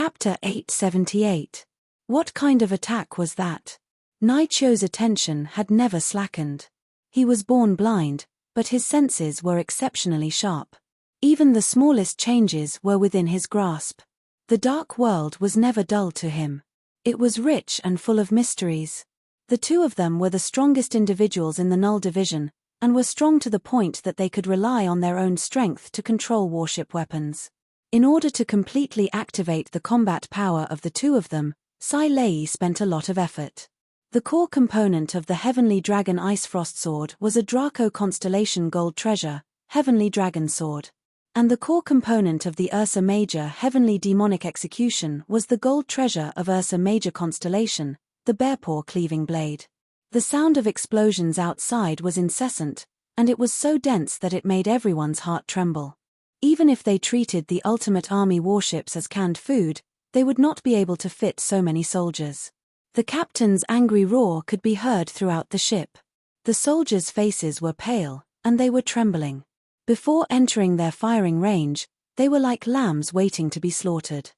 Chapter 878. What kind of attack was that? Nicho's attention had never slackened. He was born blind, but his senses were exceptionally sharp. Even the smallest changes were within his grasp. The dark world was never dull to him. It was rich and full of mysteries. The two of them were the strongest individuals in the Null Division, and were strong to the point that they could rely on their own strength to control warship weapons. In order to completely activate the combat power of the two of them, Sai Lei spent a lot of effort. The core component of the Heavenly Dragon Ice Frost Sword was a Draco Constellation Gold Treasure, Heavenly Dragon Sword. And the core component of the Ursa Major Heavenly Demonic Execution was the Gold Treasure of Ursa Major Constellation, the Bearpaw Cleaving Blade. The sound of explosions outside was incessant, and it was so dense that it made everyone's heart tremble. Even if they treated the Ultimate Army warships as canned food, they would not be able to fit so many soldiers. The captain's angry roar could be heard throughout the ship. The soldiers' faces were pale, and they were trembling. Before entering their firing range, they were like lambs waiting to be slaughtered.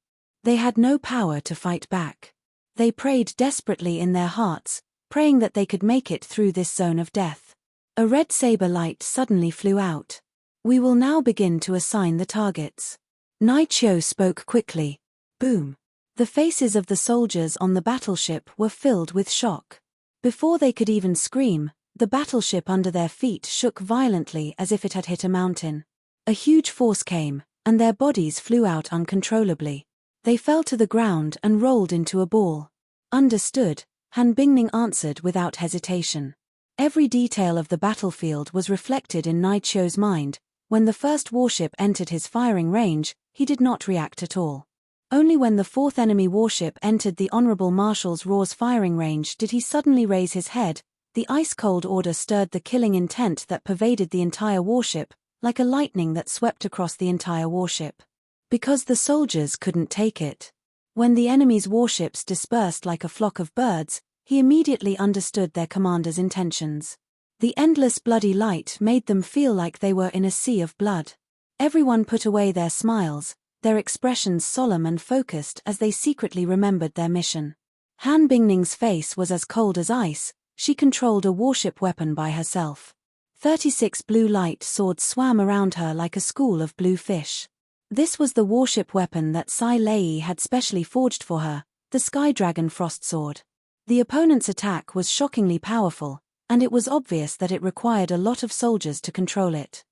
They had no power to fight back. They prayed desperately in their hearts, praying that they could make it through this zone of death. A red saber light suddenly flew out. We will now begin to assign the targets. Nicho spoke quickly. Boom. The faces of the soldiers on the battleship were filled with shock. Before they could even scream, the battleship under their feet shook violently as if it had hit a mountain. A huge force came, and their bodies flew out uncontrollably. They fell to the ground and rolled into a ball. Understood, Han Bingning answered without hesitation. Every detail of the battlefield was reflected in Nicho's mind. When the first warship entered his firing range, he did not react at all. Only when the fourth enemy warship entered the Honorable Marshal's Raw's firing range did he suddenly raise his head. The ice-cold order stirred the killing intent that pervaded the entire warship, like a lightning that swept across the entire warship. Because the soldiers couldn't take it. When the enemy's warships dispersed like a flock of birds, he immediately understood their commander's intentions. The endless bloody light made them feel like they were in a sea of blood. Everyone put away their smiles, their expressions solemn and focused as they secretly remembered their mission. Han Bingning's face was as cold as ice. She controlled a warship weapon by herself. 36 blue light swords swam around her like a school of blue fish. This was the warship weapon that Sai Lei had specially forged for her, the Sky Dragon Frost Sword. The opponent's attack was shockingly powerful, and it was obvious that it required a lot of soldiers to control it.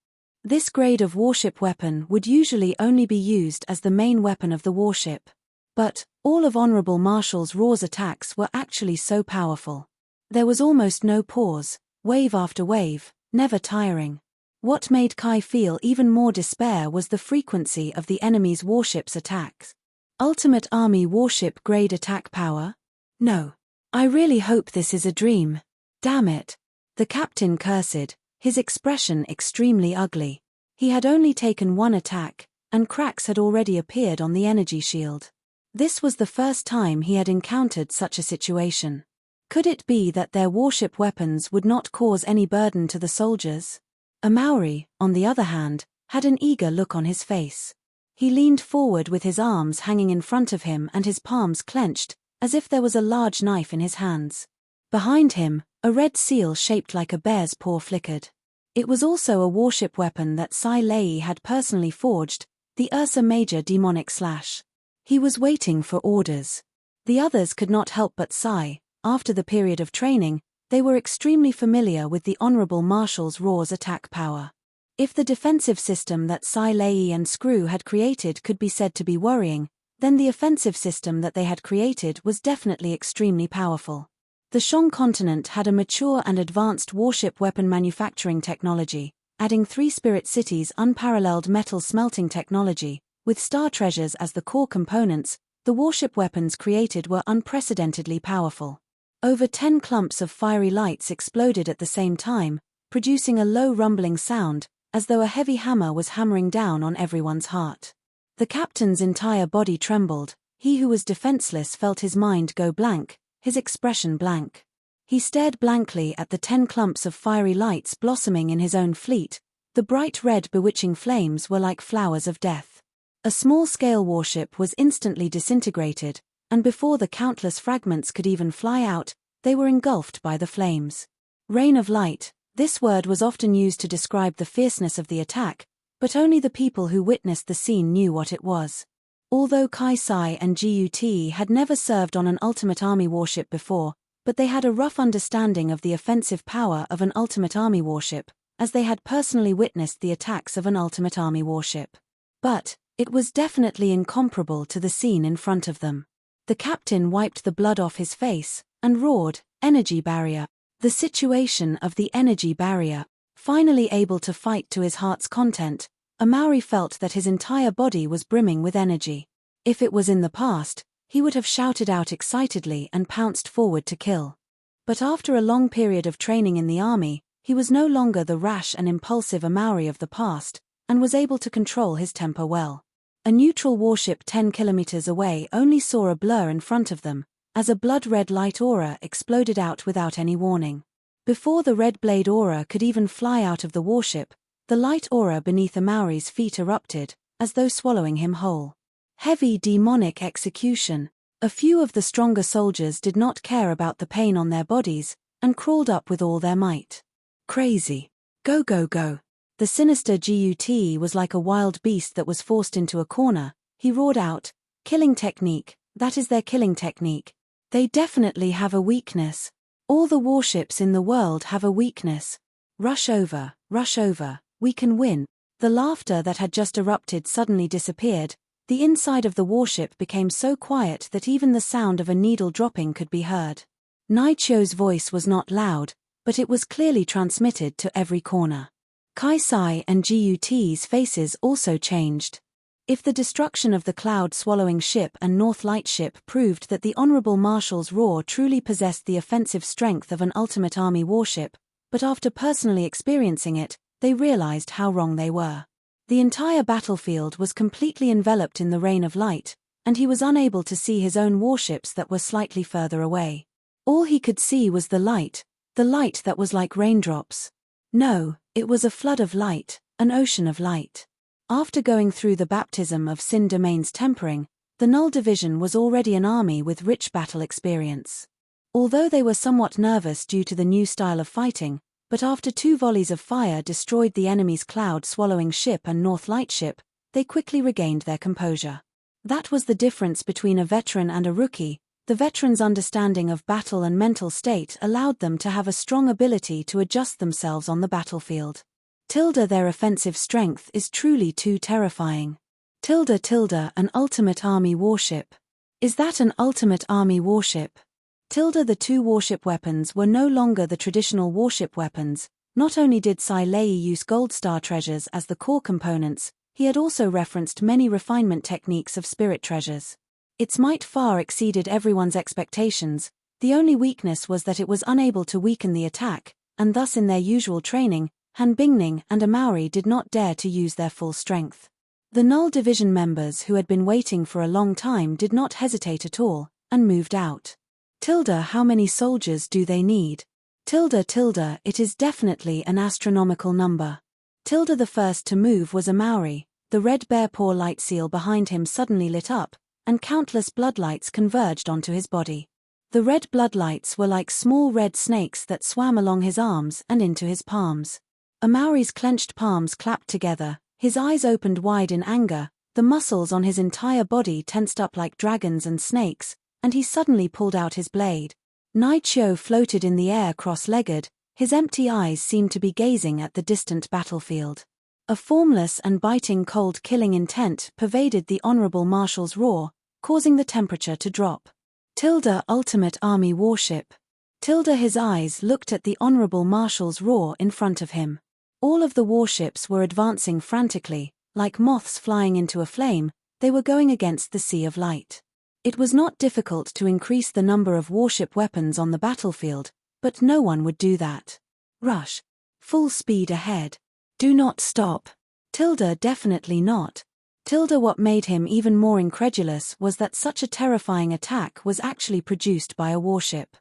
This grade of warship weapon would usually only be used as the main weapon of the warship. But all of Honorable Marshal's Raw's attacks were actually so powerful. There was almost no pause, wave after wave, never tiring. What made Kai feel even more despair was the frequency of the enemy's warship's attacks. Ultimate Army warship grade attack power? No. I really hope this is a dream. Damn it. The captain cursed, his expression extremely ugly. He had only taken one attack, and cracks had already appeared on the energy shield. This was the first time he had encountered such a situation. Could it be that their warship weapons would not cause any burden to the soldiers? A Maori, on the other hand, had an eager look on his face. He leaned forward with his arms hanging in front of him and his palms clenched, as if there was a large knife in his hands. Behind him, a red seal shaped like a bear's paw flickered. It was also a warship weapon that Sai Lei had personally forged, the Ursa Major Demonic Slash. He was waiting for orders. The others could not help but sigh. After the period of training, they were extremely familiar with the Honorable Marshal's Raw's attack power. If the defensive system that Sai Lei and Screw had created could be said to be worrying, then the offensive system that they had created was definitely extremely powerful. The Shang continent had a mature and advanced warship weapon manufacturing technology, adding 3 spirit cities' unparalleled metal smelting technology. With star treasures as the core components, the warship weapons created were unprecedentedly powerful. Over 10 clumps of fiery lights exploded at the same time, producing a low rumbling sound, as though a heavy hammer was hammering down on everyone's heart. The captain's entire body trembled. He who was defenseless felt his mind go blank, his expression blank. He stared blankly at the 10 clumps of fiery lights blossoming in his own fleet. The bright red bewitching flames were like flowers of death. A small-scale warship was instantly disintegrated, and before the countless fragments could even fly out, they were engulfed by the flames. Rain of light. This word was often used to describe the fierceness of the attack, but only the people who witnessed the scene knew what it was. Although Kaisai and Gut had never served on an Ultimate Army warship before, but they had a rough understanding of the offensive power of an Ultimate Army warship, as they had personally witnessed the attacks of an Ultimate Army warship. But it was definitely incomparable to the scene in front of them. The captain wiped the blood off his face and roared, "Energy barrier!" The situation of the energy barrier. Finally able to fight to his heart's content, Amauri felt that his entire body was brimming with energy. If it was in the past, he would have shouted out excitedly and pounced forward to kill. But after a long period of training in the army, he was no longer the rash and impulsive Amauri of the past, and was able to control his temper well. A neutral warship 10 kilometers away only saw a blur in front of them, as a blood-red light aura exploded out without any warning. Before the red blade aura could even fly out of the warship, the light aura beneath Amauri's feet erupted, as though swallowing him whole. Heavy demonic execution. A few of the stronger soldiers did not care about the pain on their bodies, and crawled up with all their might. Crazy. Go go go. The sinister Gut was like a wild beast that was forced into a corner. He roared out, "Killing technique, that is their killing technique. They definitely have a weakness. All the warships in the world have a weakness. Rush over, we can win." The laughter that had just erupted suddenly disappeared. The inside of the warship became so quiet that even the sound of a needle dropping could be heard. Naicho's voice was not loud, but it was clearly transmitted to every corner. Kaisai and Gut's faces also changed. If the destruction of the cloud-swallowing ship and North Light ship proved that the Honorable Marshal's roar truly possessed the offensive strength of an Ultimate Army warship, but after personally experiencing it, they realized how wrong they were. The entire battlefield was completely enveloped in the rain of light, and he was unable to see his own warships that were slightly further away. All he could see was the light that was like raindrops. No, it was a flood of light, an ocean of light. After going through the baptism of Sin Domain's tempering, the Null Division was already an army with rich battle experience. Although they were somewhat nervous due to the new style of fighting, but after 2 volleys of fire destroyed the enemy's cloud-swallowing ship and North Light ship, they quickly regained their composure. That was the difference between a veteran and a rookie. The veteran's understanding of battle and mental state allowed them to have a strong ability to adjust themselves on the battlefield. Their offensive strength is truly too terrifying. An Ultimate Army warship. Is that an Ultimate Army warship? The 2 warship weapons were no longer the traditional warship weapons. Not only did Sai Lei use Gold Star treasures as the core components, he had also referenced many refinement techniques of spirit treasures. Its might far exceeded everyone's expectations. The only weakness was that it was unable to weaken the attack, and thus in their usual training, Han Bingning and Amauri did not dare to use their full strength. The Null Division members who had been waiting for a long time did not hesitate at all, and moved out. How many soldiers do they need? It is definitely an astronomical number. The first to move was Amauri. The red bear paw light seal behind him suddenly lit up, and countless bloodlights converged onto his body. The red bloodlights were like small red snakes that swam along his arms and into his palms. Amauri's clenched palms clapped together, his eyes opened wide in anger, the muscles on his entire body tensed up like dragons and snakes, and he suddenly pulled out his blade. Naicho floated in the air cross-legged, his empty eyes seemed to be gazing at the distant battlefield. A formless and biting cold killing intent pervaded the Honorable Marshal's roar, causing the temperature to drop. Ultimate Army warship. His eyes looked at the Honorable Marshal's roar in front of him. All of the warships were advancing frantically, like moths flying into a flame. They were going against the sea of light. It was not difficult to increase the number of warship weapons on the battlefield, but no one would do that. Rush. Full speed ahead. Do not stop. Definitely not. What made him even more incredulous was that such a terrifying attack was actually produced by a warship.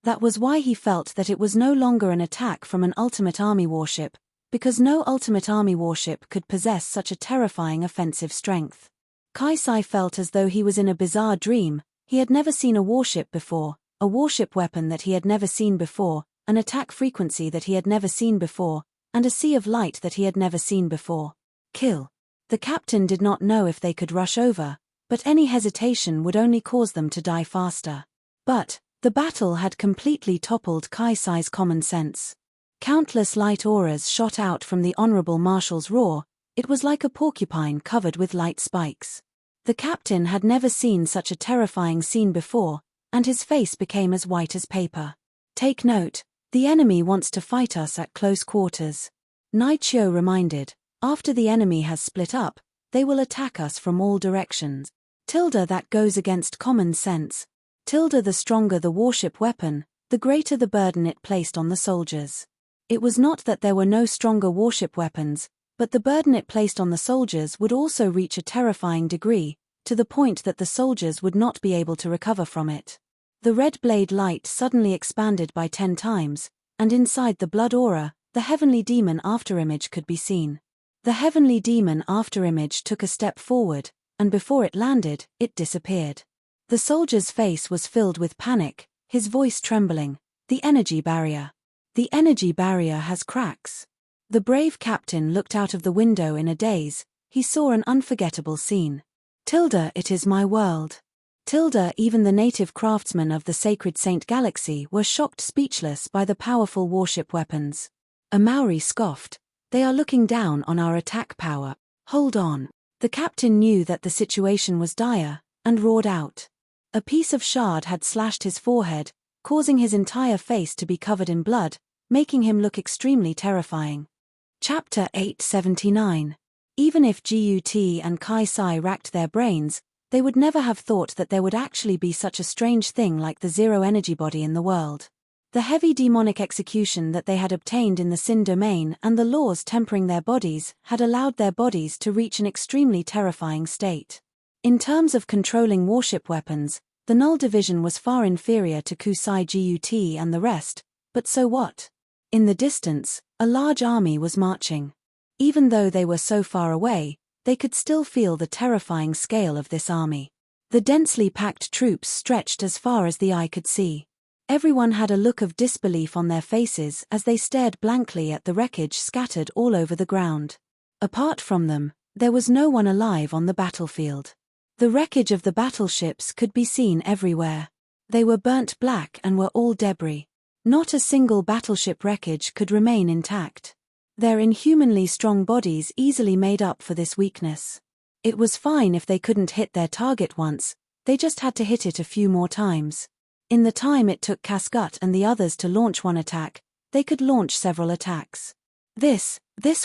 That was why he felt that it was no longer an attack from an Ultimate Army warship, because no Ultimate Army warship could possess such a terrifying offensive strength. Kaisai felt as though he was in a bizarre dream. He had never seen a warship before, a warship weapon that he had never seen before, an attack frequency that he had never seen before, and a sea of light that he had never seen before. Kill. The captain did not know if they could rush over, but any hesitation would only cause them to die faster. But the battle had completely toppled Kaisai's common sense. Countless light auras shot out from the Honorable Marshal's roar. It was like a porcupine covered with light spikes. The captain had never seen such a terrifying scene before, and his face became as white as paper. Take note, the enemy wants to fight us at close quarters. Nichio reminded, after the enemy has split up, they will attack us from all directions. That goes against common sense. The stronger the warship weapon, the greater the burden it placed on the soldiers. It was not that there were no stronger warship weapons, but the burden it placed on the soldiers would also reach a terrifying degree, to the point that the soldiers would not be able to recover from it. The red blade light suddenly expanded by 10 times, and inside the blood aura, the heavenly demon afterimage could be seen. The heavenly demon afterimage took a step forward, and before it landed, it disappeared. The soldier's face was filled with panic, his voice trembling. The energy barrier. The energy barrier has cracks. The brave captain looked out of the window in a daze. He saw an unforgettable scene. It is my world. Even the native craftsmen of the sacred Saint Galaxy were shocked speechless by the powerful warship weapons. A Maori scoffed. They are looking down on our attack power. Hold on. The captain knew that the situation was dire, and roared out. A piece of shard had slashed his forehead, causing his entire face to be covered in blood, making him look extremely terrifying. Chapter 879. Even if Gut and Kaisai racked their brains, they would never have thought that there would actually be such a strange thing like the zero-energy body in the world. The heavy demonic execution that they had obtained in the Sin domain and the laws tempering their bodies had allowed their bodies to reach an extremely terrifying state. In terms of controlling warship weapons, the Null Division was far inferior to Kusai Gut and the rest, but so what? In the distance, a large army was marching. Even though they were so far away, they could still feel the terrifying scale of this army. The densely packed troops stretched as far as the eye could see. Everyone had a look of disbelief on their faces as they stared blankly at the wreckage scattered all over the ground. Apart from them, there was no one alive on the battlefield. The wreckage of the battleships could be seen everywhere. They were burnt black and were all debris. Not a single battleship wreckage could remain intact. Their inhumanly strong bodies easily made up for this weakness. It was fine if they couldn't hit their target once, they just had to hit it a few more times. In the time it took Cascut and the others to launch one attack, they could launch several attacks. This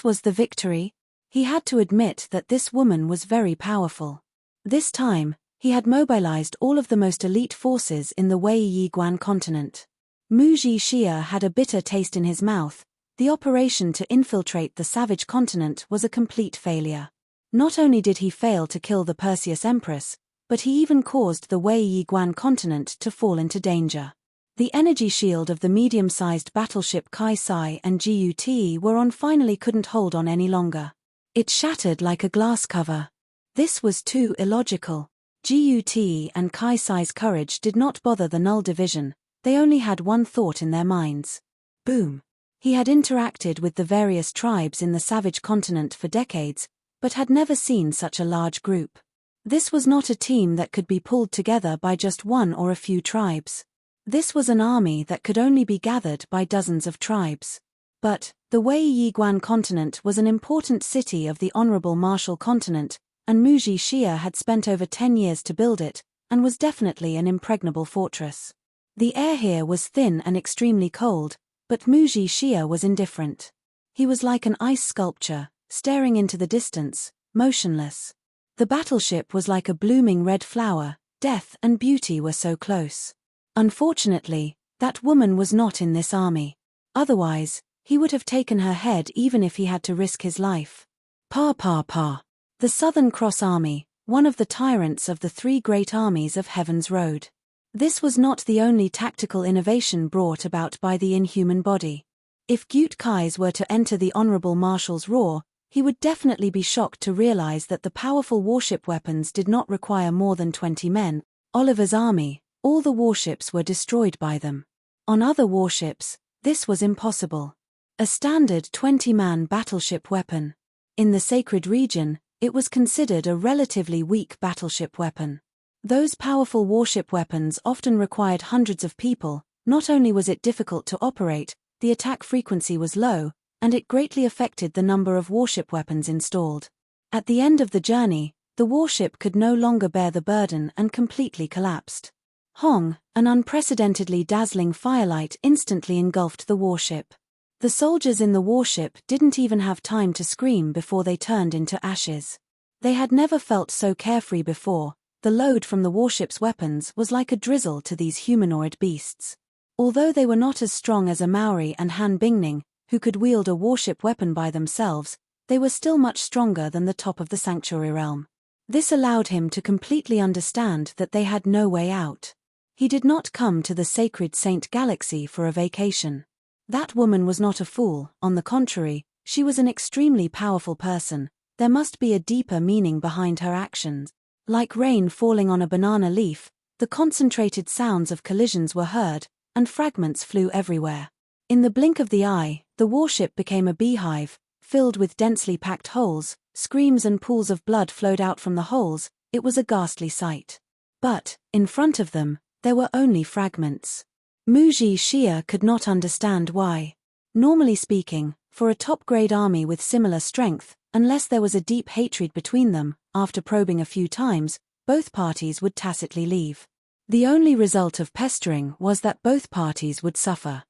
was the victory. He had to admit that this woman was very powerful. This time, he had mobilized all of the most elite forces in the Wei Yiguan continent. Muji Xia had a bitter taste in his mouth. The operation to infiltrate the savage continent was a complete failure. Not only did he fail to kill the Perseus Empress, but he even caused the Wei Yiguan continent to fall into danger. The energy shield of the medium-sized battleship Kaisai and Gut were on finally couldn't hold on any longer. It shattered like a glass cover. This was too illogical. Gut and Kaisai's courage did not bother the Null Division, they only had one thought in their minds. Boom. He had interacted with the various tribes in the savage continent for decades, but had never seen such a large group. This was not a team that could be pulled together by just one or a few tribes. This was an army that could only be gathered by dozens of tribes. But the Wei Yiguan continent was an important city of the Honorable Marshal continent, and Muji Xia had spent over 10 years to build it, and was definitely an impregnable fortress. The air here was thin and extremely cold, but Muji Xia was indifferent. He was like an ice sculpture, staring into the distance, motionless. The battleship was like a blooming red flower, death and beauty were so close. Unfortunately, that woman was not in this army. Otherwise, he would have taken her head even if he had to risk his life. The Southern Cross Army, one of the tyrants of the 3 great armies of Heaven's Road. This was not the only tactical innovation brought about by the inhuman body. If Gut Kais were to enter the Honorable Marshal's roar, He would definitely be shocked to realize that the powerful warship weapons did not require more than 20 men. Oliver's army, all the warships were destroyed by them. On other warships, this was impossible. A standard 20-man battleship weapon. In the sacred region, it was considered a relatively weak battleship weapon. Those powerful warship weapons often required hundreds of people. Not only was it difficult to operate, the attack frequency was low, and it greatly affected the number of warship weapons installed. At the end of the journey, the warship could no longer bear the burden and completely collapsed. Hong, an unprecedentedly dazzling firelight instantly engulfed the warship. The soldiers in the warship didn't even have time to scream before they turned into ashes. They had never felt so carefree before. The load from the warship's weapons was like a drizzle to these humanoid beasts. Although they were not as strong as a Maori and Han Bingning, who could wield a warship weapon by themselves, they were still much stronger than the top of the sanctuary realm. This allowed him to completely understand that they had no way out. He did not come to the sacred Saint Galaxy for a vacation. That woman was not a fool, on the contrary, she was an extremely powerful person. There must be a deeper meaning behind her actions. Like rain falling on a banana leaf, the concentrated sounds of collisions were heard, and fragments flew everywhere. In the blink of the eye, the warship became a beehive, filled with densely packed holes. Screams and pools of blood flowed out from the holes. It was a ghastly sight. But, in front of them, there were only fragments. Muji Xia could not understand why. Normally speaking, for a top-grade army with similar strength, unless there was a deep hatred between them, after probing a few times, both parties would tacitly leave. The only result of pestering was that both parties would suffer.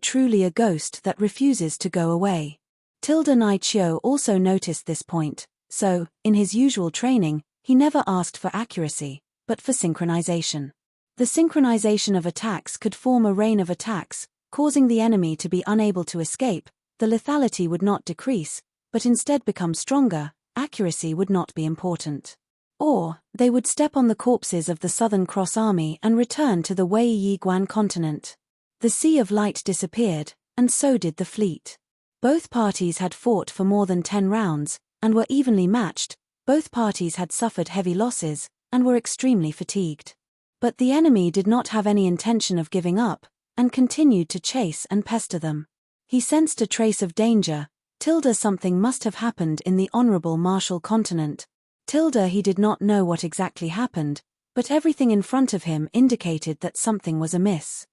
Truly a ghost that refuses to go away. Nai Chiu also noticed this point, so, in his usual training, he never asked for accuracy, but for synchronization. The synchronization of attacks could form a rain of attacks, causing the enemy to be unable to escape. The lethality would not decrease, but instead become stronger. Accuracy would not be important. Or, they would step on the corpses of the Southern Cross Army and return to the Wei Yiguan continent. The Sea of Light disappeared, and so did the fleet. Both parties had fought for more than 10 rounds, and were evenly matched. Both parties had suffered heavy losses, and were extremely fatigued. But the enemy did not have any intention of giving up, and continued to chase and pester them. He sensed a trace of danger. Something must have happened in the Honorable Marshall continent. He did not know what exactly happened, but everything in front of him indicated that something was amiss.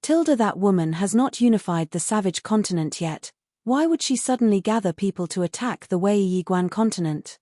That woman has not unified the savage continent yet. Why would she suddenly gather people to attack the Wei Yiguan continent?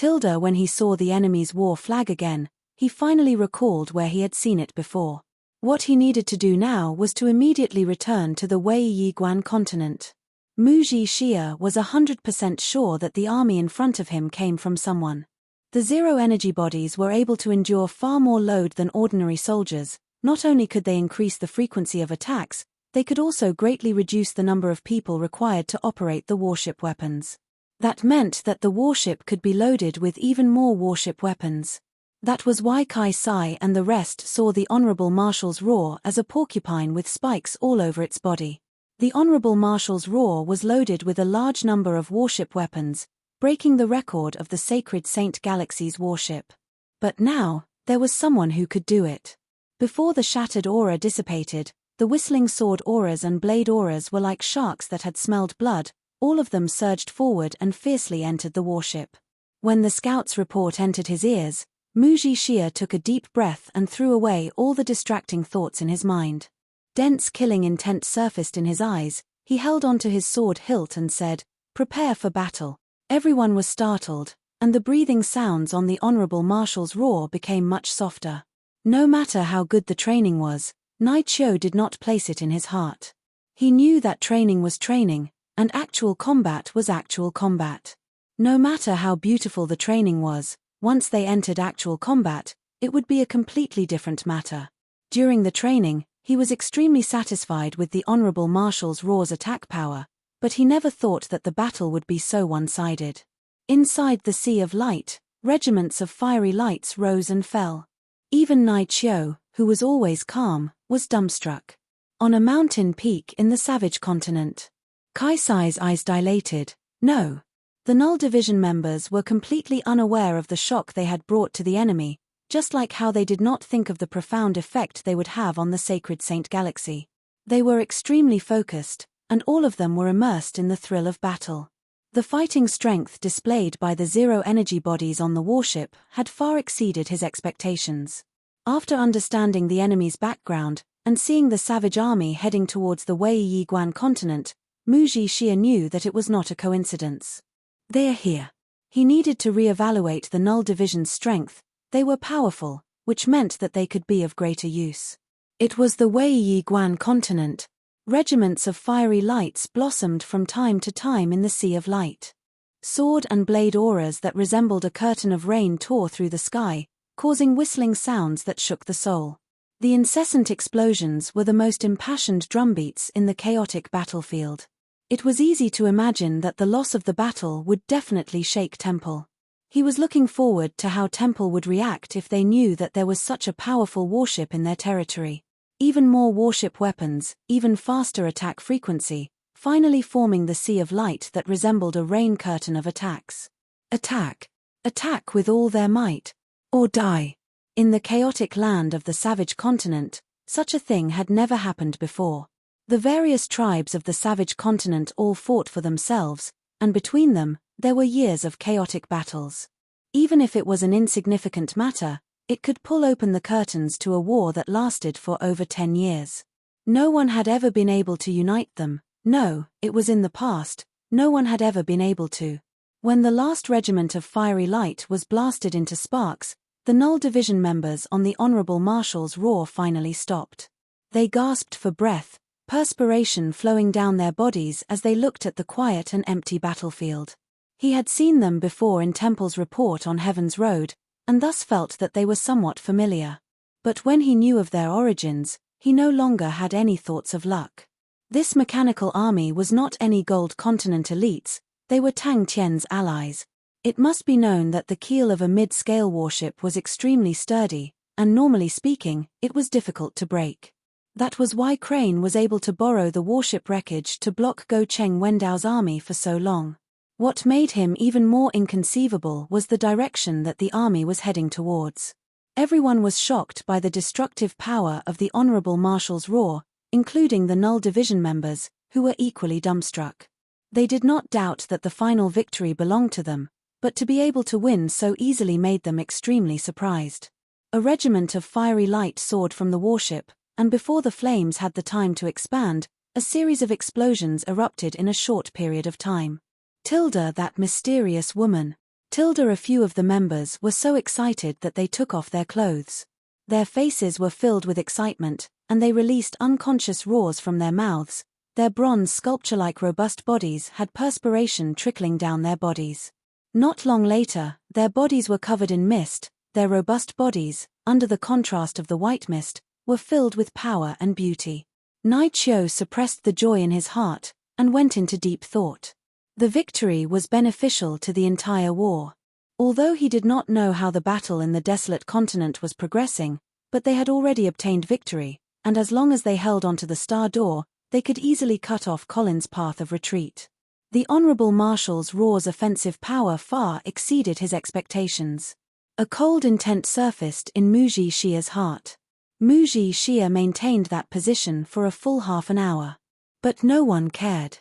When he saw the enemy's war flag again, he finally recalled where he had seen it before. What he needed to do now was to immediately return to the Wei Yiguan continent. Muji Xia was 100% sure that the army in front of him came from someone. The zero-energy bodies were able to endure far more load than ordinary soldiers. Not only could they increase the frequency of attacks, they could also greatly reduce the number of people required to operate the warship weapons. That meant that the warship could be loaded with even more warship weapons. That was why Kai Sai and the rest saw the Honorable Marshal's roar as a porcupine with spikes all over its body. The Honorable Marshal's roar was loaded with a large number of warship weapons, breaking the record of the Sacred Saint Galaxy's warship. But now, there was someone who could do it. Before the shattered aura dissipated, the whistling sword auras and blade auras were like sharks that had smelled blood. All of them surged forward and fiercely entered the warship. When the scout's report entered his ears, Muji Xia took a deep breath and threw away all the distracting thoughts in his mind. Dense killing intent surfaced in his eyes. He held onto his sword hilt and said, "Prepare for battle." Everyone was startled, and the breathing sounds on the Honorable Marshal's roar became much softer. No matter how good the training was, Nai Chiu did not place it in his heart. He knew that training was training, and actual combat was actual combat. No matter how beautiful the training was, once they entered actual combat, it would be a completely different matter. During the training, he was extremely satisfied with the Honorable Marshal's roar's attack power, but he never thought that the battle would be so one-sided. Inside the Sea of Light, regiments of fiery lights rose and fell. Even Nai Chiu, who was always calm, was dumbstruck. On a mountain peak in the savage continent, Kai Sai's eyes dilated. No. The Null Division members were completely unaware of the shock they had brought to the enemy, just like how they did not think of the profound effect they would have on the Sacred Saint Galaxy. They were extremely focused, and all of them were immersed in the thrill of battle. The fighting strength displayed by the zero-energy bodies on the warship had far exceeded his expectations. After understanding the enemy's background, and seeing the savage army heading towards the Wei Yiguan continent, Mu Jixia knew that it was not a coincidence. They are here. He needed to re-evaluate the Null Division's strength. They were powerful, which meant that they could be of greater use. It was the Wei Yiguan continent. Regiments of fiery lights blossomed from time to time in the sea of light. Sword and blade auras that resembled a curtain of rain tore through the sky, causing whistling sounds that shook the soul. The incessant explosions were the most impassioned drumbeats in the chaotic battlefield. It was easy to imagine that the loss of the battle would definitely shake Temple. He was looking forward to how Temple would react if they knew that there was such a powerful warship in their territory. Even more warship weapons, even faster attack frequency, finally forming the sea of light that resembled a rain curtain of attacks. Attack. Attack with all their might. Or die. In the chaotic land of the savage continent, such a thing had never happened before. The various tribes of the savage continent all fought for themselves, and between them, there were years of chaotic battles. Even if it was an insignificant matter, it could pull open the curtains to a war that lasted for over 10 years. No one had ever been able to unite them. No, it was in the past, no one had ever been able to. When the last regiment of fiery light was blasted into sparks, the Null Division members on the Honorable Marshal's roar finally stopped. They gasped for breath, perspiration flowing down their bodies as they looked at the quiet and empty battlefield. He had seen them before in Temple's report on Heaven's Road, and thus felt that they were somewhat familiar. But when he knew of their origins, he no longer had any thoughts of luck. This mechanical army was not any Gold Continent elites, they were Tang Tian's allies. It must be known that the keel of a mid-scale warship was extremely sturdy, and normally speaking, it was difficult to break. That was why Crane was able to borrow the warship wreckage to block Go Cheng Wendao's army for so long. What made him even more inconceivable was the direction that the army was heading towards. Everyone was shocked by the destructive power of the Honorable Marshal's roar, including the Null Division members, who were equally dumbstruck. They did not doubt that the final victory belonged to them, but to be able to win so easily made them extremely surprised. A regiment of fiery light soared from the warship, and before the flames had the time to expand, a series of explosions erupted in a short period of time. Tilda, that mysterious woman. Tilda, a few of the members were so excited that they took off their clothes. Their faces were filled with excitement, and they released unconscious roars from their mouths. Their bronze sculpture-like robust bodies had perspiration trickling down their bodies. Not long later, their bodies were covered in mist. Their robust bodies, under the contrast of the white mist, were filled with power and beauty. Nai Chiu suppressed the joy in his heart, and went into deep thought. The victory was beneficial to the entire war. Although he did not know how the battle in the desolate continent was progressing, but they had already obtained victory, and as long as they held onto the Star Door, they could easily cut off Colin's path of retreat. The Honorable Marshal's roar's offensive power far exceeded his expectations. A cold intent surfaced in Mu Jixia's heart. Mu Jixia maintained that position for a full half an hour. But no one cared.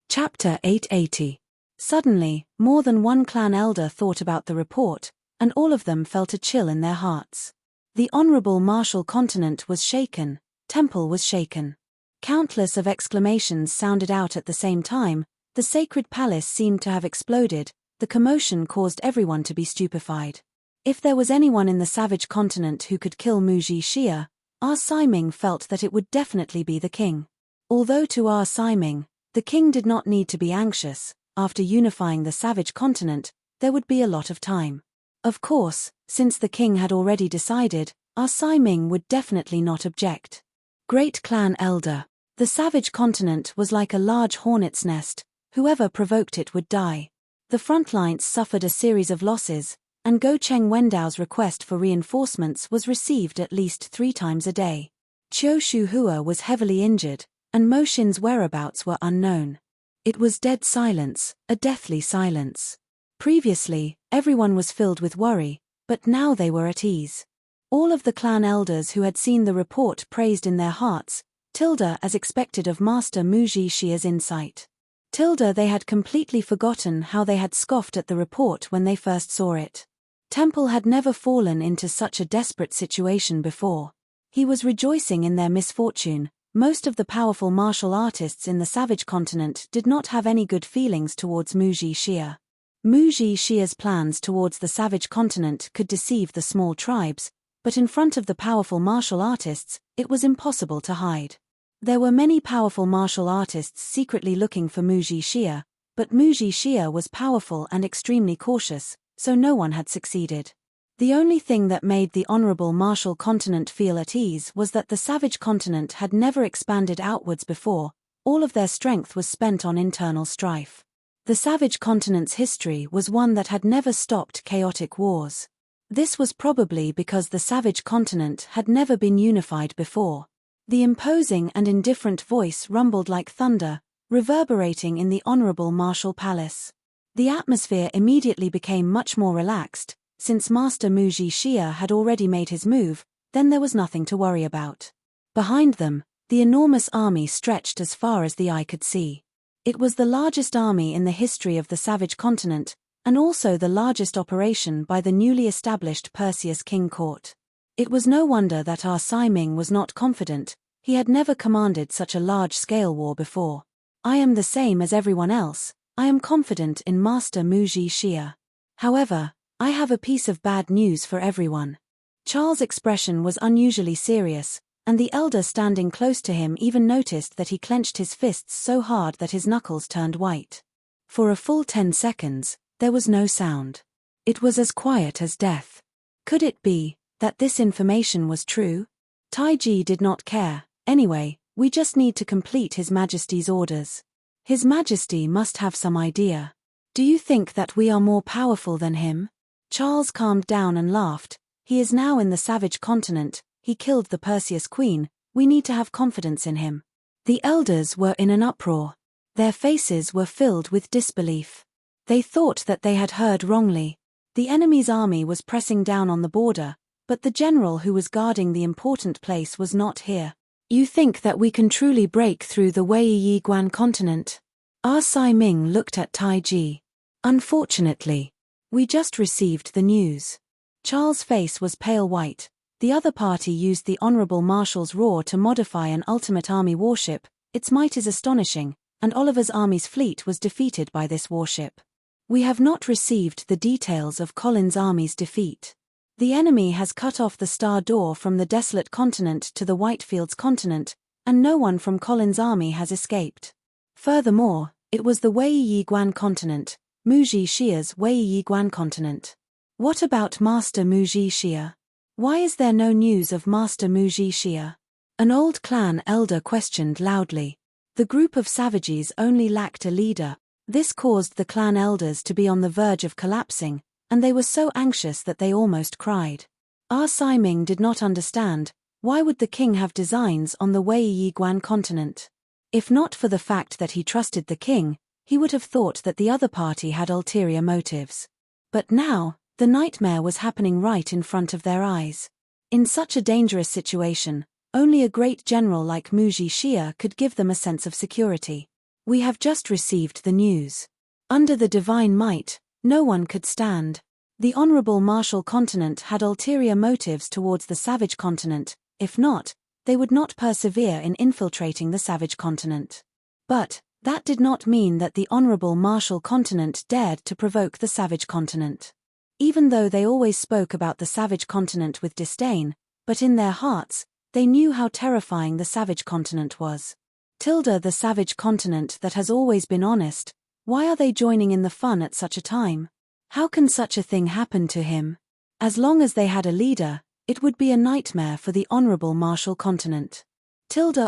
Chapter 880. Suddenly, more than one clan elder thought about the report, and all of them felt a chill in their hearts. The Honorable Marshal continent was shaken, Temple was shaken. Countless of exclamations sounded out at the same time. The sacred palace seemed to have exploded. The commotion caused everyone to be stupefied. If there was anyone in the savage continent who could kill Mu Jixia, Ah Siming felt that it would definitely be the king. Although to Ah Siming, the king did not need to be anxious. After unifying the savage continent, there would be a lot of time. Of course, since the king had already decided, Ah Siming would definitely not object. Great Clan Elder. The savage continent was like a large hornet's nest. Whoever provoked it would die. The front lines suffered a series of losses, and Go Cheng Wendao's request for reinforcements was received at least 3 times a day. Qiu Shuhua was heavily injured, and Mo Xin's whereabouts were unknown. It was dead silence, a deathly silence. Previously, everyone was filled with worry, but now they were at ease. All of the clan elders who had seen the report praised in their hearts, as expected of Master Muji Shia's insight. They had completely forgotten how they had scoffed at the report when they first saw it. Temple had never fallen into such a desperate situation before. He was rejoicing in their misfortune. Most of the powerful martial artists in the Savage Continent did not have any good feelings towards Muji Shia. Muji Shia's plans towards the Savage Continent could deceive the small tribes, but in front of the powerful martial artists, it was impossible to hide. There were many powerful martial artists secretly looking for Muji Shia, but Muji Shia was powerful and extremely cautious, so no one had succeeded. The only thing that made the honorable martial continent feel at ease was that the Savage Continent had never expanded outwards before. All of their strength was spent on internal strife. The Savage Continent's history was one that had never stopped chaotic wars. This was probably because the Savage Continent had never been unified before. The imposing and indifferent voice rumbled like thunder, reverberating in the honorable martial palace. The atmosphere immediately became much more relaxed. Since Master Muji Shia had already made his move, then there was nothing to worry about. Behind them, the enormous army stretched as far as the eye could see. It was the largest army in the history of the Savage Continent, and also the largest operation by the newly established Perseus King Court. It was no wonder that Siming was not confident. He had never commanded such a large-scale war before. I am the same as everyone else. I am confident in Master Muji Shia. However, I have a piece of bad news for everyone. Charles' expression was unusually serious, and the elder standing close to him even noticed that he clenched his fists so hard that his knuckles turned white. For a full 10 seconds, there was no sound. It was as quiet as death. Could it be that this information was true? Taiji did not care. Anyway, we just need to complete His Majesty's orders. His Majesty must have some idea. Do you think that we are more powerful than him? Charles calmed down and laughed. He is now in the Savage Continent. He killed the Perseus Queen. We need to have confidence in him. The elders were in an uproar. Their faces were filled with disbelief. They thought that they had heard wrongly. The enemy's army was pressing down on the border, but the general who was guarding the important place was not here. You think that we can truly break through the Wei Yiguan continent? Siming looked at Taiji. Unfortunately, we just received the news. Charles' face was pale white. The other party used the Honorable Marshal's roar to modify an ultimate army warship. Its might is astonishing, and Oliver's army's fleet was defeated by this warship. We have not received the details of Colin's army's defeat. The enemy has cut off the star door from the desolate continent to the Whitefields continent, and no one from Colin's army has escaped. Furthermore, it was the Wei Yiguan continent, Muji Shia's Wei Yiguan continent. What about Master Muji Shia? Why is there no news of Master Muji Shia? An old clan elder questioned loudly. The group of savages only lacked a leader. This caused the clan elders to be on the verge of collapsing, and they were so anxious that they almost cried. Siming did not understand. Why would the king have designs on the Wei Yiguan continent? If not for the fact that he trusted the king, he would have thought that the other party had ulterior motives. But now, the nightmare was happening right in front of their eyes. In such a dangerous situation, only a great general like Muji Shia could give them a sense of security. We have just received the news. Under the divine might, no one could stand. The Honorable Martial Continent had ulterior motives towards the Savage Continent. If not, they would not persevere in infiltrating the Savage Continent. But that did not mean that the Honorable Martial Continent dared to provoke the Savage Continent. Even though they always spoke about the Savage Continent with disdain, but in their hearts, they knew how terrifying the Savage Continent was. The Savage Continent that has always been honest. Why are they joining in the fun at such a time? How can such a thing happen to him? As long as they had a leader, it would be a nightmare for the Honorable Martial Continent.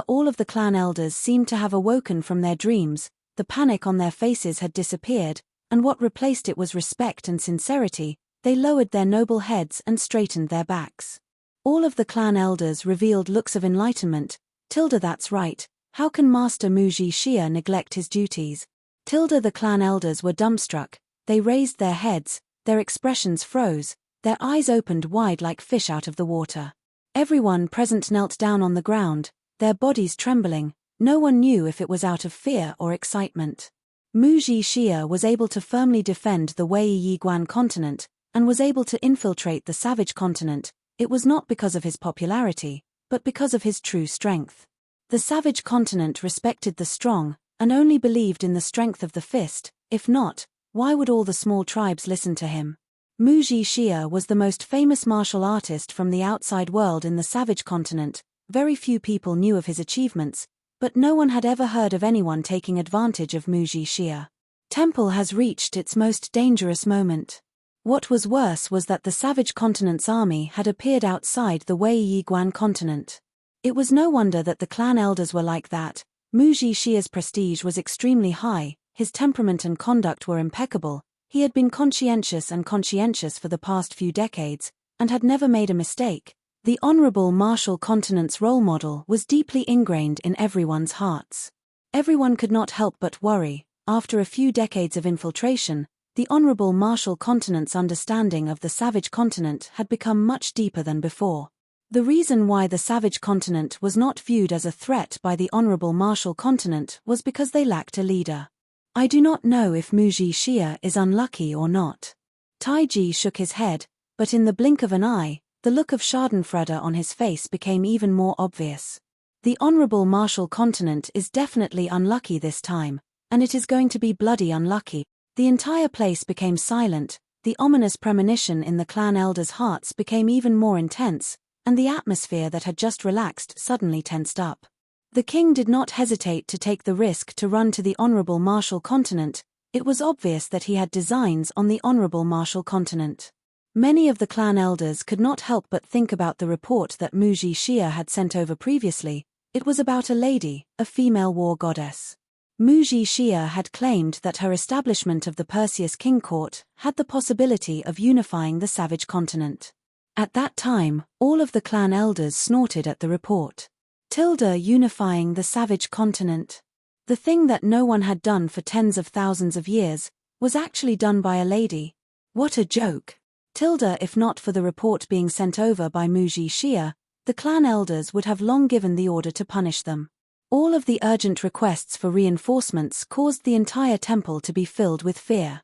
All of the clan elders seemed to have awoken from their dreams. The panic on their faces had disappeared, and what replaced it was respect and sincerity. They lowered their noble heads and straightened their backs. All of the clan elders revealed looks of enlightenment. That's right. How can Master Muji Shia neglect his duties? The clan elders were dumbstruck. They raised their heads, their expressions froze, their eyes opened wide like fish out of the water. Everyone present knelt down on the ground, their bodies trembling. No one knew if it was out of fear or excitement. Muji Xia was able to firmly defend the Wei Yiguan continent, and was able to infiltrate the savage continent. It was not because of his popularity, but because of his true strength. The savage continent respected the strong, and only believed in the strength of the fist. If not, why would all the small tribes listen to him? Muji Xia was the most famous martial artist from the outside world in the savage continent. Very few people knew of his achievements, but no one had ever heard of anyone taking advantage of Muji Xia. Temple has reached its most dangerous moment. What was worse was that the savage continent's army had appeared outside the Wei Yiguan continent. It was no wonder that the clan elders were like that. Muji Xia's prestige was extremely high, his temperament and conduct were impeccable. He had been conscientious for the past few decades, and had never made a mistake. The honorable martial continent's role model was deeply ingrained in everyone's hearts. Everyone could not help but worry. After a few decades of infiltration, the honorable martial continent's understanding of the savage continent had become much deeper than before. The reason why the savage continent was not viewed as a threat by the honorable martial continent was because they lacked a leader. I do not know if Muji Xia is unlucky or not. Taiji shook his head, but in the blink of an eye, the look of schadenfreude on his face became even more obvious. The honorable martial continent is definitely unlucky this time, and it is going to be bloody unlucky. The entire place became silent, the ominous premonition in the clan elders' hearts became even more intense, and the atmosphere that had just relaxed suddenly tensed up. The king did not hesitate to take the risk to run to the honorable martial continent. It was obvious that he had designs on the honorable martial continent. Many of the clan elders could not help but think about the report that Muji Xia had sent over previously. It was about a lady, a female war goddess. Muji Xia had claimed that her establishment of the Perseus King Court had the possibility of unifying the savage continent. At that time, all of the clan elders snorted at the report. Unifying the savage continent. The thing that no one had done for tens of thousands of years was actually done by a lady. What a joke. If not for the report being sent over by Muji Xia, the clan elders would have long given the order to punish them. All of the urgent requests for reinforcements caused the entire temple to be filled with fear.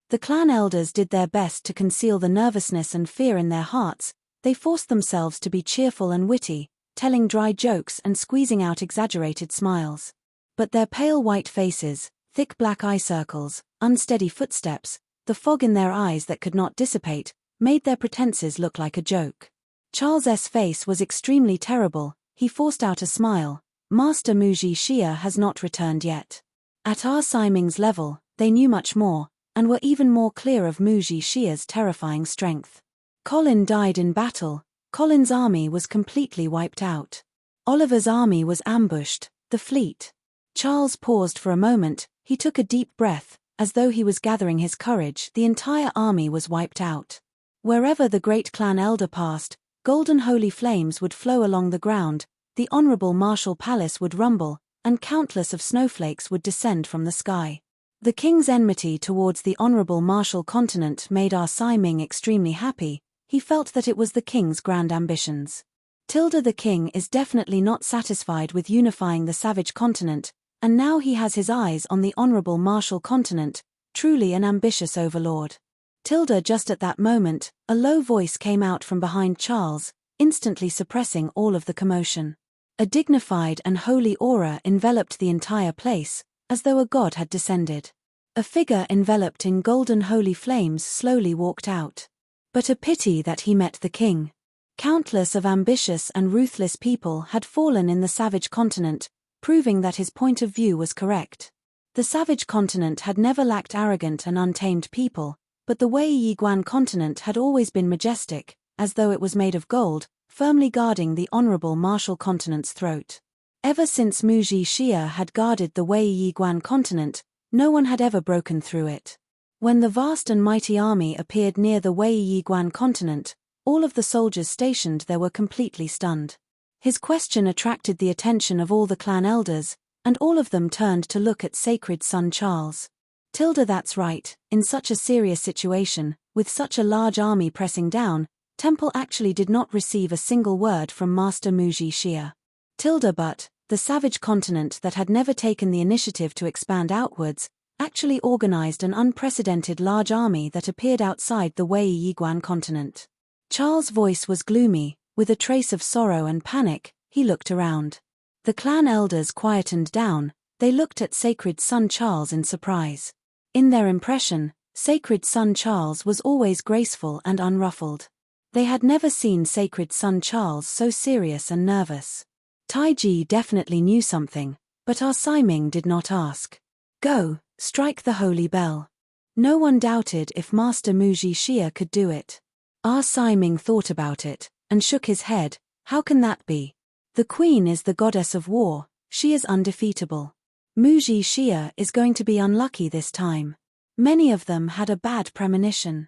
The clan elders did their best to conceal the nervousness and fear in their hearts. They forced themselves to be cheerful and witty, telling dry jokes and squeezing out exaggerated smiles. But their pale white faces, thick black eye circles, unsteady footsteps, the fog in their eyes that could not dissipate, made their pretenses look like a joke. Charles's face was extremely terrible. He forced out a smile. Master Muji Xia has not returned yet. At our Siming's level, they knew much more, and were even more clear of Muji Xia's terrifying strength. Colin died in battle. Colin's army was completely wiped out. Oliver's army was ambushed, the fleet. Charles paused for a moment. He took a deep breath, as though he was gathering his courage. The entire army was wiped out. Wherever the great clan elder passed, golden holy flames would flow along the ground, the honorable martial palace would rumble, and countless of snowflakes would descend from the sky. The king's enmity towards the honorable martial continent made our Siming extremely happy. He felt that it was the king's grand ambitions. The king is definitely not satisfied with unifying the savage continent, and now he has his eyes on the honorable martial continent, truly an ambitious overlord. Just at that moment, a low voice came out from behind Charles, instantly suppressing all of the commotion. A dignified and holy aura enveloped the entire place, as though a god had descended. A figure enveloped in golden holy flames slowly walked out. But a pity that he met the king. Countless of ambitious and ruthless people had fallen in the savage continent, proving that his point of view was correct. The savage continent had never lacked arrogant and untamed people, but the Wei Yiguan continent had always been majestic, as though it was made of gold, firmly guarding the honorable martial continent's throat. Ever since Muji Xia had guarded the Wei Yiguan continent, no one had ever broken through it. When the vast and mighty army appeared near the Wei Yiguan continent, all of the soldiers stationed there were completely stunned. His question attracted the attention of all the clan elders, and all of them turned to look at sacred son Charles. Tilda, that's right, in such a serious situation, with such a large army pressing down, Temple actually did not receive a single word from Master Muji Xia. Tilda, but the savage continent that had never taken the initiative to expand outwards, actually organized an unprecedented large army that appeared outside the Wei Yiguan continent. Charles' voice was gloomy, with a trace of sorrow and panic. He looked around. The clan elders quietened down, they looked at Sacred Son Charles in surprise. In their impression, Sacred Son Charles was always graceful and unruffled. They had never seen Sacred Son Charles so serious and nervous. Taiji definitely knew something, but our Siming did not ask. Go, strike the holy bell. No one doubted if Master Muji Xia could do it. Our Siming thought about it, and shook his head. How can that be? The queen is the goddess of war, she is undefeatable. Muji Xia is going to be unlucky this time. Many of them had a bad premonition.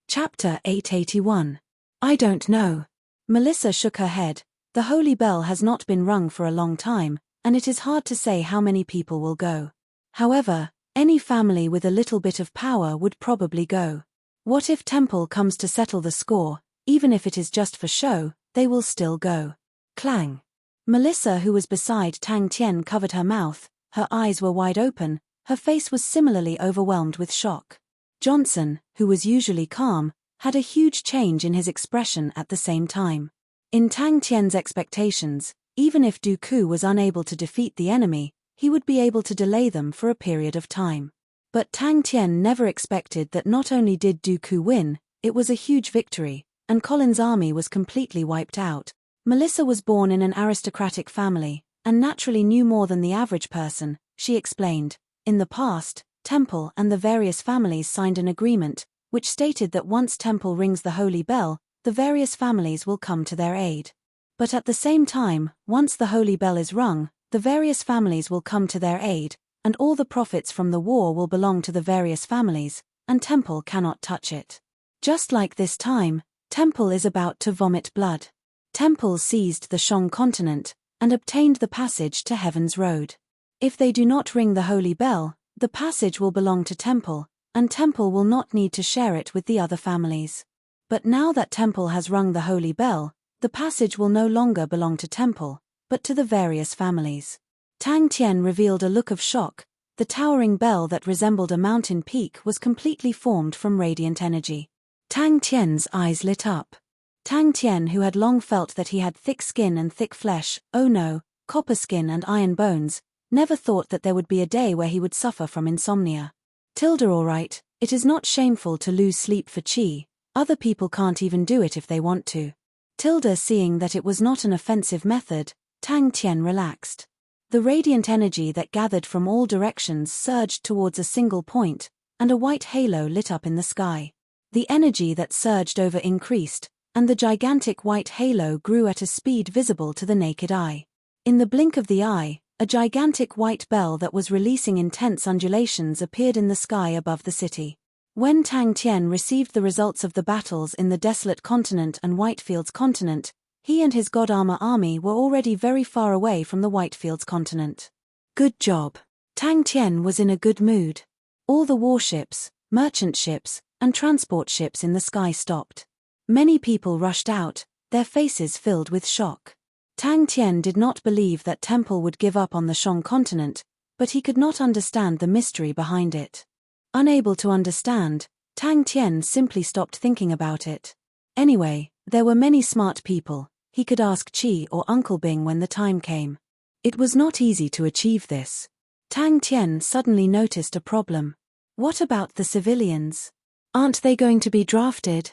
Chapter 881. I don't know. Melissa shook her head. The holy bell has not been rung for a long time, and it is hard to say how many people will go. However, any family with a little bit of power would probably go. What if Temple comes to settle the score? Even if it is just for show, they will still go. Clang. Melissa, who was beside Tang Tian, covered her mouth, her eyes were wide open, her face was similarly overwhelmed with shock. Johnson, who was usually calm, had a huge change in his expression at the same time. In Tang Tian's expectations, even if Dooku was unable to defeat the enemy, he would be able to delay them for a period of time. But Tang Tian never expected that not only did Dooku win, it was a huge victory, and Colin's army was completely wiped out. Melissa was born in an aristocratic family, and naturally knew more than the average person. She explained. In the past, Temple and the various families signed an agreement, which stated that once Temple rings the holy bell, the various families will come to their aid. But at the same time, once the holy bell is rung, the various families will come to their aid, and all the profits from the war will belong to the various families, and Temple cannot touch it. Just like this time, Temple is about to vomit blood. Temple seized the Shang continent, and obtained the passage to Heaven's Road. If they do not ring the holy bell, the passage will belong to Temple, and Temple will not need to share it with the other families. But now that Temple has rung the holy bell, the passage will no longer belong to Temple, but to the various families. Tang Tian revealed a look of shock. The towering bell that resembled a mountain peak was completely formed from radiant energy. Tang Tian's eyes lit up. Tang Tian, who had long felt that he had thick skin and thick flesh, oh no, copper skin and iron bones, never thought that there would be a day where he would suffer from insomnia. Tilda, all right, it is not shameful to lose sleep for qi, other people can't even do it if they want to. Tilda, seeing that it was not an offensive method, Tang Tian relaxed. The radiant energy that gathered from all directions surged towards a single point, and a white halo lit up in the sky. The energy that surged over increased, and the gigantic white halo grew at a speed visible to the naked eye. In the blink of the eye, a gigantic white bell that was releasing intense undulations appeared in the sky above the city. When Tang Tian received the results of the battles in the Desolate Continent and Whitefields Continent, he and his God Armor army were already very far away from the Whitefields Continent. Good job. Tang Tian was in a good mood. All the warships, merchant ships, and transport ships in the sky stopped. Many people rushed out, their faces filled with shock. Tang Tian did not believe that Temple would give up on the Shang continent, but he could not understand the mystery behind it. Unable to understand, Tang Tian simply stopped thinking about it. Anyway, there were many smart people. He could ask Qi or Uncle Bing when the time came. It was not easy to achieve this. Tang Tian suddenly noticed a problem. What about the civilians? Aren't they going to be drafted?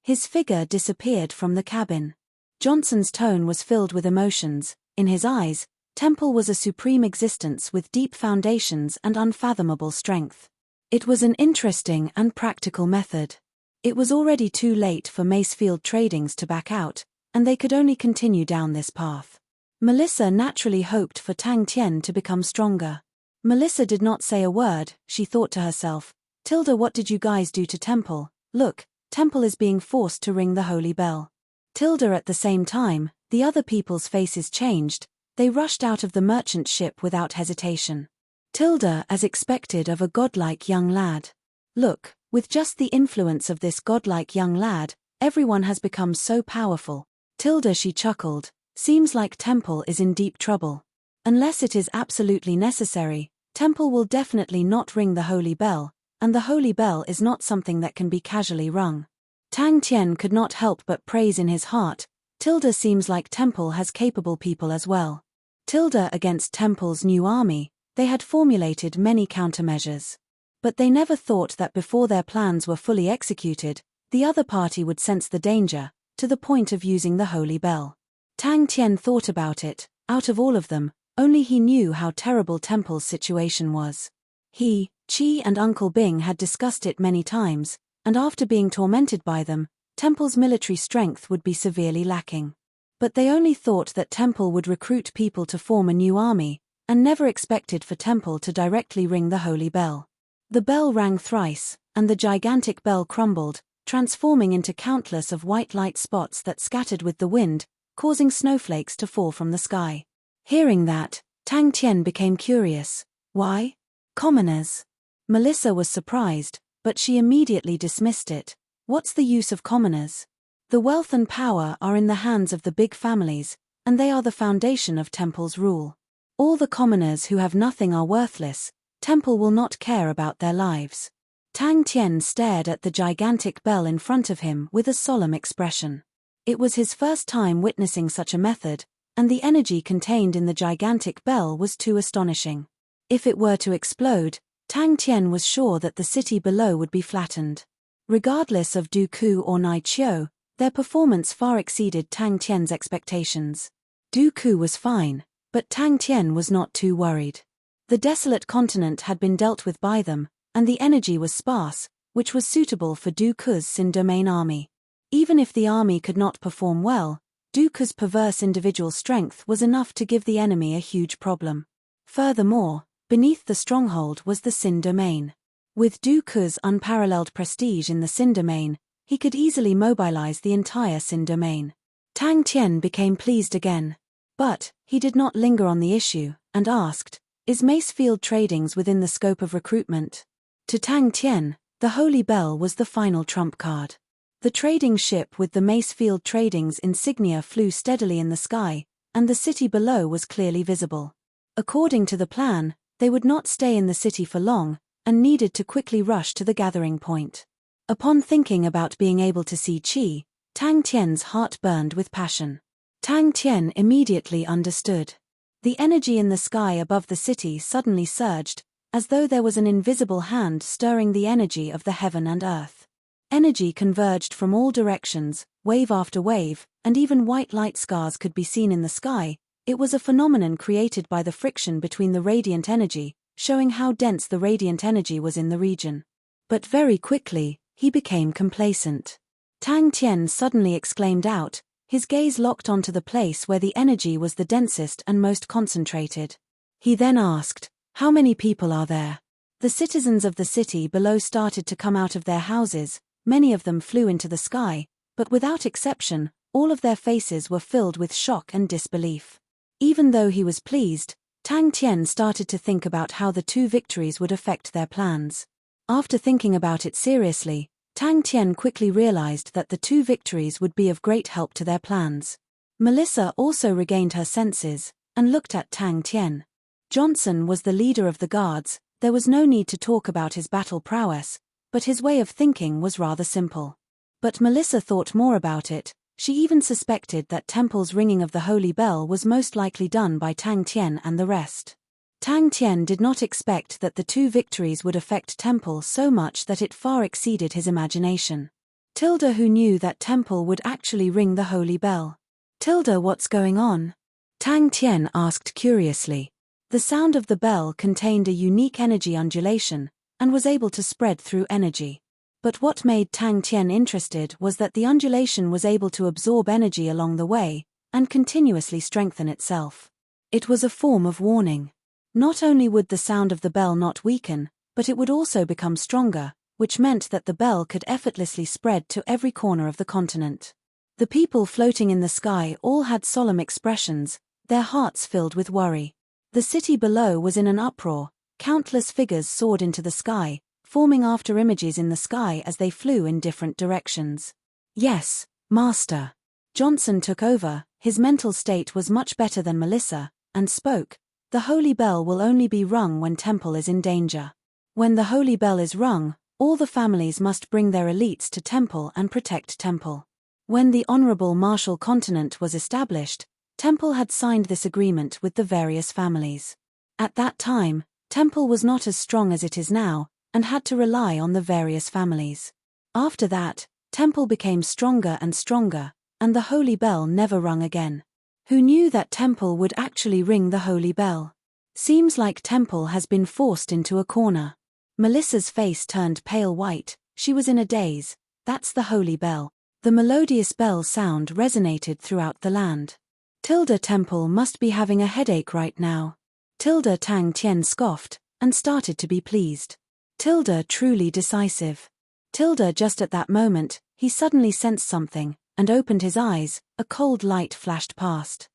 His figure disappeared from the cabin. Johnson's tone was filled with emotions. In his eyes, Temple was a supreme existence with deep foundations and unfathomable strength. It was an interesting and practical method. It was already too late for Macefield Tradings to back out, and they could only continue down this path. Melissa naturally hoped for Tang Tian to become stronger. Melissa did not say a word. She thought to herself, Tilda, what did you guys do to Temple? Look, Temple is being forced to ring the holy bell. Tilda, at the same time, the other people's faces changed. They rushed out of the merchant ship without hesitation. Tilda, as expected of a godlike young lad. Look, with just the influence of this godlike young lad, everyone has become so powerful. Tilda, she chuckled, seems like Temple is in deep trouble. Unless it is absolutely necessary, Temple will definitely not ring the holy bell, and the holy bell is not something that can be casually rung. Tang Tian could not help but praise in his heart, Tilda seems like Temple has capable people as well. Tilda against Temple's new army, they had formulated many countermeasures. But they never thought that before their plans were fully executed, the other party would sense the danger, to the point of using the holy bell. Tang Tian thought about it. Out of all of them, only he knew how terrible Temple's situation was. He, Qi and Uncle Bing had discussed it many times, and after being tormented by them, Temple's military strength would be severely lacking. But they only thought that Temple would recruit people to form a new army, and never expected for Temple to directly ring the holy bell. The bell rang thrice, and the gigantic bell crumbled, transforming into countless of white light spots that scattered with the wind, causing snowflakes to fall from the sky. Hearing that, Tang Tian became curious. Why? Commoners. Melissa was surprised, but she immediately dismissed it. What's the use of commoners? The wealth and power are in the hands of the big families, and they are the foundation of Temple's rule. All the commoners who have nothing are worthless. Temple will not care about their lives. Tang Tian stared at the gigantic bell in front of him with a solemn expression. It was his first time witnessing such a method, and the energy contained in the gigantic bell was too astonishing. If it were to explode, Tang Tian was sure that the city below would be flattened. Regardless of Du Ku or Nai Chiu, their performance far exceeded Tang Tian's expectations. Du Ku was fine, but Tang Tian was not too worried. The desolate continent had been dealt with by them, and the energy was sparse, which was suitable for Du Ku's Sin Domain army. Even if the army could not perform well, Du Ku's perverse individual strength was enough to give the enemy a huge problem. Furthermore, beneath the stronghold was the Sin Domain. With Du Ku's unparalleled prestige in the Sin Domain, he could easily mobilize the entire Sin Domain. Tang Tian became pleased again. But, he did not linger on the issue, and asked, is Macefield Tradings within the scope of recruitment? To Tang Tian, the Holy Bell was the final trump card. The trading ship with the Macefield Tradings insignia flew steadily in the sky, and the city below was clearly visible. According to the plan, they would not stay in the city for long, and needed to quickly rush to the gathering point. Upon thinking about being able to see Qi, Tang Tian's heart burned with passion. Tang Tian immediately understood. The energy in the sky above the city suddenly surged, as though there was an invisible hand stirring the energy of the heaven and earth. Energy converged from all directions, wave after wave, and even white light scars could be seen in the sky. It was a phenomenon created by the friction between the radiant energy, showing how dense the radiant energy was in the region. But very quickly, he became complacent. Tang Tian suddenly exclaimed out, his gaze locked onto the place where the energy was the densest and most concentrated. He then asked, how many people are there? The citizens of the city below started to come out of their houses, many of them flew into the sky, but without exception, all of their faces were filled with shock and disbelief. Even though he was pleased, Tang Tian started to think about how the two victories would affect their plans. After thinking about it seriously, Tang Tian quickly realized that the two victories would be of great help to their plans. Melissa also regained her senses, and looked at Tang Tian. Johnson was the leader of the guards, there was no need to talk about his battle prowess, but his way of thinking was rather simple. But Melissa thought more about it, she even suspected that Temple's ringing of the holy bell was most likely done by Tang Tian and the rest. Tang Tian did not expect that the two victories would affect Temple so much that it far exceeded his imagination. Tilda, who knew that Temple would actually ring the holy bell. Tilda, what's going on? Tang Tian asked curiously. The sound of the bell contained a unique energy undulation, and was able to spread through energy. But what made Tang Tian interested was that the undulation was able to absorb energy along the way, and continuously strengthen itself. It was a form of warning. Not only would the sound of the bell not weaken, but it would also become stronger, which meant that the bell could effortlessly spread to every corner of the continent. The people floating in the sky all had solemn expressions, their hearts filled with worry. The city below was in an uproar, Countless figures soared into the sky, forming after images in the sky as they flew in different directions. Yes, Master. Johnson took over. His mental state was much better than Melissa, and spoke. The holy bell will only be rung when Temple is in danger. When the holy bell is rung, all the families must bring their elites to Temple and protect Temple. When the Honorable Marshall Continent was established, Temple had signed this agreement with the various families. At that time, Temple was not as strong as it is now, and had to rely on the various families. After that, Temple became stronger and stronger, and the holy bell never rung again. Who knew that Temple would actually ring the holy bell? Seems like Temple has been forced into a corner. Melissa's face turned pale white. She was in a daze. That's the holy bell. The melodious bell sound resonated throughout the land. Temple must be having a headache right now. Tang Tien scoffed, and started to be pleased. Truly decisive. Just at that moment, he suddenly sensed something, and opened his eyes. A cold light flashed past.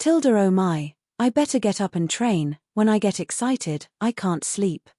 Oh my, I better get up and train. When I get excited, I can't sleep.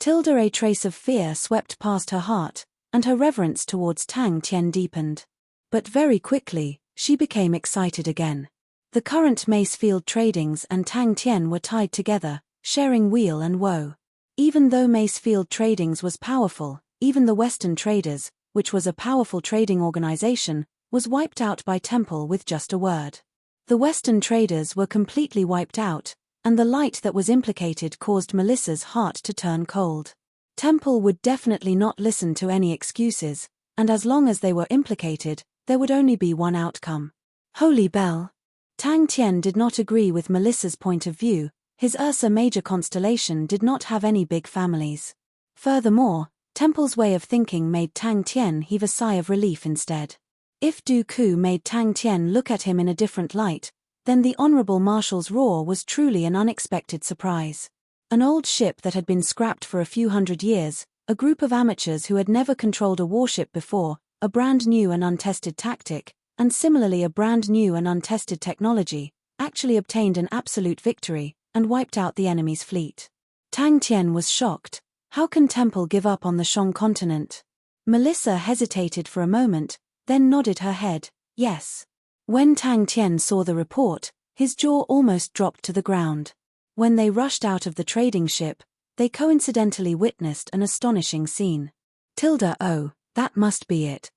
A trace of fear swept past her heart, and her reverence towards Tang Tien deepened. But very quickly, she became excited again. The current Macefield Tradings and Tang Tien were tied together, sharing weal and woe. Even though Macefield Tradings was powerful, even the Western Traders, which was a powerful trading organization, was wiped out by Temple with just a word. The Western Traders were completely wiped out, and the light that was implicated caused Melissa's heart to turn cold. Temple would definitely not listen to any excuses, and as long as they were implicated, there would only be one outcome. Holy bell. Tang Tien did not agree with Melissa's point of view. His Ursa Major constellation did not have any big families. Furthermore, Temple's way of thinking made Tang Tien heave a sigh of relief instead. If Dooku made Tang Tien look at him in a different light, then the Honorable Marshal's roar was truly an unexpected surprise. An old ship that had been scrapped for a few hundred years, a group of amateurs who had never controlled a warship before, a brand new and untested tactic, and similarly a brand new and untested technology, actually obtained an absolute victory, and wiped out the enemy's fleet. Tang Tien was shocked. How can Temple give up on the Shang continent? Melissa hesitated for a moment, then nodded her head, yes. When Tang Tien saw the report, his jaw almost dropped to the ground. When they rushed out of the trading ship, they coincidentally witnessed an astonishing scene. Oh, that must be it.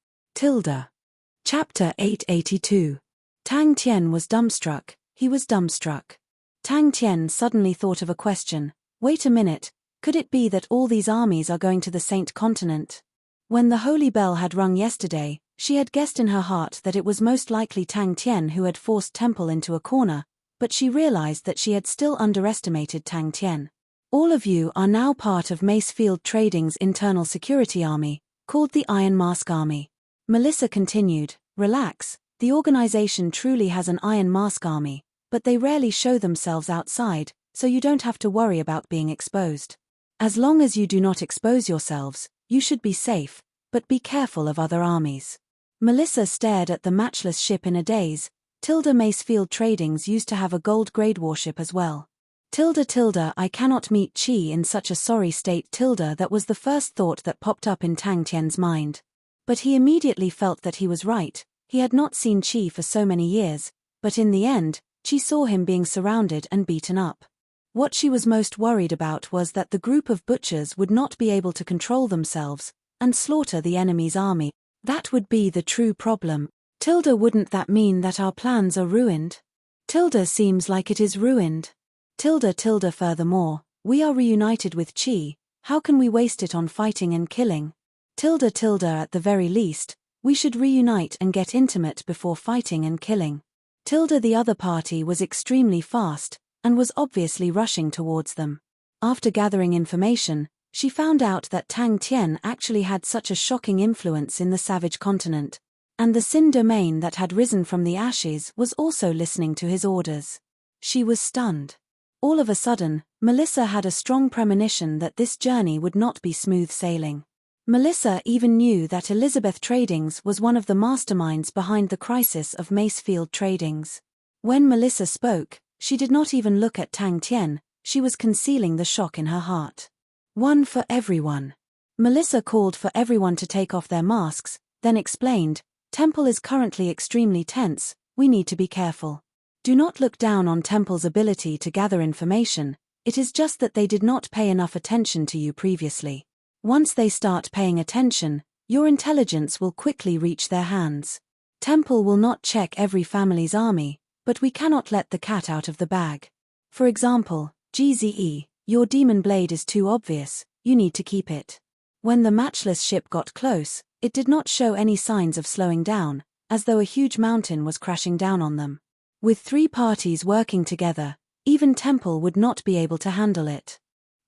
Chapter 882. Tang Tien was dumbstruck. He was dumbstruck. Tang Tien suddenly thought of a question. Wait a minute, could it be that all these armies are going to the Saint Continent? When the holy bell had rung yesterday, she had guessed in her heart that it was most likely Tang Tien who had forced Temple into a corner, but she realized that she had still underestimated Tang Tien. All of you are now part of Macefield Trading's internal security army, called the Iron Mask Army. Melissa continued, relax, the organization truly has an Iron Mask Army, but they rarely show themselves outside, so you don't have to worry about being exposed. As long as you do not expose yourselves, you should be safe, but be careful of other armies. Melissa stared at the matchless ship in a daze. Macefield Tradings used to have a gold-grade warship as well. I cannot meet Chi in such a sorry state. That was the first thought that popped up in Tang Tien's mind. But he immediately felt that he was right. He had not seen Chi for so many years, but in the end, Chi saw him being surrounded and beaten up. What she was most worried about was that the group of butchers would not be able to control themselves and slaughter the enemy's army. That would be the true problem. Wouldn't that mean that our plans are ruined? Seems like it is ruined. Furthermore, we are reunited with Chi. How can we waste it on fighting and killing? At the very least, we should reunite and get intimate before fighting and killing. The other party was extremely fast, and was obviously rushing towards them. After gathering information, she found out that Tang Tien actually had such a shocking influence in the savage continent, and the Sin domain that had risen from the ashes was also listening to his orders. She was stunned. All of a sudden, Melissa had a strong premonition that this journey would not be smooth sailing. Melissa even knew that Elizabeth Tradings was one of the masterminds behind the crisis of Macefield Tradings. When Melissa spoke, she did not even look at Tang Tien. she was concealing the shock in her heart. One for everyone. Melissa called for everyone to take off their masks, then explained, Temple is currently extremely tense, we need to be careful. Do not look down on Temple's ability to gather information, it is just that they did not pay enough attention to you previously. Once they start paying attention, your intelligence will quickly reach their hands. Temple will not check every family's army, but we cannot let the cat out of the bag. For example, GZE, your demon blade is too obvious, you need to keep it. When the matchless ship got close, it did not show any signs of slowing down, as though a huge mountain was crashing down on them. With 3 parties working together, even Temple would not be able to handle it.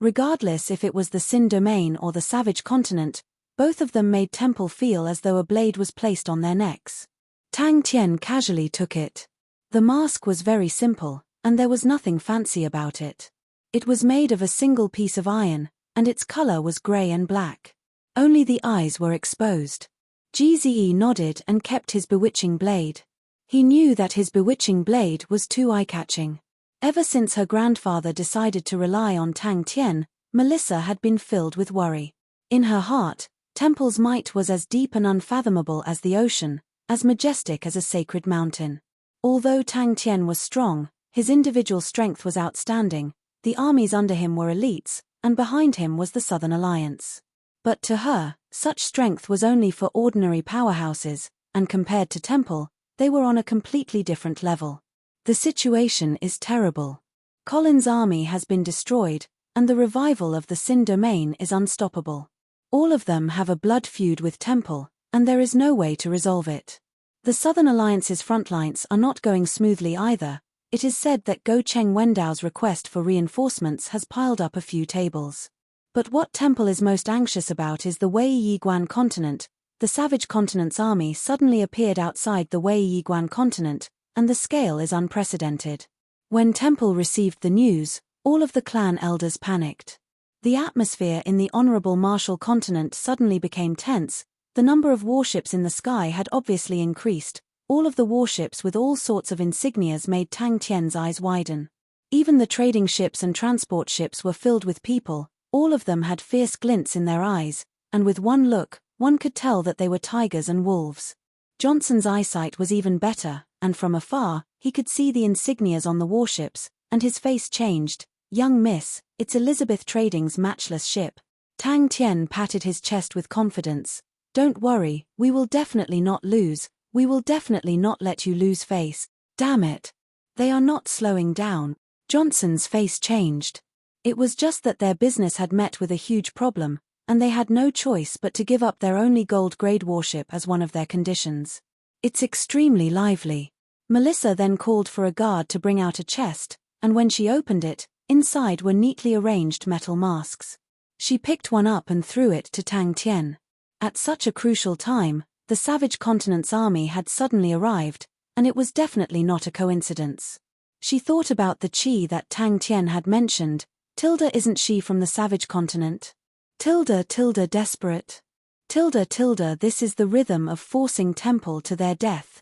Regardless if it was the Sin domain or the Savage continent, both of them made Temple feel as though a blade was placed on their necks. Tang Tian casually took it. The mask was very simple, and there was nothing fancy about it. It was made of a single piece of iron, and its color was gray and black. Only the eyes were exposed. GZE nodded and kept his bewitching blade. He knew that his bewitching blade was too eye-catching. Ever since her grandfather decided to rely on Tang Tian, Melissa had been filled with worry. In her heart, Temple's might was as deep and unfathomable as the ocean, as majestic as a sacred mountain. Although Tang Tian was strong, his individual strength was outstanding, the armies under him were elites, and behind him was the Southern Alliance. But to her, such strength was only for ordinary powerhouses, and compared to Temple, they were on a completely different level. The situation is terrible. Colin's army has been destroyed, and the revival of the Sin domain is unstoppable. All of them have a blood feud with Temple, and there is no way to resolve it. The Southern Alliance's frontlines are not going smoothly either. It is said that Go Cheng Wendao's request for reinforcements has piled up a few tables. But what Temple is most anxious about is the Wei Yiguan continent. The Savage continent's army suddenly appeared outside the Wei Yiguan continent, and the scale is unprecedented. When Temple received the news, all of the clan elders panicked. The atmosphere in the Honorable Marshall continent suddenly became tense. The number of warships in the sky had obviously increased. All of the warships with all sorts of insignias made Tang Tian's eyes widen. Even the trading ships and transport ships were filled with people, all of them had fierce glints in their eyes, and with one look, one could tell that they were tigers and wolves. Johnson's eyesight was even better, and from afar, he could see the insignias on the warships, and his face changed. Young miss, it's Elizabeth Trading's matchless ship. Tang Tian patted his chest with confidence. Don't worry, we will definitely not lose. We will definitely not let you lose face. Damn it. They are not slowing down. Johnson's face changed. It was just that their business had met with a huge problem, and they had no choice but to give up their only gold-grade warship as one of their conditions. It's extremely lively. Melissa then called for a guard to bring out a chest, and when she opened it, inside were neatly arranged metal masks. She picked one up and threw it to Tang Tian. At such a crucial time, the Savage Continent's army had suddenly arrived, and it was definitely not a coincidence. She thought about the chi that Tang Tian had mentioned. Isn't she from the Savage Continent? Desperate. This is the rhythm of forcing Temple to their death.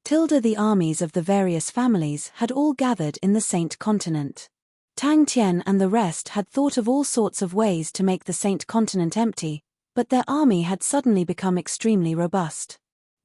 The armies of the various families had all gathered in the Saint Continent. Tang Tian and the rest had thought of all sorts of ways to make the Saint Continent empty, but their army had suddenly become extremely robust.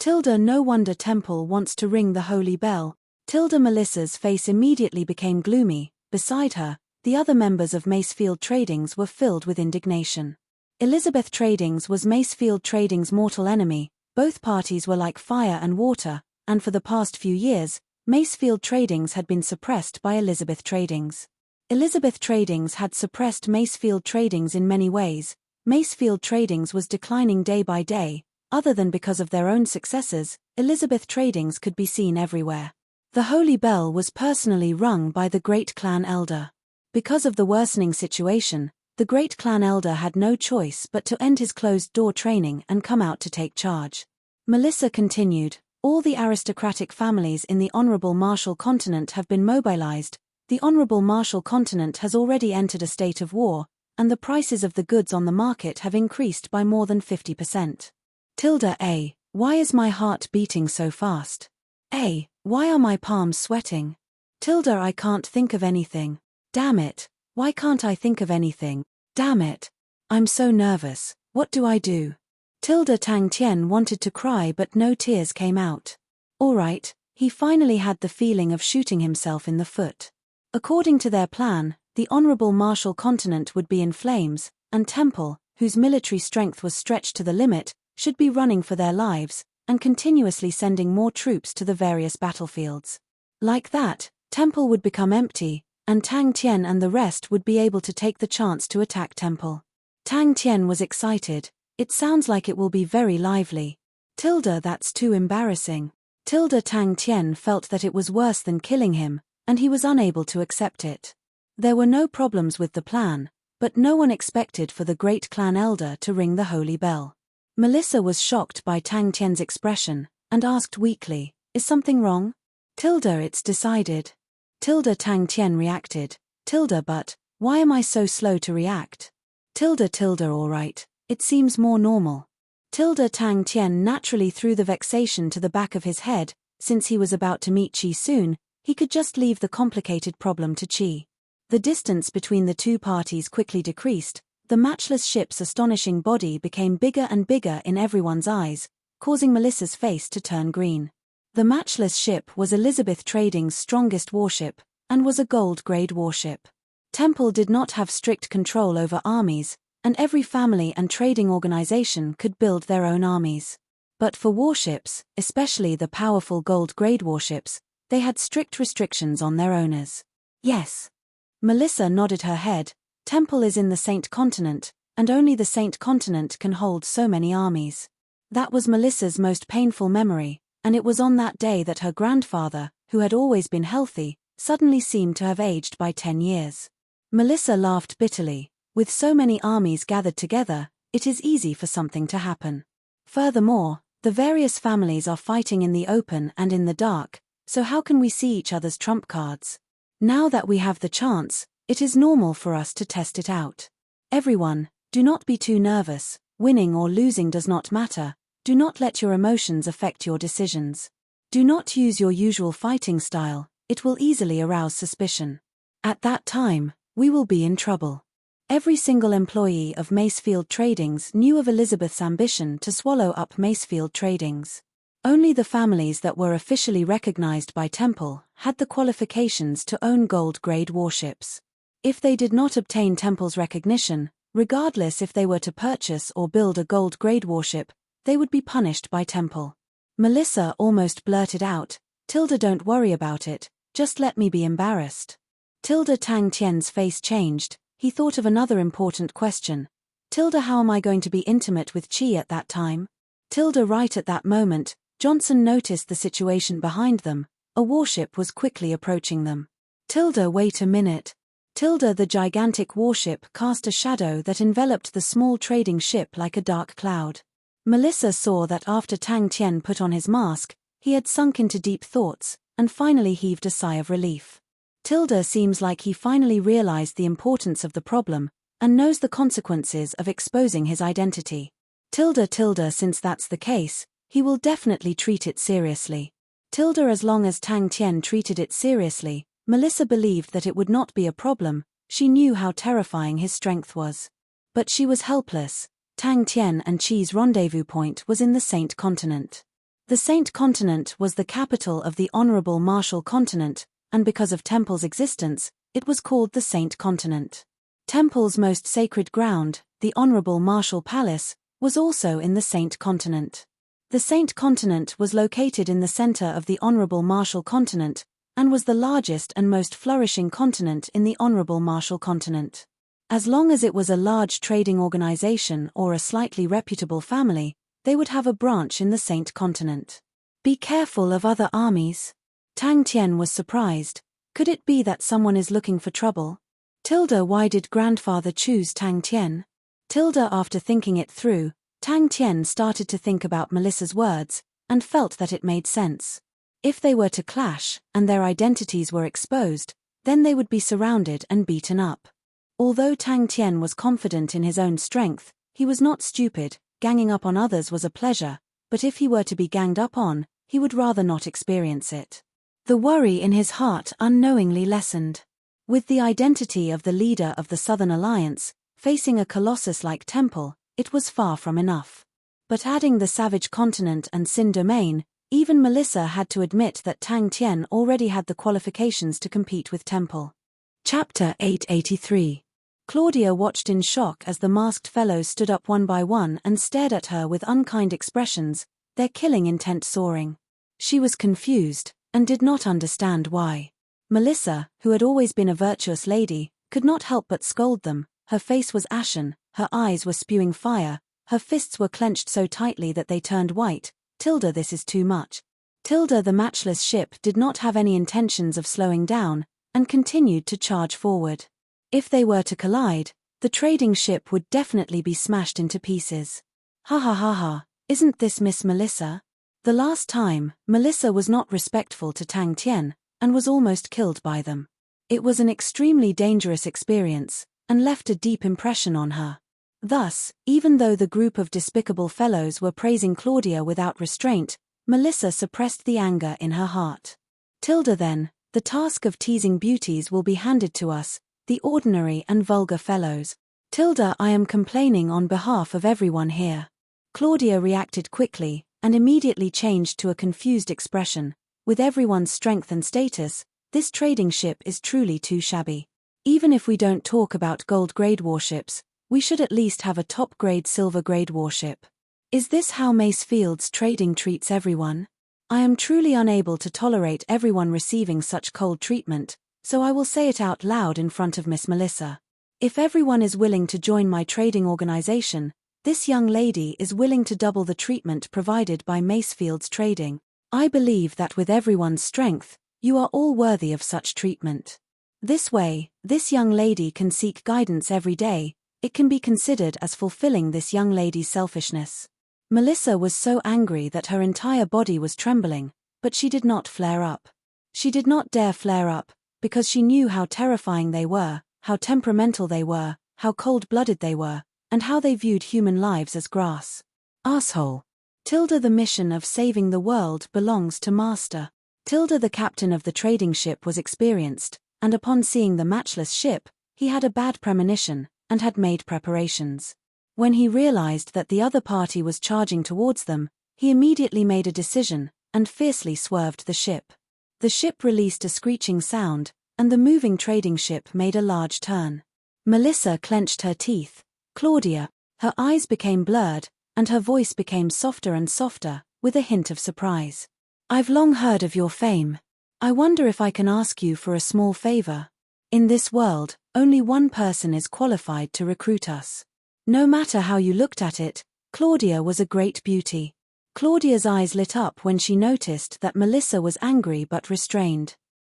No wonder Temple wants to ring the holy bell. Melissa's face immediately became gloomy. Beside her, the other members of Macefield Tradings were filled with indignation. Elizabeth Tradings was Macefield Tradings' mortal enemy. Both parties were like fire and water, and for the past few years, Macefield Tradings had been suppressed by Elizabeth Tradings. Elizabeth Tradings had suppressed Macefield Tradings in many ways. Macefield Tradings was declining day by day. Other than because of their own successes, Elizabeth Tradings could be seen everywhere. The holy bell was personally rung by the great clan elder. Because of the worsening situation, the great clan elder had no choice but to end his closed-door training and come out to take charge. Melissa continued, all the aristocratic families in the Honorable Marshall Continent have been mobilized. The Honorable Marshall Continent has already entered a state of war, and the prices of the goods on the market have increased by more than 50%. Why is my heart beating so fast? Why are my palms sweating? I can't think of anything. Damn it, Why can't I think of anything? Damn it. I'm so nervous. What do I do? Tang Tian wanted to cry but no tears came out. Alright, he finally had the feeling of shooting himself in the foot. According to their plan, the Honorable Martial Continent would be in flames, and Temple, whose military strength was stretched to the limit, should be running for their lives, and continuously sending more troops to the various battlefields. Like that, Temple would become empty, and Tang Tian and the rest would be able to take the chance to attack Temple. Tang Tian was excited. It sounds like it will be very lively. That's too embarrassing. Tang Tian felt that it was worse than killing him, and he was unable to accept it. There were no problems with the plan, but no one expected for the great clan elder to ring the holy bell. Melissa was shocked by Tang Tian's expression, and asked weakly, "Is something wrong?" It's decided. Tang Tian reacted. But, why am I so slow to react? All right, it seems more normal. Tang Tian naturally threw the vexation to the back of his head. Since he was about to meet Qi soon, he could just leave the complicated problem to Qi. The distance between the two parties quickly decreased. The matchless ship's astonishing body became bigger and bigger in everyone's eyes, causing Melissa's face to turn green. The matchless ship was Elizabeth Trading's strongest warship, and was a gold-grade warship. Temple did not have strict control over armies, and every family and trading organization could build their own armies. But for warships, especially the powerful gold-grade warships, they had strict restrictions on their owners. Yes. Melissa nodded her head. Temple is in the Saint Continent, and only the Saint Continent can hold so many armies. That was Melissa's most painful memory, and it was on that day that her grandfather, who had always been healthy, suddenly seemed to have aged by 10 years. Melissa laughed bitterly. With so many armies gathered together, it is easy for something to happen. Furthermore, the various families are fighting in the open and in the dark, so how can we see each other's trump cards? Now that we have the chance, it is normal for us to test it out. Everyone, do not be too nervous. Winning or losing does not matter. Do not let your emotions affect your decisions. Do not use your usual fighting style, it will easily arouse suspicion. At that time, we will be in trouble. Every single employee of Macefield Tradings knew of Elizabeth's ambition to swallow up Macefield Tradings. Only the families that were officially recognized by Temple had the qualifications to own gold-grade warships. If they did not obtain Temple's recognition, regardless if they were to purchase or build a gold-grade warship, they would be punished by Temple. Melissa almost blurted out, "Don't worry about it, just let me be embarrassed." Tang Tian's face changed. He thought of another important question. How am I going to be intimate with Qi at that time? Right at that moment, Johnson noticed the situation behind them. A warship was quickly approaching them. Wait a minute. The gigantic warship cast a shadow that enveloped the small trading ship like a dark cloud. Melissa saw that after Tang Tian put on his mask, he had sunk into deep thoughts, and finally heaved a sigh of relief. Seems like he finally realized the importance of the problem, and knows the consequences of exposing his identity. Since that's the case, he will definitely treat it seriously. As long as Tang Tian treated it seriously, Melissa believed that it would not be a problem. She knew how terrifying his strength was. But she was helpless. Tang Tian and Qi's rendezvous point was in the Saint Continent. The Saint Continent was the capital of the Honorable Martial Continent, and because of Temple's existence, it was called the Saint Continent. Temple's most sacred ground, the Honorable Martial Palace, was also in the Saint Continent. The Saint Continent was located in the center of the Honorable Martial Continent, and was the largest and most flourishing continent in the Honorable Martial Continent. As long as it was a large trading organization or a slightly reputable family, they would have a branch in the Saint Continent. Be careful of other armies. Tang Tian was surprised. Could it be that someone is looking for trouble? Why did grandfather choose Tang Tian? After thinking it through, Tang Tian started to think about Melissa's words, and felt that it made sense. If they were to clash, and their identities were exposed, then they would be surrounded and beaten up. Although Tang Tian was confident in his own strength, he was not stupid. Ganging up on others was a pleasure, but if he were to be ganged up on, he would rather not experience it. The worry in his heart unknowingly lessened. With the identity of the leader of the Southern Alliance, facing a colossus-like temple, it was far from enough. But adding the Savage Continent and Sin Domain, even Melissa had to admit that Tang Tian already had the qualifications to compete with Temple. Chapter 883. Claudia watched in shock as the masked fellows stood up one by one and stared at her with unkind expressions, their killing intent soaring. She was confused, and did not understand why. Melissa, who had always been a virtuous lady, could not help but scold them. Her face was ashen, her eyes were spewing fire, her fists were clenched so tightly that they turned white. Tilda, this is too much. Tilda, the matchless ship, did not have any intentions of slowing down, and continued to charge forward. If they were to collide, the trading ship would definitely be smashed into pieces. Ha ha ha ha, isn't this Miss Melissa? The last time, Melissa was not respectful to Tang Tian, and was almost killed by them. It was an extremely dangerous experience, and left a deep impression on her. Thus, even though the group of despicable fellows were praising Claudia without restraint, Melissa suppressed the anger in her heart. Tilda, then, the task of teasing beauties will be handed to us, the ordinary and vulgar fellows. Tilda, I am complaining on behalf of everyone here. Claudia reacted quickly, and immediately changed to a confused expression. With everyone's strength and status, this trading ship is truly too shabby. Even if we don't talk about gold-grade warships, we should at least have a top-grade silver-grade warship. Is this how Macefield's trading treats everyone? I am truly unable to tolerate everyone receiving such cold treatment, so I will say it out loud in front of Miss Melissa. If everyone is willing to join my trading organization, this young lady is willing to double the treatment provided by Macefield's trading. I believe that with everyone's strength, you are all worthy of such treatment. This way, this young lady can seek guidance every day. It can be considered as fulfilling this young lady's selfishness. Melissa was so angry that her entire body was trembling, but she did not flare up. She did not dare flare up, because she knew how terrifying they were, how temperamental they were, how cold-blooded they were, and how they viewed human lives as grass. Asshole. Tilda, the mission of saving the world belongs to Master. Tilda, the captain of the trading ship, was experienced, and upon seeing the matchless ship, he had a bad premonition, and had made preparations. When he realized that the other party was charging towards them, he immediately made a decision, and fiercely swerved the ship. The ship released a screeching sound, and the moving trading ship made a large turn. Melissa clenched her teeth. Claudia, her eyes became blurred, and her voice became softer and softer, with a hint of surprise. I've long heard of your fame. I wonder if I can ask you for a small favor. In this world, only one person is qualified to recruit us. No matter how you looked at it, Claudia was a great beauty. Claudia's eyes lit up when she noticed that Melissa was angry but restrained.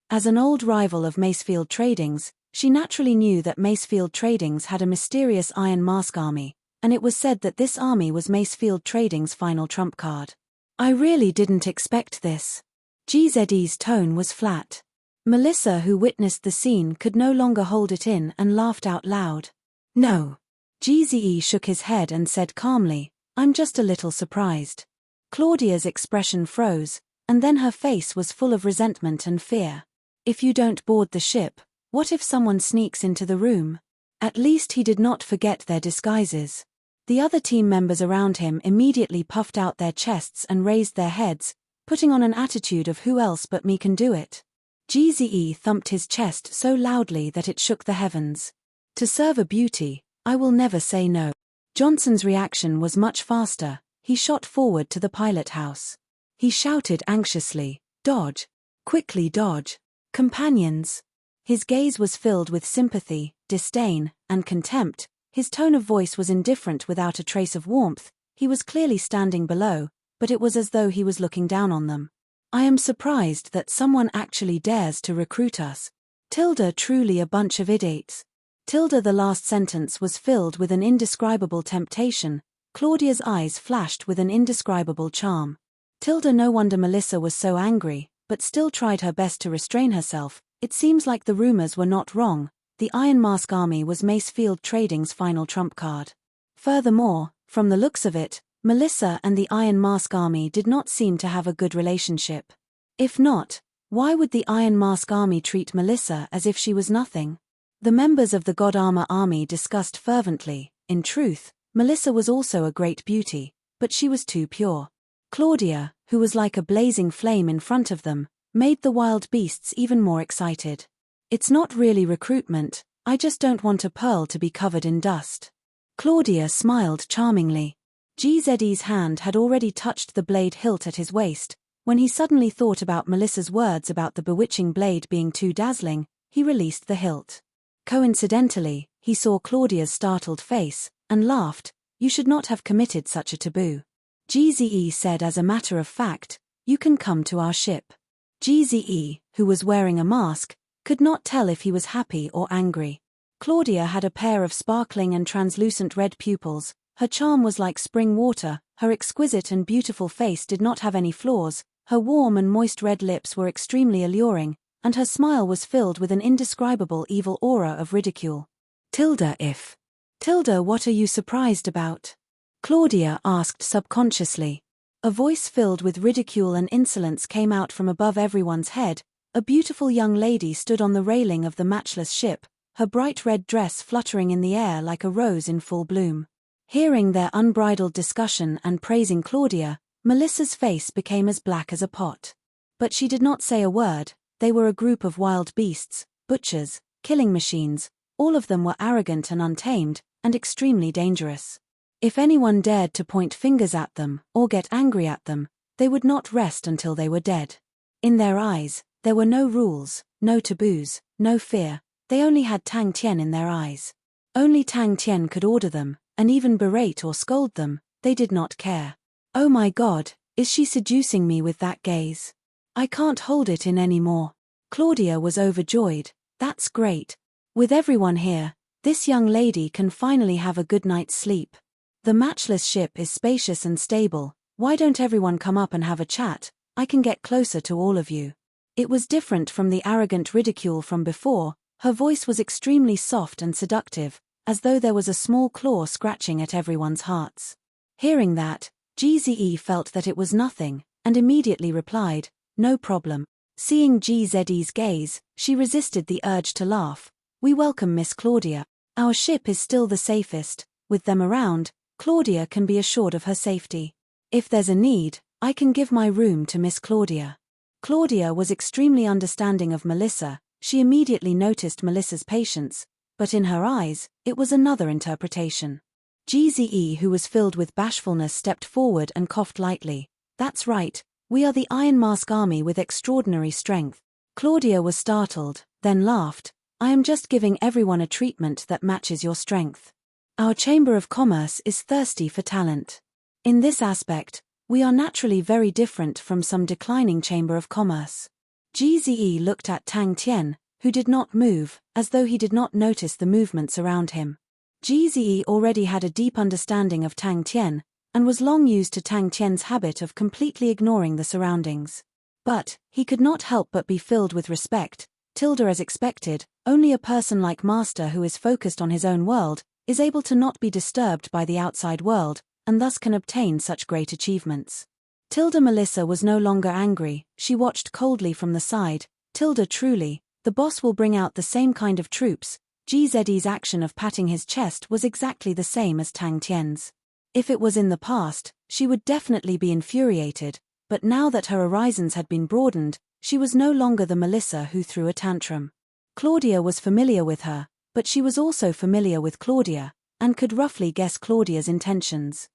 As an old rival of Macefield Tradings, she naturally knew that Macefield Tradings had a mysterious Iron Mask army, and it was said that this army was Macefield Tradings' final trump card. I really didn't expect this. GZE's tone was flat. Melissa, who witnessed the scene, could no longer hold it in and laughed out loud. No. GZE shook his head and said calmly, I'm just a little surprised. Claudia's expression froze, and then her face was full of resentment and fear. If you don't board the ship, what if someone sneaks into the room? At least he did not forget their disguises. The other team members around him immediately puffed out their chests and raised their heads, putting on an attitude of who else but me can do it. GZE thumped his chest so loudly that it shook the heavens. To serve a beauty, I will never say no. Johnson's reaction was much faster. He shot forward to the pilot house. He shouted anxiously, "Dodge! Quickly dodge! Companions!" His gaze was filled with sympathy, disdain, and contempt. His tone of voice was indifferent without a trace of warmth. He was clearly standing below, but it was as though he was looking down on them. I am surprised that someone actually dares to recruit us. Tilda, truly a bunch of idiots. Tilda, the last sentence was filled with an indescribable temptation. Claudia's eyes flashed with an indescribable charm. Tilda, no wonder Melissa was so angry, but still tried her best to restrain herself. It seems like the rumors were not wrong. The Iron Mask Army was Macefield Trading's final trump card. Furthermore, from the looks of it, Melissa and the Iron Mask Army did not seem to have a good relationship. If not, Why would the Iron Mask army treat Melissa as if she was nothing? The members of the God Armor army discussed fervently. In truth, Melissa was also a great beauty, but she was too pure. Claudia, who was like a blazing flame in front of them, made the wild beasts even more excited. It's not really recruitment, I just don't want a pearl to be covered in dust. Claudia smiled charmingly. GZ's hand had already touched the blade hilt at his waist. When he suddenly thought about Melissa's words about the bewitching blade being too dazzling, he released the hilt. Coincidentally, he saw Claudia's startled face, and laughed. You should not have committed such a taboo. GZE said as a matter of fact, you can come to our ship. GZE, who was wearing a mask, could not tell if he was happy or angry. Claudia had a pair of sparkling and translucent red pupils, her charm was like spring water, her exquisite and beautiful face did not have any flaws, her warm and moist red lips were extremely alluring, and her smile was filled with an indescribable evil aura of ridicule. Tilda, what are you surprised about? Claudia asked subconsciously. A voice filled with ridicule and insolence came out from above everyone's head. A beautiful young lady stood on the railing of the matchless ship, her bright red dress fluttering in the air like a rose in full bloom. Hearing their unbridled discussion and praising Claudia, Melissa's face became as black as a pot. But she did not say a word. They were a group of wild beasts, butchers, killing machines, all of them were arrogant and untamed, and extremely dangerous. If anyone dared to point fingers at them, or get angry at them, they would not rest until they were dead. In their eyes, there were no rules, no taboos, no fear, they only had Tang Tien in their eyes. Only Tang Tien could order them, and even berate or scold them, they did not care. Oh my God, is she seducing me with that gaze? I can't hold it in anymore. Claudia was overjoyed. That's great. With everyone here, this young lady can finally have a good night's sleep. The matchless ship is spacious and stable. Why don't everyone come up and have a chat? I can get closer to all of you. It was different from the arrogant ridicule from before. Her voice was extremely soft and seductive, as though there was a small claw scratching at everyone's hearts. Hearing that, GZE felt that it was nothing, and immediately replied, no problem. Seeing GZE's gaze, she resisted the urge to laugh. We welcome Miss Claudia. Our ship is still the safest. With them around, Claudia can be assured of her safety. If there's a need, I can give my room to Miss Claudia. Claudia was extremely understanding of Melissa. She immediately noticed Melissa's patience, but in her eyes, it was another interpretation. GZE, who was filled with bashfulness, stepped forward and coughed lightly. That's right, we are the Iron Mask army with extraordinary strength. Claudia was startled, then laughed. I am just giving everyone a treatment that matches your strength. Our Chamber of Commerce is thirsty for talent. In this aspect, we are naturally very different from some declining Chamber of Commerce. GZE looked at Tang Tien, who did not move, as though he did not notice the movements around him. GZE already had a deep understanding of Tang Tien, and was long used to Tang Tien's habit of completely ignoring the surroundings. But, he could not help but be filled with respect. Tilda, as expected, only a person like Master who is focused on his own world, is able to not be disturbed by the outside world, and thus can obtain such great achievements. Tilda Melissa was no longer angry, she watched coldly from the side. Tilda, truly, the boss will bring out the same kind of troops. GZE's action of patting his chest was exactly the same as Tang Tien's. If it was in the past, she would definitely be infuriated, but now that her horizons had been broadened, she was no longer the Melissa who threw a tantrum. Claudia was familiar with her, but she was also familiar with Claudia, and could roughly guess Claudia's intentions.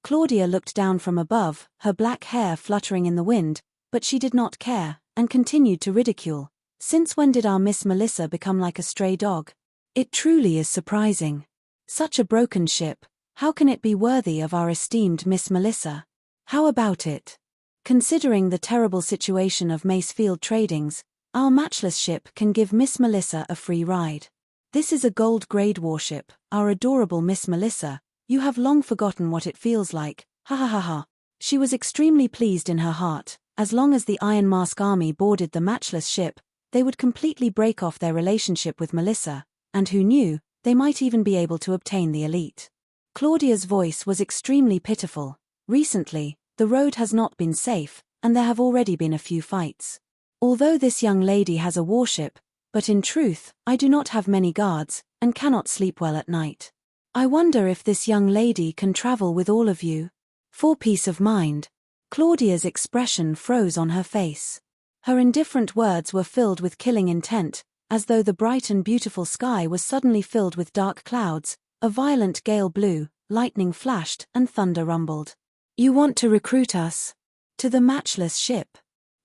Claudia looked down from above, her black hair fluttering in the wind, but she did not care, and continued to ridicule. Since when did our Miss Melissa become like a stray dog? It truly is surprising. Such a broken ship, how can it be worthy of our esteemed Miss Melissa? How about it? Considering the terrible situation of Macefield Tradings, our matchless ship can give Miss Melissa a free ride. This is a gold-grade warship, our adorable Miss Melissa. You have long forgotten what it feels like, ha ha ha ha. She was extremely pleased in her heart. As long as the Iron Mask army boarded the matchless ship, they would completely break off their relationship with Melissa, and who knew, they might even be able to obtain the elite. Claudia's voice was extremely pitiful. Recently, the road has not been safe, and there have already been a few fights. Although this young lady has a warship, but in truth, I do not have many guards, and cannot sleep well at night. I wonder if this young lady can travel with all of you. For peace of mind. Claudia's expression froze on her face. Her indifferent words were filled with killing intent, as though the bright and beautiful sky was suddenly filled with dark clouds, a violent gale blew, lightning flashed, and thunder rumbled. You want to recruit us? To the matchless ship?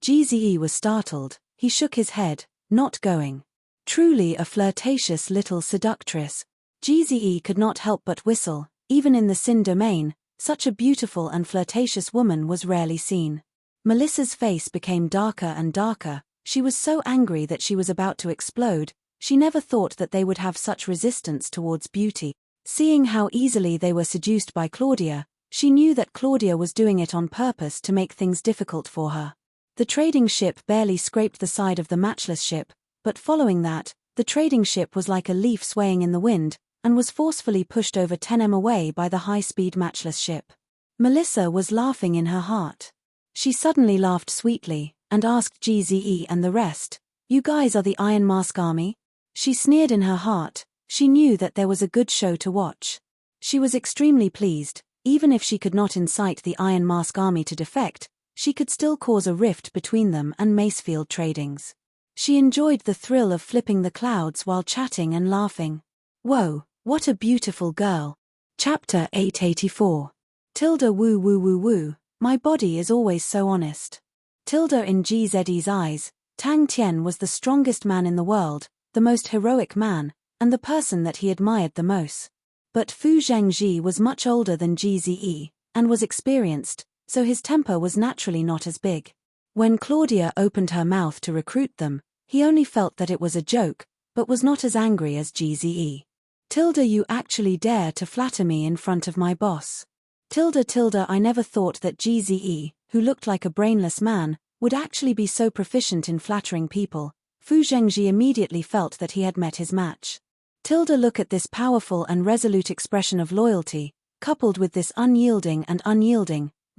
Gze was startled. He shook his head. Not going. Truly a flirtatious little seductress. Gze could not help but whistle. Even in the Sin domain, such a beautiful and flirtatious woman was rarely seen. Melissa's face became darker and darker. She was so angry that she was about to explode. She never thought that they would have such resistance towards beauty. Seeing how easily they were seduced by Claudia, she knew that Claudia was doing it on purpose to make things difficult for her. The trading ship barely scraped the side of the matchless ship, but following that, the trading ship was like a leaf swaying in the wind, and was forcefully pushed over 10 m away by the high-speed matchless ship. Melissa was laughing in her heart. She suddenly laughed sweetly, and asked Gze and the rest, "You guys are the Iron Mask Army?" She sneered in her heart. She knew that there was a good show to watch. She was extremely pleased. Even if she could not incite the Iron Mask Army to defect, she could still cause a rift between them and Macefield Tradings. She enjoyed the thrill of flipping the clouds while chatting and laughing. Whoa, what a beautiful girl. Chapter 884. Tilda woo woo woo woo, my body is always so honest. Tilda in Gz's eyes, Tang Tian was the strongest man in the world, the most heroic man, and the person that he admired the most. But Fu Zhengji was much older than Gze, and was experienced, so his temper was naturally not as big. When Claudia opened her mouth to recruit them, he only felt that it was a joke, but was not as angry as Gze. Tilda, you actually dare to flatter me in front of my boss. Tilda, I never thought that Gze, who looked like a brainless man, would actually be so proficient in flattering people. Fu Zhengji immediately felt that he had met his match. Tilda, look at this powerful and resolute expression of loyalty, coupled with this unyielding,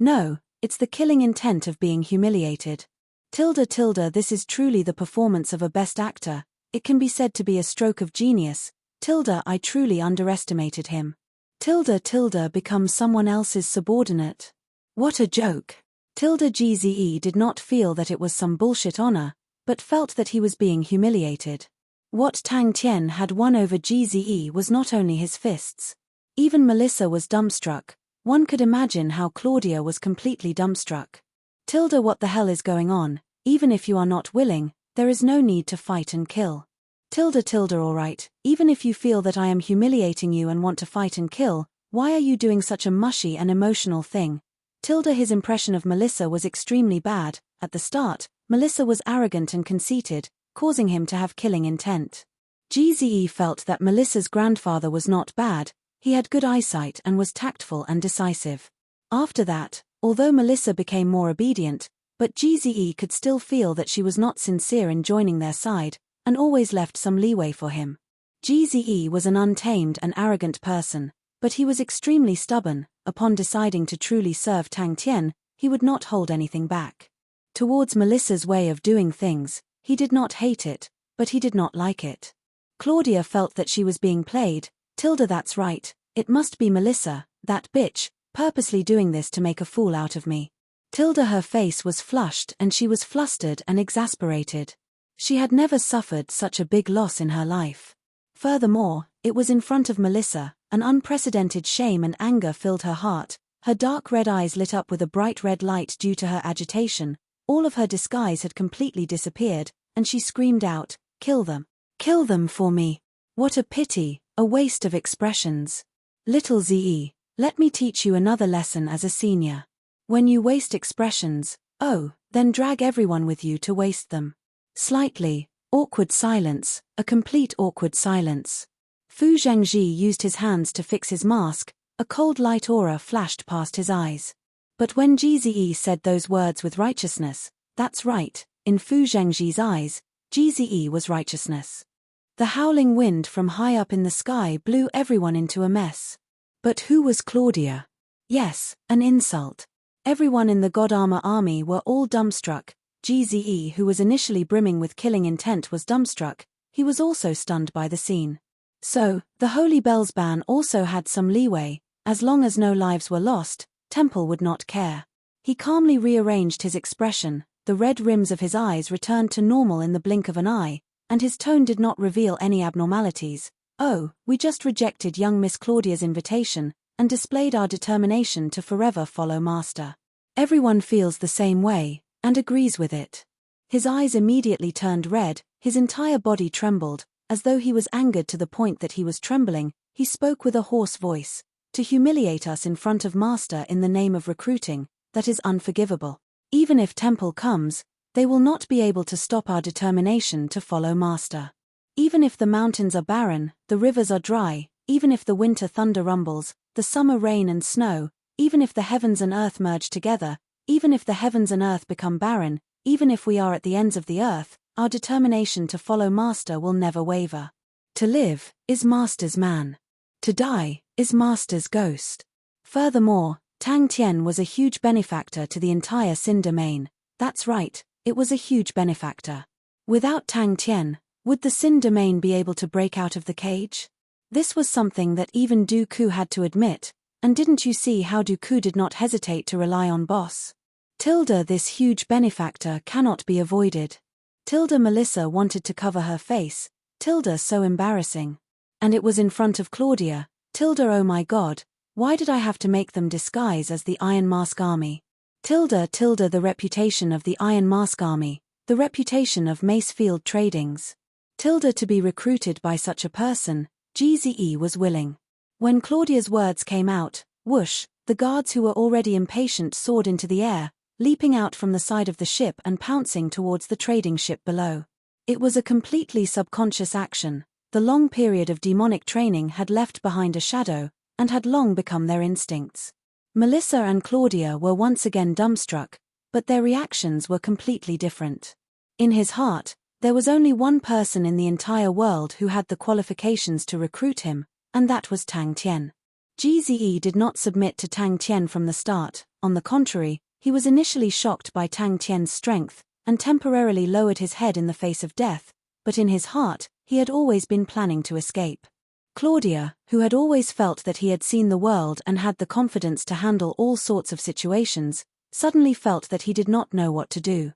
no, it's the killing intent of being humiliated. Tilda, this is truly the performance of a best actor. It can be said to be a stroke of genius. Tilda, I truly underestimated him. Tilda becomes someone else's subordinate. What a joke. Tilda Gze did not feel that it was some bullshit honor, but felt that he was being humiliated. What Tang Tian had won over Gze was not only his fists. Even Melissa was dumbstruck. One could imagine how Claudia was completely dumbstruck. Tilda, what the hell is going on? Even if you are not willing, there is no need to fight and kill. Tilda, alright, even if you feel that I am humiliating you and want to fight and kill, why are you doing such a mushy and emotional thing? Tilda, his impression of Melissa was extremely bad. At the start, Melissa was arrogant and conceited, causing him to have killing intent. Gze felt that Melissa's grandfather was not bad, he had good eyesight and was tactful and decisive. After that, although Melissa became more obedient, but Gze could still feel that she was not sincere in joining their side, and always left some leeway for him. Gze was an untamed and arrogant person, but he was extremely stubborn. Upon deciding to truly serve Tang Tian, he would not hold anything back. Towards Melissa's way of doing things, he did not hate it, but he did not like it. Claudia felt that she was being played. Tilda, that's right, it must be Melissa, that bitch, purposely doing this to make a fool out of me. Tilda, her face was flushed and she was flustered and exasperated. She had never suffered such a big loss in her life. Furthermore, it was in front of Melissa. An unprecedented shame and anger filled her heart. Her dark red eyes lit up with a bright red light due to her agitation. All of her disguise had completely disappeared, and she screamed out, "Kill them! Kill them for me! What a pity, a waste of expressions. Little Ze, let me teach you another lesson as a senior. When you waste expressions, then drag everyone with you to waste them." Slightly, awkward silence, a complete awkward silence. Fu Zhengji used his hands to fix his mask, a cold light aura flashed past his eyes. But when Gze said those words with righteousness, that's right, in Fu Zhengji's eyes, Gze was righteousness. The howling wind from high up in the sky blew everyone into a mess. But who was Claudia? Yes, an insult. Everyone in the God Armor army were all dumbstruck. Gze, who was initially brimming with killing intent, was dumbstruck. He was also stunned by the scene. So, the Holy Bell's ban also had some leeway. As long as no lives were lost, Temple would not care. He calmly rearranged his expression, the red rims of his eyes returned to normal in the blink of an eye, and his tone did not reveal any abnormalities. "Oh, we just rejected young Miss Claudia's invitation, and displayed our determination to forever follow Master. Everyone feels the same way, and agrees with it." His eyes immediately turned red, his entire body trembled, as though he was angered to the point that he was trembling. He spoke with a hoarse voice. "To humiliate us in front of Master in the name of recruiting, that is unforgivable. Even if Temple comes, they will not be able to stop our determination to follow Master. Even if the mountains are barren, the rivers are dry, even if the winter thunder rumbles, the summer rain and snow, even if the heavens and earth merge together, even if the heavens and earth become barren, even if we are at the ends of the earth, our determination to follow Master will never waver. To live is Master's man. To die is Master's ghost." Furthermore, Tang Tien was a huge benefactor to the entire Sin domain. That's right, it was a huge benefactor. Without Tang Tien, would the Sin domain be able to break out of the cage? This was something that even Dooku had to admit, and didn't you see how Dooku did not hesitate to rely on Boss? This huge benefactor cannot be avoided. Melissa wanted to cover her face. So embarrassing. And it was in front of Claudia. Oh my god, why did I have to make them disguise as the Iron Mask Army? The reputation of the Iron Mask Army, the reputation of Macefield Tradings. To be recruited by such a person, Gze was willing. When Claudia's words came out, whoosh, the guards who were already impatient soared into the air, leaping out from the side of the ship and pouncing towards the trading ship below. It was a completely subconscious action. The long period of demonic training had left behind a shadow, and had long become their instincts. Melissa and Claudia were once again dumbstruck, but their reactions were completely different. In his heart, there was only one person in the entire world who had the qualifications to recruit him, and that was Tang Tien. Gze did not submit to Tang Tien from the start. On the contrary, he was initially shocked by Tang Tien's strength, and temporarily lowered his head in the face of death, but in his heart, he had always been planning to escape. Claudia, who had always felt that he had seen the world and had the confidence to handle all sorts of situations, suddenly felt that he did not know what to do.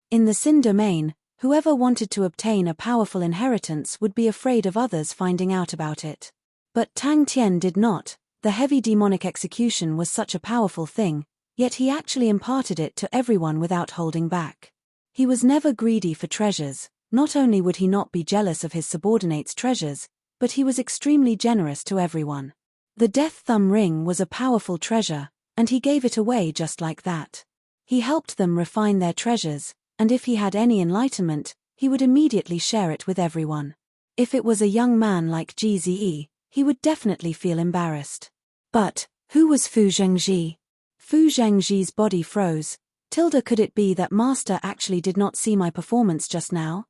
In the Sin domain, whoever wanted to obtain a powerful inheritance would be afraid of others finding out about it. But Tang Tien did not. The heavy demonic execution was such a powerful thing, yet he actually imparted it to everyone without holding back. He was never greedy for treasures. Not only would he not be jealous of his subordinates' treasures, but he was extremely generous to everyone. The Death Thumb ring was a powerful treasure, and he gave it away just like that. He helped them refine their treasures, and if he had any enlightenment, he would immediately share it with everyone. If it was a young man like Gze, he would definitely feel embarrassed. But, who was Fu Zhengji? Fu Zhengji's body froze. Could it be that Master actually did not see my performance just now?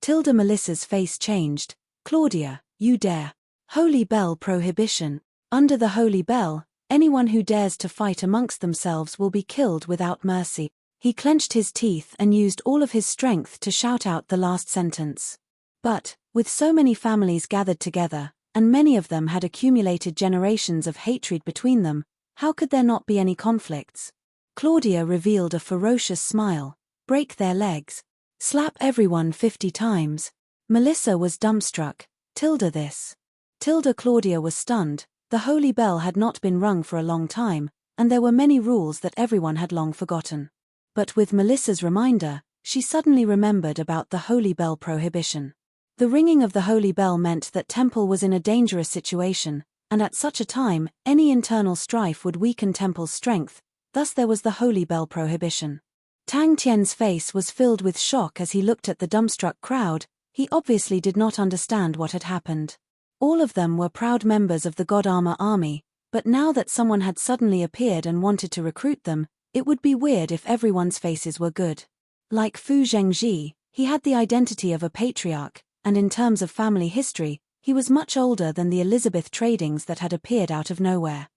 Melissa's face changed. Claudia, you dare. Holy Bell prohibition. Under the Holy Bell, anyone who dares to fight amongst themselves will be killed without mercy. He clenched his teeth and used all of his strength to shout out the last sentence. But, with so many families gathered together, and many of them had accumulated generations of hatred between them, how could there not be any conflicts? Claudia revealed a ferocious smile. Break their legs. Slap everyone 50 times. Melissa was dumbstruck. This. Claudia was stunned. The Holy Bell had not been rung for a long time, and there were many rules that everyone had long forgotten. But with Melissa's reminder, she suddenly remembered about the Holy Bell prohibition. The ringing of the Holy Bell meant that Temple was in a dangerous situation, and at such a time, any internal strife would weaken Temple's strength, thus there was the Holy Bell prohibition. Tang Tien's face was filled with shock as he looked at the dumbstruck crowd. He obviously did not understand what had happened. All of them were proud members of the God Armor Army, but now that someone had suddenly appeared and wanted to recruit them, it would be weird if everyone's faces were good. Like Fu Zhengji, he had the identity of a patriarch, and in terms of family history, he was much older than the Elizabeth Tradings that had appeared out of nowhere.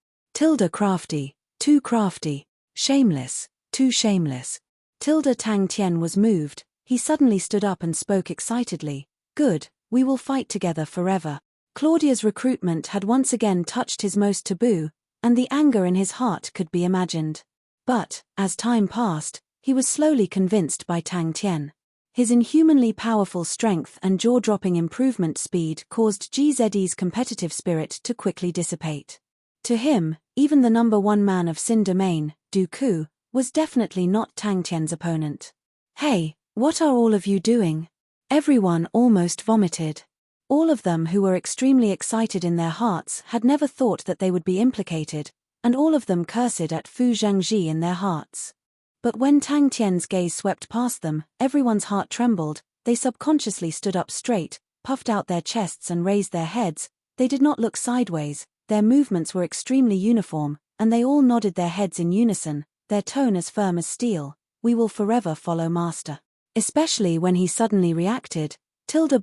Crafty, too crafty, shameless, too shameless. Tang Tian was moved. He suddenly stood up and spoke excitedly. Good, we will fight together forever. Claudia's recruitment had once again touched his most taboo, and the anger in his heart could be imagined. But, as time passed, he was slowly convinced by Tang Tian. His inhumanly powerful strength and jaw-dropping improvement speed caused GZE's competitive spirit to quickly dissipate. To him, even the number one man of Sin Domain, Dooku, was definitely not Tang Tian's opponent. Hey, what are all of you doing? Everyone almost vomited. All of them who were extremely excited in their hearts had never thought that they would be implicated, and all of them cursed at Fu Zhangji in their hearts. But when Tang Tian's gaze swept past them, everyone's heart trembled. They subconsciously stood up straight, puffed out their chests and raised their heads. They did not look sideways, their movements were extremely uniform, and they all nodded their heads in unison, their tone as firm as steel. We will forever follow Master. Especially when he suddenly reacted,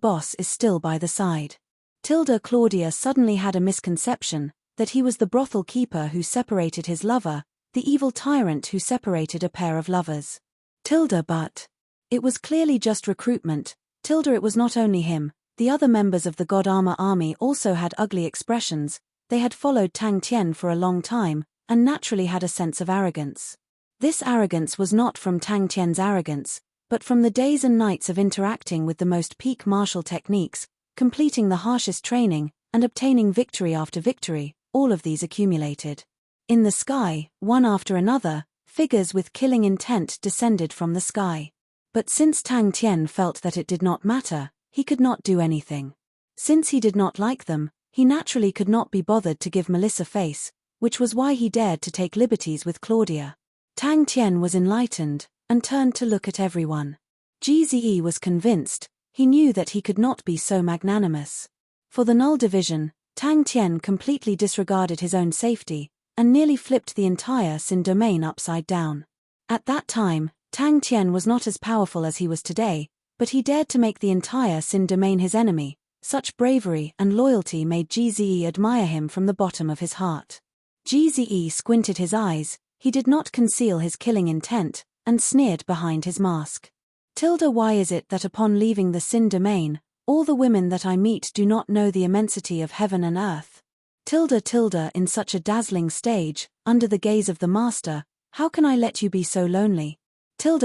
Boss is still by the side. Claudia suddenly had a misconception, that he was the brothel keeper who separated his lover, the evil tyrant who separated a pair of lovers. But it was clearly just recruitment. It was not only him, the other members of the God Armor army also had ugly expressions. They had followed Tang Tian for a long time, and naturally had a sense of arrogance. This arrogance was not from Tang Tian's arrogance, but from the days and nights of interacting with the most peak martial techniques, completing the harshest training, and obtaining victory after victory. All of these accumulated. In the sky, one after another, figures with killing intent descended from the sky. But since Tang Tian felt that it did not matter, he could not do anything. Since he did not like them, he naturally could not be bothered to give Melissa face, which was why he dared to take liberties with Claudia. Tang Tian was enlightened, and turned to look at everyone. GZE was convinced. He knew that he could not be so magnanimous. For the Null Division, Tang Tian completely disregarded his own safety, and nearly flipped the entire Sin Domain upside down. At that time, Tang Tian was not as powerful as he was today, but he dared to make the entire Sin Domain his enemy. Such bravery and loyalty made GZE admire him from the bottom of his heart. GZE squinted his eyes. He did not conceal his killing intent, and sneered behind his mask. Why is it that upon leaving the Sin Domain, all the women that I meet do not know the immensity of heaven and earth? In such a dazzling stage, under the gaze of the Master, how can I let you be so lonely?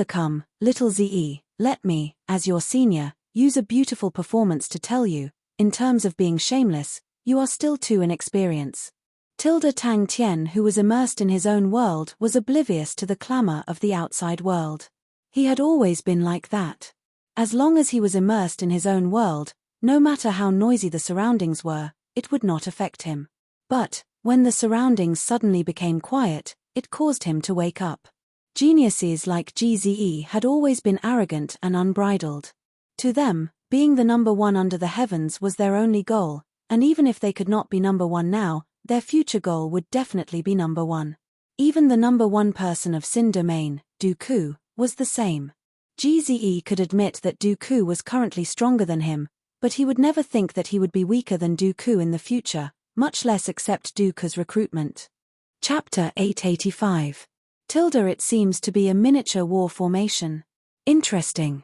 Come, little Ze, let me, as your senior, use a beautiful performance to tell you, in terms of being shameless, you are still too inexperienced. Tang Tian, who was immersed in his own world, was oblivious to the clamor of the outside world. He had always been like that. As long as he was immersed in his own world, no matter how noisy the surroundings were, it would not affect him. But, when the surroundings suddenly became quiet, it caused him to wake up. Geniuses like GZE had always been arrogant and unbridled. To them, being the number one under the heavens was their only goal, and even if they could not be number one now, their future goal would definitely be number one. Even the number one person of Sin Domain, Dooku, was the same. GZE could admit that Dooku was currently stronger than him, but he would never think that he would be weaker than Dooku in the future, much less accept Dooku's recruitment. Chapter 885. It seems to be a miniature war formation. Interesting.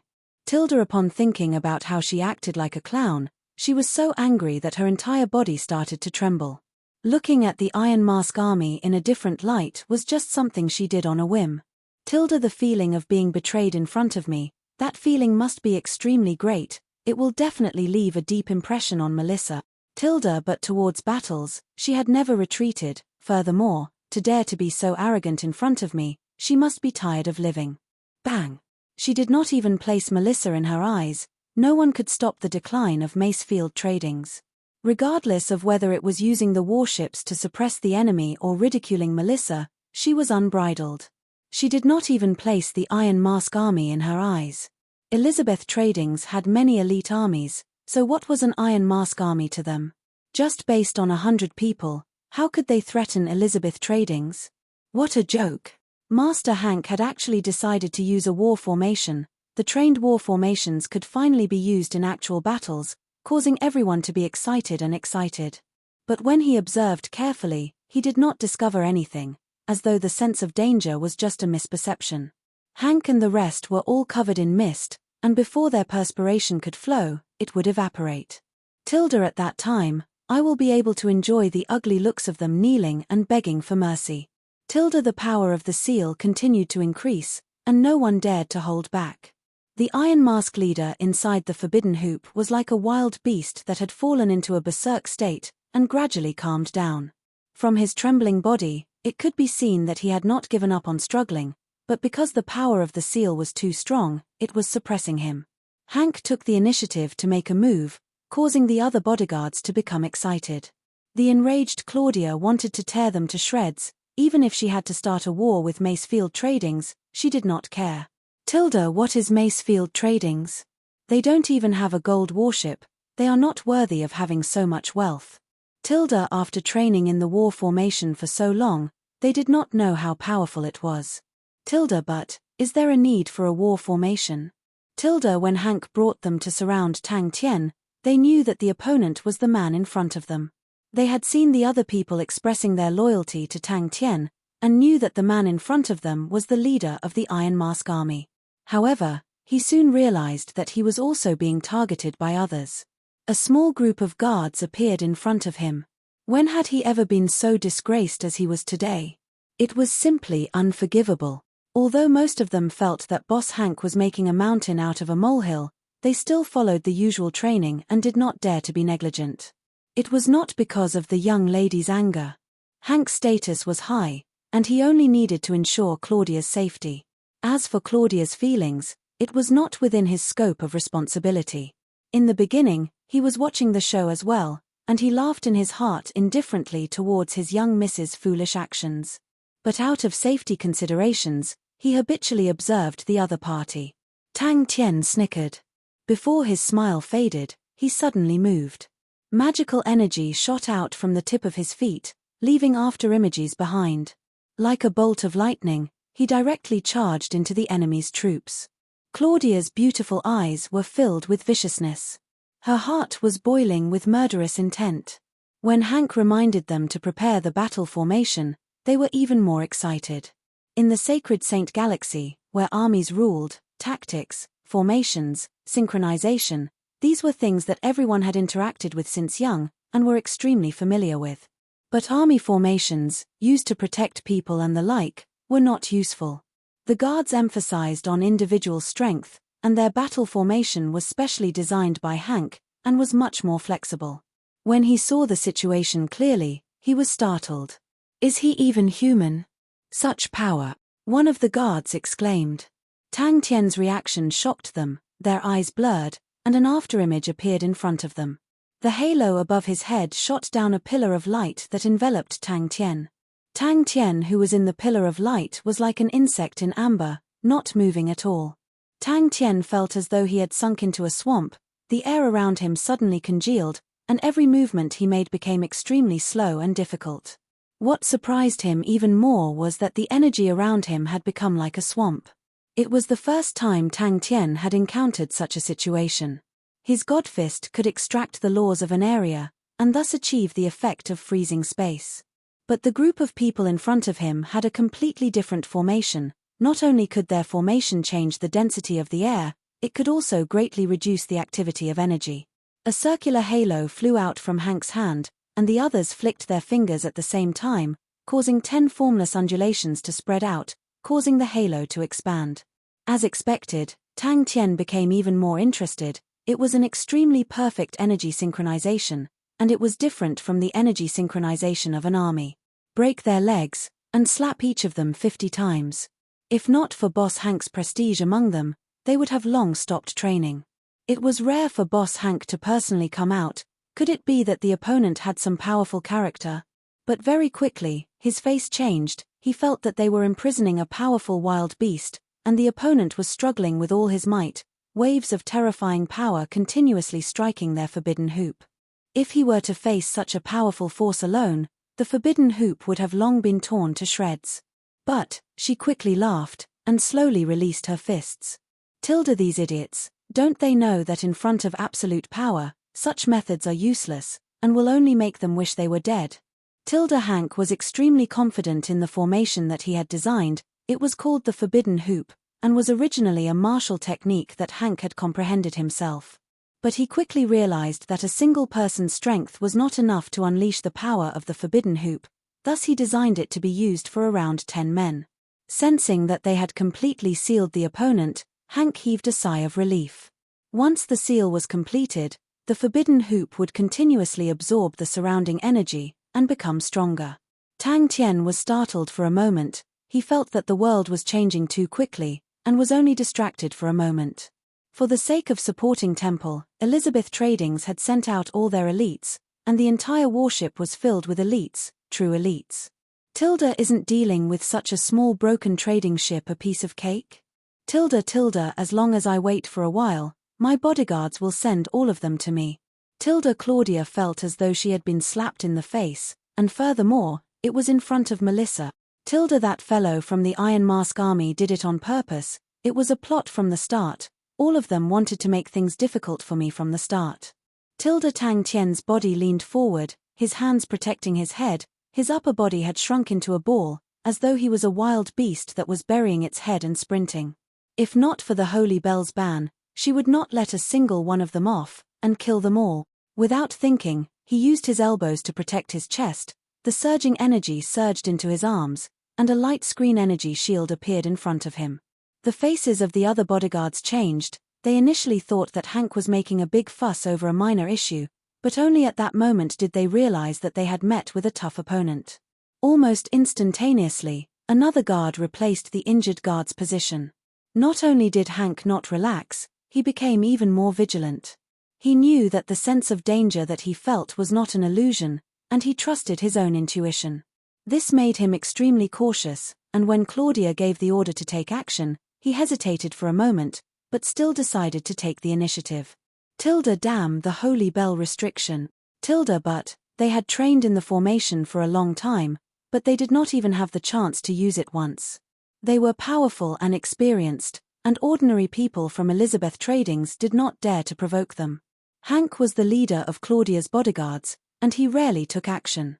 Upon thinking about how she acted like a clown, she was so angry that her entire body started to tremble. Looking at the Iron Mask army in a different light was just something she did on a whim. The feeling of being betrayed in front of me, that feeling must be extremely great. It will definitely leave a deep impression on Melissa. But towards battles, she had never retreated. Furthermore, to dare to be so arrogant in front of me, she must be tired of living. Bang! She did not even place Melissa in her eyes. No one could stop the decline of Macefield Tradings. Regardless of whether it was using the warships to suppress the enemy or ridiculing Melissa, she was unbridled. She did not even place the Iron Mask army in her eyes. Elizabeth Tradings had many elite armies, so what was an Iron Mask army to them? Just based on 100 people, how could they threaten Elizabeth Tradings? What a joke. Master Hank had actually decided to use a war formation. The trained war formations could finally be used in actual battles, causing everyone to be excited. But when he observed carefully, he did not discover anything, as though the sense of danger was just a misperception. Hank and the rest were all covered in mist, and before their perspiration could flow, it would evaporate. Tilda at that time, I will be able to enjoy the ugly looks of them kneeling and begging for mercy. Tilda the power of the seal continued to increase, and no one dared to hold back. The Iron Mask leader inside the forbidden hoop was like a wild beast that had fallen into a berserk state, and gradually calmed down. From his trembling body, it could be seen that he had not given up on struggling, but because the power of the seal was too strong, it was suppressing him. Hank took the initiative to make a move, causing the other bodyguards to become excited. The enraged Claudia wanted to tear them to shreds, even if she had to start a war with Macefield Tradings, she did not care. Tilda, what is Macefield Tradings? They don't even have a gold warship, they are not worthy of having so much wealth. Tilda, after training in the war formation for so long, they did not know how powerful it was. Tilda, but, is there a need for a war formation? Tilda, when Hank brought them to surround Tang Tien, they knew that the opponent was the man in front of them. They had seen the other people expressing their loyalty to Tang Tien, and knew that the man in front of them was the leader of the Iron Mask army. However, he soon realized that he was also being targeted by others. A small group of guards appeared in front of him. When had he ever been so disgraced as he was today? It was simply unforgivable. Although most of them felt that Boss Hank was making a mountain out of a molehill, they still followed the usual training and did not dare to be negligent. It was not because of the young lady's anger. Hank's status was high, and he only needed to ensure Claudia's safety. As for Claudia's feelings, it was not within his scope of responsibility. In the beginning, he was watching the show as well, and he laughed in his heart indifferently towards his young miss's foolish actions. But out of safety considerations, he habitually observed the other party. Tang Tien snickered. Before his smile faded, he suddenly moved. Magical energy shot out from the tip of his feet, leaving after-images behind. Like a bolt of lightning, he directly charged into the enemy's troops. Claudia's beautiful eyes were filled with viciousness. Her heart was boiling with murderous intent. When Hank reminded them to prepare the battle formation, they were even more excited. In the sacred Saint Galaxy, where armies ruled, tactics, formations, synchronization, these were things that everyone had interacted with since young, and were extremely familiar with. But army formations, used to protect people and the like, were not useful. The guards emphasized on individual strength, and their battle formation was specially designed by Hank, and was much more flexible. When he saw the situation clearly, he was startled. Is he even human? Such power! One of the guards exclaimed. Tang Tien's reaction shocked them, their eyes blurred, and an afterimage appeared in front of them. The halo above his head shot down a pillar of light that enveloped Tang Tien. Tang Tien, who was in the pillar of light, was like an insect in amber, not moving at all. Tang Tien felt as though he had sunk into a swamp, the air around him suddenly congealed, and every movement he made became extremely slow and difficult. What surprised him even more was that the energy around him had become like a swamp. It was the first time Tang Tien had encountered such a situation. His Godfist could extract the laws of an area, and thus achieve the effect of freezing space. But the group of people in front of him had a completely different formation. Not only could their formation change the density of the air, it could also greatly reduce the activity of energy. A circular halo flew out from Hank's hand, and the others flicked their fingers at the same time, causing 10 formless undulations to spread out, causing the halo to expand. As expected, Tang Tien became even more interested. It was an extremely perfect energy synchronization, and it was different from the energy synchronization of an army. Break their legs, and slap each of them 50 times. If not for Boss Hank's prestige among them, they would have long stopped training. It was rare for Boss Hank to personally come out. Could it be that the opponent had some powerful character? But very quickly, his face changed. He felt that they were imprisoning a powerful wild beast, and the opponent was struggling with all his might, waves of terrifying power continuously striking their forbidden hoop. If he were to face such a powerful force alone, the forbidden hoop would have long been torn to shreds. But, she quickly laughed, and slowly released her fists. Tilda, these idiots, don't they know that in front of absolute power, such methods are useless, and will only make them wish they were dead? Tilda Hank was extremely confident in the formation that he had designed. It was called the Forbidden Hoop, and was originally a martial technique that Hank had comprehended himself. But he quickly realized that a single person's strength was not enough to unleash the power of the forbidden hoop, thus he designed it to be used for around 10 men. Sensing that they had completely sealed the opponent, Hank heaved a sigh of relief. Once the seal was completed, the forbidden hoop would continuously absorb the surrounding energy and become stronger. Tang Tian was startled for a moment. He felt that the world was changing too quickly, and was only distracted for a moment. For the sake of supporting Temple, Elizabeth Tradings had sent out all their elites, and the entire warship was filled with elites, true elites. Tilda isn't dealing with such a small broken trading ship a piece of cake? Tilda, as long as I wait for a while, my bodyguards will send all of them to me. Claudia felt as though she had been slapped in the face, and furthermore, it was in front of Melissa. That fellow from the Iron Mask Army did it on purpose. It was a plot from the start. All of them wanted to make things difficult for me from the start. Tang Tian's body leaned forward, his hands protecting his head. His upper body had shrunk into a ball, as though he was a wild beast that was burying its head and sprinting. If not for the Holy Bell's ban, she would not let a single one of them off, and kill them all. Without thinking, he used his elbows to protect his chest. The surging energy surged into his arms, and a light screen energy shield appeared in front of him. The faces of the other bodyguards changed. They initially thought that Hank was making a big fuss over a minor issue, but only at that moment did they realize that they had met with a tough opponent. Almost instantaneously, another guard replaced the injured guard's position. Not only did Hank not relax, he became even more vigilant. He knew that the sense of danger that he felt was not an illusion, and he trusted his own intuition. This made him extremely cautious, and when Claudia gave the order to take action, he hesitated for a moment, but still decided to take the initiative. Damn the Holy Bell restriction. But they had trained in the formation for a long time, but they did not even have the chance to use it once. They were powerful and experienced, and ordinary people from Elizabeth Tradings did not dare to provoke them. Hank was the leader of Claudia's bodyguards, and he rarely took action.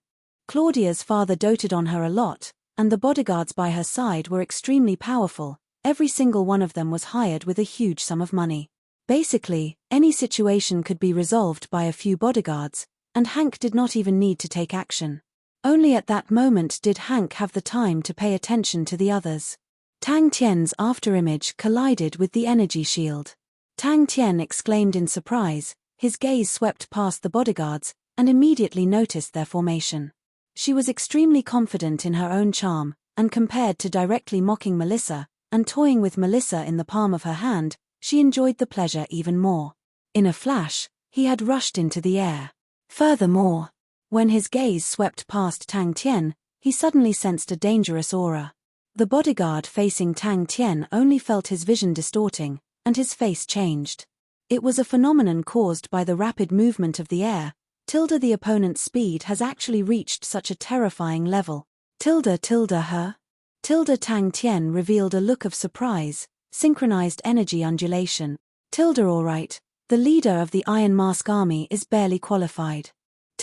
Claudia's father doted on her a lot, and the bodyguards by her side were extremely powerful. Every single one of them was hired with a huge sum of money. Basically, any situation could be resolved by a few bodyguards, and Hank did not even need to take action. Only at that moment did Hank have the time to pay attention to the others. Tang Tian's afterimage collided with the energy shield. Tang Tian exclaimed in surprise. His gaze swept past the bodyguards, and immediately noticed their formation. She was extremely confident in her own charm, and compared to directly mocking Melissa, and toying with Melissa in the palm of her hand, she enjoyed the pleasure even more. In a flash, he had rushed into the air. Furthermore, when his gaze swept past Tang Tian, he suddenly sensed a dangerous aura. The bodyguard facing Tang Tian only felt his vision distorting, and his face changed. It was a phenomenon caused by the rapid movement of the air. The opponent's speed has actually reached such a terrifying level. Her? Tang Tian revealed a look of surprise, synchronized energy undulation. Alright, the leader of the Iron Mask Army is barely qualified.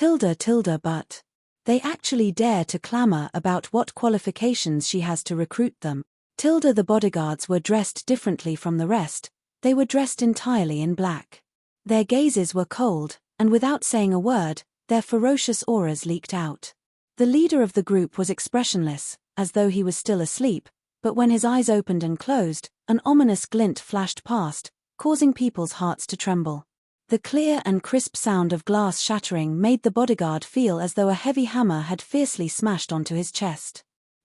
But they actually dare to clamor about what qualifications she has to recruit them. The bodyguards were dressed differently from the rest. They were dressed entirely in black. Their gazes were cold, and without saying a word, their ferocious auras leaked out. The leader of the group was expressionless, as though he was still asleep, but when his eyes opened and closed, an ominous glint flashed past, causing people's hearts to tremble. The clear and crisp sound of glass shattering made the bodyguard feel as though a heavy hammer had fiercely smashed onto his chest.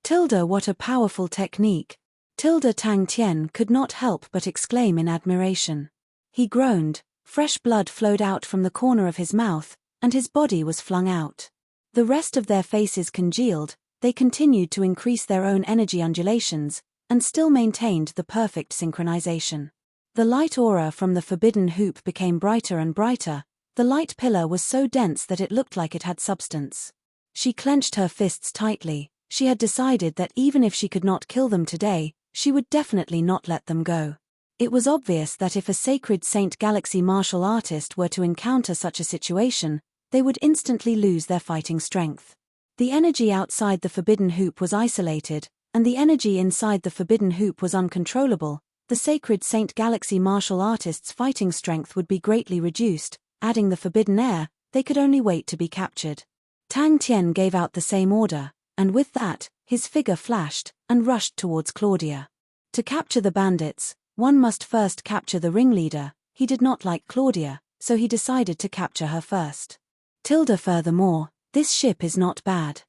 What a powerful technique. Tang Tian could not help but exclaim in admiration. He groaned, fresh blood flowed out from the corner of his mouth, and his body was flung out. The rest of their faces congealed. They continued to increase their own energy undulations, and still maintained the perfect synchronization. The light aura from the forbidden hoop became brighter and brighter. The light pillar was so dense that it looked like it had substance. She clenched her fists tightly. She had decided that even if she could not kill them today, she would definitely not let them go. It was obvious that if a sacred Saint Galaxy martial artist were to encounter such a situation, they would instantly lose their fighting strength. The energy outside the forbidden hoop was isolated, and the energy inside the forbidden hoop was uncontrollable, the sacred Saint Galaxy martial artists' fighting strength would be greatly reduced. Adding the forbidden air, they could only wait to be captured. Tang Tian gave out the same order, and with that, his figure flashed and rushed towards Claudia. To capture the bandits, one must first capture the ringleader. He did not like Claudia, so he decided to capture her first. Furthermore, this ship is not bad.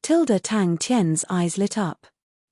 Tang Tian's eyes lit up.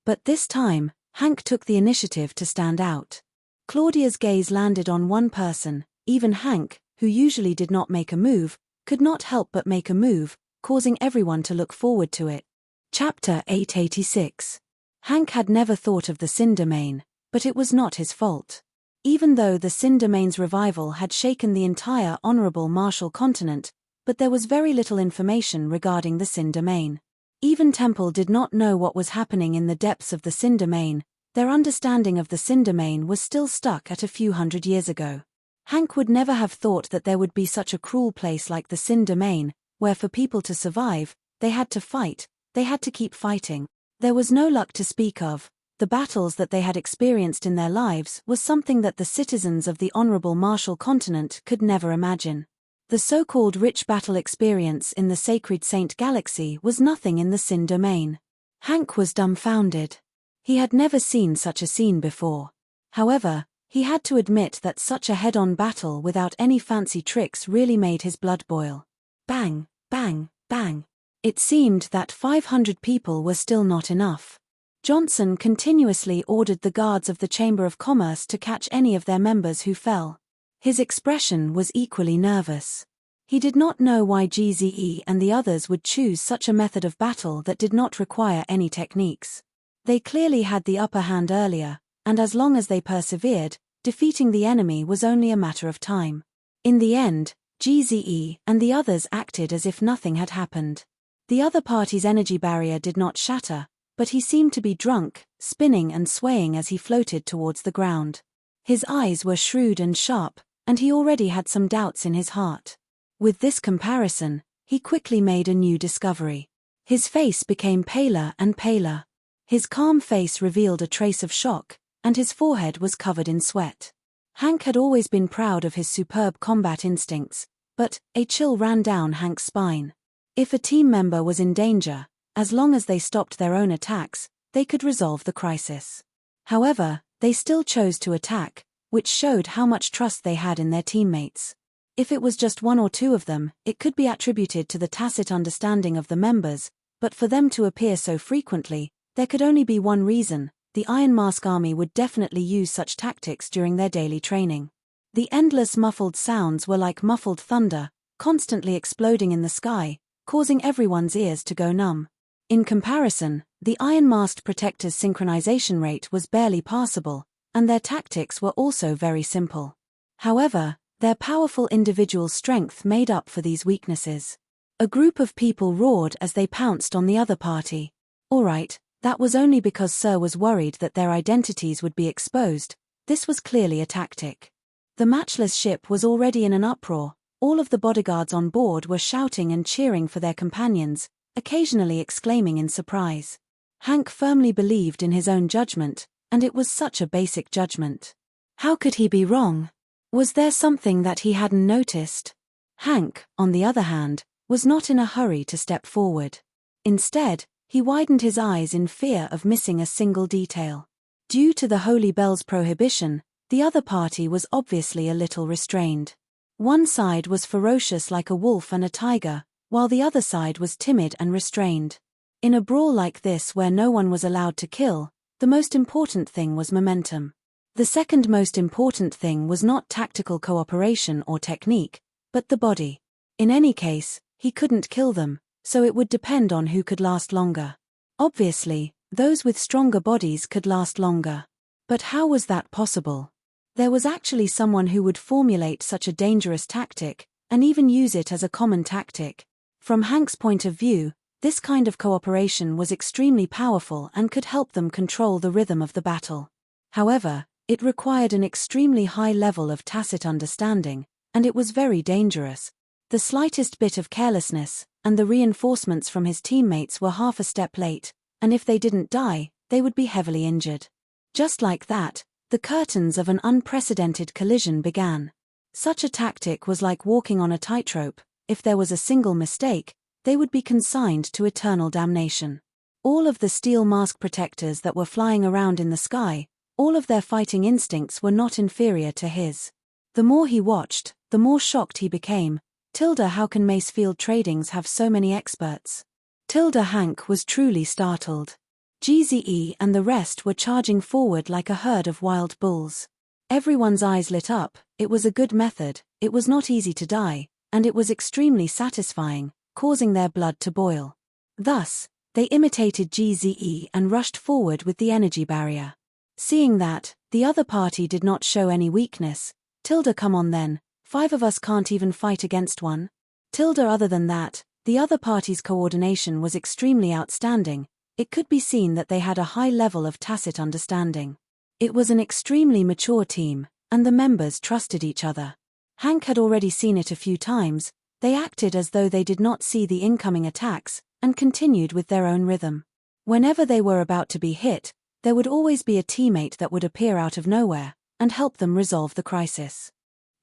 But this time, Hank took the initiative to stand out. Claudia's gaze landed on one person. Even Hank, who usually did not make a move, could not help but make a move, causing everyone to look forward to it. Chapter 886. Hank had never thought of the Sin Domain, but it was not his fault. Even though the Sin Domain's revival had shaken the entire honorable martial continent, but there was very little information regarding the Sin Domain. Even Temple did not know what was happening in the depths of the Sin Domain. Their understanding of the Sin Domain was still stuck at a few hundred years ago. Hank would never have thought that there would be such a cruel place like the Sin Domain, where for people to survive, they had to fight, they had to keep fighting. There was no luck to speak of. The battles that they had experienced in their lives was something that the citizens of the honorable martial continent could never imagine. The so-called rich battle experience in the sacred Saint Galaxy was nothing in the Sin Domain. Hank was dumbfounded. He had never seen such a scene before. However, he had to admit that such a head-on battle without any fancy tricks really made his blood boil. Bang, bang, bang. It seemed that 500 people were still not enough. Johnson continuously ordered the guards of the Chamber of Commerce to catch any of their members who fell. His expression was equally nervous. He did not know why GZE and the others would choose such a method of battle that did not require any techniques. They clearly had the upper hand earlier, and as long as they persevered, defeating the enemy was only a matter of time. In the end, GZE and the others acted as if nothing had happened. The other party's energy barrier did not shatter, but he seemed to be drunk, spinning and swaying as he floated towards the ground. His eyes were shrewd and sharp, and he already had some doubts in his heart. With this comparison, he quickly made a new discovery. His face became paler and paler. His calm face revealed a trace of shock, and his forehead was covered in sweat. Hank had always been proud of his superb combat instincts, but a chill ran down Hank's spine. If a team member was in danger, as long as they stopped their own attacks, they could resolve the crisis. However, they still chose to attack, which showed how much trust they had in their teammates. If it was just one or two of them, it could be attributed to the tacit understanding of the members, but for them to appear so frequently, there could only be one reason: the Iron Mask Army would definitely use such tactics during their daily training. The endless muffled sounds were like muffled thunder, constantly exploding in the sky, causing everyone's ears to go numb. In comparison, the Iron Masked Protectors' synchronization rate was barely passable, and their tactics were also very simple. However, their powerful individual strength made up for these weaknesses. A group of people roared as they pounced on the other party. Alright, that was only because Sir was worried that their identities would be exposed. This was clearly a tactic. The matchless ship was already in an uproar. All of the bodyguards on board were shouting and cheering for their companions, occasionally exclaiming in surprise. Hank firmly believed in his own judgment, and it was such a basic judgment. How could he be wrong? Was there something that he hadn't noticed? Hank, on the other hand, was not in a hurry to step forward. Instead, he widened his eyes in fear of missing a single detail. Due to the Holy Bell's prohibition, the other party was obviously a little restrained. One side was ferocious like a wolf and a tiger, while the other side was timid and restrained. In a brawl like this where no one was allowed to kill, the most important thing was momentum. The second most important thing was not tactical cooperation or technique, but the body. In any case, he couldn't kill them, so it would depend on who could last longer. Obviously, those with stronger bodies could last longer. But how was that possible? There was actually someone who would formulate such a dangerous tactic, and even use it as a common tactic. From Hank's point of view, this kind of cooperation was extremely powerful and could help them control the rhythm of the battle. However, it required an extremely high level of tacit understanding, and it was very dangerous. The slightest bit of carelessness, and the reinforcements from his teammates were half a step late, and if they didn't die, they would be heavily injured. Just like that, the curtains of an unprecedented collision began. Such a tactic was like walking on a tightrope. If there was a single mistake, they would be consigned to eternal damnation. All of the steel mask protectors that were flying around in the sky, all of their fighting instincts were not inferior to his. The more he watched, the more shocked he became. How can Macefield Tradings have so many experts? Hank was truly startled. GZE and the rest were charging forward like a herd of wild bulls. Everyone's eyes lit up. It was a good method, it was not easy to die, and it was extremely satisfying, causing their blood to boil. Thus, they imitated GZE and rushed forward with the energy barrier. Seeing that, the other party did not show any weakness. Come on then, 5 of us can't even fight against one. Other than that, the other party's coordination was extremely outstanding. It could be seen that they had a high level of tacit understanding. It was an extremely mature team, and the members trusted each other. Hank had already seen it a few times. They acted as though they did not see the incoming attacks, and continued with their own rhythm. Whenever they were about to be hit, there would always be a teammate that would appear out of nowhere, and help them resolve the crisis.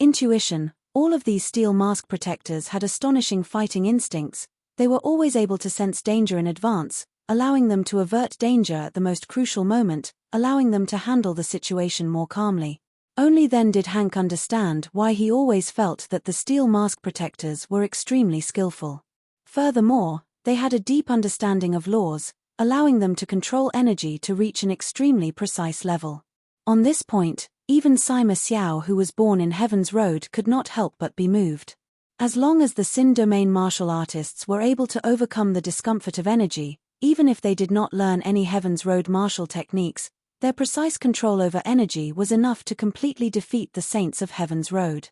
Intuition. All of these steel mask protectors had astonishing fighting instincts. They were always able to sense danger in advance, allowing them to avert danger at the most crucial moment, allowing them to handle the situation more calmly. Only then did Hank understand why he always felt that the steel mask protectors were extremely skillful. Furthermore, they had a deep understanding of laws, allowing them to control energy to reach an extremely precise level. On this point, even Sima Xiao, who was born in Heaven's Road, could not help but be moved. As long as the Sin domain martial artists were able to overcome the discomfort of energy, even if they did not learn any Heaven's Road martial techniques, their precise control over energy was enough to completely defeat the saints of Heaven's Road.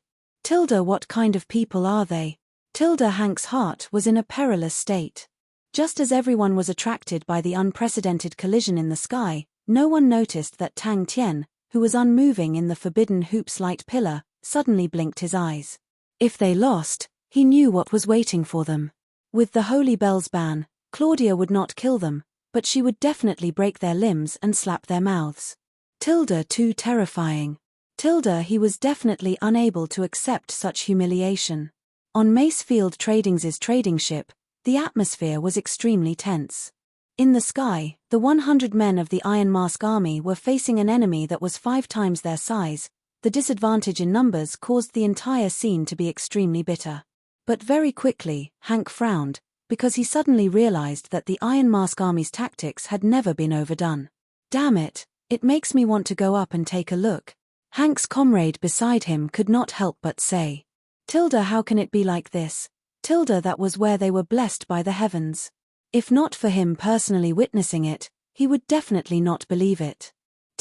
What kind of people are they? Hank's heart was in a perilous state. Just as everyone was attracted by the unprecedented collision in the sky, no one noticed that Tang Tian, who was unmoving in the forbidden hoop's light pillar, suddenly blinked his eyes. If they lost, he knew what was waiting for them. With the Holy Bell's ban, Claudia would not kill them, but she would definitely break their limbs and slap their mouths. Too terrifying. He was definitely unable to accept such humiliation. On Macefield Tradings' trading ship, the atmosphere was extremely tense. In the sky, the 100 men of the Iron Mask army were facing an enemy that was 5 times their size. The disadvantage in numbers caused the entire scene to be extremely bitter. But very quickly, Hank frowned, because he suddenly realized that the Iron Mask army's tactics had never been overdone. Damn it, it makes me want to go up and take a look. Hank's comrade beside him could not help but say. How can it be like this? That was where they were blessed by the heavens. If not for him personally witnessing it, he would definitely not believe it.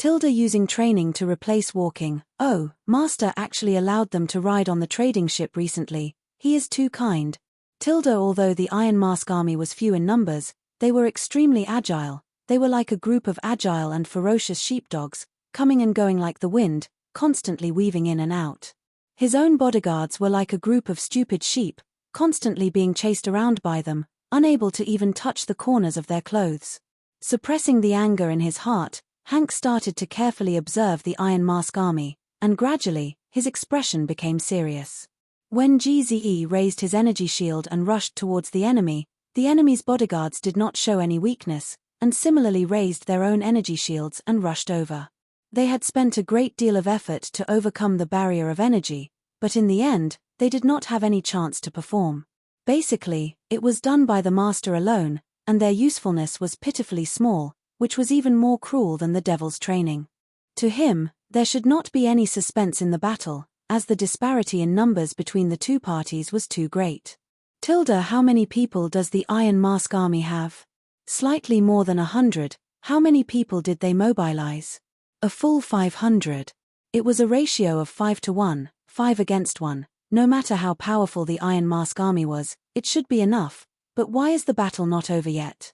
Using training to replace walking. Oh, Master actually allowed them to ride on the trading ship recently. He is too kind. Although the Iron Mask army was few in numbers, they were extremely agile. They were like a group of agile and ferocious sheepdogs, coming and going like the wind, constantly weaving in and out. His own bodyguards were like a group of stupid sheep, constantly being chased around by them, unable to even touch the corners of their clothes. Suppressing the anger in his heart, Hank started to carefully observe the Iron Mask army, and gradually, his expression became serious. When GZE raised his energy shield and rushed towards the enemy's bodyguards did not show any weakness, and similarly raised their own energy shields and rushed over. They had spent a great deal of effort to overcome the barrier of energy, but in the end, they did not have any chance to perform. Basically, it was done by the Master alone, and their usefulness was pitifully small, which was even more cruel than the devil's training. To him, there should not be any suspense in the battle, as the disparity in numbers between the two parties was too great. How many people does the Iron Mask army have? Slightly more than 100. How many people did they mobilize? A full 500. It was a ratio of 5 to 1, 5 against 1. No matter how powerful the Iron Mask army was, it should be enough. But why is the battle not over yet?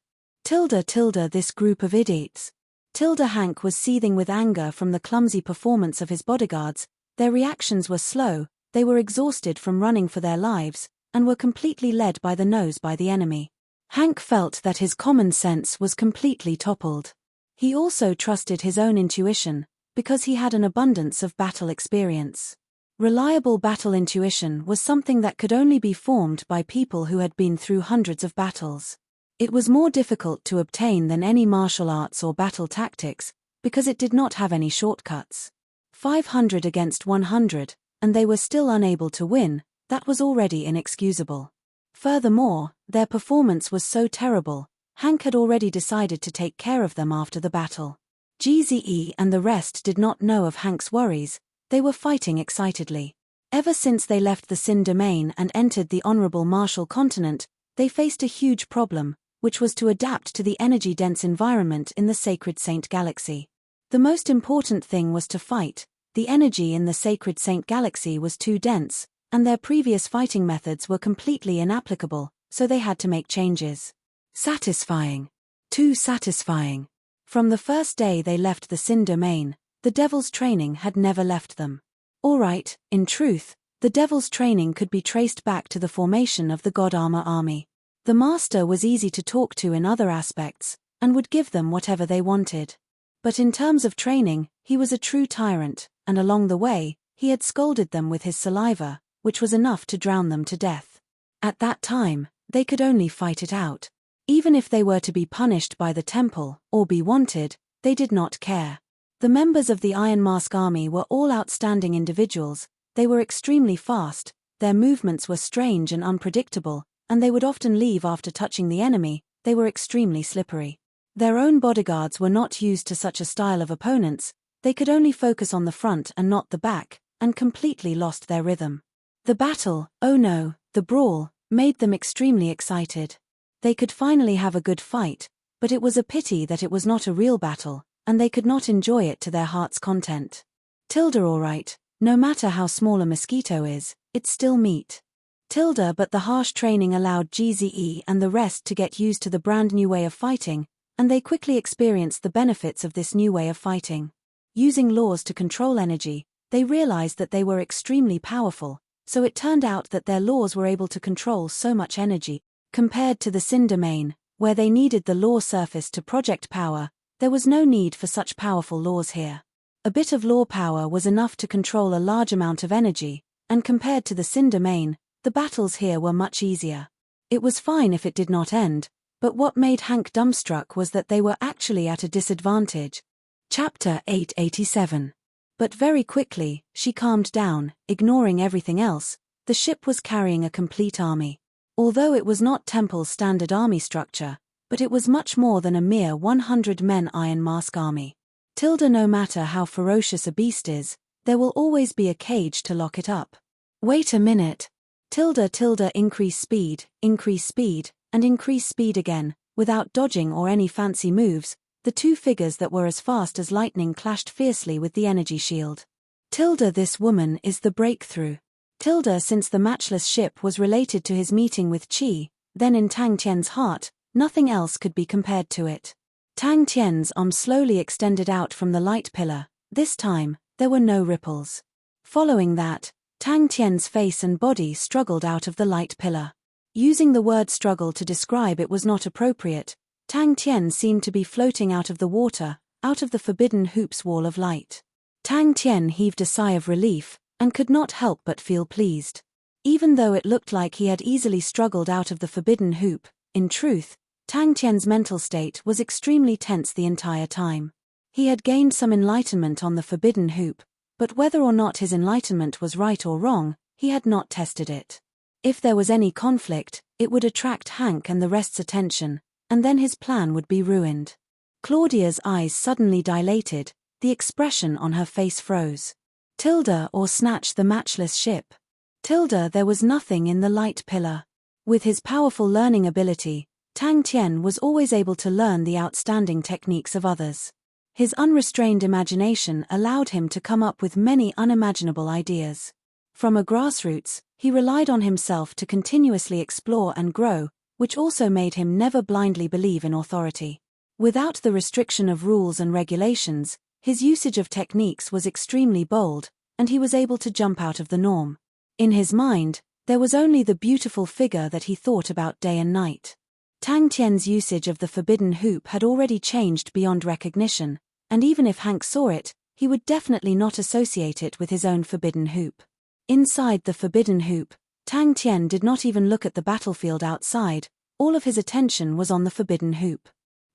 This group of idiots. Hank was seething with anger from the clumsy performance of his bodyguards. Their reactions were slow, they were exhausted from running for their lives, and were completely led by the nose by the enemy. Hank felt that his common sense was completely toppled. He also trusted his own intuition, because he had an abundance of battle experience. Reliable battle intuition was something that could only be formed by people who had been through hundreds of battles. It was more difficult to obtain than any martial arts or battle tactics, because it did not have any shortcuts. 500 against 100, and they were still unable to win. That was already inexcusable. Furthermore, their performance was so terrible, Hank had already decided to take care of them after the battle. GZE and the rest did not know of Hank's worries. They were fighting excitedly. Ever since they left the Sin domain and entered the Honorable Martial continent, they faced a huge problem, which was to adapt to the energy-dense environment in the Sacred Saint Galaxy. The most important thing was to fight. The energy in the Sacred Saint Galaxy was too dense, and their previous fighting methods were completely inapplicable, so they had to make changes. Satisfying. Too satisfying. From the first day they left the Sin domain, the Devil's training had never left them. Alright, in truth, the Devil's training could be traced back to the formation of the God Armor army. The Master was easy to talk to in other aspects, and would give them whatever they wanted. But in terms of training, he was a true tyrant, and along the way, he had scolded them with his saliva, which was enough to drown them to death. At that time, they could only fight it out. Even if they were to be punished by the temple, or be wanted, they did not care. The members of the Iron Mask army were all outstanding individuals. They were extremely fast, their movements were strange and unpredictable, and they would often leave after touching the enemy. They were extremely slippery. Their own bodyguards were not used to such a style of opponents. They could only focus on the front and not the back, and completely lost their rhythm. The battle, oh no, the brawl, made them extremely excited. They could finally have a good fight, but it was a pity that it was not a real battle, and they could not enjoy it to their heart's content. Tilda alright, no matter how small a mosquito is, it's still meat. Tilda, but the harsh training allowed GZE and the rest to get used to the brand new way of fighting, and they quickly experienced the benefits of this new way of fighting. Using laws to control energy, they realized that they were extremely powerful, so it turned out that their laws were able to control so much energy. Compared to the Sin domain, where they needed the law surface to project power, there was no need for such powerful laws here. A bit of law power was enough to control a large amount of energy, and compared to the Sin domain, the battles here were much easier. It was fine if it did not end, but what made Hank dumbstruck was that they were actually at a disadvantage. Chapter 887. But very quickly, she calmed down, ignoring everything else. The ship was carrying a complete army. Although it was not Temple's standard army structure, but it was much more than a mere 100-men Iron Mask army. Tilda, no matter how ferocious a beast is, there will always be a cage to lock it up. Wait a minute. Tilda increase speed, and increase speed again, without dodging or any fancy moves. The two figures that were as fast as lightning clashed fiercely with the energy shield. Tilda, this woman is the breakthrough. Tilda, since the matchless ship was related to his meeting with Qi, then in Tang Tian's heart, nothing else could be compared to it. Tang Tian's arm slowly extended out from the light pillar. This time, there were no ripples. Following that, Tang Tian's face and body struggled out of the light pillar. Using the word struggle to describe it was not appropriate. Tang Tian seemed to be floating out of the water, out of the forbidden hoop's wall of light. Tang Tian heaved a sigh of relief, and could not help but feel pleased. Even though it looked like he had easily struggled out of the forbidden hoop, in truth, Tang Tian's mental state was extremely tense the entire time. He had gained some enlightenment on the forbidden hoop, but whether or not his enlightenment was right or wrong, he had not tested it. If there was any conflict, it would attract Hank and the rest's attention, and then his plan would be ruined. Claudia's eyes suddenly dilated, the expression on her face froze. Tilda, or snatch the matchless ship. Tilda, there was nothing in the light pillar. With his powerful learning ability, Tang Tian was always able to learn the outstanding techniques of others. His unrestrained imagination allowed him to come up with many unimaginable ideas. From a grassroots, he relied on himself to continuously explore and grow, which also made him never blindly believe in authority. Without the restriction of rules and regulations, his usage of techniques was extremely bold, and he was able to jump out of the norm. In his mind, there was only the beautiful figure that he thought about day and night. Tang Tian's usage of the forbidden hoop had already changed beyond recognition, and even if Hank saw it, he would definitely not associate it with his own forbidden hoop. Inside the forbidden hoop, Tang Tian did not even look at the battlefield outside, all of his attention was on the forbidden hoop.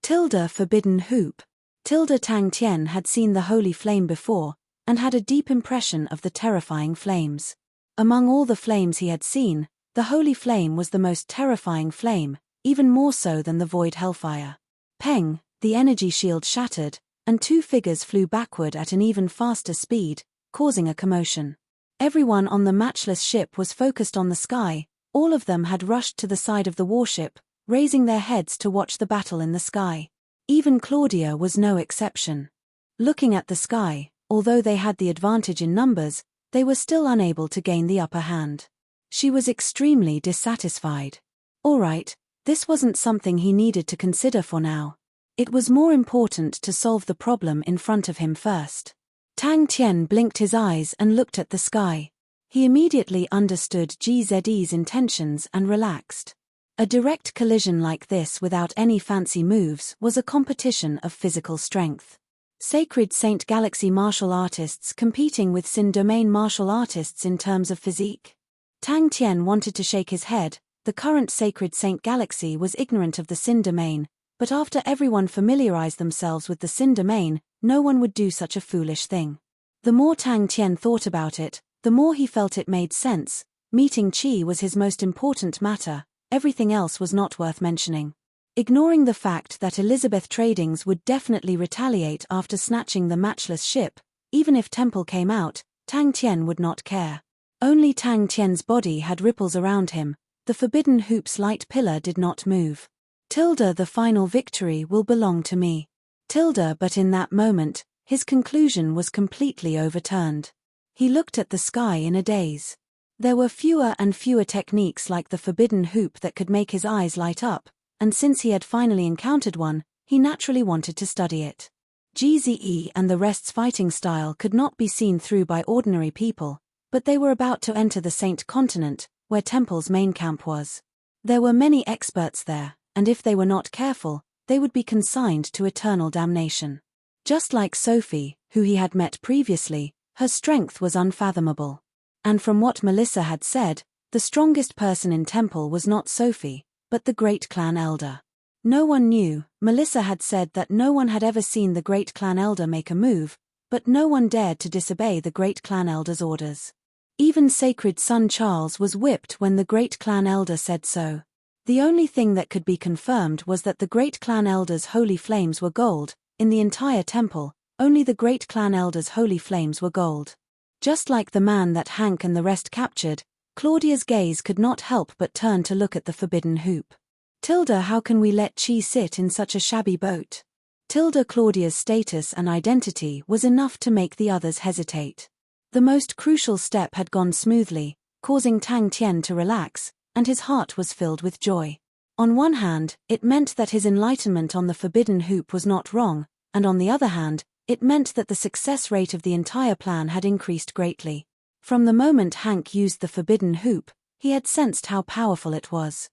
Forbidden hoop. Tang Tian had seen the holy flame before, and had a deep impression of the terrifying flames. Among all the flames he had seen, the holy flame was the most terrifying flame, even more so than the void hellfire. Peng, the energy shield shattered, and two figures flew backward at an even faster speed, causing a commotion. Everyone on the matchless ship was focused on the sky, all of them had rushed to the side of the warship, raising their heads to watch the battle in the sky. Even Claudia was no exception. Looking at the sky, although they had the advantage in numbers, they were still unable to gain the upper hand. She was extremely dissatisfied. All right, this wasn't something he needed to consider for now. It was more important to solve the problem in front of him first. Tang Tian blinked his eyes and looked at the sky. He immediately understood GZE's intentions and relaxed. A direct collision like this without any fancy moves was a competition of physical strength. Sacred Saint Galaxy martial artists competing with Sin Domain martial artists in terms of physique. Tang Tian wanted to shake his head. The current Sacred Saint Galaxy was ignorant of the Sin Domain, but after everyone familiarized themselves with the Sin Domain, no one would do such a foolish thing. The more Tang Tian thought about it, the more he felt it made sense. Meeting Qi was his most important matter, everything else was not worth mentioning. Ignoring the fact that Elizabeth Tradings would definitely retaliate after snatching the matchless ship, even if Temple came out, Tang Tian would not care. Only Tang Tian's body had ripples around him, the forbidden hoop's light pillar did not move. The final victory will belong to me. But in that moment, his conclusion was completely overturned. He looked at the sky in a daze. There were fewer and fewer techniques like the forbidden hoop that could make his eyes light up, and since he had finally encountered one, he naturally wanted to study it. GZE and the rest's fighting style could not be seen through by ordinary people, but they were about to enter the Saint Continent, where Temple's main camp was. There were many experts there, and if they were not careful, they would be consigned to eternal damnation. Just like Sophie, who he had met previously, her strength was unfathomable. And from what Melissa had said, the strongest person in Temple was not Sophie, but the Great Clan Elder. No one knew. Melissa had said that no one had ever seen the Great Clan Elder make a move, but no one dared to disobey the Great Clan Elder's orders. Even Sacred Son Charles was whipped when the Great Clan Elder said so. The only thing that could be confirmed was that the Great Clan Elder's holy flames were gold. In the entire temple, only the Great Clan Elder's holy flames were gold. Just like the man that Hank and the rest captured, Claudia's gaze could not help but turn to look at the forbidden hoop. How can we let Qi sit in such a shabby boat? Claudia's status and identity was enough to make the others hesitate. The most crucial step had gone smoothly, causing Tang Tian to relax, and his heart was filled with joy. On one hand, it meant that his enlightenment on the forbidden hoop was not wrong, and on the other hand, it meant that the success rate of the entire plan had increased greatly. From the moment Hank used the forbidden hoop, he had sensed how powerful it was.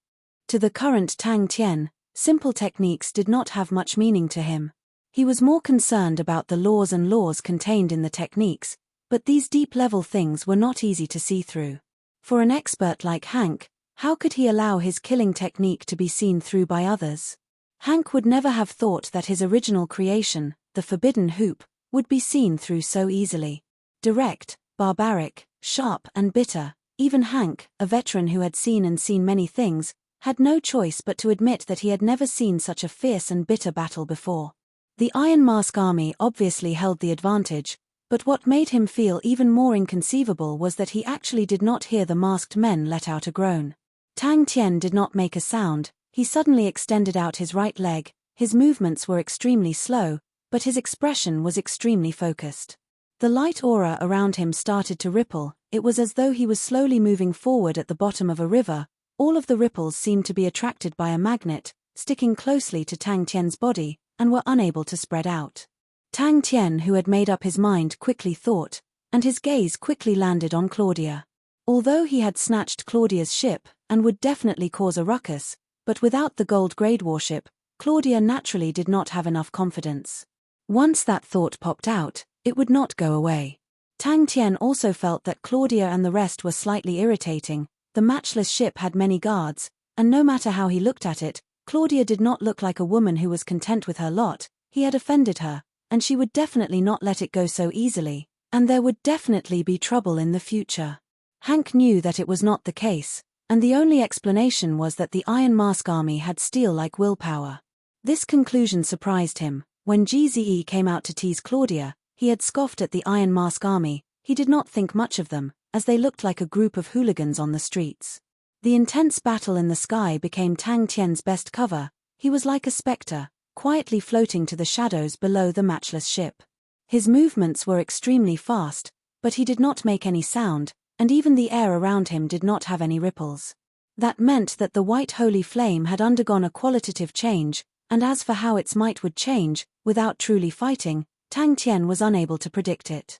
To the current Tang Tian, simple techniques did not have much meaning to him. He was more concerned about the laws contained in the techniques, but these deep-level things were not easy to see through. For an expert like Hank, how could he allow his killing technique to be seen through by others? Hank would never have thought that his original creation, the forbidden hoop, would be seen through so easily. Direct, barbaric, sharp and bitter, even Hank, a veteran who had seen many things, had no choice but to admit that he had never seen such a fierce and bitter battle before. The Iron Mask army obviously held the advantage, but what made him feel even more inconceivable was that he actually did not hear the masked men let out a groan. Tang Tian did not make a sound. He suddenly extended out his right leg. His movements were extremely slow, but his expression was extremely focused. The light aura around him started to ripple. It was as though he was slowly moving forward at the bottom of a river. All of the ripples seemed to be attracted by a magnet, sticking closely to Tang Tian's body, and were unable to spread out. Tang Tian, who had made up his mind, quickly thought, and his gaze quickly landed on Claudia. Although he had snatched Claudia's ship, and would definitely cause a ruckus, But without the gold grade warship, Claudia naturally did not have enough confidence. Once that thought popped out, it would not go away. Tang Tian also felt that Claudia and the rest were slightly irritating. The matchless ship had many guards, and no matter how he looked at it, Claudia did not look like a woman who was content with her lot. He had offended her, and she would definitely not let it go so easily, and there would definitely be trouble in the future. Hank knew that it was not the case, and the only explanation was that the Iron Mask army had steel-like willpower. This conclusion surprised him. When GZE came out to tease Claudia, he had scoffed at the Iron Mask army. He did not think much of them, as they looked like a group of hooligans on the streets. The intense battle in the sky became Tang Tian's best cover. He was like a spectre, quietly floating to the shadows below the matchless ship. His movements were extremely fast, but he did not make any sound, and even the air around him did not have any ripples. That meant that the white holy flame had undergone a qualitative change, and as for how its might would change, without truly fighting, Tang Tian was unable to predict it.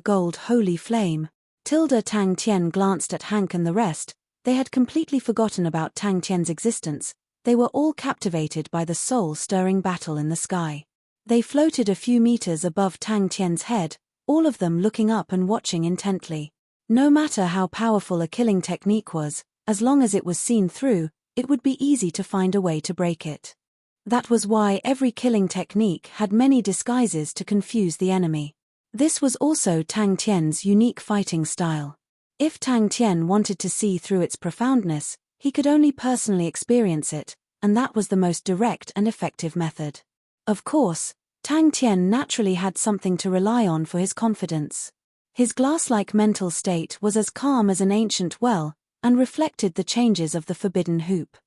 Gold holy flame. Tang Tian glanced at Hank and the rest. They had completely forgotten about Tang Tian's existence. They were all captivated by the soul-stirring battle in the sky. They floated a few meters above Tang Tian's head, all of them looking up and watching intently. No matter how powerful a killing technique was, as long as it was seen through, it would be easy to find a way to break it. That was why every killing technique had many disguises to confuse the enemy. This was also Tang Tian's unique fighting style. If Tang Tian wanted to see through its profoundness, he could only personally experience it, and that was the most direct and effective method. Of course, Tang Tian naturally had something to rely on for his confidence. His glass-like mental state was as calm as an ancient well, and reflected the changes of the forbidden hoop.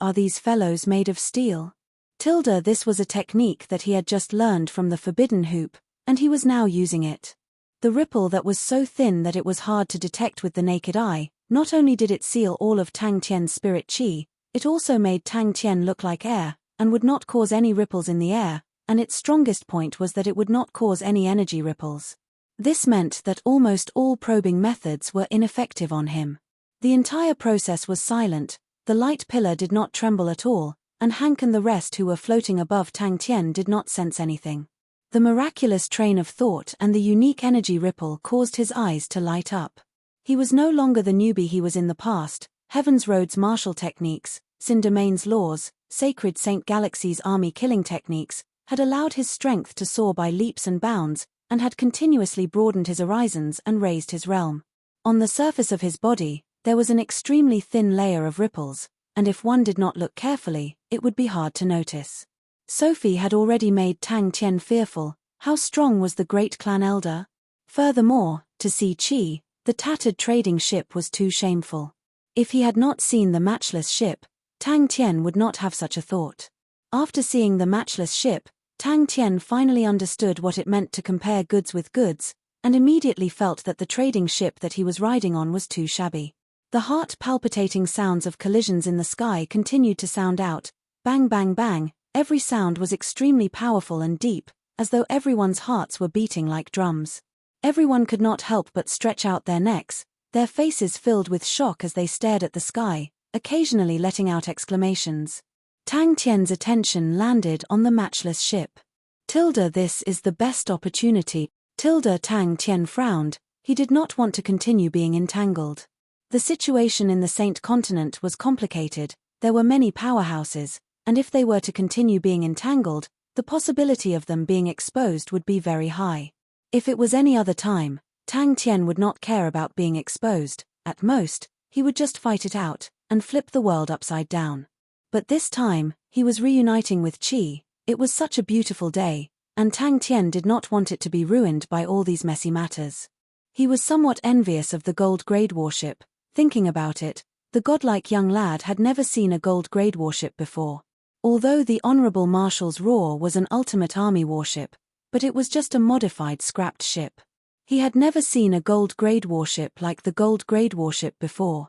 Are these fellows made of steel? This was a technique that he had just learned from the forbidden hoop, and he was now using it. The ripple that was so thin that it was hard to detect with the naked eye, not only did it seal all of Tang Tian's spirit chi, it also made Tang Tian look like air, and would not cause any ripples in the air, and its strongest point was that it would not cause any energy ripples. This meant that almost all probing methods were ineffective on him. The entire process was silent, the light pillar did not tremble at all, and Hank and the rest who were floating above Tang Tian did not sense anything. The miraculous train of thought and the unique energy ripple caused his eyes to light up. He was no longer the newbie he was in the past. Heaven's Road's martial techniques, Cindermain's laws, Sacred Saint Galaxy's army killing techniques, had allowed his strength to soar by leaps and bounds, and had continuously broadened his horizons and raised his realm. On the surface of his body, there was an extremely thin layer of ripples, and if one did not look carefully, it would be hard to notice. Sophie had already made Tang Tian fearful. How strong was the great clan elder? Furthermore, to see Qi, the tattered trading ship, was too shameful. If he had not seen the matchless ship, Tang Tian would not have such a thought. After seeing the matchless ship, Tang Tian finally understood what it meant to compare goods with goods, and immediately felt that the trading ship that he was riding on was too shabby. The heart-palpitating sounds of collisions in the sky continued to sound out. Bang bang bang, every sound was extremely powerful and deep, as though everyone's hearts were beating like drums. Everyone could not help but stretch out their necks, their faces filled with shock as they stared at the sky, occasionally letting out exclamations. Tang Tian's attention landed on the matchless ship. This is the best opportunity. Tang Tian frowned. He did not want to continue being entangled. The situation in the Saint Continent was complicated. There were many powerhouses, and if they were to continue being entangled, the possibility of them being exposed would be very high. If it was any other time, Tang Tian would not care about being exposed. At most, he would just fight it out, and flip the world upside down. But this time, he was reuniting with Qi. It was such a beautiful day, and Tang Tian did not want it to be ruined by all these messy matters. He was somewhat envious of the gold grade warship. Thinking about it, the godlike young lad had never seen a gold grade warship before. Although the Honorable Marshal's Roar was an ultimate army warship, but it was just a modified scrapped ship. He had never seen a gold grade warship like the gold grade warship before.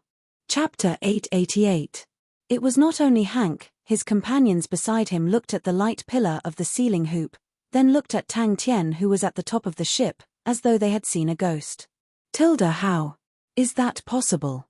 Chapter 888. It was not only Hank. His companions beside him looked at the light pillar of the ceiling hoop, then looked at Tang Tian who was at the top of the ship, as though they had seen a ghost. How is that possible?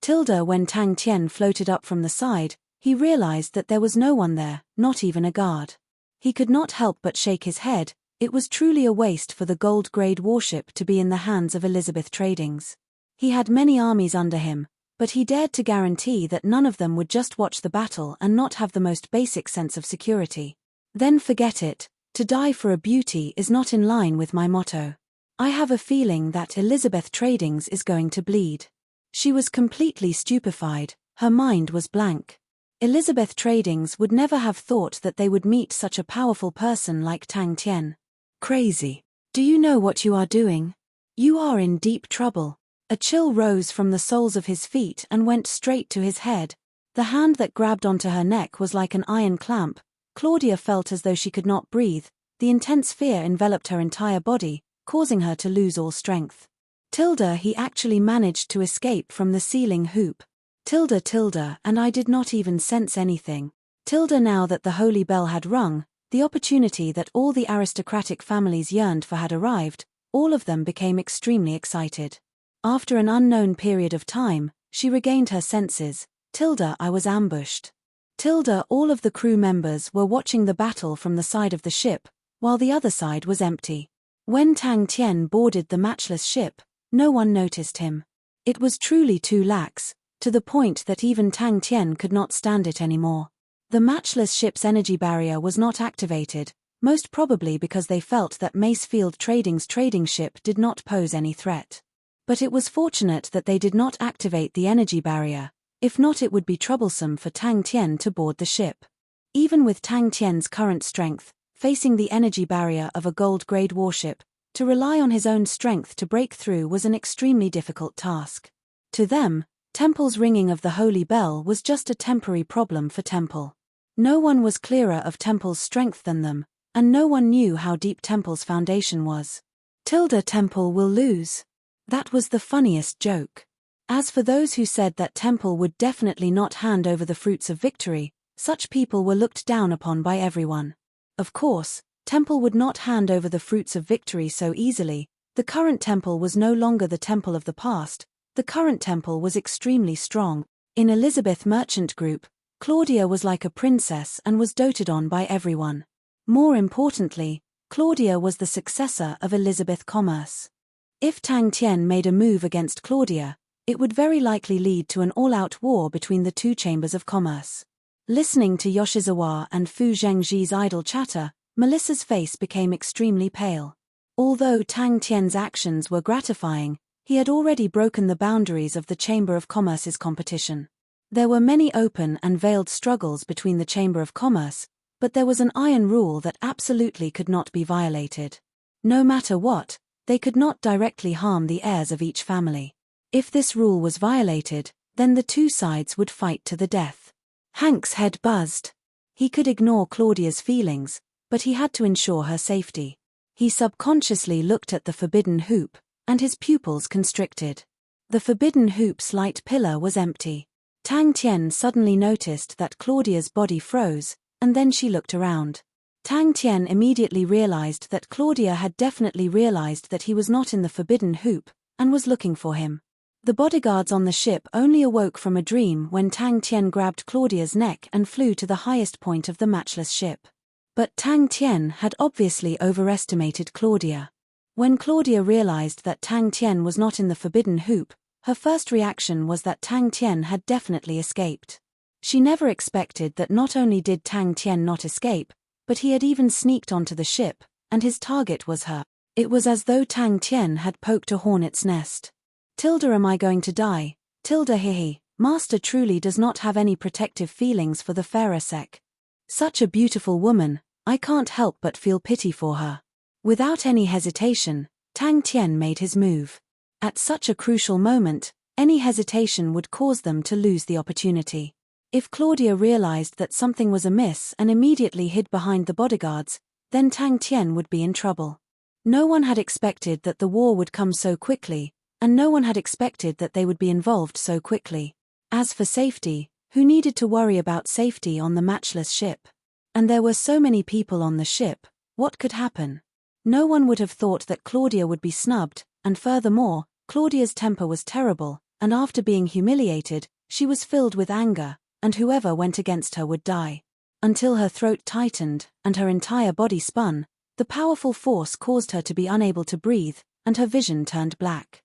When Tang Tian floated up from the side, he realized that there was no one there, not even a guard. He could not help but shake his head. It was truly a waste for the gold-grade warship to be in the hands of Elizabeth Tradings. He had many armies under him, but he dared to guarantee that none of them would just watch the battle and not have the most basic sense of security. Then forget it. To die for a beauty is not in line with my motto. I have a feeling that Elizabeth Tradings is going to bleed. She was completely stupefied, her mind was blank. Elizabeth Tradings would never have thought that they would meet such a powerful person like Tang Tian. Crazy. Do you know what you are doing? You are in deep trouble. A chill rose from the soles of his feet and went straight to his head. The hand that grabbed onto her neck was like an iron clamp. Claudia felt as though she could not breathe. The intense fear enveloped her entire body, causing her to lose all strength. He actually managed to escape from the ceiling hoop. And I did not even sense anything. Now that the holy bell had rung, the opportunity that all the aristocratic families yearned for had arrived, all of them became extremely excited. After an unknown period of time, she regained her senses. I was ambushed. All of the crew members were watching the battle from the side of the ship, while the other side was empty. When Tang Tian boarded the matchless ship, no one noticed him. It was truly too lax, to the point that even Tang Tian could not stand it anymore. The matchless ship's energy barrier was not activated, most probably because they felt that Macefield Trading's trading ship did not pose any threat. But it was fortunate that they did not activate the energy barrier, if not it would be troublesome for Tang Tian to board the ship. Even with Tang Tian's current strength, facing the energy barrier of a gold-grade warship, to rely on his own strength to break through was an extremely difficult task. To them, Temple's ringing of the holy bell was just a temporary problem for Temple. No one was clearer of Temple's strength than them, and no one knew how deep Temple's foundation was. Temple will lose. That was the funniest joke. As for those who said that Temple would definitely not hand over the fruits of victory, such people were looked down upon by everyone. Of course, Temple would not hand over the fruits of victory so easily. The current Temple was no longer the Temple of the past. The current Temple was extremely strong. In Elizabeth Merchant Group, Claudia was like a princess and was doted on by everyone. More importantly, Claudia was the successor of Elizabeth Commerce. If Tang Tian made a move against Claudia, it would very likely lead to an all-out war between the two chambers of commerce. Listening to Yoshizawa and Fu Zhengji's idle chatter, Melissa's face became extremely pale. Although Tang Tian's actions were gratifying, he had already broken the boundaries of the Chamber of Commerce's competition. There were many open and veiled struggles between the Chamber of Commerce, but there was an iron rule that absolutely could not be violated. No matter what, they could not directly harm the heirs of each family. If this rule was violated, then the two sides would fight to the death. Hank's head buzzed. He could ignore Claudia's feelings, but he had to ensure her safety. He subconsciously looked at the forbidden hoop, and his pupils constricted. The forbidden hoop's light pillar was empty. Tang Tian suddenly noticed that Claudia's body froze, and then she looked around. Tang Tian immediately realized that Claudia had definitely realized that he was not in the forbidden hoop, and was looking for him. The bodyguards on the ship only awoke from a dream when Tang Tian grabbed Claudia's neck and flew to the highest point of the matchless ship. But Tang Tian had obviously overestimated Claudia. When Claudia realized that Tang Tian was not in the forbidden hoop, her first reaction was that Tang Tian had definitely escaped. She never expected that not only did Tang Tian not escape, but he had even sneaked onto the ship, and his target was her. It was as though Tang Tian had poked a hornet's nest. Am I going to die? Hihi, Master truly does not have any protective feelings for the fairer sec. Such a beautiful woman, I can't help but feel pity for her. Without any hesitation, Tang Tian made his move. At such a crucial moment, any hesitation would cause them to lose the opportunity. If Claudia realized that something was amiss and immediately hid behind the bodyguards, then Tang Tian would be in trouble. No one had expected that the war would come so quickly, and no one had expected that they would be involved so quickly. As for safety, who needed to worry about safety on the matchless ship? And there were so many people on the ship, what could happen? No one would have thought that Claudia would be snubbed, and furthermore, Claudia's temper was terrible, and after being humiliated, she was filled with anger, and whoever went against her would die. Until her throat tightened, and her entire body spun, the powerful force caused her to be unable to breathe, and her vision turned black.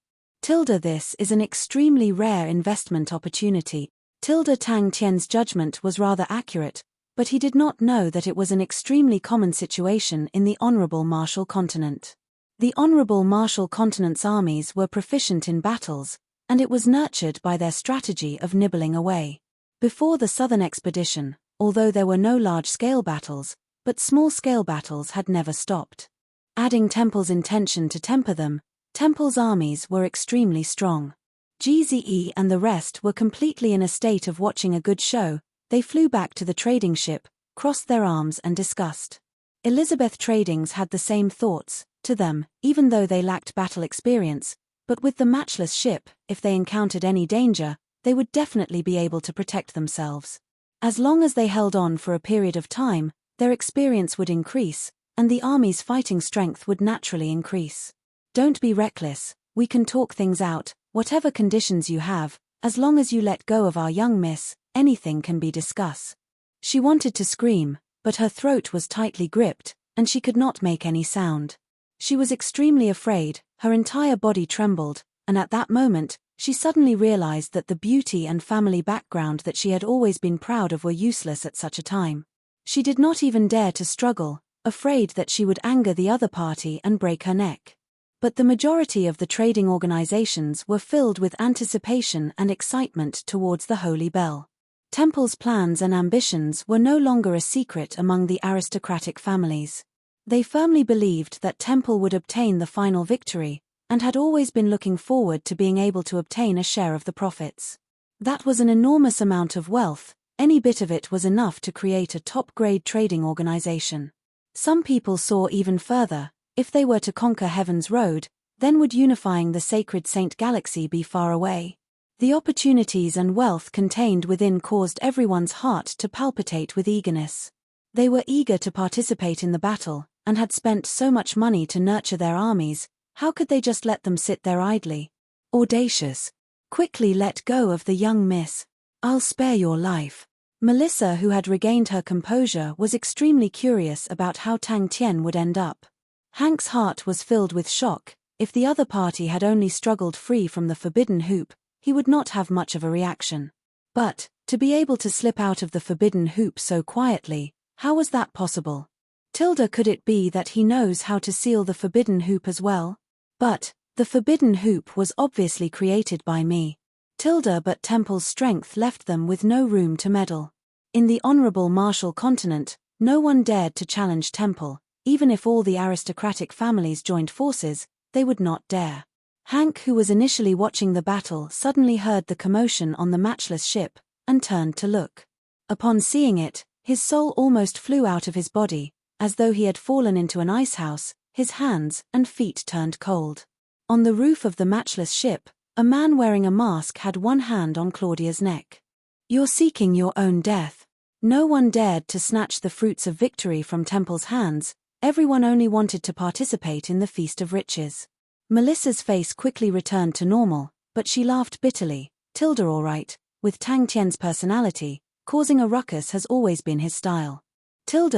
This is an extremely rare investment opportunity. Tang Tian's judgment was rather accurate, but he did not know that it was an extremely common situation in the Honorable Martial Continent. The Honorable Martial Continent's armies were proficient in battles, and it was nurtured by their strategy of nibbling away. Before the Southern Expedition, although there were no large-scale battles, but small-scale battles had never stopped. Adding Temple's intention to temper them, Temple's armies were extremely strong. GZE and the rest were completely in a state of watching a good show. They flew back to the trading ship, crossed their arms and discussed. Elizabeth Tradings had the same thoughts, to them, even though they lacked battle experience, but with the matchless ship, if they encountered any danger, they would definitely be able to protect themselves. As long as they held on for a period of time, their experience would increase, and the army's fighting strength would naturally increase. Don't be reckless, we can talk things out, whatever conditions you have, as long as you let go of our young miss, anything can be discussed. She wanted to scream, but her throat was tightly gripped, and she could not make any sound. She was extremely afraid, her entire body trembled, and at that moment, she suddenly realized that the beauty and family background that she had always been proud of were useless at such a time. She did not even dare to struggle, afraid that she would anger the other party and break her neck. But the majority of the trading organizations were filled with anticipation and excitement towards the Holy Bell. Temple's plans and ambitions were no longer a secret among the aristocratic families. They firmly believed that Temple would obtain the final victory, and had always been looking forward to being able to obtain a share of the profits. That was an enormous amount of wealth, any bit of it was enough to create a top-grade trading organization. Some people saw even further, if they were to conquer Heaven's Road, then would unifying the sacred Saint Galaxy be far away? The opportunities and wealth contained within caused everyone's heart to palpitate with eagerness. They were eager to participate in the battle, and had spent so much money to nurture their armies. How could they just let them sit there idly? Audacious. Quickly let go of the young miss. I'll spare your life. Melissa, who had regained her composure, was extremely curious about how Tang Tian would end up. Hank's heart was filled with shock. If the other party had only struggled free from the forbidden hoop, he would not have much of a reaction. But, to be able to slip out of the forbidden hoop so quietly, how was that possible? Could it be that he knows how to seal the forbidden hoop as well? But, the forbidden hoop was obviously created by me. But Temple's strength left them with no room to meddle. In the Honorable Martial Continent, no one dared to challenge Temple, even if all the aristocratic families joined forces, they would not dare. Hank, who was initially watching the battle, suddenly heard the commotion on the matchless ship, and turned to look. Upon seeing it, his soul almost flew out of his body, as though he had fallen into an icehouse, his hands and feet turned cold. On the roof of the matchless ship, a man wearing a mask had one hand on Claudia's neck. You're seeking your own death. No one dared to snatch the fruits of victory from Temple's hands, everyone only wanted to participate in the Feast of Riches. Melissa's face quickly returned to normal, but she laughed bitterly. All right, with Tang Tian's personality, causing a ruckus has always been his style.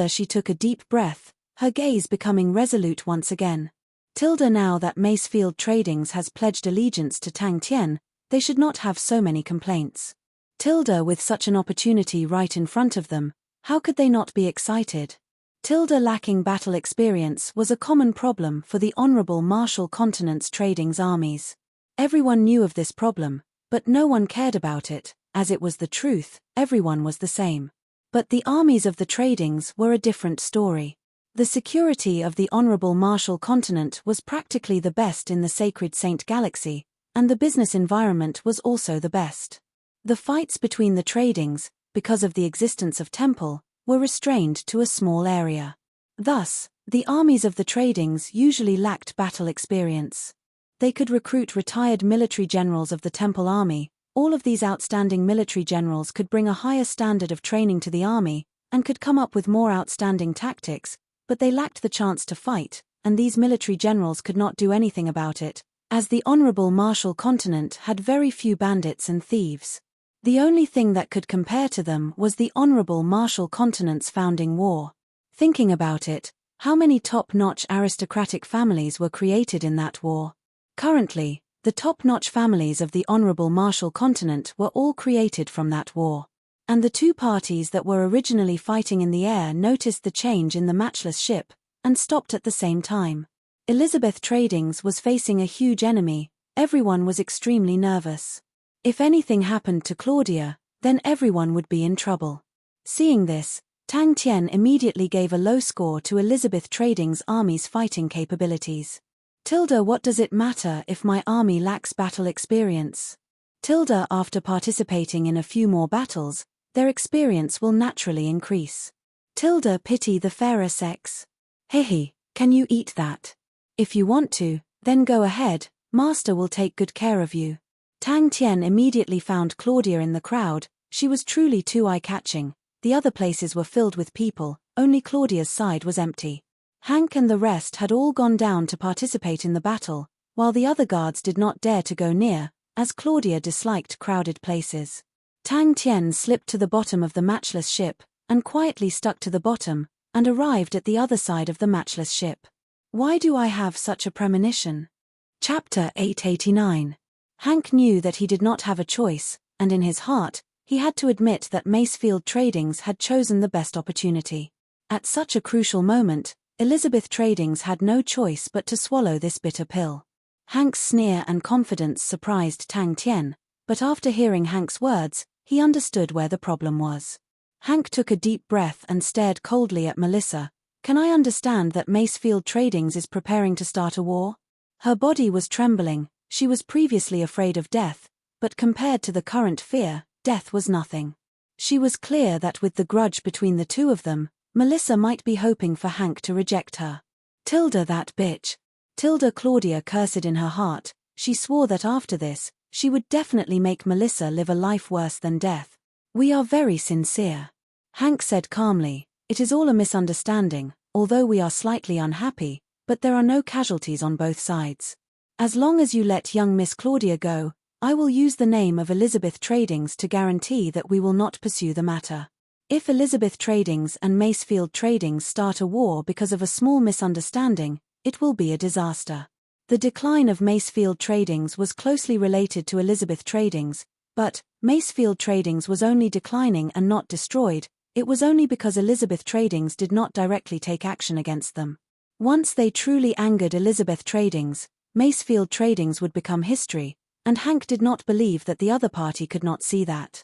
She took a deep breath, her gaze becoming resolute once again. Now that Macefield Tradings has pledged allegiance to Tang Tian, they should not have so many complaints. With such an opportunity right in front of them, how could they not be excited? Lacking battle experience was a common problem for the Honorable Martial Continent's Tradings armies. Everyone knew of this problem, but no one cared about it, as it was the truth, everyone was the same. But the armies of the Tradings were a different story. The security of the Honorable Martial Continent was practically the best in the sacred Saint Galaxy, and the business environment was also the best. The fights between the Tradings, because of the existence of Temple, were restrained to a small area. Thus, the armies of the Tradings usually lacked battle experience. They could recruit retired military generals of the Temple army. All of these outstanding military generals could bring a higher standard of training to the army, and could come up with more outstanding tactics, but they lacked the chance to fight, and these military generals could not do anything about it. as the Honorable Marshall Continent had very few bandits and thieves. The only thing that could compare to them was the Honorable Marshall Continent's founding war. Thinking about it, how many top-notch aristocratic families were created in that war? Currently, the top-notch families of the Honorable Marshall Continent were all created from that war. And the two parties that were originally fighting in the air noticed the change in the matchless ship, and stopped at the same time. Elizabeth Tradings was facing a huge enemy. Everyone was extremely nervous. If anything happened to Claudia, then everyone would be in trouble. Seeing this, Tang Tian immediately gave a low score to Elizabeth Tradings' army's fighting capabilities. What does it matter if my army lacks battle experience? After participating in a few more battles, their experience will naturally increase. Pity the fairer sex. Hehe, can you eat that? If you want to, then go ahead, Master will take good care of you. Tang Tian immediately found Claudia in the crowd. She was truly too eye-catching. The other places were filled with people, only Claudia's side was empty. Hank and the rest had all gone down to participate in the battle, while the other guards did not dare to go near, as Claudia disliked crowded places. Tang Tian slipped to the bottom of the matchless ship, and quietly stuck to the bottom, and arrived at the other side of the matchless ship. Why do I have such a premonition? Chapter 889. Hank knew that he did not have a choice, and in his heart, he had to admit that Macefield Tradings had chosen the best opportunity. At such a crucial moment, Elizabeth Tradings had no choice but to swallow this bitter pill. Hank's sneer and confidence surprised Tang Tian, but after hearing Hank's words, he understood where the problem was. Hank took a deep breath and stared coldly at Melissa. Can I understand that Macefield Tradings is preparing to start a war? Her body was trembling. She was previously afraid of death, but compared to the current fear, death was nothing. She was clear that with the grudge between the two of them, Melissa might be hoping for Hank to reject her. That bitch. Claudia cursed in her heart. She swore that after this, she would definitely make Melissa live a life worse than death. We are very sincere. Hank said calmly, it is all a misunderstanding, although we are slightly unhappy, but there are no casualties on both sides. As long as you let young Miss Claudia go, I will use the name of Elizabeth Tradings to guarantee that we will not pursue the matter. If Elizabeth Tradings and Macefield Tradings start a war because of a small misunderstanding, it will be a disaster. The decline of Macefield Tradings was closely related to Elizabeth Tradings, but Macefield Tradings was only declining and not destroyed. It was only because Elizabeth Tradings did not directly take action against them. Once they truly angered Elizabeth Tradings, Macefield Tradings would become history, and Hank did not believe that the other party could not see that.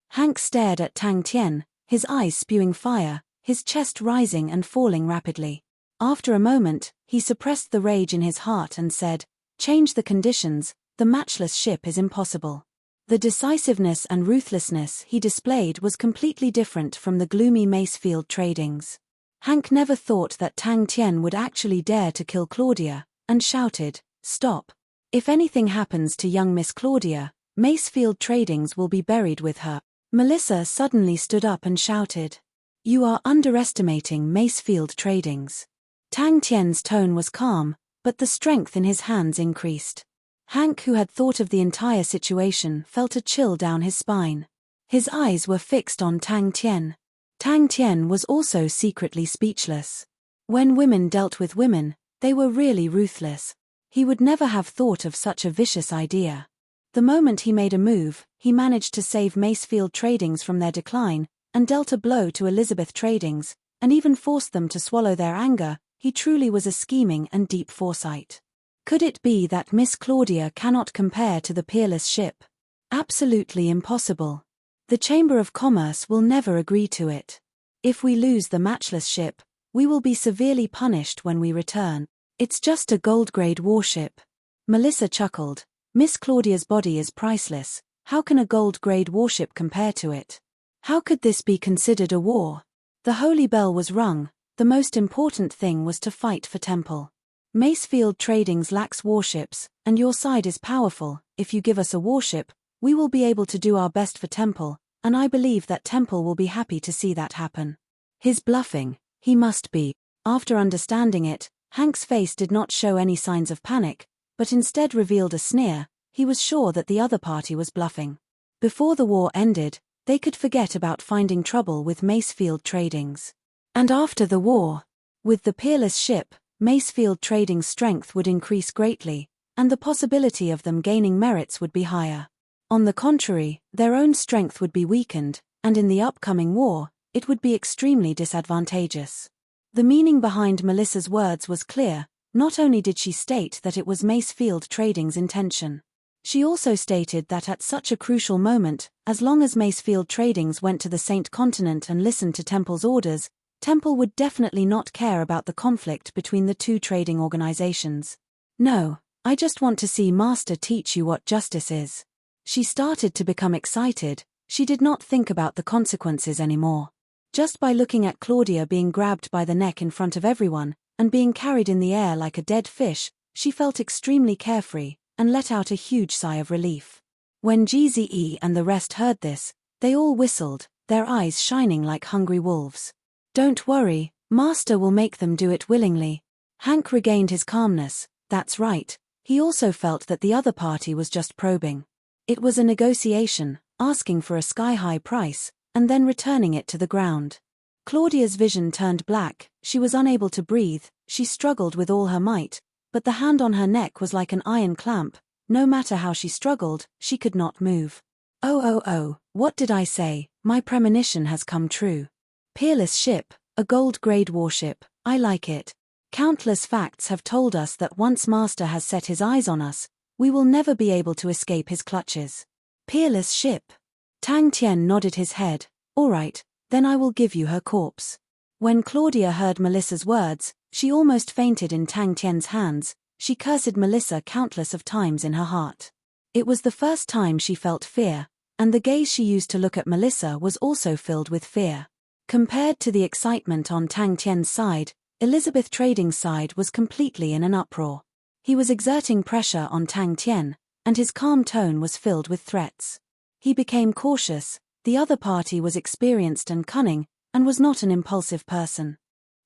Hank stared at Tang Tian, his eyes spewing fire, his chest rising and falling rapidly. After a moment, he suppressed the rage in his heart and said, change the conditions, the matchless ship is impossible. The decisiveness and ruthlessness he displayed was completely different from the gloomy Macefield Tradings. Hank never thought that Tang Tian would actually dare to kill Claudia, and shouted, stop. If anything happens to young Miss Claudia, Macefield Tradings will be buried with her. Melissa suddenly stood up and shouted, you are underestimating Macefield Tradings. Tang Tian's tone was calm, but the strength in his hands increased. Hank, who had thought of the entire situation, felt a chill down his spine. His eyes were fixed on Tang Tian. Tang Tian was also secretly speechless. When women dealt with women, they were really ruthless. He would never have thought of such a vicious idea. The moment he made a move, he managed to save Macefield Tradings from their decline, and dealt a blow to Elizabeth Tradings, and even forced them to swallow their anger. He truly was a scheming and deep foresight. Could it be that Miss Claudia cannot compare to the peerless ship? Absolutely impossible. The Chamber of Commerce will never agree to it. If we lose the matchless ship, we will be severely punished when we return. It's just a gold-grade warship. Melissa chuckled. Miss Claudia's body is priceless. How can a gold-grade warship compare to it? How could this be considered a war? The holy bell was rung. The most important thing was to fight for Temple. Macefield Tradings lacks warships, and your side is powerful. If you give us a warship, we will be able to do our best for Temple, and I believe that Temple will be happy to see that happen. He's bluffing. He must be. After understanding it, Hank's face did not show any signs of panic, but instead revealed a sneer. He was sure that the other party was bluffing. Before the war ended, they could forget about finding trouble with Macefield Tradings. And after the war, with the peerless ship, Macefield Trading's strength would increase greatly, and the possibility of them gaining merits would be higher. On the contrary, their own strength would be weakened, and in the upcoming war, it would be extremely disadvantageous. The meaning behind Melissa's words was clear. Not only did she state that it was Macefield Trading's intention, she also stated that at such a crucial moment, as long as Macefield Tradings went to the Saint Continent and listened to Temple's orders, Temple would definitely not care about the conflict between the two trading organizations. "No, I just want to see Master teach you what justice is." She started to become excited. She did not think about the consequences anymore. Just by looking at Claudia being grabbed by the neck in front of everyone, and being carried in the air like a dead fish, she felt extremely carefree, and let out a huge sigh of relief. When GZE and the rest heard this, they all whistled, their eyes shining like hungry wolves. "Don't worry, Master will make them do it willingly." Hank regained his calmness. That's right, he also felt that the other party was just probing. It was a negotiation, asking for a sky-high price, and then returning it to the ground. Claudia's vision turned black, she was unable to breathe, she struggled with all her might, but the hand on her neck was like an iron clamp. No matter how she struggled, she could not move. Oh, what did I say? My premonition has come true. Peerless ship, a gold-grade warship, I like it. Countless facts have told us that once Master has set his eyes on us, we will never be able to escape his clutches. Peerless ship. Tang Tien nodded his head. All right, then I will give you her corpse. When Claudia heard Melissa's words, she almost fainted in Tang Tien's hands. She cursed Melissa countless of times in her heart. It was the first time she felt fear, and the gaze she used to look at Melissa was also filled with fear. Compared to the excitement on Tang Tien's side, Elizabeth Trading's side was completely in an uproar. He was exerting pressure on Tang Tien, and his calm tone was filled with threats. He became cautious. The other party was experienced and cunning, and was not an impulsive person.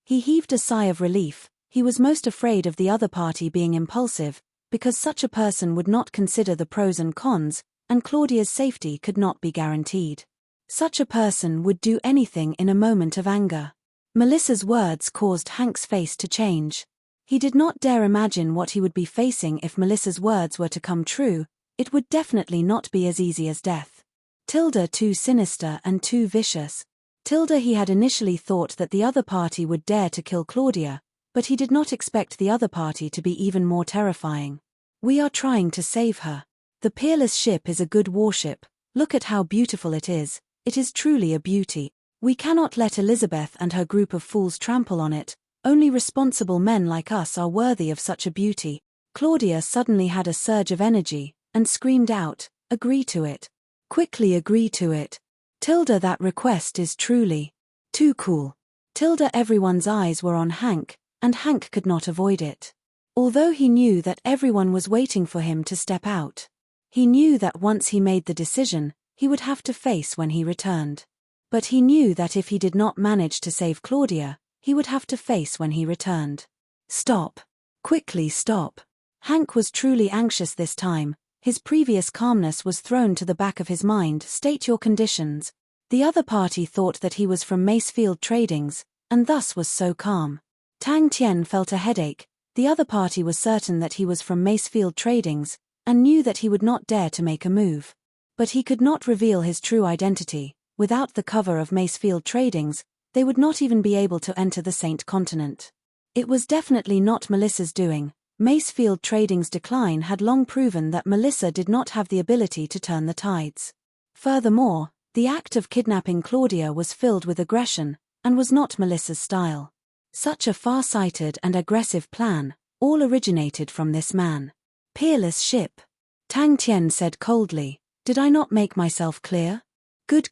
He heaved a sigh of relief. He was most afraid of the other party being impulsive, because such a person would not consider the pros and cons, and Claudia's safety could not be guaranteed. Such a person would do anything in a moment of anger. Melissa's words caused Hank's face to change. He did not dare imagine what he would be facing if Melissa's words were to come true. It would definitely not be as easy as death. Tilda too sinister and too vicious. Tilda he had initially thought that the other party would dare to kill Claudia, but he did not expect the other party to be even more terrifying. We are trying to save her. The peerless ship is a good warship. Look at how beautiful it is. It is truly a beauty. We cannot let Elizabeth and her group of fools trample on it. Only responsible men like us are worthy of such a beauty. Claudia suddenly had a surge of energy, and screamed out, "Agree to it. Quickly agree to it. Tilda, that request is truly too cool." Tilda, everyone's eyes were on Hank, and Hank could not avoid it. Although he knew that everyone was waiting for him to step out. He knew that once he made the decision, he would have to face when he returned. But he knew that if he did not manage to save Claudia, he would have to face when he returned. Stop. Quickly stop. Hank was truly anxious this time. His previous calmness was thrown to the back of his mind. State your conditions. The other party thought that he was from Macefield Tradings, and thus was so calm. Tang Tien felt a headache. The other party was certain that he was from Macefield Tradings, and knew that he would not dare to make a move. But he could not reveal his true identity. Without the cover of Macefield Tradings, they would not even be able to enter the Saint Continent. It was definitely not Melissa's doing. Macefield Trading's decline had long proven that Melissa did not have the ability to turn the tides. Furthermore, the act of kidnapping Claudia was filled with aggression, and was not Melissa's style. Such a far-sighted and aggressive plan, all originated from this man. Peerless ship. Tang Tien said coldly, "Did I not make myself clear?" Good.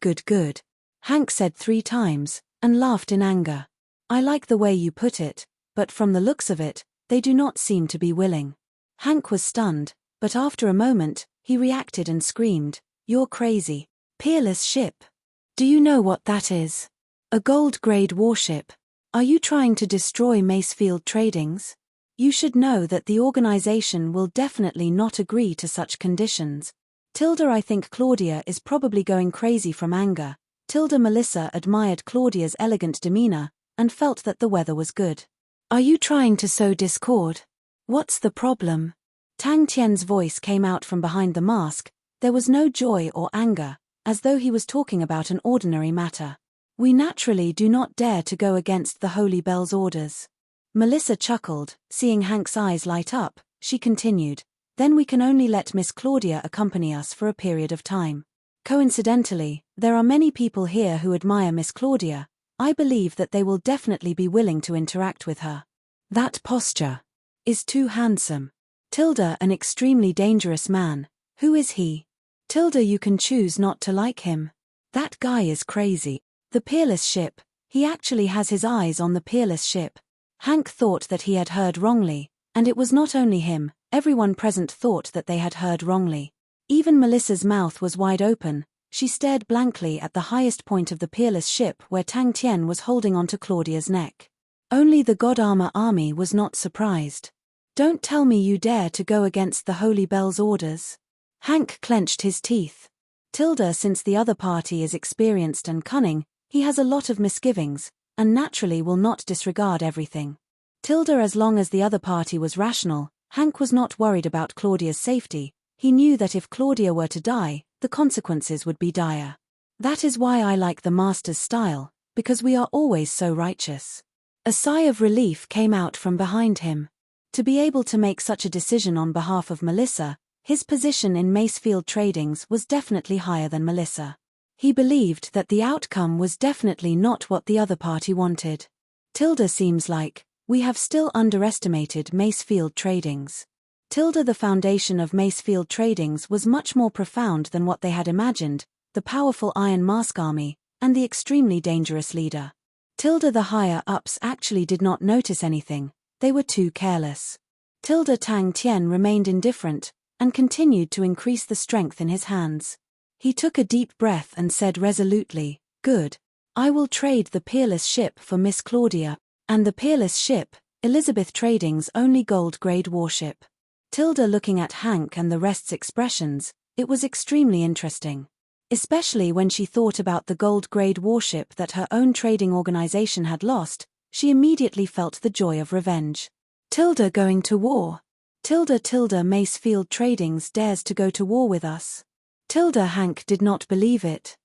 Hank said 3 times, and laughed in anger. "I like the way you put it, but from the looks of it, they do not seem to be willing." Hank was stunned, but after a moment, he reacted and screamed, "You're crazy. Peerless ship. Do you know what that is? A gold-grade warship. Are you trying to destroy Macefield Tradings?" You should know that the organization will definitely not agree to such conditions. I think Claudia is probably going crazy from anger. Melissa admired Claudia's elegant demeanor and felt that the weather was good. Are you trying to sow discord? What's the problem? Tang Tian's voice came out from behind the mask. There was no joy or anger, as though he was talking about an ordinary matter. We naturally do not dare to go against the Holy Bell's orders. Melissa chuckled, seeing Hank's eyes light up. She continued, then we can only let Miss Claudia accompany us for a period of time. Coincidentally, there are many people here who admire Miss Claudia. I believe that they will definitely be willing to interact with her. That posture is too handsome. An extremely dangerous man. Who is he? You can choose not to like him. That guy is crazy. The peerless ship. He actually has his eyes on the peerless ship. Hank thought that he had heard wrongly, and it was not only him, everyone present thought that they had heard wrongly. Even Melissa's mouth was wide open. She stared blankly at the highest point of the peerless ship where Tang Tian was holding onto Claudia's neck. Only the God Armor army was not surprised. Don't tell me you dare to go against the Holy Bell's orders. Hank clenched his teeth. Since the other party is experienced and cunning, he has a lot of misgivings, and naturally will not disregard everything. As long as the other party was rational, Hank was not worried about Claudia's safety. He knew that if Claudia were to die, the consequences would be dire. That is why I like the Master's style, because we are always so righteous. A sigh of relief came out from behind him. To be able to make such a decision on behalf of Melissa, his position in Macefield Tradings was definitely higher than Melissa. He believed that the outcome was definitely not what the other party wanted. Seems like we have still underestimated Macefield Tradings. The foundation of Macefield Tradings was much more profound than what they had imagined, the powerful Iron Mask army, and the extremely dangerous leader. The higher-ups actually did not notice anything, they were too careless. Tang Tian remained indifferent, and continued to increase the strength in his hands. He took a deep breath and said resolutely, good. I will trade the peerless ship for Miss Claudia, and the peerless ship, Elizabeth Trading's only gold-grade warship. Looking at Hank and the rest's expressions, it was extremely interesting. Especially when she thought about the gold-grade warship that her own trading organization had lost, she immediately felt the joy of revenge. Going to war. Macefield Tradings dares to go to war with us. Hank did not believe it.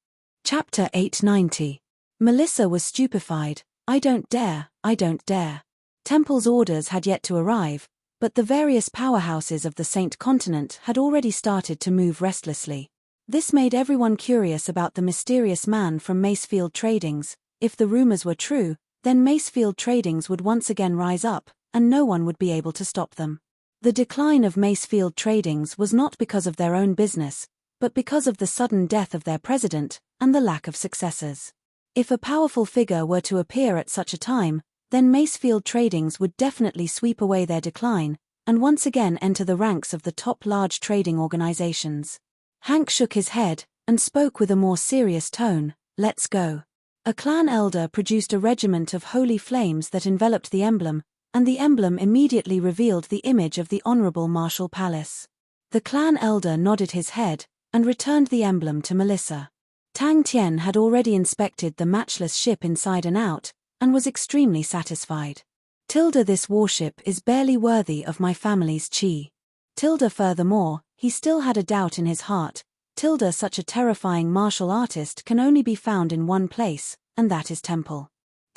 Chapter 890. Melissa was stupefied. I don't dare. Temple's orders had yet to arrive, but the various powerhouses of the Saint Continent had already started to move restlessly. This made everyone curious about the mysterious man from Macefield Tradings. If the rumors were true, then Macefield Tradings would once again rise up, and no one would be able to stop them. The decline of Macefield Tradings was not because of their own business, but because of the sudden death of their president, and the lack of successors. If a powerful figure were to appear at such a time, then Macefield Tradings would definitely sweep away their decline, and once again enter the ranks of the top large trading organizations. Hank shook his head, and spoke with a more serious tone, let's go. A clan elder produced a regiment of holy flames that enveloped the emblem, and the emblem immediately revealed the image of the Honorable Marshal Palace. The clan elder nodded his head, and returned the emblem to Melissa. Tang Tian had already inspected the matchless ship inside and out, and was extremely satisfied. This warship is barely worthy of my family's chi. Furthermore, he still had a doubt in his heart. Such a terrifying martial artist can only be found in one place, and that is Temple.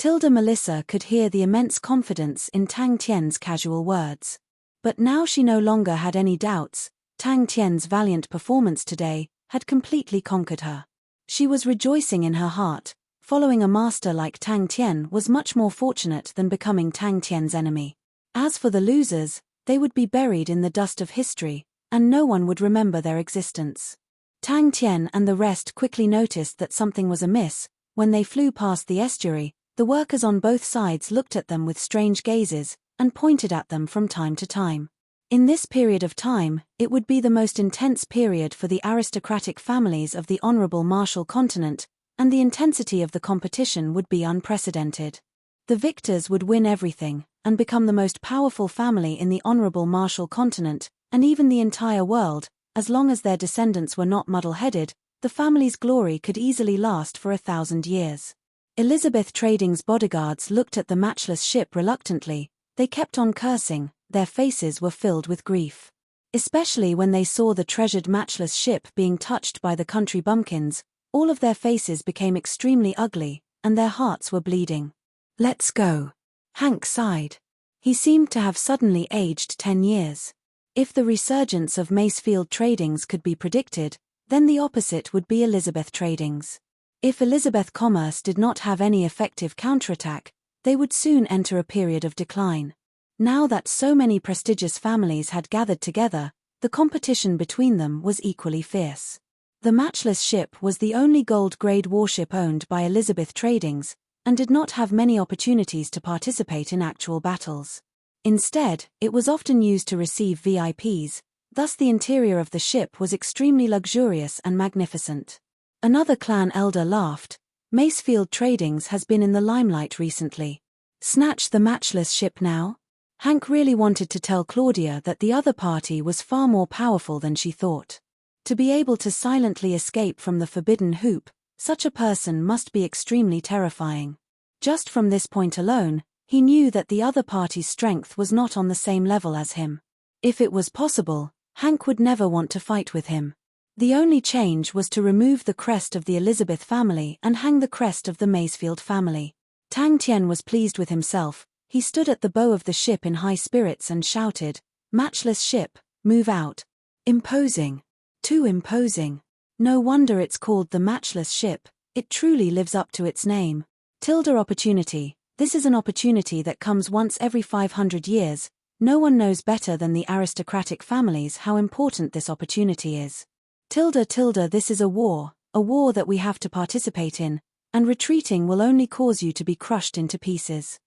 Melissa could hear the immense confidence in Tang Tian's casual words. But now she no longer had any doubts. Tang Tian's valiant performance today had completely conquered her. She was rejoicing in her heart. Following a master like Tang Tian was much more fortunate than becoming Tang Tian's enemy. As for the losers, they would be buried in the dust of history, and no one would remember their existence. Tang Tian and the rest quickly noticed that something was amiss. When they flew past the estuary, the workers on both sides looked at them with strange gazes, and pointed at them from time to time. In this period of time, it would be the most intense period for the aristocratic families of the Honorable Marshal Continent, and the intensity of the competition would be unprecedented. The victors would win everything, and become the most powerful family in the honorable Marshall continent, and even the entire world. As long as their descendants were not muddle-headed, the family's glory could easily last for 1,000 years. Elizabeth Trading's bodyguards looked at the matchless ship reluctantly. They kept on cursing, their faces were filled with grief. Especially when they saw the treasured matchless ship being touched by the country bumpkins, all of their faces became extremely ugly, and their hearts were bleeding. "Let's go." Hank sighed. He seemed to have suddenly aged 10 years. If the resurgence of Macefield Tradings could be predicted, then the opposite would be Elizabeth Tradings. If Elizabeth Commerce did not have any effective counterattack, they would soon enter a period of decline. Now that so many prestigious families had gathered together, the competition between them was equally fierce. The matchless ship was the only gold-grade warship owned by Elizabeth Tradings, and did not have many opportunities to participate in actual battles. Instead, it was often used to receive VIPs, thus the interior of the ship was extremely luxurious and magnificent. Another clan elder laughed. "Macefield Tradings has been in the limelight recently. Snatch the matchless ship now?" Hank really wanted to tell Claudia that the other party was far more powerful than she thought. To be able to silently escape from the forbidden hoop, such a person must be extremely terrifying. Just from this point alone, he knew that the other party's strength was not on the same level as him. If it was possible, Hank would never want to fight with him. The only change was to remove the crest of the Elizabeth family and hang the crest of the Macefield family. Tang Tien was pleased with himself. He stood at the bow of the ship in high spirits and shouted, "Matchless ship, move out." Imposing. Too imposing. No wonder it's called the matchless ship, it truly lives up to its name. Opportunity. This is an opportunity that comes once every 500 years. No one knows better than the aristocratic families how important this opportunity is. This is a war that we have to participate in, and retreating will only cause you to be crushed into pieces.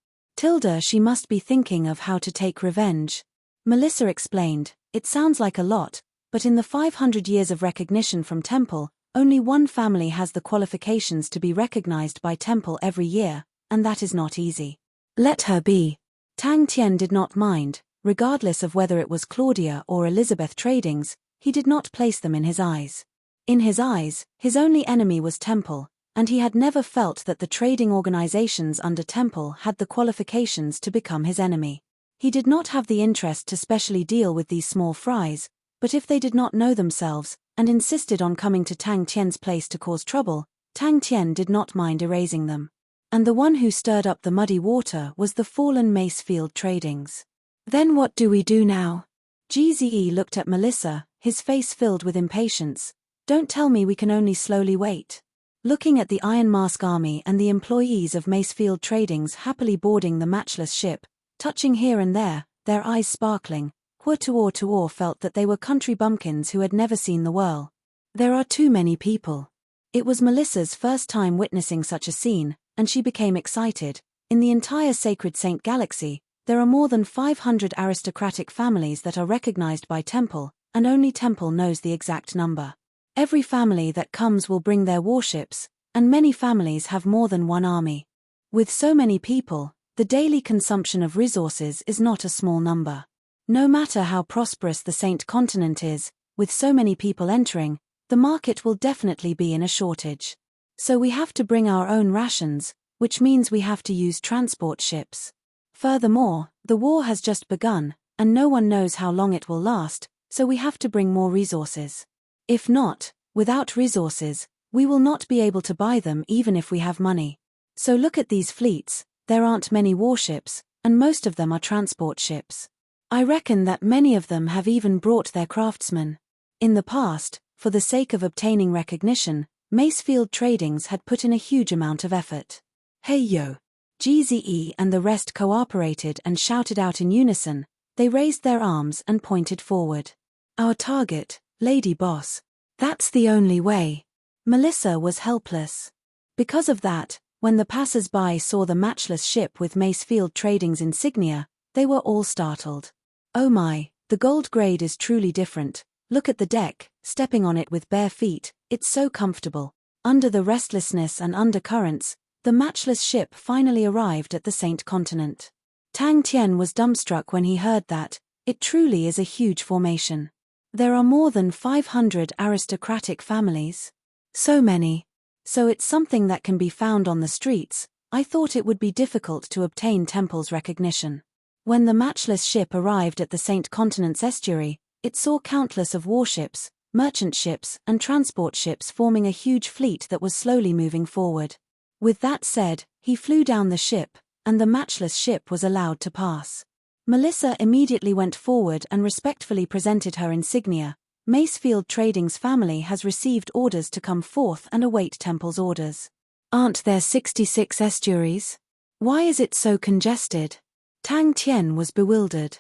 She must be thinking of how to take revenge. Melissa explained, "It sounds like a lot, but in the 500 years of recognition from Temple, only one family has the qualifications to be recognized by Temple every year, and that is not easy." "Let her be." Tang Tien did not mind, regardless of whether it was Claudia or Elizabeth Tradings, he did not place them in his eyes. In his eyes, his only enemy was Temple, and he had never felt that the trading organizations under Temple had the qualifications to become his enemy. He did not have the interest to specially deal with these small fries, but if they did not know themselves, and insisted on coming to Tang Tien's place to cause trouble, Tang Tien did not mind erasing them. And the one who stirred up the muddy water was the fallen Macefield Tradings. "Then what do we do now?" GZE looked at Melissa, his face filled with impatience. "Don't tell me we can only slowly wait." Looking at the Iron Mask Army and the employees of Macefield Tradings happily boarding the matchless ship, touching here and there, their eyes sparkling, Tuor felt that they were country bumpkins who had never seen the whirl. There are too many people. It was Melissa's first time witnessing such a scene, and she became excited. In the entire Sacred Saint Galaxy, there are more than 500 aristocratic families that are recognized by Temple, and only Temple knows the exact number. Every family that comes will bring their warships, and many families have more than one army. With so many people, the daily consumption of resources is not a small number. No matter how prosperous the Saint Continent is, with so many people entering, the market will definitely be in a shortage. So we have to bring our own rations, which means we have to use transport ships. Furthermore, the war has just begun, and no one knows how long it will last, so we have to bring more resources. If not, without resources, we will not be able to buy them even if we have money. So look at these fleets, there aren't many warships, and most of them are transport ships. I reckon that many of them have even brought their craftsmen. In the past, for the sake of obtaining recognition, Macefield Tradings had put in a huge amount of effort. "Hey yo!" GZE and the rest cooperated and shouted out in unison. They raised their arms and pointed forward. "Our target, Lady Boss. That's the only way." Melissa was helpless. Because of that, when the passers-by saw the matchless ship with Macefield Tradings insignia, they were all startled. "Oh my, the gold grade is truly different. Look at the deck, stepping on it with bare feet, it's so comfortable." Under the restlessness and undercurrents, The matchless ship finally arrived at the Saint Continent. Tang Tian was dumbstruck when he heard that. It truly is a huge formation. There are more than 500 aristocratic families. So many. So it's something that can be found on the streets. I thought it would be difficult to obtain temple's recognition. When the matchless ship arrived at the Saint Continent's estuary, it saw countless of warships, merchant ships, and transport ships forming a huge fleet that was slowly moving forward. With that said, he flew down the ship, and the matchless ship was allowed to pass. Melissa immediately went forward and respectfully presented her insignia. Macefield Trading's family has received orders to come forth and await Temple's orders. Aren't there 66 estuaries? Why is it so congested? Tang Tian was bewildered.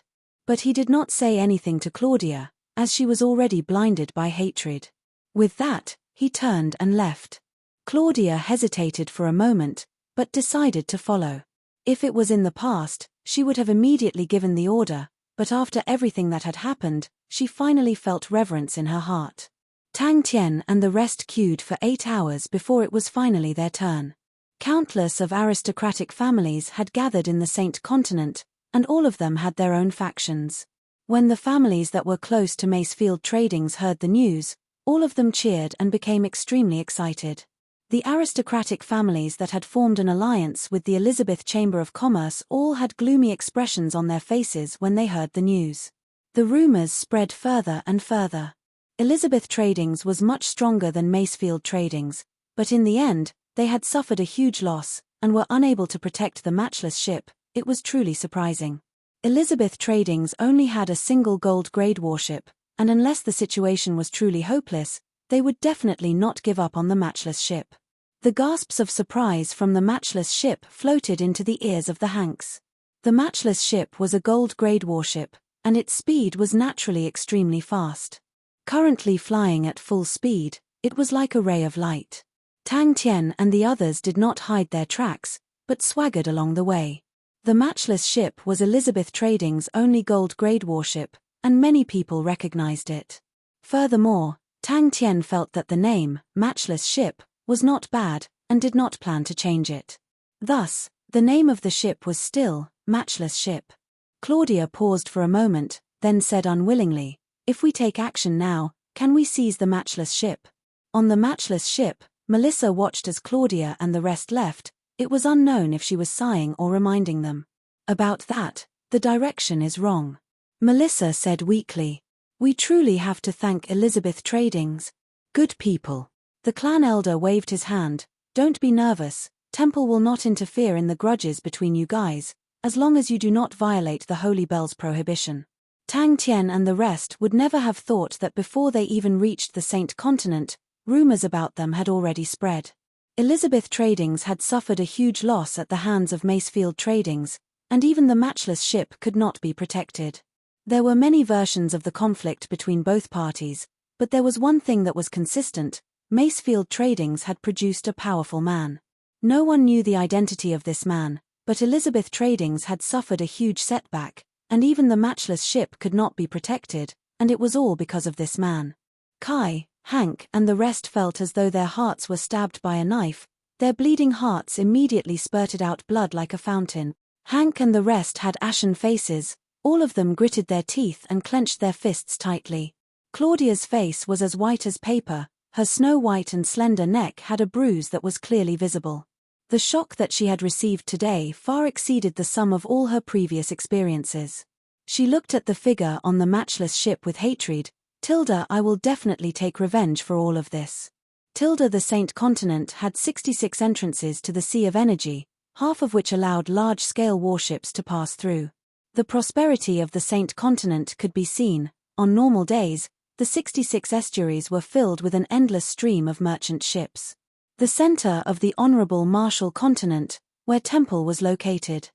But he did not say anything to Claudia, as she was already blinded by hatred. With that, he turned and left. Claudia hesitated for a moment, but decided to follow. If it was in the past, she would have immediately given the order, but after everything that had happened, she finally felt reverence in her heart. Tang Tian and the rest queued for 8 hours before it was finally their turn. Countless of aristocratic families had gathered in the Saint Continent, and all of them had their own factions. When the families that were close to Macefield Trading's heard the news, all of them cheered and became extremely excited. The aristocratic families that had formed an alliance with the Elizabeth Chamber of Commerce all had gloomy expressions on their faces when they heard the news. The rumors spread further and further. Elizabeth Trading's was much stronger than Macefield Trading's, but in the end, they had suffered a huge loss, and were unable to protect the matchless ship. It was truly surprising. Elizabeth Trading's only had a single gold-grade warship, and unless the situation was truly hopeless, they would definitely not give up on the matchless ship. The gasps of surprise from the matchless ship floated into the ears of the Hanks. The matchless ship was a gold-grade warship, and its speed was naturally extremely fast. Currently flying at full speed, it was like a ray of light. Tang Tian and the others did not hide their tracks, but swaggered along the way. The matchless ship was Elizabeth Trading's only gold-grade warship, and many people recognized it. Furthermore, Tang Tian felt that the name, matchless ship, was not bad, and did not plan to change it. Thus, the name of the ship was still, matchless ship. Claudia paused for a moment, then said unwillingly, "If we take action now, can we seize the matchless ship?" On the matchless ship, Melissa watched as Claudia and the rest left. It was unknown if she was sighing or reminding them. "About that, the direction is wrong," Melissa said weakly. "We truly have to thank Elizabeth Trading's good people." The clan elder waved his hand. "Don't be nervous, Temple will not interfere in the grudges between you guys, as long as you do not violate the Holy Bell's prohibition." Tang Tian and the rest would never have thought that before they even reached the Saint Continent, rumors about them had already spread. Elizabeth Trading's had suffered a huge loss at the hands of Macefield Trading's, and even the matchless ship could not be protected. There were many versions of the conflict between both parties, but there was one thing that was consistent: Macefield Trading's had produced a powerful man. No one knew the identity of this man, but Elizabeth Trading's had suffered a huge setback, and even the matchless ship could not be protected, and it was all because of this man. Kai, Hank, and the rest felt as though their hearts were stabbed by a knife. Their bleeding hearts immediately spurted out blood like a fountain. Hank and the rest had ashen faces. All of them gritted their teeth and clenched their fists tightly. Claudia's face was as white as paper. Her snow-white and slender neck had a bruise that was clearly visible. The shock that she had received today far exceeded the sum of all her previous experiences. She looked at the figure on the matchless ship with hatred. "Tilda, I will definitely take revenge for all of this." Tilda, the Saint Continent had 66 entrances to the Sea of Energy, half of which allowed large-scale warships to pass through. The prosperity of the Saint Continent could be seen. On normal days, the 66 estuaries were filled with an endless stream of merchant ships. The center of the Honorable Marshall Continent, where Temple was located.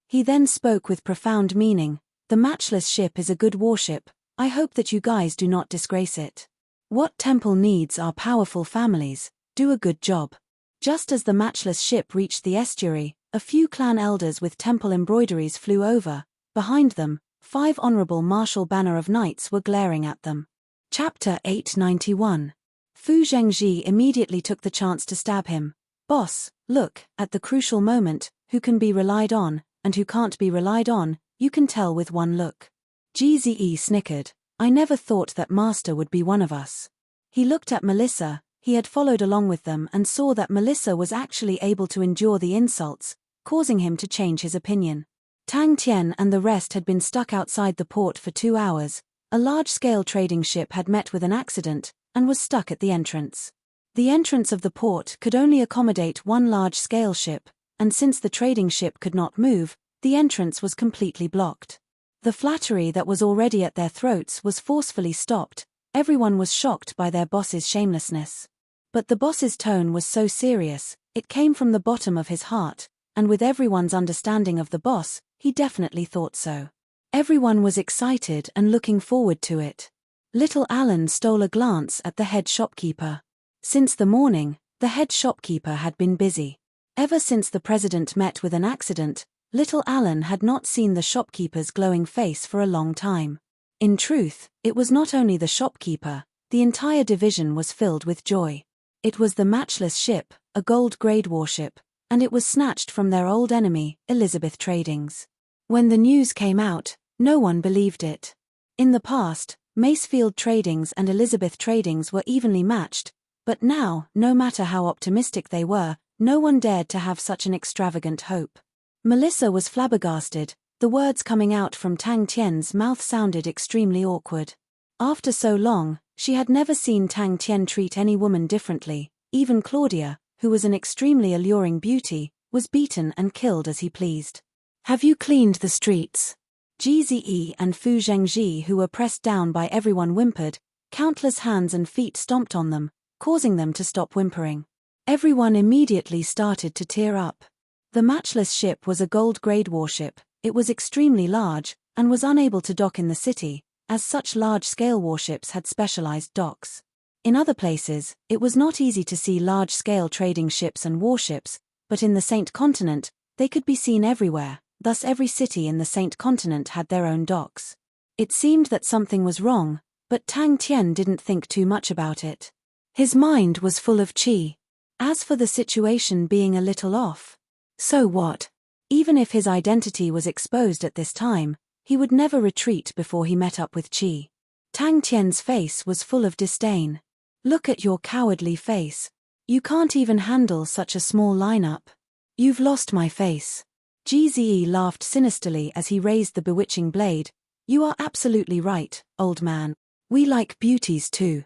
He then spoke with profound meaning. "The matchless ship is a good warship. I hope that you guys do not disgrace it. What Temple needs are powerful families. Do a good job." Just as the matchless ship reached the estuary, a few clan elders with Temple embroideries flew over. Behind them, 5 Honorable Marshal Banner of Knights were glaring at them. Chapter 891. Fu Zhengji immediately took the chance to stab him. "Boss, Look, at the crucial moment, who can be relied on, and who can't be relied on, you can tell with one look. Gze snickered. I never thought that Master would be one of us. He looked at Melissa. He had followed along with them and saw that Melissa was actually able to endure the insults, causing him to change his opinion. Tang Tian and the rest had been stuck outside the port for 2 hours. A large-scale trading ship had met with an accident, and was stuck at the entrance. The entrance of the port could only accommodate one large-scale ship, and since the trading ship could not move, the entrance was completely blocked. The flattery that was already at their throats was forcefully stopped. Everyone was shocked by their boss's shamelessness. But the boss's tone was so serious, it came from the bottom of his heart, and with everyone's understanding of the boss, he definitely thought so. Everyone was excited and looking forward to it. Little Alan stole a glance at the head shopkeeper. Since the morning, the head shopkeeper had been busy. Ever since the president met with an accident, little Alan had not seen the shopkeeper's glowing face for a long time. In truth, it was not only the shopkeeper, the entire division was filled with joy. It was the matchless ship, a gold-grade warship, and it was snatched from their old enemy, Elizabeth Tradings. When the news came out, no one believed it. In the past, Macefield Tradings and Elizabeth Tradings were evenly matched, but now, no matter how optimistic they were, no one dared to have such an extravagant hope. Melissa was flabbergasted. The words coming out from Tang Tian's mouth sounded extremely awkward. After so long, she had never seen Tang Tian treat any woman differently. Even Claudia, who was an extremely alluring beauty, was beaten and killed as he pleased. Have you cleaned the streets? Gze and Fu Zhengji, who were pressed down by everyone, whimpered. Countless hands and feet stomped on them, causing them to stop whimpering. Everyone immediately started to tear up. The matchless ship was a gold-grade warship. It was extremely large, and was unable to dock in the city, as such large-scale warships had specialized docks. In other places, it was not easy to see large-scale trading ships and warships, but in the Saint Continent, they could be seen everywhere, thus every city in the Saint Continent had their own docks. It seemed that something was wrong, but Tang Tian didn't think too much about it. His mind was full of qi. As for the situation being a little off, so what? Even if his identity was exposed at this time, he would never retreat before he met up with qi. Tang Tian's face was full of disdain. Look at your cowardly face. You can't even handle such a small lineup. You've lost my face. Gze laughed sinisterly as he raised the bewitching blade. You are absolutely right, old man. We like beauties too.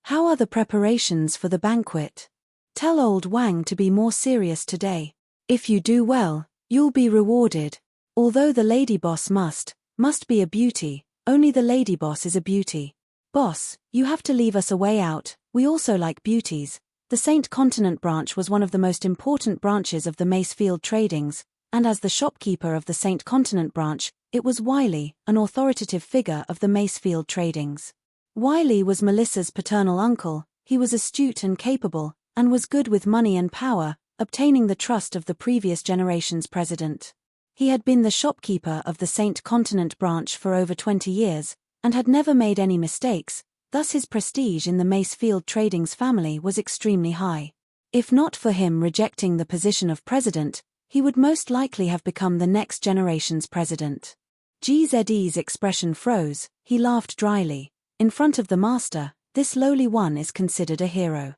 How are the preparations for the banquet? Tell old Wang to be more serious today. If you do well, you'll be rewarded. Although the lady boss must be a beauty, only the lady boss is a beauty. Boss, you have to leave us a way out. We also like beauties. The Saint Continent branch was one of the most important branches of the Macefield Tradings, and as the shopkeeper of the Saint Continent branch, it was Wiley, an authoritative figure of the Macefield Tradings. Wiley was Melissa's paternal uncle. He was astute and capable, and was good with money and power, obtaining the trust of the previous generation's president. He had been the shopkeeper of the Saint Continent branch for over 20 years, and had never made any mistakes, thus his prestige in the Macefield Tradings family was extremely high. If not for him rejecting the position of president, he would most likely have become the next generation's president. Gze's expression froze. He laughed dryly. In front of the master, this lowly one is considered a hero.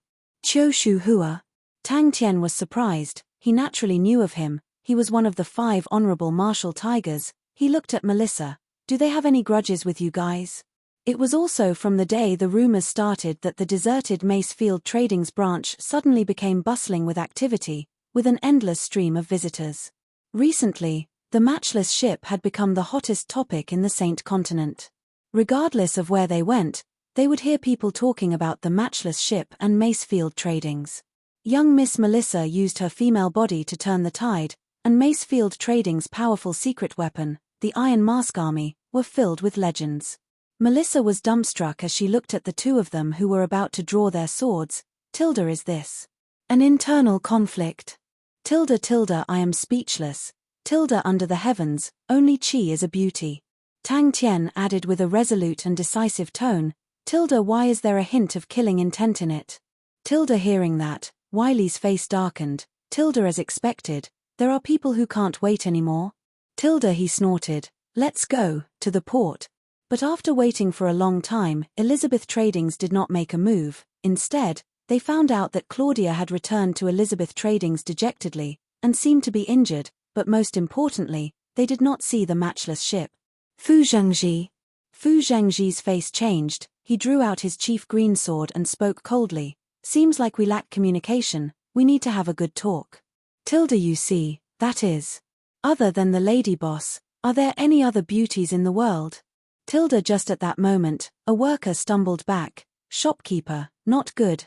Qiu Hua. Tang Tian was surprised. He naturally knew of him. He was one of the 5 honorable martial tigers. He looked at Melissa. Do they have any grudges with you guys? It was also from the day the rumors started that the deserted Macefield Tradings branch suddenly became bustling with activity, with an endless stream of visitors. Recently, the matchless ship had become the hottest topic in the Saint Continent. Regardless of where they went, they would hear people talking about the matchless ship and Macefield Tradings. Young Miss Melissa used her female body to turn the tide, and Macefield Tradings' powerful secret weapon, the Iron Mask Army, were filled with legends. Melissa was dumbstruck as she looked at the two of them who were about to draw their swords. Tilda, is this an internal conflict? Tilda, I am speechless. Tilda, under the heavens, only Qi is a beauty. Tang Tian added with a resolute and decisive tone, Tilda, why is there a hint of killing intent in it? Tilda, hearing that, Wiley's face darkened. Tilda, as expected, there are people who can't wait anymore. Tilda, he snorted, let's go, to the port. But after waiting for a long time, Elizabeth Tradings did not make a move. Instead, they found out that Claudia had returned to Elizabeth Tradings dejectedly, and seemed to be injured, but most importantly, they did not see the matchless ship. Fu Zhengji. Fu Zhengji's face changed, he drew out his chief greensword and spoke coldly. Seems like we lack communication, we need to have a good talk. Tilda, you see, that is. Other than the lady boss, are there any other beauties in the world? Tilda, just at that moment, a worker stumbled back. Shopkeeper, not good,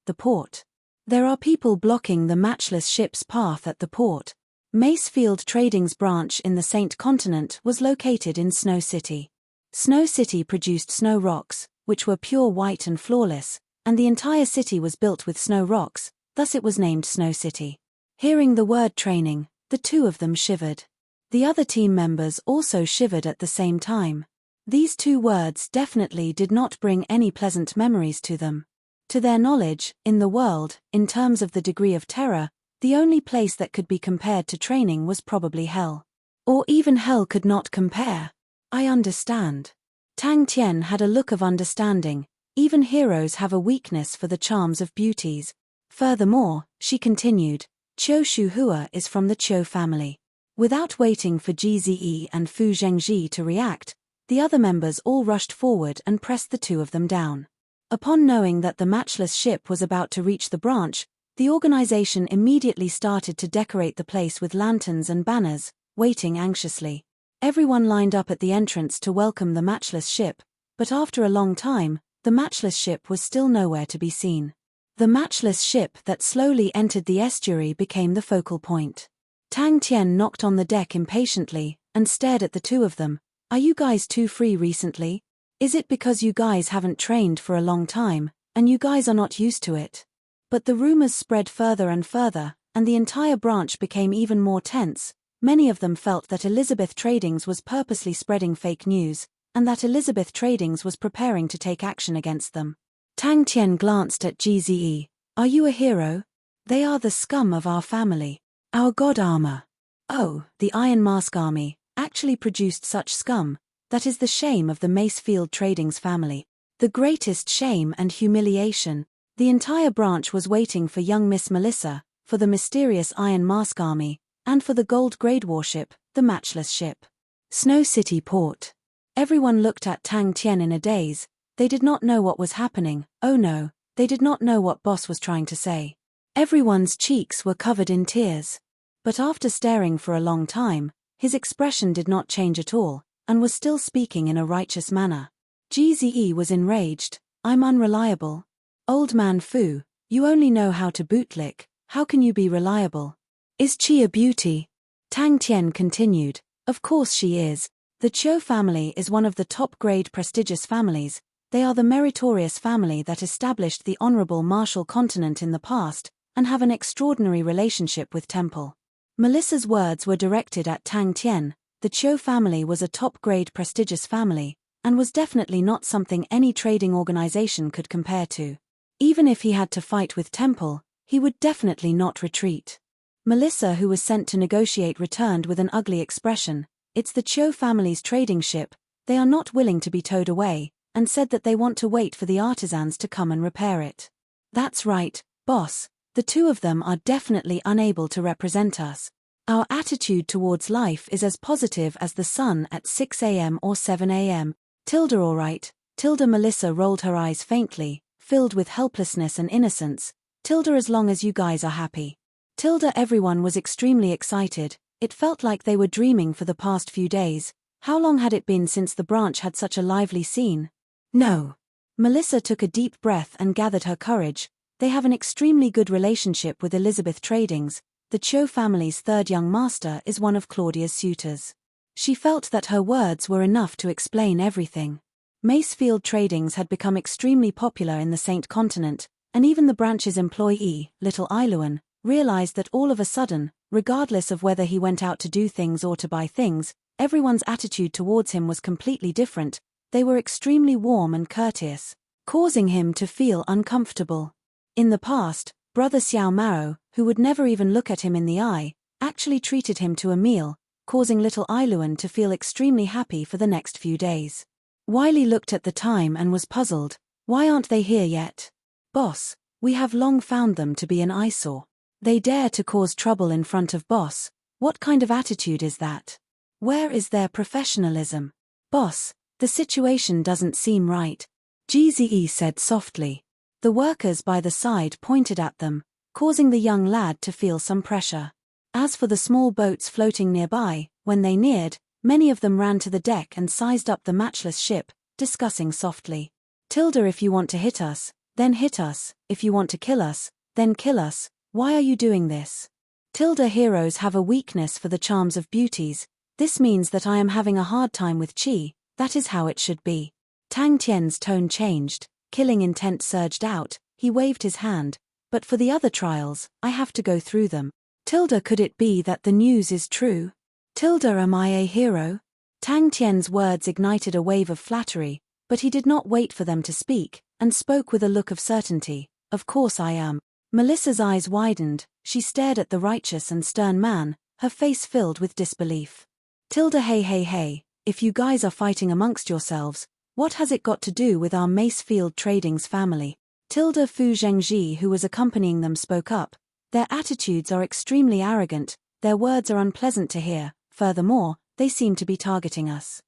the port. There are people blocking the matchless ship's path at the port. Macefield Trading's branch in the Saint Continent was located in Snow City. Snow City produced snow rocks, which were pure white and flawless, and the entire city was built with snow rocks, thus it was named Snow City. Hearing the word training, the two of them shivered. The other team members also shivered at the same time. These two words definitely did not bring any pleasant memories to them. To their knowledge, in the world, in terms of the degree of terror, the only place that could be compared to training was probably hell. Or even hell could not compare. I understand. Tang Tian had a look of understanding. Even heroes have a weakness for the charms of beauties. Furthermore, she continued, Qiu Shuhua is from the Qiu family. Without waiting for Gze and Fu Zhengji to react, the other members all rushed forward and pressed the two of them down. Upon knowing that the matchless ship was about to reach the branch, the organization immediately started to decorate the place with lanterns and banners, waiting anxiously. Everyone lined up at the entrance to welcome the matchless ship, but after a long time, the matchless ship was still nowhere to be seen. The matchless ship that slowly entered the estuary became the focal point. Tang Tian knocked on the deck impatiently, and stared at the two of them. Are you guys too free recently? Is it because you guys haven't trained for a long time, and you guys are not used to it? But the rumors spread further and further, and the entire branch became even more tense. Many of them felt that Elizabeth Tradings was purposely spreading fake news, and that Elizabeth Tradings was preparing to take action against them. Tang Tian glanced at Gze. Are you a hero? They are the scum of our family. Our god armor. Oh, the Iron Mask Army actually produced such scum. That is the shame of the Macefield Tradings family. The greatest shame and humiliation. The entire branch was waiting for young Miss Melissa, for the mysterious Iron Mask Army, and for the gold grade warship, the matchless ship. Snow City Port. Everyone looked at Tang Tian in a daze. They did not know what was happening. Oh no, they did not know what boss was trying to say. Everyone's cheeks were covered in tears. But after staring for a long time, his expression did not change at all, and was still speaking in a righteous manner. Gze was enraged. I'm unreliable. Old man Fu, you only know how to bootlick, how can you be reliable? Is Qi a beauty? Tang Tian continued, of course she is. The Qiu family is one of the top-grade prestigious families. They are the meritorious family that established the honorable martial continent in the past, and have an extraordinary relationship with Temple. Melissa's words were directed at Tang Tian. The Qiu family was a top-grade prestigious family, and was definitely not something any trading organization could compare to. Even if he had to fight with Temple, he would definitely not retreat. Melissa, who was sent to negotiate, returned with an ugly expression. It's the Qiu family's trading ship, they are not willing to be towed away, and said that they want to wait for the artisans to come and repair it. That's right, boss, the two of them are definitely unable to represent us. Our attitude towards life is as positive as the sun at 6 a.m. or 7 a.m. Tilda, all right. Tilda. Melissa rolled her eyes faintly, filled with helplessness and innocence. Tilda, as long as you guys are happy. Tilda. Everyone was extremely excited. It felt like they were dreaming for the past few days. How long had it been since the branch had such a lively scene? No. Melissa took a deep breath and gathered her courage. They have an extremely good relationship with Elizabeth Tradings. The Qiu family's third young master is one of Claudia's suitors. She felt that her words were enough to explain everything. Macefield Tradings had become extremely popular in the Saint Continent, and even the branch's employee, Little Ailuan, realized that all of a sudden, regardless of whether he went out to do things or to buy things, everyone's attitude towards him was completely different. They were extremely warm and courteous, causing him to feel uncomfortable. In the past, brother Xiao Mao, who would never even look at him in the eye, actually treated him to a meal, causing little Ailuan to feel extremely happy for the next few days. Wiley looked at the time and was puzzled. Why aren't they here yet? Boss, we have long found them to be an eyesore. They dare to cause trouble in front of boss. What kind of attitude is that? Where is their professionalism? Boss, the situation doesn't seem right, Gze said softly. The workers by the side pointed at them, causing the young lad to feel some pressure. As for the small boats floating nearby, when they neared, many of them ran to the deck and sized up the matchless ship, discussing softly. Tilda, if you want to hit us, then hit us. If you want to kill us, then kill us. Why are you doing this? Tilda, heroes have a weakness for the charms of beauties. This means that I am having a hard time with Qi. That is how it should be. Tang Tian's tone changed. Killing intent surged out. He waved his hand. But for the other trials, I have to go through them. Tilda, could it be that the news is true? Tilda, am I a hero? Tang Tian's words ignited a wave of flattery, but he did not wait for them to speak, and spoke with a look of certainty. Of course I am. Melissa's eyes widened. She stared at the righteous and stern man, her face filled with disbelief. Tilda, hey, if you guys are fighting amongst yourselves, what has it got to do with our Macefield Trading's family? Tilda. Fu Zhengji, who was accompanying them, spoke up. Their attitudes are extremely arrogant, their words are unpleasant to hear, furthermore, they seem to be targeting us.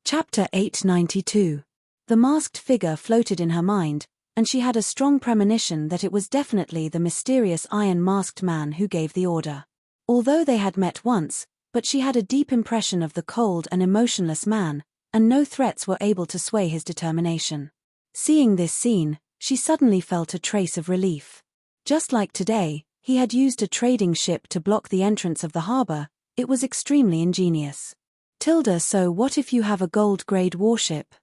Chapter 892. The masked figure floated in her mind, and she had a strong premonition that it was definitely the mysterious iron-masked man who gave the order. Although they had met once, but she had a deep impression of the cold and emotionless man, and no threats were able to sway his determination. Seeing this scene, she suddenly felt a trace of relief. Just like today, he had used a trading ship to block the entrance of the harbor. It was extremely ingenious. Tilda, so what if you have a gold-grade warship?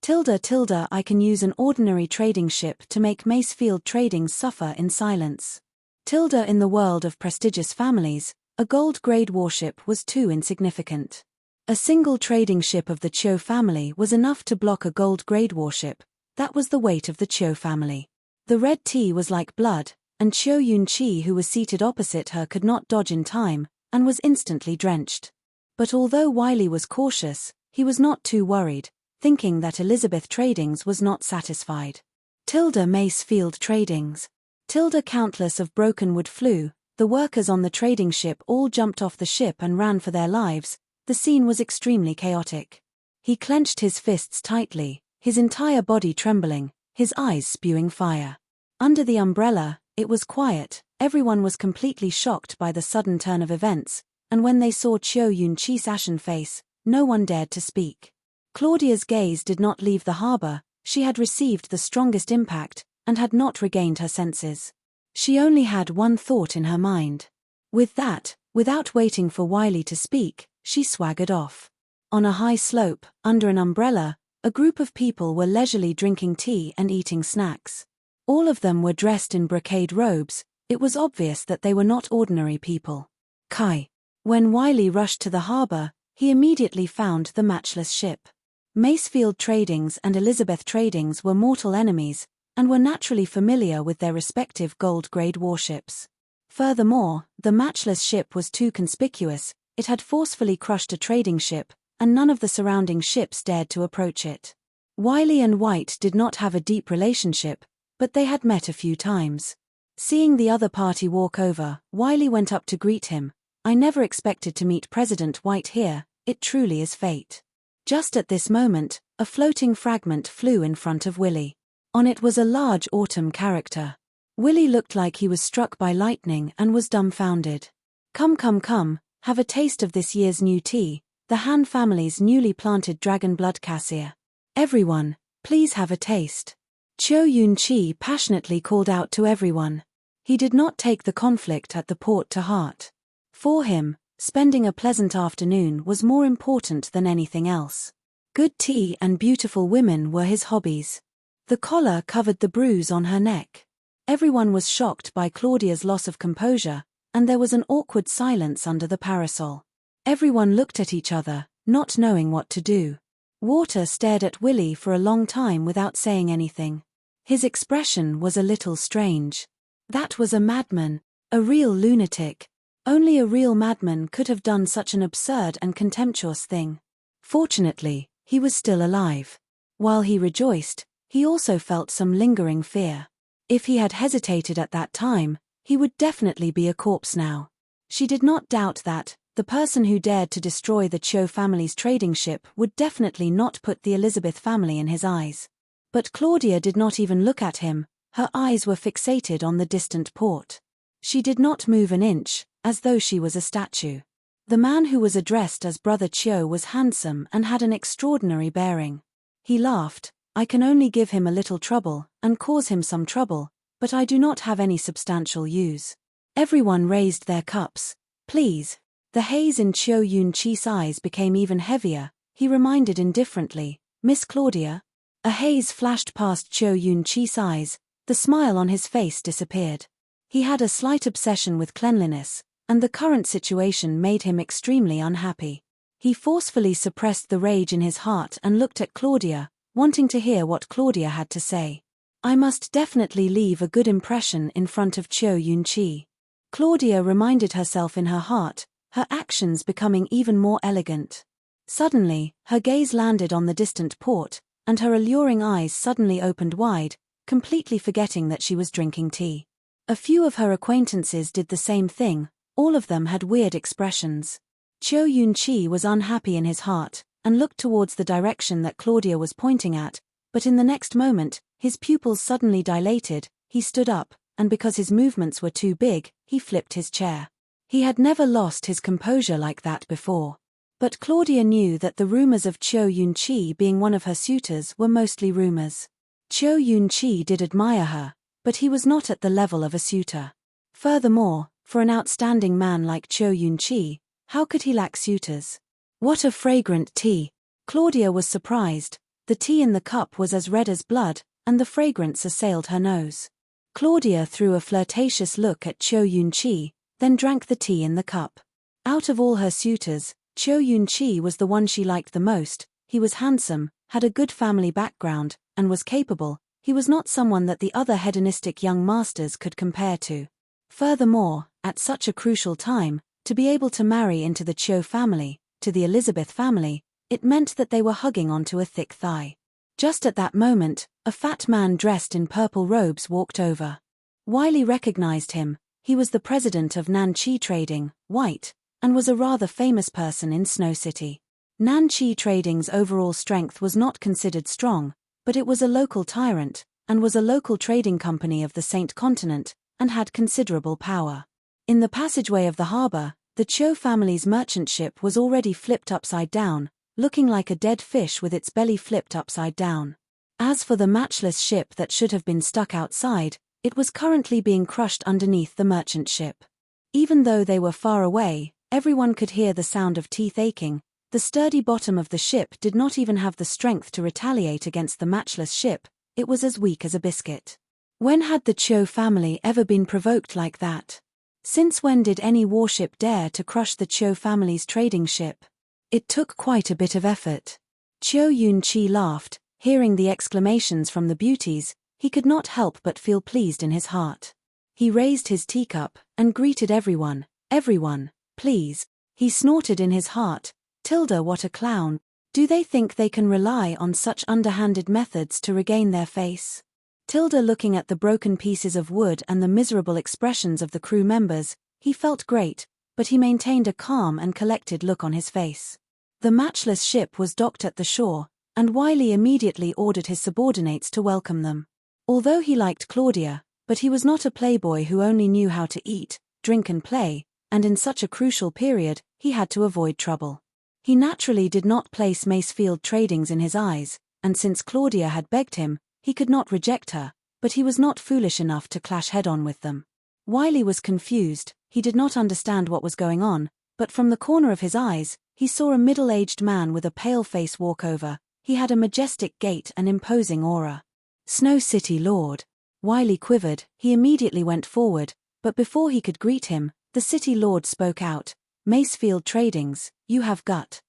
Tilda, I can use an ordinary trading ship to make Macefield Trading suffer in silence. Tilda, in the world of prestigious families, a gold-grade warship was too insignificant. A single trading ship of the Chiu family was enough to block a gold-grade warship. That was the weight of the Chiu family. The red tea was like blood, and Chiu Yunqi, who was seated opposite her, could not dodge in time, and was instantly drenched. But although Wiley was cautious, he was not too worried, thinking that Elizabeth Tradings was not satisfied. Tilda, Macefield Tradings. Tilda, countless of broken wood flew. The workers on the trading ship all jumped off the ship and ran for their lives. The scene was extremely chaotic. He clenched his fists tightly, his entire body trembling, his eyes spewing fire. Under the umbrella, it was quiet. Everyone was completely shocked by the sudden turn of events, and when they saw Chiu Yunqi's ashen face, no one dared to speak. Claudia's gaze did not leave the harbor. She had received the strongest impact, and had not regained her senses. She only had one thought in her mind. With that, without waiting for Wiley to speak, she swaggered off. On a high slope, under an umbrella, a group of people were leisurely drinking tea and eating snacks. All of them were dressed in brocade robes. It was obvious that they were not ordinary people. Kai. When Wiley rushed to the harbor, he immediately found the matchless ship. Macefield Tradings and Elizabeth Tradings were mortal enemies, and were naturally familiar with their respective gold-grade warships. Furthermore, the matchless ship was too conspicuous. It had forcefully crushed a trading ship, and none of the surrounding ships dared to approach it. Wiley and White did not have a deep relationship, but they had met a few times. Seeing the other party walk over, Wiley went up to greet him. I never expected to meet President White here. It truly is fate. Just at this moment, a floating fragment flew in front of Willy. On it was a large autumn character. Willy looked like he was struck by lightning and was dumbfounded. Come, have a taste of this year's new tea, the Han family's newly planted dragon blood cassia. Everyone, please have a taste. Chiu Yunqi passionately called out to everyone. He did not take the conflict at the port to heart. For him, spending a pleasant afternoon was more important than anything else. Good tea and beautiful women were his hobbies. The collar covered the bruise on her neck. Everyone was shocked by Claudia's loss of composure, and there was an awkward silence under the parasol. Everyone looked at each other, not knowing what to do. Water stared at Willy for a long time without saying anything. His expression was a little strange. That was a madman, a real lunatic. Only a real madman could have done such an absurd and contemptuous thing. Fortunately, he was still alive. While he rejoiced, he also felt some lingering fear. If he had hesitated at that time, he would definitely be a corpse now. She did not doubt that the person who dared to destroy the Cho family's trading ship would definitely not put the Elizabeth family in his eyes. But Claudia did not even look at him, her eyes were fixated on the distant port. She did not move an inch, as though she was a statue. The man who was addressed as Brother Cho was handsome and had an extraordinary bearing. He laughed. I can only give him a little trouble, and cause him some trouble, but I do not have any substantial use. Everyone raised their cups. Please. The haze in Cho Yun-chi's eyes became even heavier. He reminded indifferently, Miss Claudia? A haze flashed past Cho Yun-chi's eyes, the smile on his face disappeared. He had a slight obsession with cleanliness, and the current situation made him extremely unhappy. He forcefully suppressed the rage in his heart and looked at Claudia, wanting to hear what Claudia had to say. I must definitely leave a good impression in front of Cho Yun-chi. Claudia reminded herself in her heart, her actions becoming even more elegant. Suddenly, her gaze landed on the distant port, and her alluring eyes suddenly opened wide, completely forgetting that she was drinking tea. A few of her acquaintances did the same thing, all of them had weird expressions. Cho Yun-chi was unhappy in his heart, and looked towards the direction that Claudia was pointing at, but in the next moment, his pupils suddenly dilated, he stood up, and because his movements were too big, he flipped his chair. He had never lost his composure like that before. But Claudia knew that the rumors of Cho Yun-chi being one of her suitors were mostly rumors. Cho Yun-chi did admire her, but he was not at the level of a suitor. Furthermore, for an outstanding man like Cho Yun-chi, how could he lack suitors? What a fragrant tea! Claudia was surprised. The tea in the cup was as red as blood, and the fragrance assailed her nose. Claudia threw a flirtatious look at Cho Yun-chi, then drank the tea in the cup. Out of all her suitors, Cho Yun-chi was the one she liked the most. He was handsome, had a good family background, and was capable. He was not someone that the other hedonistic young masters could compare to. Furthermore, at such a crucial time, to be able to marry into the Cho family, to the Elizabeth family, it meant that they were hugging onto a thick thigh. Just at that moment, a fat man dressed in purple robes walked over. Wiley recognized him. He was the president of Nanchi Trading, white, and was a rather famous person in Snow City. Nanchi Trading's overall strength was not considered strong, but it was a local tyrant, and was a local trading company of the Saint Continent, and had considerable power. In the passageway of the harbor, the Cho family's merchant ship was already flipped upside down, looking like a dead fish with its belly flipped upside down. As for the matchless ship that should have been stuck outside, it was currently being crushed underneath the merchant ship. Even though they were far away, everyone could hear the sound of teeth aching. The sturdy bottom of the ship did not even have the strength to retaliate against the matchless ship, it was as weak as a biscuit. When had the Cho family ever been provoked like that? Since when did any warship dare to crush the Cho family's trading ship? It took quite a bit of effort. Cho Yun-chi laughed, hearing the exclamations from the beauties, he could not help but feel pleased in his heart. He raised his teacup, and greeted everyone, please. He snorted in his heart, Tilda, what a clown. Do they think they can rely on such underhanded methods to regain their face? Tilda, looking at the broken pieces of wood and the miserable expressions of the crew members, he felt great, but he maintained a calm and collected look on his face. The matchless ship was docked at the shore, and Wiley immediately ordered his subordinates to welcome them. Although he liked Claudia, but he was not a playboy who only knew how to eat, drink and play, and in such a crucial period, he had to avoid trouble. He naturally did not place Macefield Tradings in his eyes, and since Claudia had begged him, he could not reject her, but he was not foolish enough to clash head-on with them. Wiley was confused, he did not understand what was going on, but from the corner of his eyes, he saw a middle-aged man with a pale face walk over. He had a majestic gait and imposing aura. Snow City Lord. Wiley quivered, he immediately went forward, but before he could greet him, the City Lord spoke out, Macefield Tradings, you have gut.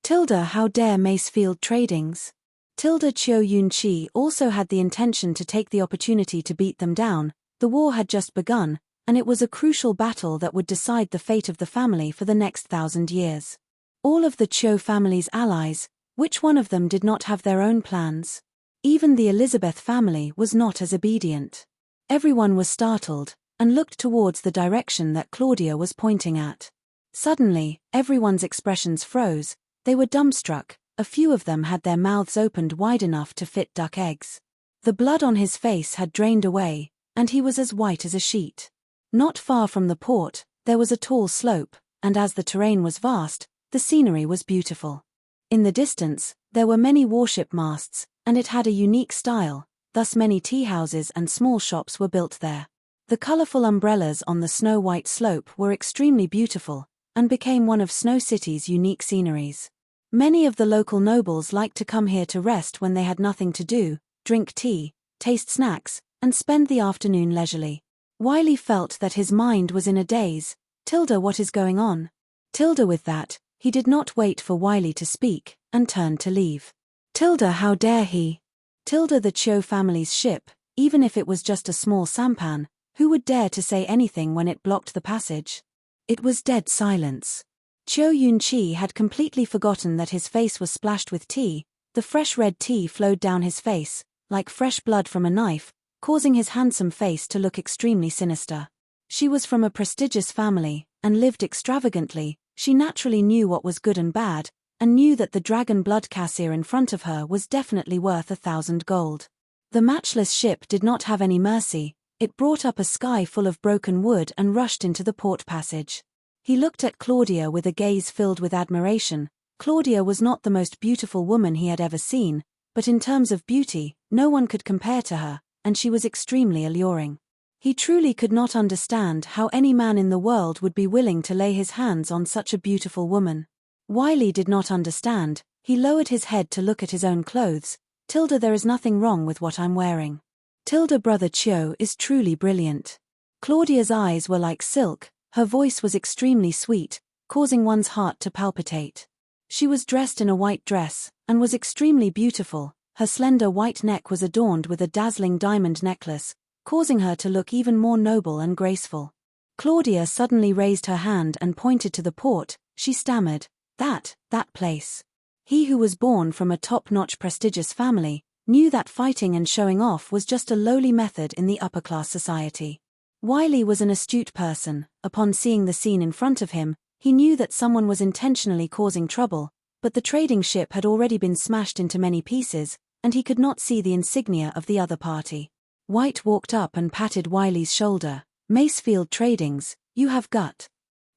Tilda, how dare Macefield Tradings? Tilda Cho Yun-chi also had the intention to take the opportunity to beat them down, The war had just begun, and it was a crucial battle that would decide the fate of the family for the next 1,000 years. All of the Cho family's allies, which one of them did not have their own plans? Even the Elizabeth family was not as obedient. Everyone was startled, and looked towards the direction that Claudia was pointing at. Suddenly, everyone's expressions froze. They were dumbstruck. A few of them had their mouths opened wide enough to fit duck eggs. The blood on his face had drained away, and he was as white as a sheet. Not far from the port, there was a tall slope, and as the terrain was vast, the scenery was beautiful. In the distance, there were many warship masts, and it had a unique style, thus many tea houses and small shops were built there. The colorful umbrellas on the snow-white slope were extremely beautiful, and became one of Snow City's unique sceneries. Many of the local nobles liked to come here to rest when they had nothing to do, drink tea, taste snacks, and spend the afternoon leisurely. Wiley felt that his mind was in a daze. "Tilda, what is going on?" Tilda, with that, he did not wait for Wiley to speak, and turned to leave. "Tilda, how dare he?" Tilda, the Cho family's ship, even if it was just a small sampan, who would dare to say anything when it blocked the passage? It was dead silence. Cho Yun-chi had completely forgotten that his face was splashed with tea. The fresh red tea flowed down his face, like fresh blood from a knife, causing his handsome face to look extremely sinister. She was from a prestigious family, and lived extravagantly. She naturally knew what was good and bad, and knew that the dragon blood cassia in front of her was definitely worth 1,000 gold. The matchless ship did not have any mercy. It brought up a sky full of broken wood and rushed into the port passage. He looked at Claudia with a gaze filled with admiration. Claudia was not the most beautiful woman he had ever seen, but in terms of beauty, no one could compare to her, and she was extremely alluring. He truly could not understand how any man in the world would be willing to lay his hands on such a beautiful woman. Wiley did not understand. He lowered his head to look at his own clothes. "Tilda, there is nothing wrong with what I'm wearing. Tilda, brother Cho is truly brilliant." Claudia's eyes were like silk, her voice was extremely sweet, causing one's heart to palpitate. She was dressed in a white dress, and was extremely beautiful. Her slender white neck was adorned with a dazzling diamond necklace, causing her to look even more noble and graceful. Claudia suddenly raised her hand and pointed to the port. She stammered, that place. He who was born from a top-notch prestigious family, knew that fighting and showing off was just a lowly method in the upper-class society. Wiley was an astute person. Upon seeing the scene in front of him, he knew that someone was intentionally causing trouble, but the trading ship had already been smashed into many pieces, and he could not see the insignia of the other party. White walked up and patted Wiley's shoulder. "Macefield Tradings, you have gut.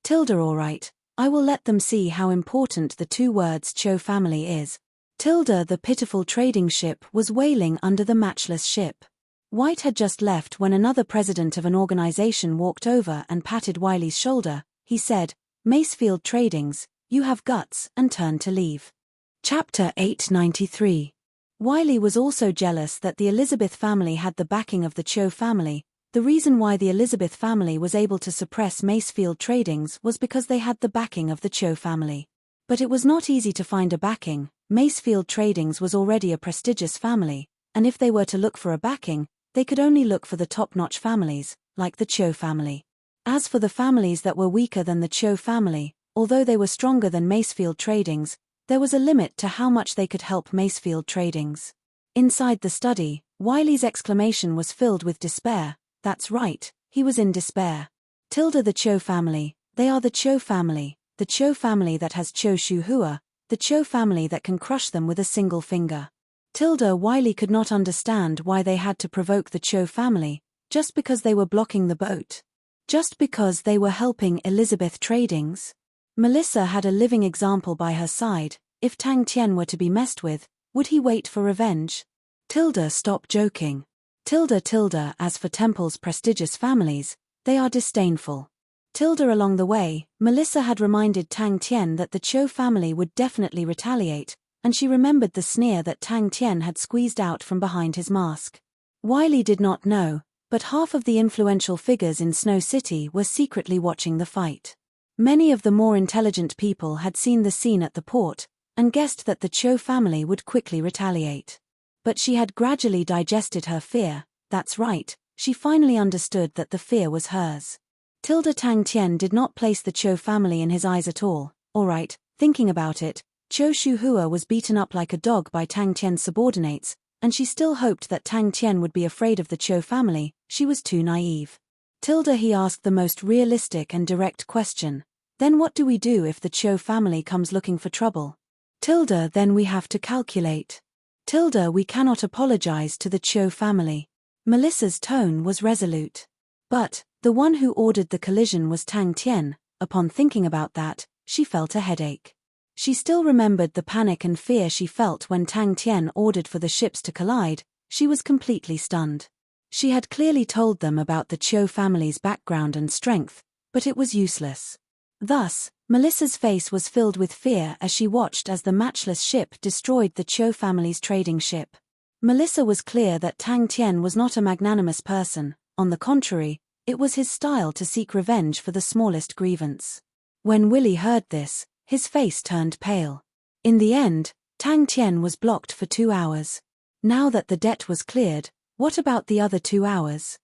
Tilda, all right, I will let them see how important the two words Cho family is." Tilda, the pitiful trading ship, was wailing under the matchless ship. White had just left when another president of an organization walked over and patted Wiley's shoulder. He said, "Macefield Tradings, you have guts," and turned to leave. Chapter 893. Wiley was also jealous that the Elizabeth family had the backing of the Cho family. The reason why the Elizabeth family was able to suppress Macefield Tradings was because they had the backing of the Cho family. But it was not easy to find a backing. Macefield Tradings was already a prestigious family, and if they were to look for a backing, they could only look for the top-notch families, like the Cho family. As for the families that were weaker than the Cho family, although they were stronger than Macefield Tradings, there was a limit to how much they could help Macefield Tradings. Inside the study, Wiley's exclamation was filled with despair. That's right, he was in despair. Tilda, the Cho family, they are the Cho family that has Cho Shu Hua, the Cho family that can crush them with a single finger. Tilda, Wiley could not understand why they had to provoke the Cho family, just because they were blocking the boat. Just because they were helping Elizabeth Tradings. Melissa had a living example by her side. If Tang Tian were to be messed with, would he wait for revenge? Tilda, stop joking. Tilda, as for Temple's prestigious families, they are disdainful. Tilda, along the way, Melissa had reminded Tang Tian that the Cho family would definitely retaliate, and she remembered the sneer that Tang Tian had squeezed out from behind his mask. Wiley did not know, but half of the influential figures in Snow City were secretly watching the fight. Many of the more intelligent people had seen the scene at the port, and guessed that the Cho family would quickly retaliate. But she had gradually digested her fear. That's right, she finally understood that the fear was hers. Tang Tian did not place the Cho family in his eyes at all. Alright, thinking about it, Cho Shuhua was beaten up like a dog by Tang Tian's subordinates, and she still hoped that Tang Tian would be afraid of the Cho family. She was too naive. He asked the most realistic and direct question. Then what do we do if the Cho family comes looking for trouble? Then we have to calculate. We cannot apologize to the Cho family. Melissa's tone was resolute. But, the one who ordered the collision was Tang Tian. Upon thinking about that, she felt a headache. She still remembered the panic and fear she felt when Tang Tian ordered for the ships to collide. She was completely stunned. She had clearly told them about the Cho family's background and strength, but it was useless. Thus, Melissa's face was filled with fear as she watched as the matchless ship destroyed the Cho family's trading ship. Melissa was clear that Tang Tian was not a magnanimous person. On the contrary, it was his style to seek revenge for the smallest grievance. When Willie heard this, his face turned pale. In the end, Tang Tian was blocked for 2 hours. Now that the debt was cleared, what about the other 2 hours?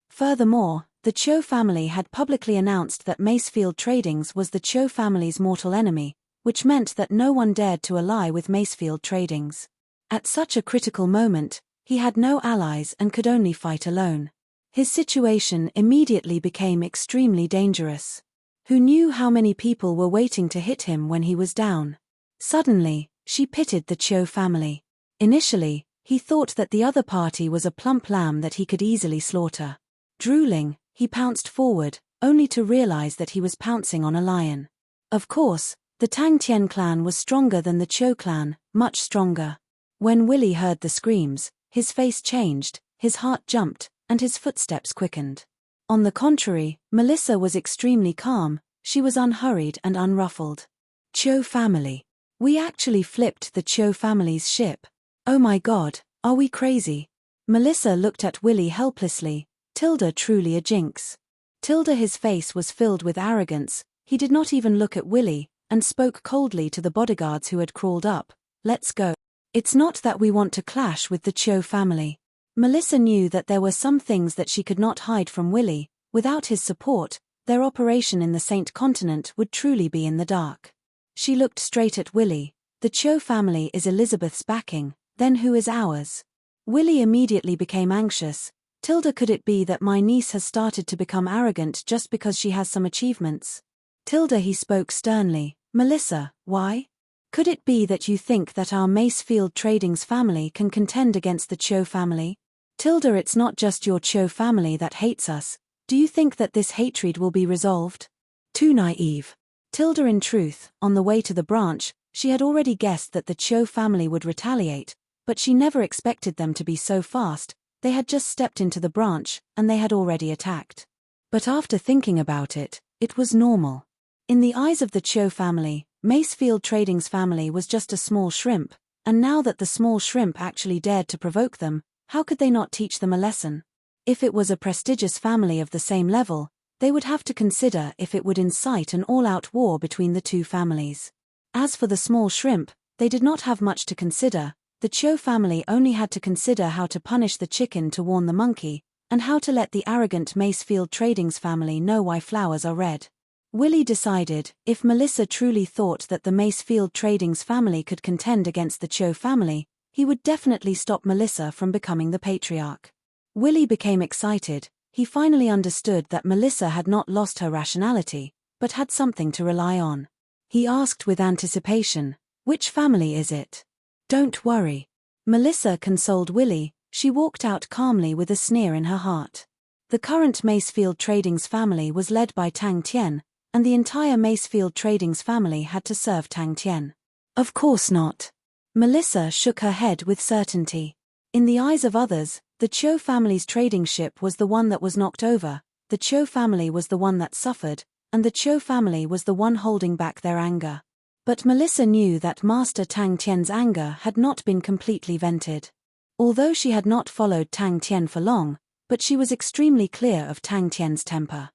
Furthermore, the Cho family had publicly announced that Macefield Tradings was the Cho family's mortal enemy, which meant that no one dared to ally with Macefield Tradings. At such a critical moment, he had no allies and could only fight alone. His situation immediately became extremely dangerous. Who knew how many people were waiting to hit him when he was down? Suddenly, she pitied the Cho family. Initially, he thought that the other party was a plump lamb that he could easily slaughter. Drooling, he pounced forward, only to realize that he was pouncing on a lion. Of course, the Tang Tian clan was stronger than the Cho clan, much stronger. When Willie heard the screams, his face changed, his heart jumped, and his footsteps quickened. On the contrary, Melissa was extremely calm. She was unhurried and unruffled. Cho family. We actually flipped the Cho family's ship. Oh my God, are we crazy? Melissa looked at Willie helplessly. Truly a jinx. His face was filled with arrogance. He did not even look at Willie, and spoke coldly to the bodyguards who had crawled up. Let's go. It's not that we want to clash with the Cho family. Melissa knew that there were some things that she could not hide from Willie. Without his support, their operation in the Saint Continent would truly be in the dark. She looked straight at Willie. The Cho family is Elizabeth's backing, then who is ours? Willie immediately became anxious. Could it be that my niece has started to become arrogant just because she has some achievements? He spoke sternly. Melissa, why? Could it be that you think that our Macefield Tradings family can contend against the Cho family? It's not just your Cho family that hates us. Do you think that this hatred will be resolved? Too naive. In truth, on the way to the branch, she had already guessed that the Cho family would retaliate, but she never expected them to be so fast. They had just stepped into the branch, and they had already attacked. But after thinking about it, it was normal. In the eyes of the Cho family, Macefield Tradings family was just a small shrimp, and now that the small shrimp actually dared to provoke them, how could they not teach them a lesson? If it was a prestigious family of the same level, they would have to consider if it would incite an all-out war between the two families. As for the small shrimp, they did not have much to consider. The Cho family only had to consider how to punish the chicken to warn the monkey, and how to let the arrogant Macefield Tradings family know why flowers are red. Willie decided, if Melissa truly thought that the Macefield Tradings family could contend against the Cho family, he would definitely stop Melissa from becoming the patriarch. Willie became excited. He finally understood that Melissa had not lost her rationality, but had something to rely on. He asked with anticipation, "Which family is it?" "Don't worry." Melissa consoled Willie. She walked out calmly with a sneer in her heart. The current Macefield Tradings family was led by Tang Tian, and the entire Macefield Tradings family had to serve Tang Tian. Of course not. Melissa shook her head with certainty. In the eyes of others, the Cho family's trading ship was the one that was knocked over, the Cho family was the one that suffered, and the Cho family was the one holding back their anger. But Melissa knew that Master Tang Tian's anger had not been completely vented. Although she had not followed Tang Tian for long, but she was extremely clear of Tang Tian's temper.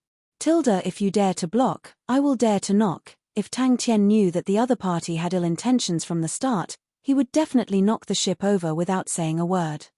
If you dare to block, I will dare to knock. If Tang Tian knew that the other party had ill intentions from the start, he would definitely knock the ship over without saying a word.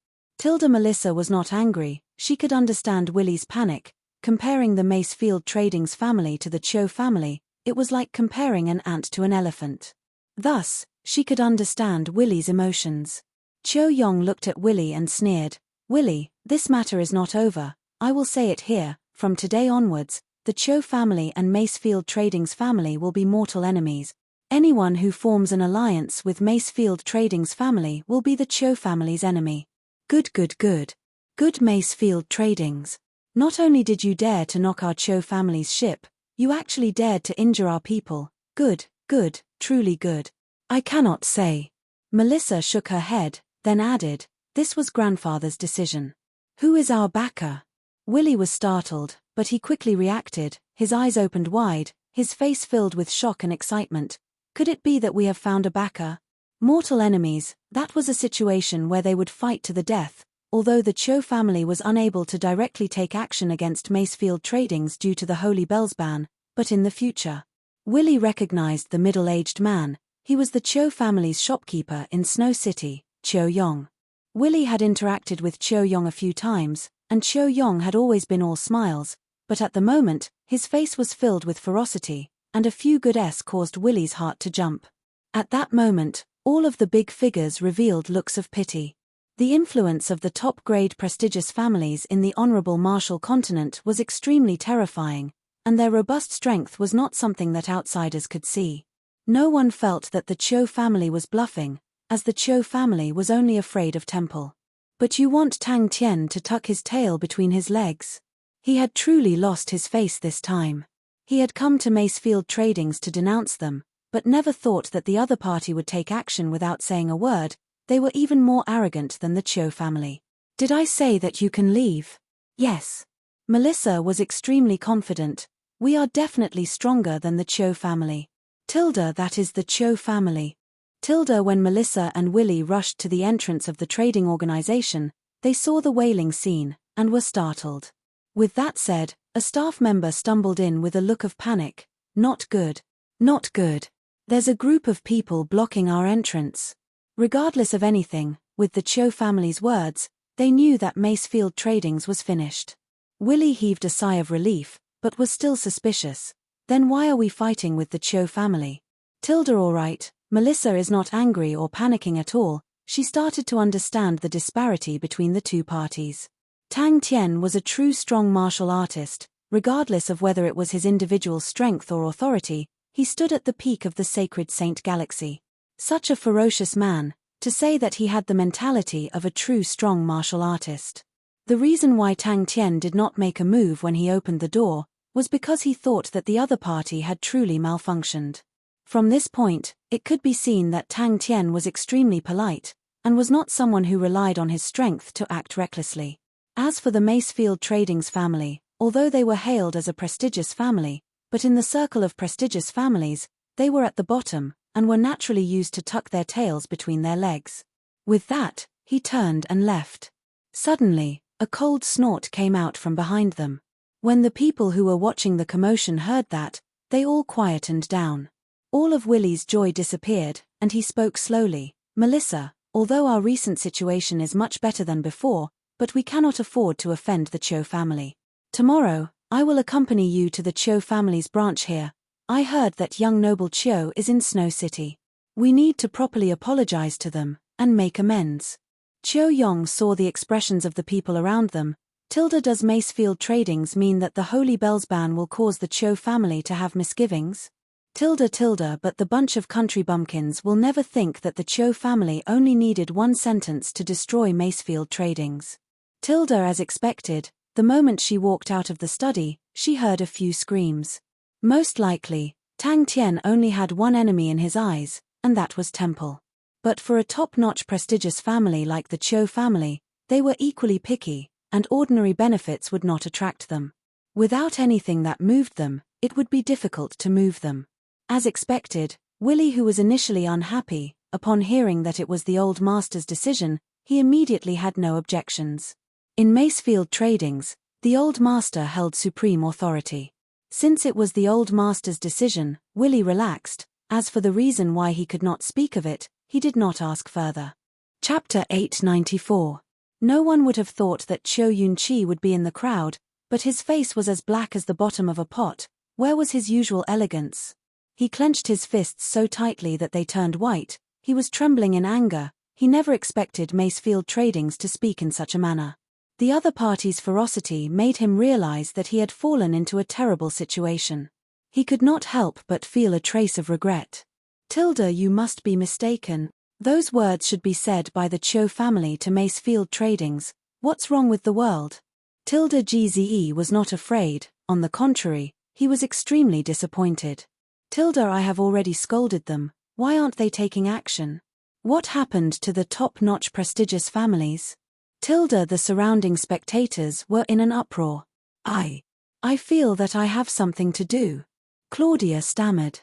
Melissa was not angry, she could understand Willie's panic. Comparing the Macefield Trading's family to the Cho family, it was like comparing an ant to an elephant. Thus, she could understand Willie's emotions. Cho Yong looked at Willie and sneered. Willie, this matter is not over. I will say it here, from today onwards, the Cho family and Macefield Trading's family will be mortal enemies. Anyone who forms an alliance with Macefield Trading's family will be the Cho family's enemy. Good. Good Macefield Trading's. Not only did you dare to knock our Cho family's ship, you actually dared to injure our people. Good, truly good. I cannot say. Melissa shook her head, then added, this was grandfather's decision. Who is our backer? Willie was startled, but he quickly reacted, his eyes opened wide, his face filled with shock and excitement. Could it be that we have found a backer? Mortal enemies, that was a situation where they would fight to the death, although the Cho family was unable to directly take action against Macefield Trading's due to the Holy Bells ban, but in the future. Willie recognized the middle-aged man. He was the Cho family's shopkeeper in Snow City, Cho Yong. Willie had interacted with Cho Yong a few times, and Cho Yong had always been all smiles, but at the moment, his face was filled with ferocity, and a few good S caused Willie's heart to jump. At that moment, all of the big figures revealed looks of pity. The influence of the top-grade prestigious families in the Honorable Marshall continent was extremely terrifying, and their robust strength was not something that outsiders could see. No one felt that the Cho family was bluffing, as the Cho family was only afraid of Temple. But you want Tang Tian to tuck his tail between his legs? He had truly lost his face this time. He had come to Macefield Trading's to denounce them, but never thought that the other party would take action without saying a word. They were even more arrogant than the Cho family. Did I say that you can leave? Yes. Melissa was extremely confident. We are definitely stronger than the Cho family. Tilda, that is the Cho family. Tilda, when Melissa and Willie rushed to the entrance of the trading organization, they saw the wailing scene, and were startled. With that said, a staff member stumbled in with a look of panic. Not good. Not good. There's a group of people blocking our entrance. Regardless of anything, with the Cho family's words, they knew that Macefield Trading's was finished. Willie heaved a sigh of relief, but was still suspicious. Then why are we fighting with the Cho family? Tilda, all right. Melissa is not angry or panicking at all. She started to understand the disparity between the two parties. Tang Tian was a true strong martial artist. Regardless of whether it was his individual strength or authority, he stood at the peak of the sacred Saint Galaxy. Such a ferocious man, to say that he had the mentality of a true strong martial artist. The reason why Tang Tian did not make a move when he opened the door was because he thought that the other party had truly malfunctioned. From this point, it could be seen that Tang Tian was extremely polite, and was not someone who relied on his strength to act recklessly. As for the Macefield Trading's family, although they were hailed as a prestigious family, but in the circle of prestigious families, they were at the bottom, and were naturally used to tuck their tails between their legs. With that, he turned and left. Suddenly, a cold snort came out from behind them. When the people who were watching the commotion heard that, they all quietened down. All of Willie's joy disappeared, and he spoke slowly. Melissa, although our recent situation is much better than before, but we cannot afford to offend the Cho family. Tomorrow, I will accompany you to the Cho family's branch here. I heard that young noble Cho is in Snow City. We need to properly apologize to them, and make amends. Cho Yong saw the expressions of the people around them. Tilda, does Macefield Trading's mean that the Holy Bells ban will cause the Cho family to have misgivings? Tilda, but the bunch of country bumpkins will never think that the Cho family only needed one sentence to destroy Macefield Trading's. Tilda, as expected, the moment she walked out of the study, she heard a few screams. Most likely, Tang Tian only had one enemy in his eyes, and that was Temple. But for a top-notch prestigious family like the Cho family, they were equally picky, and ordinary benefits would not attract them. Without anything that moved them, it would be difficult to move them. As expected, Willie, who was initially unhappy, upon hearing that it was the old master's decision, he immediately had no objections. In Macefield Trading's, the old master held supreme authority. Since it was the old master's decision, Willie relaxed. As for the reason why he could not speak of it, he did not ask further. Chapter 894. No one would have thought that Cho Yun-chi would be in the crowd, but his face was as black as the bottom of a pot. Where was his usual elegance? He clenched his fists so tightly that they turned white. He was trembling in anger. He never expected Macefield Tradings to speak in such a manner. The other party's ferocity made him realize that he had fallen into a terrible situation. He could not help but feel a trace of regret. "Tilda, you must be mistaken." Those words should be said by the Cho family to Macefield Tradings. What's wrong with the world? Tilda Gze was not afraid, on the contrary, he was extremely disappointed. "Tilda, I have already scolded them, why aren't they taking action? What happened to the top-notch prestigious families?" Tilda, the surrounding spectators were in an uproar. I feel that I have something to do," Claudia stammered.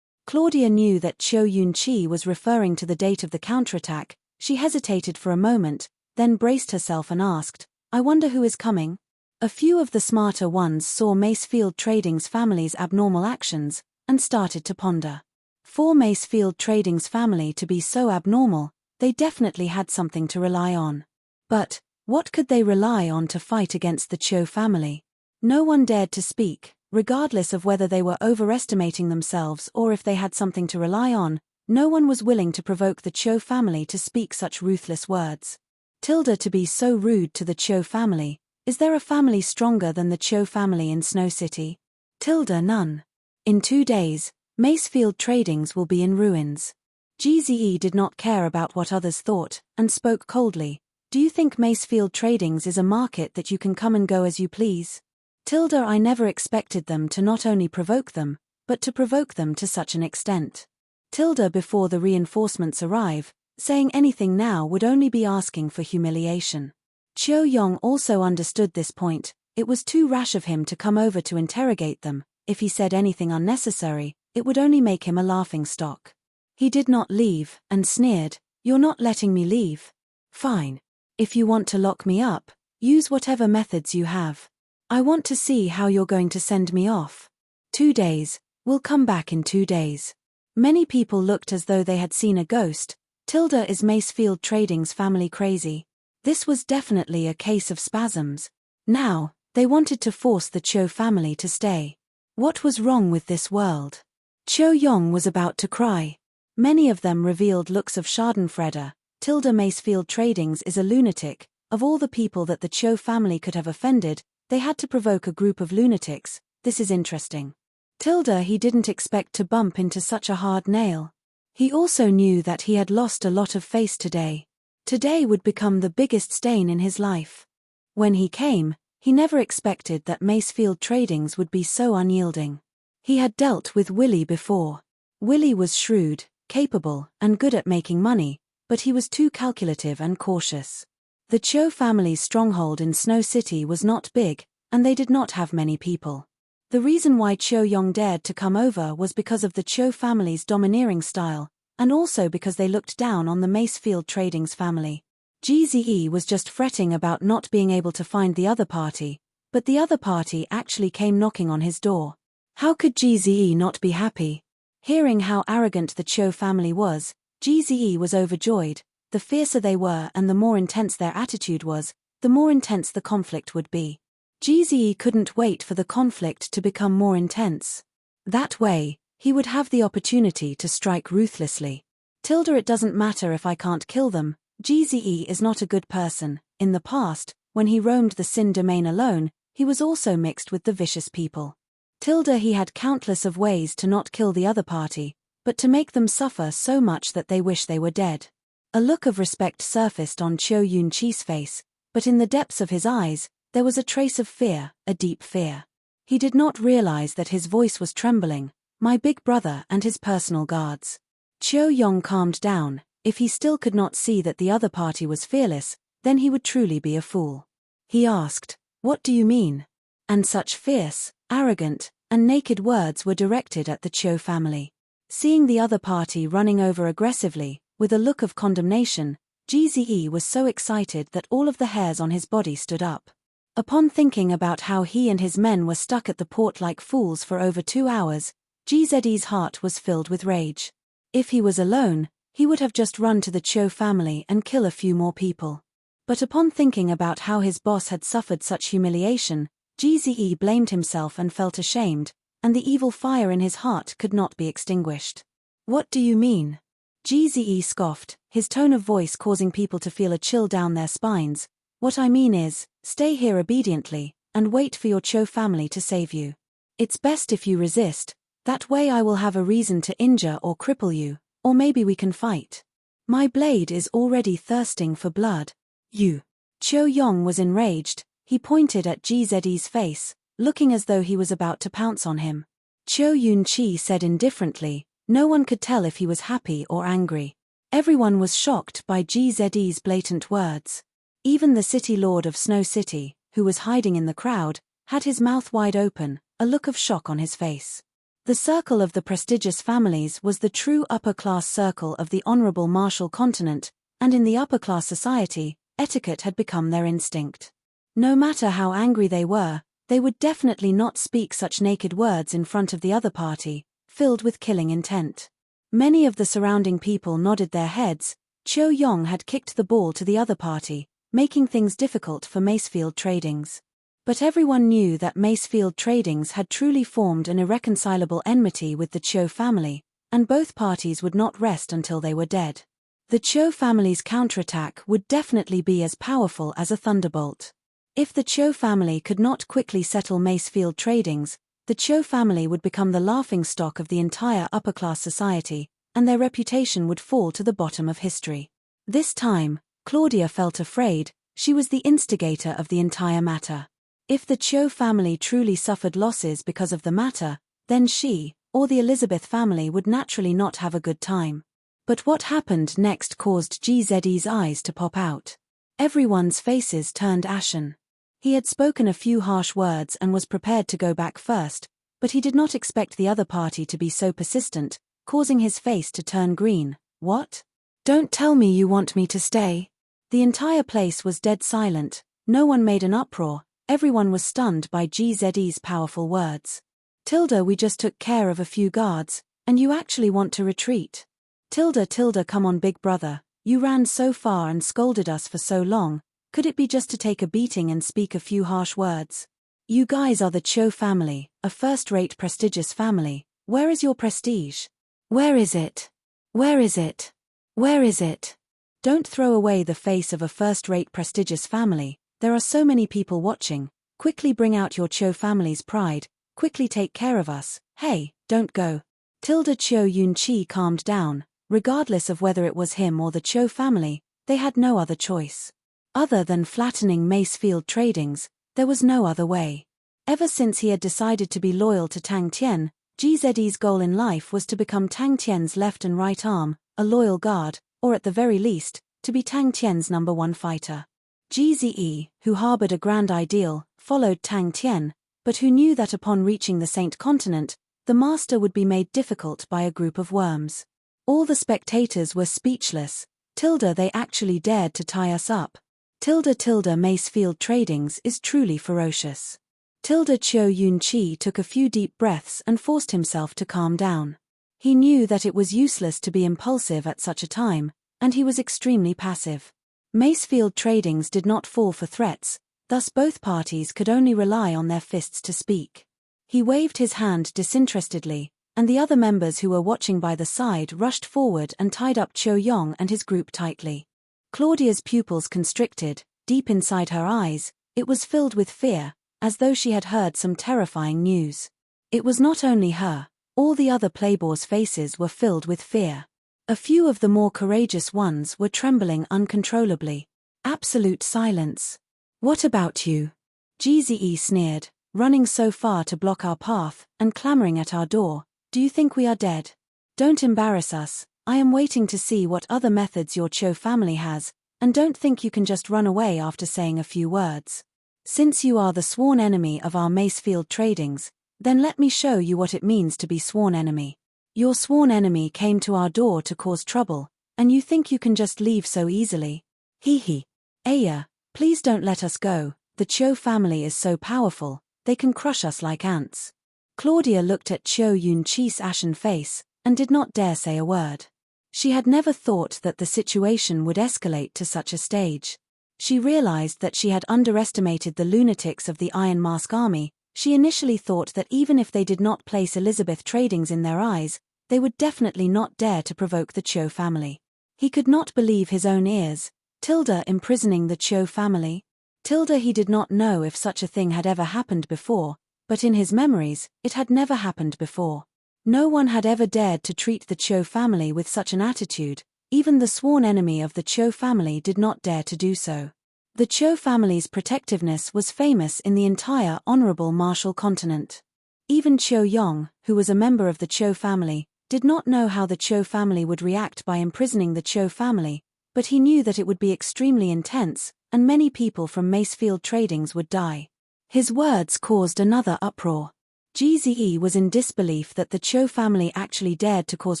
Claudia knew that Cho Yun-chi was referring to the date of the counterattack. She hesitated for a moment, then braced herself and asked, "I wonder who is coming?" A few of the smarter ones saw Macefield Tradings' family's abnormal actions, and started to ponder. For Macefield Tradings' family to be so abnormal, they definitely had something to rely on. But, what could they rely on to fight against the Cho family? No one dared to speak, regardless of whether they were overestimating themselves or if they had something to rely on. No one was willing to provoke the Cho family to speak such ruthless words. Tilda, to be so rude to the Cho family. Is there a family stronger than the Cho family in Snow City? Tilda, none. In 2 days, Macefield Tradings will be in ruins. Gze did not care about what others thought, and spoke coldly. "Do you think Macefield Tradings is a market that you can come and go as you please? Tilda, I never expected them to not only provoke them, but to provoke them to such an extent. Tilda, before the reinforcements arrive, saying anything now would only be asking for humiliation." Chiu Yong also understood this point. It was too rash of him to come over to interrogate them. If he said anything unnecessary, it would only make him a laughingstock. He did not leave, and sneered, "You're not letting me leave? Fine. If you want to lock me up, use whatever methods you have. I want to see how you're going to send me off. 2 days, we'll come back in 2 days. Many people looked as though they had seen a ghost. Tilda, is Macefield Tradings' family crazy? This was definitely a case of spasms. Now, they wanted to force the Cho family to stay. What was wrong with this world? Cho Yong was about to cry. Many of them revealed looks of schadenfreude. Tilda, Macefield Tradings is a lunatic. Of all the people that the Cho family could have offended, they had to provoke a group of lunatics. This is interesting. Tilda, he didn't expect to bump into such a hard nail. He also knew that he had lost a lot of face today. Today would become the biggest stain in his life. When he came, he never expected that Macefield Tradings would be so unyielding. He had dealt with Willie before. Willie was shrewd, capable, and good at making money, but he was too calculative and cautious. The Cho family's stronghold in Snow City was not big, and they did not have many people. The reason why Cho Yong dared to come over was because of the Cho family's domineering style, and also because they looked down on the Macefield Tradings family. Gze was just fretting about not being able to find the other party, but the other party actually came knocking on his door. How could Gze not be happy? Hearing how arrogant the Cho family was, Gze was overjoyed. The fiercer they were and the more intense their attitude was, the more intense the conflict would be. Gze couldn't wait for the conflict to become more intense. That way, he would have the opportunity to strike ruthlessly. Tilda, it doesn't matter if I can't kill them. Gze is not a good person. In the past, when he roamed the Sin domain alone, he was also mixed with the vicious people. Tilda, he had countless of ways to not kill the other party, but to make them suffer so much that they wish they were dead. A look of respect surfaced on Cho Yun-chi's face, but in the depths of his eyes, there was a trace of fear, a deep fear. He did not realize that his voice was trembling. My big brother and his personal guards. Cho Yong calmed down. If he still could not see that the other party was fearless, then he would truly be a fool. He asked, "What do you mean?" And such fierce, arrogant, and naked words were directed at the Cho family. Seeing the other party running over aggressively, with a look of condemnation, Gze was so excited that all of the hairs on his body stood up. Upon thinking about how he and his men were stuck at the port like fools for over 2 hours, Gze's heart was filled with rage. If he was alone, he would have just run to the Cho family and kill a few more people. But upon thinking about how his boss had suffered such humiliation, Gze blamed himself and felt ashamed, and the evil fire in his heart could not be extinguished. What do you mean? Gze scoffed, his tone of voice causing people to feel a chill down their spines. What I mean is, stay here obediently, and wait for your Cho family to save you. It's best if you resist, that way I will have a reason to injure or cripple you, or maybe we can fight. My blade is already thirsting for blood. You. Cho Yong was enraged, he pointed at Gze's face, looking as though he was about to pounce on him. Cho Yun-chi said indifferently, no one could tell if he was happy or angry. Everyone was shocked by Gze's blatant words. Even the city lord of Snow City, who was hiding in the crowd, had his mouth wide open, a look of shock on his face. The circle of the prestigious families was the true upper-class circle of the honorable martial continent, and in the upper-class society, etiquette had become their instinct. No matter how angry they would definitely not speak such naked words in front of the other party, filled with killing intent. Many of the surrounding people nodded their heads. Cho Yong had kicked the ball to the other party, making things difficult for Macefield Tradings. But everyone knew that Macefield Tradings had truly formed an irreconcilable enmity with the Cho family, and both parties would not rest until they were dead. The Cho family's counterattack would definitely be as powerful as a thunderbolt. If the Cho family could not quickly settle Macefield Tradings, the Cho family would become the laughingstock of the entire upper-class society, and their reputation would fall to the bottom of history. This time, Claudia felt afraid. She was the instigator of the entire matter. If the Cho family truly suffered losses because of the matter, then she, or the Elizabeth family would naturally not have a good time. But what happened next caused Gze's eyes to pop out. Everyone's faces turned ashen. He had spoken a few harsh words and was prepared to go back first, but he did not expect the other party to be so persistent, causing his face to turn green. What? Don't tell me you want me to stay. The entire place was dead silent, no one made an uproar, everyone was stunned by Gze's powerful words. Tilda, we just took care of a few guards, and you actually want to retreat? Tilda, come on big brother, you ran so far and scolded us for so long. Could it be just to take a beating and speak a few harsh words? You guys are the Cho family, a first-rate prestigious family. Where is your prestige? Where is it? Where is it? Where is it? Don't throw away the face of a first-rate prestigious family. There are so many people watching. Quickly bring out your Cho family's pride. Quickly take care of us. Hey, don't go. Tilda. Cho Yun-chi calmed down. Regardless of whether it was him or the Cho family, they had no other choice. Other than flattening Macefield Tradings, there was no other way. Ever since he had decided to be loyal to Tang Tien, Gze's goal in life was to become Tang Tien's left and right arm, a loyal guard, or at the very least, to be Tang Tien's #1 fighter. Gze, who harbored a grand ideal, followed Tang Tien, but who knew that upon reaching the Saint Continent, the master would be made difficult by a group of worms. All the spectators were speechless. Tilda, they actually dared to tie us up. Tilda. Macefield Tradings is truly ferocious. Tilda. Cho Yun-chi took a few deep breaths and forced himself to calm down. He knew that it was useless to be impulsive at such a time, and he was extremely passive. Macefield Tradings did not fall for threats, thus both parties could only rely on their fists to speak. He waved his hand disinterestedly, and the other members who were watching by the side rushed forward and tied up Cho Yong and his group tightly. Claudia's pupils constricted, deep inside her eyes, it was filled with fear, as though she had heard some terrifying news. It was not only her, all the other playboys' faces were filled with fear. A few of the more courageous ones were trembling uncontrollably. Absolute silence. What about you? Gze sneered, running so far to block our path, and clamoring at our door. Do you think we are dead? Don't embarrass us. I am waiting to see what other methods your Cho family has, and don't think you can just run away after saying a few words. Since you are the sworn enemy of our Macefield Tradings, then let me show you what it means to be sworn enemy. Your sworn enemy came to our door to cause trouble, and you think you can just leave so easily? Hee hee. Aya, please don't let us go. The Cho family is so powerful, they can crush us like ants. Claudia looked at Cho Yun-chi's ashen face, and did not dare say a word. She had never thought that the situation would escalate to such a stage. She realized that she had underestimated the lunatics of the Iron Mask army. She initially thought that even if they did not place Elizabeth Tradings in their eyes, they would definitely not dare to provoke the Cho family. He could not believe his own ears. Tilda imprisoning the Cho family? Tilda, he did not know if such a thing had ever happened before, but in his memories, it had never happened before. No one had ever dared to treat the Cho family with such an attitude. Even the sworn enemy of the Cho family did not dare to do so. The Cho family's protectiveness was famous in the entire honorable Marshall continent. Even Cho Yong, who was a member of the Cho family, did not know how the Cho family would react by imprisoning the Cho family, but he knew that it would be extremely intense, and many people from Macefield Tradings would die. His words caused another uproar. GZE was in disbelief that the Cho family actually dared to cause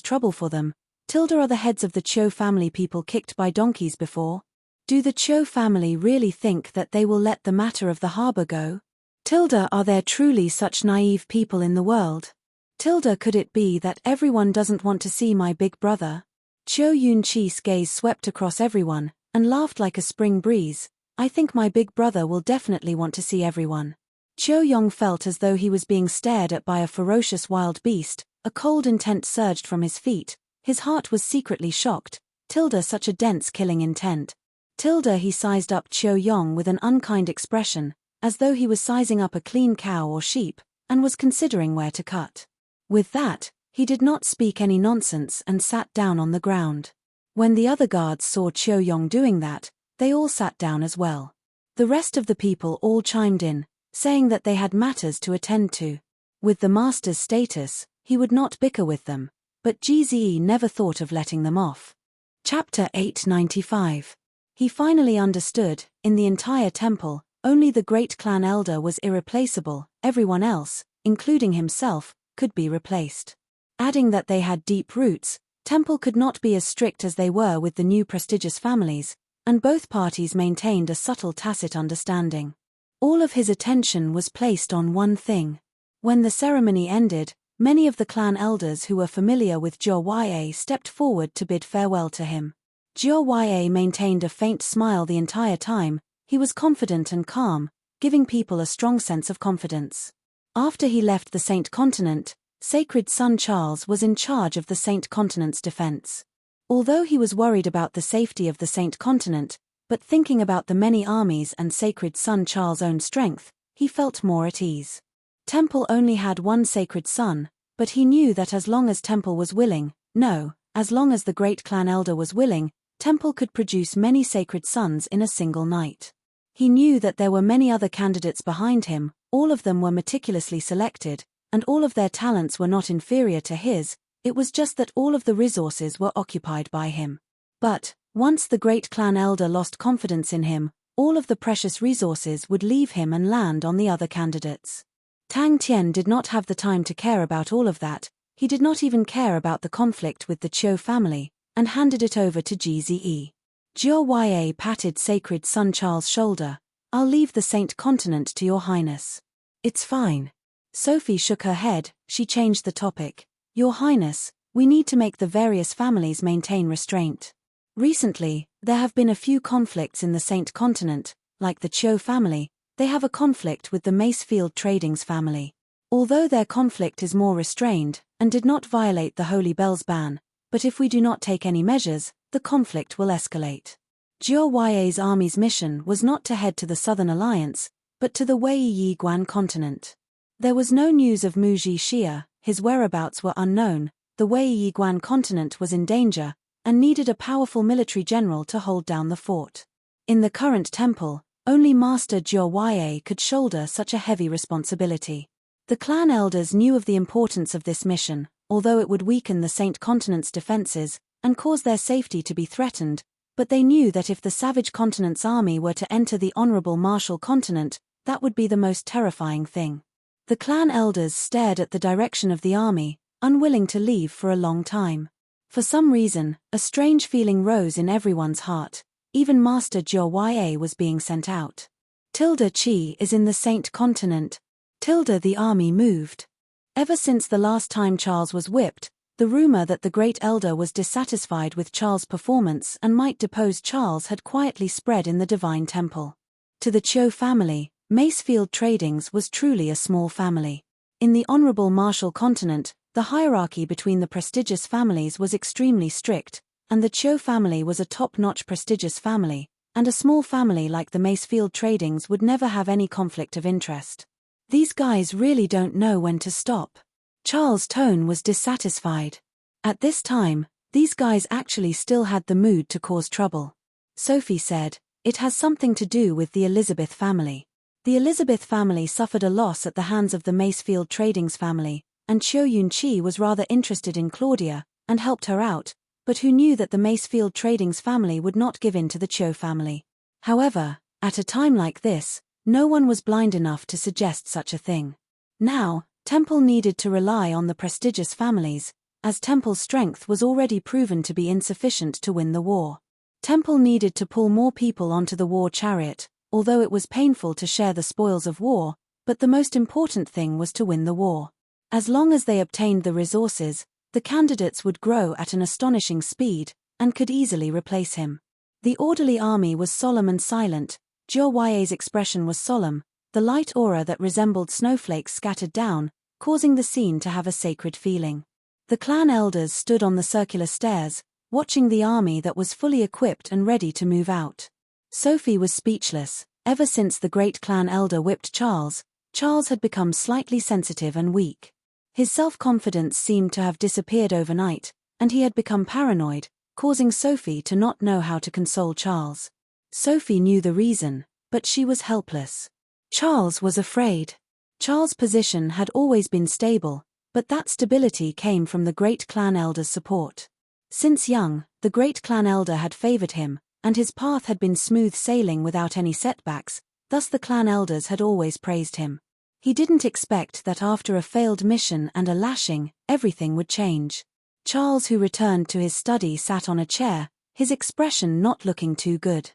trouble for them. Tilda, are the heads of the Cho family people kicked by donkeys before? Do the Cho family really think that they will let the matter of the harbor go? Tilda, are there truly such naive people in the world? Tilda, could it be that everyone doesn't want to see my big brother? Cho Yun-chi's gaze swept across everyone, and laughed like a spring breeze. I think my big brother will definitely want to see everyone. Cho Yong felt as though he was being stared at by a ferocious wild beast. A cold intent surged from his feet. His heart was secretly shocked. Tilda, such a dense killing intent. Tilda, he sized up Cho Yong with an unkind expression, as though he was sizing up a clean cow or sheep, and was considering where to cut. With that, he did not speak any nonsense and sat down on the ground. When the other guards saw Cho Yong doing that, they all sat down as well. The rest of the people all chimed in, saying that they had matters to attend to. With the master's status, he would not bicker with them, but GZE never thought of letting them off. Chapter 895. He finally understood. In the entire temple, only the great clan elder was irreplaceable. Everyone else, including himself, could be replaced. Adding that they had deep roots, temple could not be as strict as they were with the new prestigious families, and both parties maintained a subtle tacit understanding. All of his attention was placed on one thing. When the ceremony ended, many of the clan elders who were familiar with Zhou Ya stepped forward to bid farewell to him. Zhou Ya maintained a faint smile the entire time. He was confident and calm, giving people a strong sense of confidence. After he left the Saint Continent, Sacred Son Charles was in charge of the Saint Continent's defense. Although he was worried about the safety of the Saint Continent, but thinking about the many armies and Sacred Son Charles' own strength, he felt more at ease. Temple only had one Sacred Son, but he knew that as long as Temple was willing, as long as the great clan elder was willing, Temple could produce many Sacred Sons in a single night. He knew that there were many other candidates behind him. All of them were meticulously selected, and all of their talents were not inferior to his. It was just that all of the resources were occupied by him. But, once the great clan elder lost confidence in him, all of the precious resources would leave him and land on the other candidates. Tang Tian did not have the time to care about all of that. He did not even care about the conflict with the Cho family, and handed it over to GZE. Zhou Ya patted Sacred Son Charles' shoulder. I'll leave the Saint Continent to your highness. It's fine. Sophie shook her head. She changed the topic. Your highness, we need to make the various families maintain restraint. Recently, there have been a few conflicts in the Saint Continent. Like the Cho family, they have a conflict with the Macefield Tradings family. Although their conflict is more restrained, and did not violate the Holy Bells ban, but if we do not take any measures, the conflict will escalate. Zhou Ya's army's mission was not to head to the Southern Alliance, but to the Wei Guan continent. There was no news of Mu Xia, his whereabouts were unknown. The Wei Guan continent was in danger, and needed a powerful military general to hold down the fort. In the current temple, only Master Zhou Ya could shoulder such a heavy responsibility. The clan elders knew of the importance of this mission, although it would weaken the Saint Continent's defenses, and cause their safety to be threatened, but they knew that if the Savage Continent's army were to enter the Honorable Marshall Continent, that would be the most terrifying thing. The clan elders stared at the direction of the army, unwilling to leave for a long time. For some reason, a strange feeling rose in everyone's heart. Even Master Zhou Ya was being sent out. Tilda Chi is in the Saint Continent. Tilda, the army moved. Ever since the last time Charles was whipped, the The rumor that the Great Elder was dissatisfied with Charles' performance and might depose Charles had quietly spread in the Divine Temple. To the Cho family, Macefield Tradings was truly a small family. In the Honorable Marshall Continent, the hierarchy between the prestigious families was extremely strict, and the Cho family was a top-notch prestigious family, and a small family like the Macefield Tradings would never have any conflict of interest. These guys really don't know when to stop. Charles' tone was dissatisfied. At this time, these guys actually still had the mood to cause trouble. Sophie said, "It has something to do with the Elizabeth family." The Elizabeth family suffered a loss at the hands of the Macefield Tradings family, and Chiu Yun-chi was rather interested in Claudia, and helped her out, but who knew that the Macefield Tradings family would not give in to the Cho family. However, at a time like this, no one was blind enough to suggest such a thing. Now, Temple needed to rely on the prestigious families, as Temple's strength was already proven to be insufficient to win the war. Temple needed to pull more people onto the war chariot, although it was painful to share the spoils of war, but the most important thing was to win the war. As long as they obtained the resources, the candidates would grow at an astonishing speed, and could easily replace him. The orderly army was solemn and silent. Zhou Yue's expression was solemn, the light aura that resembled snowflakes scattered down, causing the scene to have a sacred feeling. The clan elders stood on the circular stairs, watching the army that was fully equipped and ready to move out. Sophie was speechless. Ever since the great clan elder whipped Charles, Charles had become slightly sensitive and weak. His self-confidence seemed to have disappeared overnight, and he had become paranoid, causing Sophie to not know how to console Charles. Sophie knew the reason, but she was helpless. Charles was afraid. Charles' position had always been stable, but that stability came from the great clan elder's support. Since young, the great clan elder had favored him, and his path had been smooth sailing without any setbacks, thus the clan elders had always praised him. He didn't expect that after a failed mission and a lashing, everything would change. Charles, who returned to his study, sat on a chair, his expression not looking too good.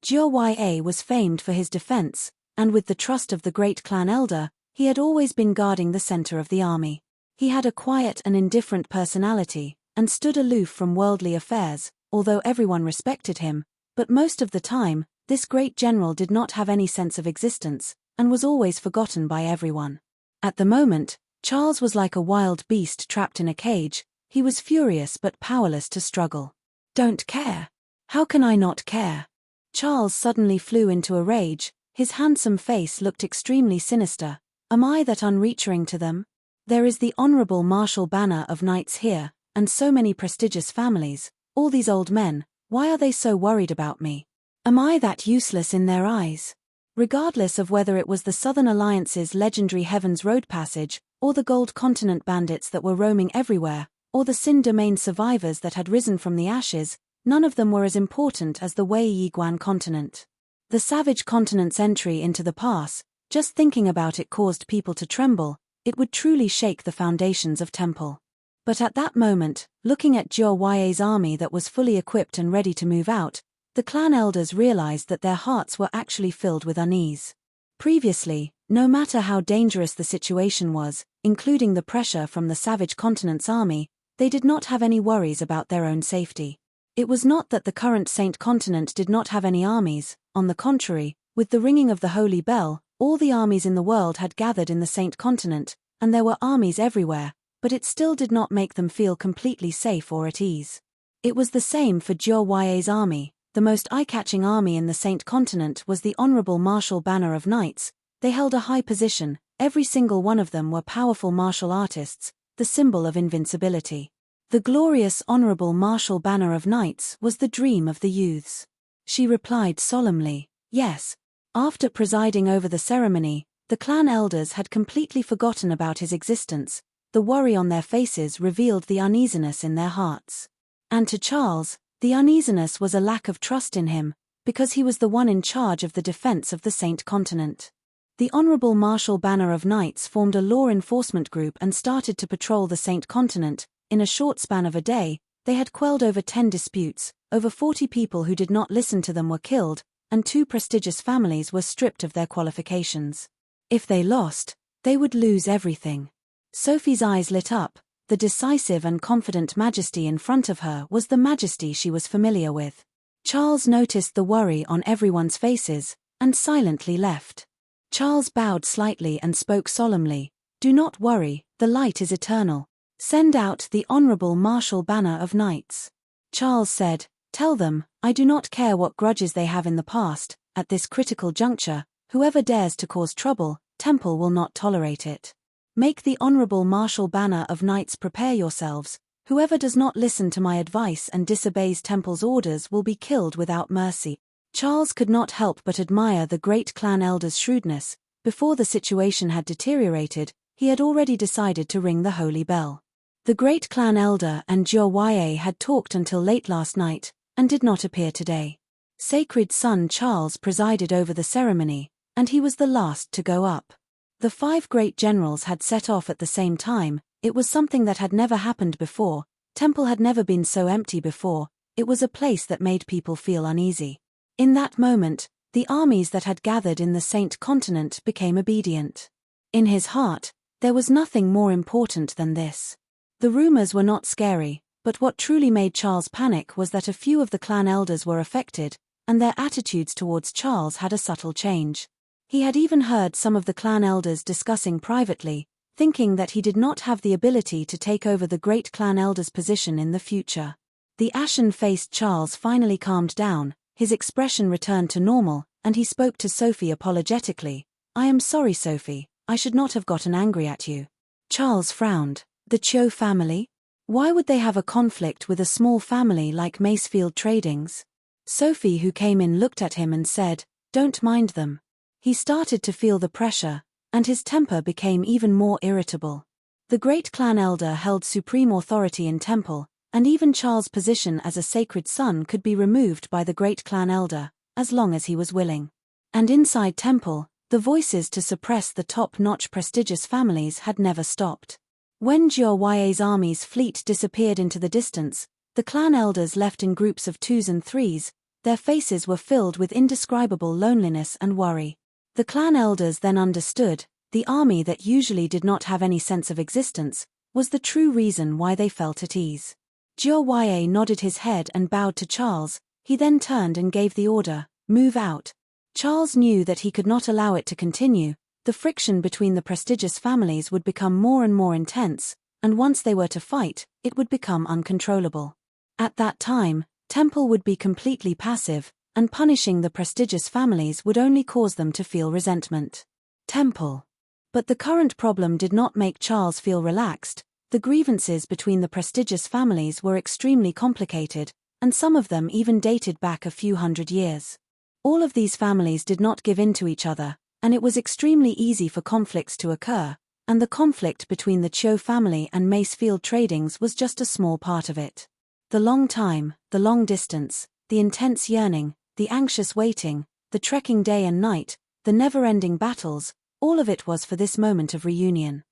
Zhou Yue was famed for his defense, and with the trust of the great clan elder, he had always been guarding the center of the army. He had a quiet and indifferent personality, and stood aloof from worldly affairs, although everyone respected him, but most of the time, this great general did not have any sense of existence, and was always forgotten by everyone. At the moment, Charles was like a wild beast trapped in a cage. He was furious but powerless to struggle. "Don't care. How can I not care?" Charles suddenly flew into a rage. His handsome face looked extremely sinister. "Am I that unreaching to them? There is the Honorable Marshal banner of knights here, and so many prestigious families, all these old men, why are they so worried about me? Am I that useless in their eyes?" Regardless of whether it was the Southern Alliance's legendary Heaven's Road passage, or the Gold Continent bandits that were roaming everywhere, or the Sin Domain survivors that had risen from the ashes, none of them were as important as the Wei Yiguan continent. The savage continent's entry into the pass, just thinking about it caused people to tremble. It would truly shake the foundations of Temple. But at that moment, looking at Zhou Yue's army that was fully equipped and ready to move out, the clan elders realized that their hearts were actually filled with unease. Previously, no matter how dangerous the situation was, including the pressure from the savage continent's army, they did not have any worries about their own safety. It was not that the current Saint Continent did not have any armies. On the contrary, with the ringing of the Holy Bell, all the armies in the world had gathered in the Saint Continent, and there were armies everywhere, but it still did not make them feel completely safe or at ease. It was the same for Zhou Yue's army. The most eye-catching army in the Saint Continent was the Honorable Marshal banner of knights. They held a high position, every single one of them were powerful martial artists, the symbol of invincibility. The glorious Honorable Marshal banner of knights was the dream of the youths. She replied solemnly, "Yes." After presiding over the ceremony, the clan elders had completely forgotten about his existence. The worry on their faces revealed the uneasiness in their hearts. And to Charles, the uneasiness was a lack of trust in him, because he was the one in charge of the defense of the Saint Continent. The Honorable Marshal banner of knights formed a law enforcement group and started to patrol the Saint Continent. In a short span of a day, they had quelled over 10 disputes, over 40 people who did not listen to them were killed, and 2 prestigious families were stripped of their qualifications. If they lost, they would lose everything. Sophie's eyes lit up. the decisive and confident majesty in front of her was the majesty she was familiar with. Charles noticed the worry on everyone's faces, and silently left. Charles bowed slightly and spoke solemnly, "Do not worry, the light is eternal. Send out the honorable martial banner of knights." Charles said, "Tell them, I do not care what grudges they have in the past, at this critical juncture, whoever dares to cause trouble, Temple will not tolerate it. Make the honorable martial banner of knights, prepare yourselves. Whoever does not listen to my advice and disobeys Temple's orders will be killed without mercy." Charles could not help but admire the great clan elder's shrewdness. Before the situation had deteriorated, he had already decided to ring the holy bell. The great clan elder and Jia had talked until late last night, and did not appear today. Sacred son Charles presided over the ceremony, and he was the last to go up. The 5 great generals had set off at the same time. It was something that had never happened before. Temple had never been so empty before. It was a place that made people feel uneasy. In that moment, the armies that had gathered in the Saint Continent became obedient. In his heart, there was nothing more important than this. The rumors were not scary, but what truly made Charles panic was that a few of the clan elders were affected, and their attitudes towards Charles had a subtle change. He had even heard some of the clan elders discussing privately, thinking that he did not have the ability to take over the great clan elder's position in the future. The ashen-faced Charles finally calmed down, his expression returned to normal, and he spoke to Sophie apologetically. "I am sorry, Sophie, I should not have gotten angry at you." Charles frowned. The Cho family? Why would they have a conflict with a small family like Macefield Trading's? Sophie, who came in, looked at him and said, "Don't mind them." He started to feel the pressure, and his temper became even more irritable. The great clan elder held supreme authority in Temple, and even Charles' position as a sacred son could be removed by the great clan elder, as long as he was willing. And inside Temple, the voices to suppress the top-notch prestigious families had never stopped. When Jia army's fleet disappeared into the distance, the clan elders left in groups of 2s and 3s, their faces were filled with indescribable loneliness and worry. The clan elders then understood, the army that usually did not have any sense of existence, was the true reason why they felt at ease. Jia nodded his head and bowed to Charles. He then turned and gave the order, "Move out." Charles knew that he could not allow it to continue. The friction between the prestigious families would become more and more intense, and once they were to fight, it would become uncontrollable. At that time, Temple would be completely passive, and punishing the prestigious families would only cause them to feel resentment. Temple. But the current problem did not make Charles feel relaxed. The grievances between the prestigious families were extremely complicated, and some of them even dated back a few hundred years. All of these families did not give in to each other, and it was extremely easy for conflicts to occur, and the conflict between the Cho family and Macefield Tradings was just a small part of it. The long time, the long distance, the intense yearning, the anxious waiting, the trekking day and night, the never-ending battles, all of it was for this moment of reunion.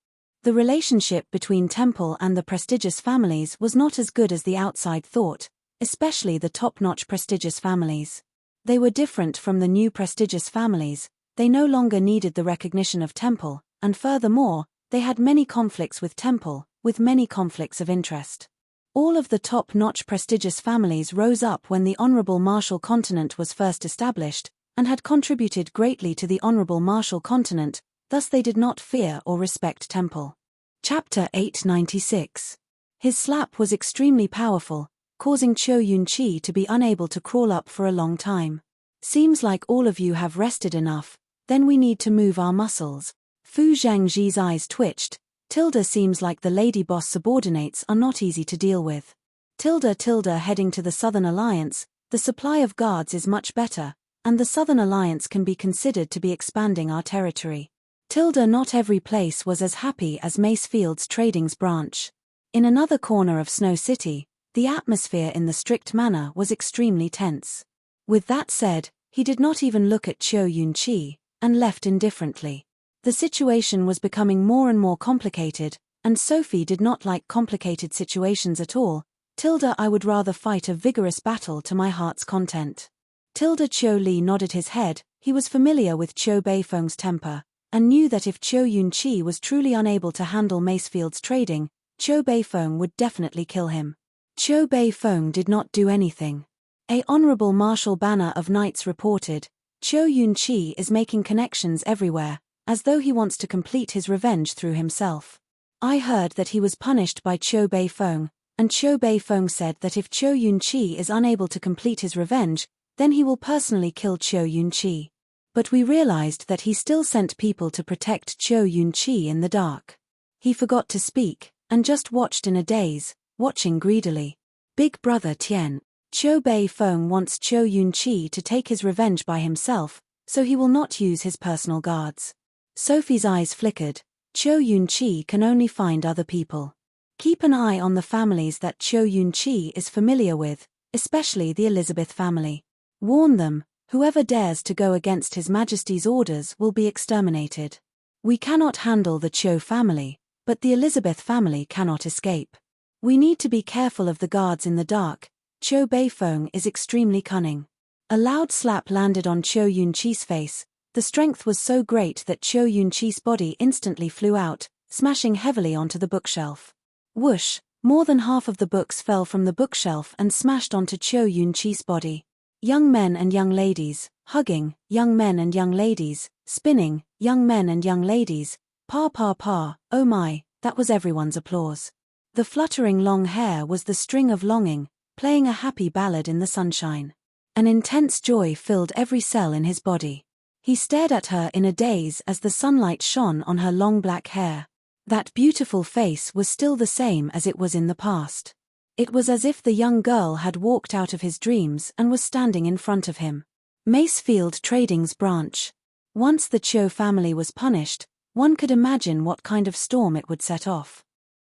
The relationship between Temple and the prestigious families was not as good as the outside thought, especially the top-notch prestigious families. They were different from the new prestigious families. They no longer needed the recognition of Temple, and furthermore, they had many conflicts with Temple, with many conflicts of interest. All of the top-notch prestigious families rose up when the Honorable Martial Continent was first established, and had contributed greatly to the Honorable Martial Continent, thus they did not fear or respect Temple. Chapter 896. His slap was extremely powerful, causing Cho Yun-chi to be unable to crawl up for a long time. "Seems like all of you have rested enough, then we need to move our muscles." Fu Zhangji's eyes twitched. Tilda, seems like the lady boss subordinates are not easy to deal with. Tilda heading to the Southern Alliance, the supply of guards is much better, and the Southern Alliance can be considered to be expanding our territory. Tilda, not every place was as happy as Macefield's Trading's branch. In another corner of Snow City, the atmosphere in the strict manor was extremely tense. With that said, he did not even look at Cho Yun-chi, and left indifferently. The situation was becoming more and more complicated, and Sophie did not like complicated situations at all. "Tilda, I would rather fight a vigorous battle to my heart's content." Tilda Cho Li nodded his head. He was familiar with Cho Beifeng's temper, and knew that if Cho Yun-chi was truly unable to handle Macefield's Trading, Qiu Beifeng would definitely kill him. Qiu Beifeng did not do anything. A honorable martial banner of knights reported, Qiu Yunqi is making connections everywhere, as though he wants to complete his revenge through himself. I heard that he was punished by Qiu Beifeng, and Qiu Beifeng said that if Qiu Yunqi is unable to complete his revenge, then he will personally kill Qiu Yunqi. But we realized that he still sent people to protect Qiu Yunqi in the dark. He forgot to speak, and just watched in a daze, watching greedily. Big Brother Tian. Qiu Beifeng wants Qiu Yunqi to take his revenge by himself, so he will not use his personal guards. Sophie's eyes flickered. Qiu Yunqi can only find other people. Keep an eye on the families that Qiu Yunqi is familiar with, especially the Elizabeth family. Warn them, whoever dares to go against His Majesty's orders will be exterminated. We cannot handle the Qiu family, but the Elizabeth family cannot escape. We need to be careful of the guards in the dark. Qiu Beifeng is extremely cunning. A loud slap landed on Qiu Yunqi's face. The strength was so great that Qiu Yunqi's body instantly flew out, smashing heavily onto the bookshelf. Whoosh! More than half of the books fell from the bookshelf and smashed onto Qiu Yunqi's body. Young men and young ladies, hugging, young men and young ladies, spinning, young men and young ladies, pa pa pa, oh my, that was everyone's applause. The fluttering long hair was the string of longing, playing a happy ballad in the sunshine. An intense joy filled every cell in his body. He stared at her in a daze as the sunlight shone on her long black hair. That beautiful face was still the same as it was in the past. It was as if the young girl had walked out of his dreams and was standing in front of him. Macefield Trading's branch. Once the Qiu family was punished, one could imagine what kind of storm it would set off.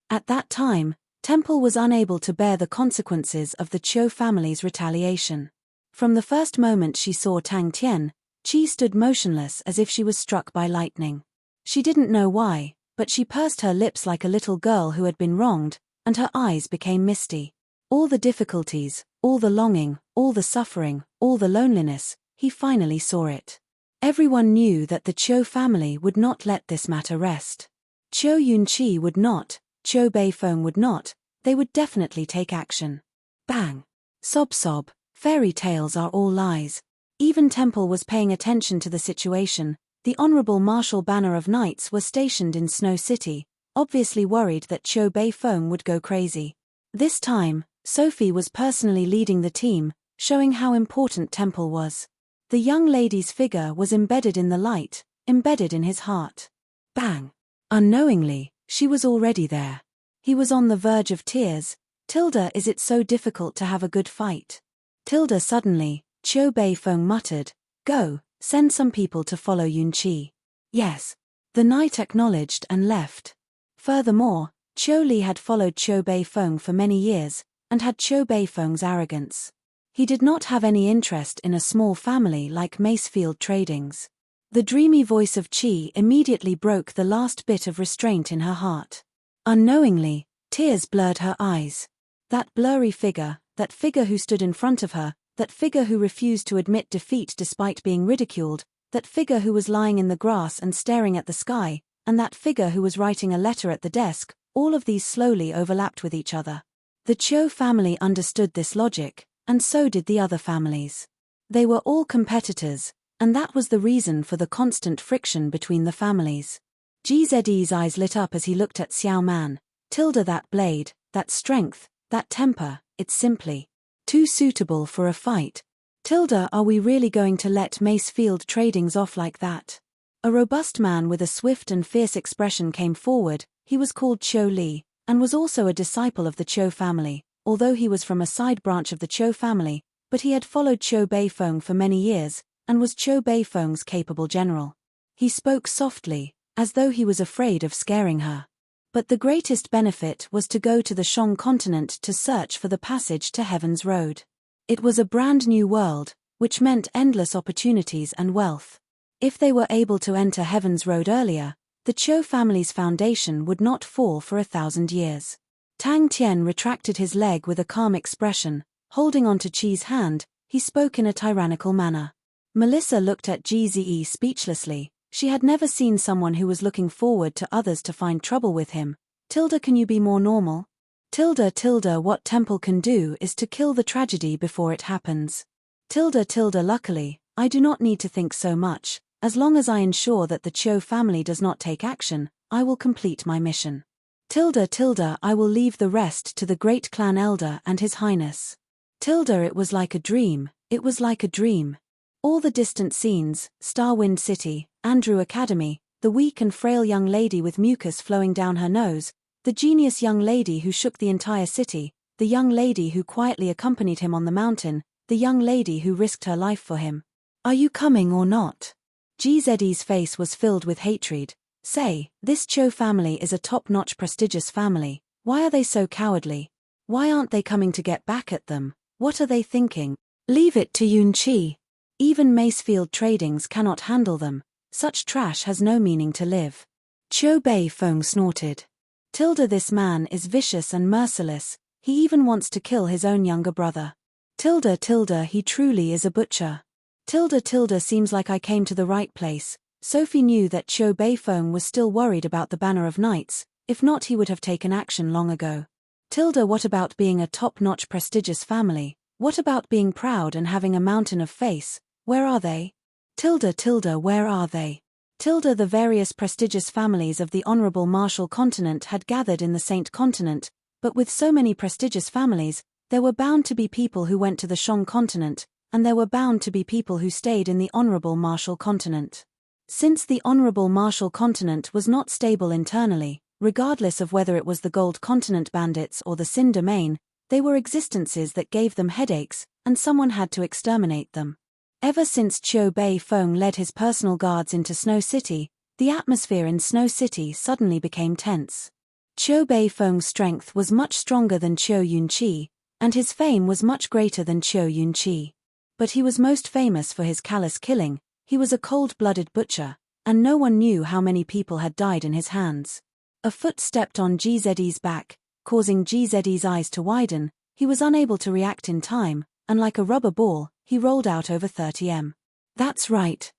At that time, Temple was unable to bear the consequences of the Qiu family's retaliation. From the first moment she saw Tang Tian, Qi stood motionless as if she was struck by lightning. She didn't know why, but she pursed her lips like a little girl who had been wronged, and her eyes became misty. All the difficulties, all the longing, all the suffering, all the loneliness, he finally saw it. Everyone knew that the Qiu family would not let this matter rest. Qiu Yunqi would not, Qiu Beifeng would not, they would definitely take action. Bang! Sob sob, fairy tales are all lies. Even Temple was paying attention to the situation. The Honorable Martial Banner of Knights was stationed in Snow City, obviously worried that Qiu Beifeng would go crazy. This time, Sophie was personally leading the team, showing how important Temple was. The young lady's figure was embedded in the light, embedded in his heart. Bang! Unknowingly, she was already there. He was on the verge of tears. Tilda, is it so difficult to have a good fight? Tilda suddenly, Qiu Beifeng muttered, go, send some people to follow Yunqi. Yes. The knight acknowledged and left. Furthermore, Qiu Li had followed Qiu Beifeng for many years, and had Qiu Beifeng's arrogance. He did not have any interest in a small family like Macefield Trading's. The dreamy voice of Qi immediately broke the last bit of restraint in her heart. Unknowingly, tears blurred her eyes. That blurry figure, that figure who stood in front of her, that figure who refused to admit defeat despite being ridiculed, that figure who was lying in the grass and staring at the sky, and that figure who was writing a letter at the desk, all of these slowly overlapped with each other. The Qiu family understood this logic, and so did the other families. They were all competitors, and that was the reason for the constant friction between the families. GZE's eyes lit up as he looked at Xiao Man. Tilda, that blade, that strength, that temper, it's simply too suitable for a fight. Tilda, are we really going to let Macefield Trading's off like that? A robust man with a swift and fierce expression came forward. He was called Qiu Li, and was also a disciple of the Qiu family, although he was from a side branch of the Qiu family, but he had followed Qiu Beifeng for many years, and was Qiu Beifeng's capable general. He spoke softly, as though he was afraid of scaring her. But the greatest benefit was to go to the Shang continent to search for the passage to Heaven's Road. It was a brand new world, which meant endless opportunities and wealth. If they were able to enter Heaven's Road earlier, the Qiu family's foundation would not fall for 1,000 years. Tang Tian retracted his leg with a calm expression, holding onto Qi's hand. He spoke in a tyrannical manner. Melissa looked at GZE speechlessly. She had never seen someone who was looking forward to others to find trouble with him, Tilda, can you be more normal? Tilda, what Temple can do is to kill the tragedy before it happens. Tilda, luckily, I do not need to think so much. As long as I ensure that the Cho family does not take action, I will complete my mission. Tilda, I will leave the rest to the great clan elder and his highness. Tilda, it was like a dream, it was like a dream. All the distant scenes, Starwind City, Andrew Academy, the weak and frail young lady with mucus flowing down her nose, the genius young lady who shook the entire city, the young lady who quietly accompanied him on the mountain, the young lady who risked her life for him. Are you coming or not? GZ's face was filled with hatred. Say, this Cho family is a top-notch prestigious family. Why are they so cowardly? Why aren't they coming to get back at them? What are they thinking? Leave it to Yunqi. Even Macefield Tradings cannot handle them. Such trash has no meaning to live. Cho Bei Feng snorted. Tilda, this man is vicious and merciless. He even wants to kill his own younger brother. Tilda, he truly is a butcher. Tilda, seems like I came to the right place. Sophie knew that Cho Bei Feng was still worried about the Banner of Knights. If not, he would have taken action long ago. Tilda, what about being a top-notch prestigious family? What about being proud and having a mountain of face? Where are they? Tilda, where are they? Tilda, the various prestigious families of the Honorable Marshal Continent had gathered in the Saint Continent, but with so many prestigious families, there were bound to be people who went to the Shang Continent, and there were bound to be people who stayed in the Honorable Marshal Continent. Since the Honorable Marshal Continent was not stable internally, regardless of whether it was the Gold Continent bandits or the Sin Domain, they were existences that gave them headaches, and someone had to exterminate them. Ever since Cho Bei Feng led his personal guards into Snow City, the atmosphere in Snow City suddenly became tense. Cho Bei Feng's strength was much stronger than Cho Yunqi, and his fame was much greater than Cho Yunqi. But he was most famous for his callous killing. He was a cold-blooded butcher, and no one knew how many people had died in his hands. A foot stepped on GZ's back, causing GZ's eyes to widen. He was unable to react in time, and like a rubber ball, he rolled out over 30 m. That's right.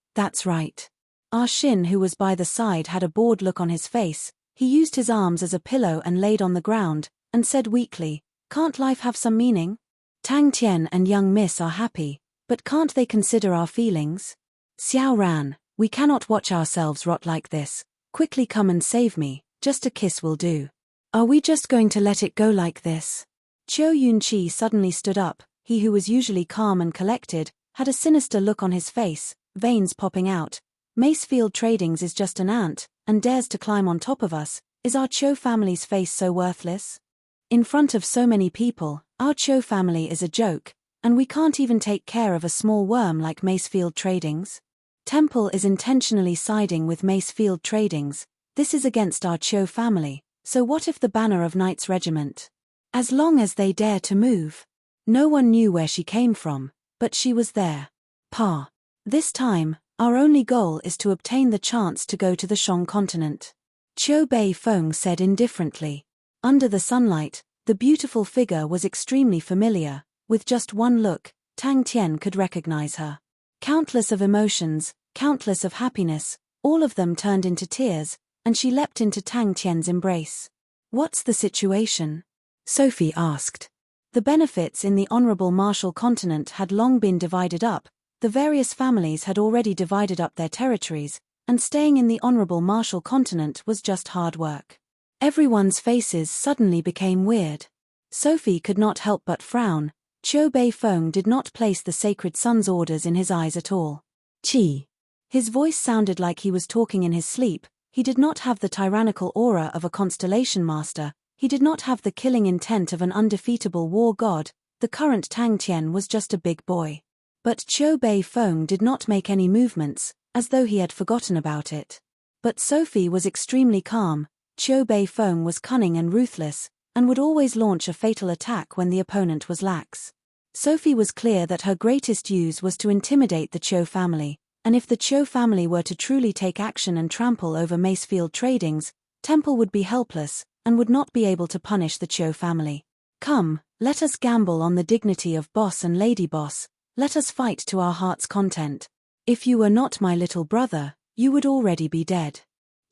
Ah Shin, who was by the side, had a bored look on his face. He used his arms as a pillow and laid on the ground, and said weakly, "Can't life have some meaning? Tang Tian and young Miss are happy, but can't they consider our feelings? Xiao Ran, we cannot watch ourselves rot like this. Quickly come and save me, just a kiss will do. Are we just going to let it go like this?" Cho Yunqi suddenly stood up. He who was usually calm and collected, had a sinister look on his face, veins popping out. Macefield Tradings is just an ant, and dares to climb on top of us. Is our Cho family's face so worthless? In front of so many people, our Cho family is a joke, and we can't even take care of a small worm like Macefield Tradings. Temple is intentionally siding with Macefield Tradings. This is against our Cho family, so what if the Banner of Knights Regiment? As long as they dare to move. No one knew where she came from, but she was there. Pa. This time, our only goal is to obtain the chance to go to the Shang Continent. Cho Bei Feng said indifferently. Under the sunlight, the beautiful figure was extremely familiar. With just one look, Tang Tian could recognize her. Countless of emotions, countless of happiness, all of them turned into tears, and she leapt into Tang Tian's embrace. "What's the situation?" Sophie asked. The benefits in the Honorable Marshal Continent had long been divided up. The various families had already divided up their territories, and staying in the Honorable Marshal Continent was just hard work. Everyone's faces suddenly became weird. Sophie could not help but frown. Cho Bei Feng did not place the Sacred Sun's orders in his eyes at all. Qi. His voice sounded like he was talking in his sleep. He did not have the tyrannical aura of a constellation master. He did not have the killing intent of an undefeatable war god. The current Tang Tian was just a big boy. But Cho Bei Feng did not make any movements, as though he had forgotten about it. But Sophie was extremely calm. Cho Bei Feng was cunning and ruthless, and would always launch a fatal attack when the opponent was lax. Sophie was clear that her greatest use was to intimidate the Cho family, and if the Cho family were to truly take action and trample over Macefield Tradings, Temple would be helpless, and would not be able to punish the Cho family. "Come, let us gamble on the dignity of boss and lady boss. Let us fight to our heart's content. If you were not my little brother, you would already be dead."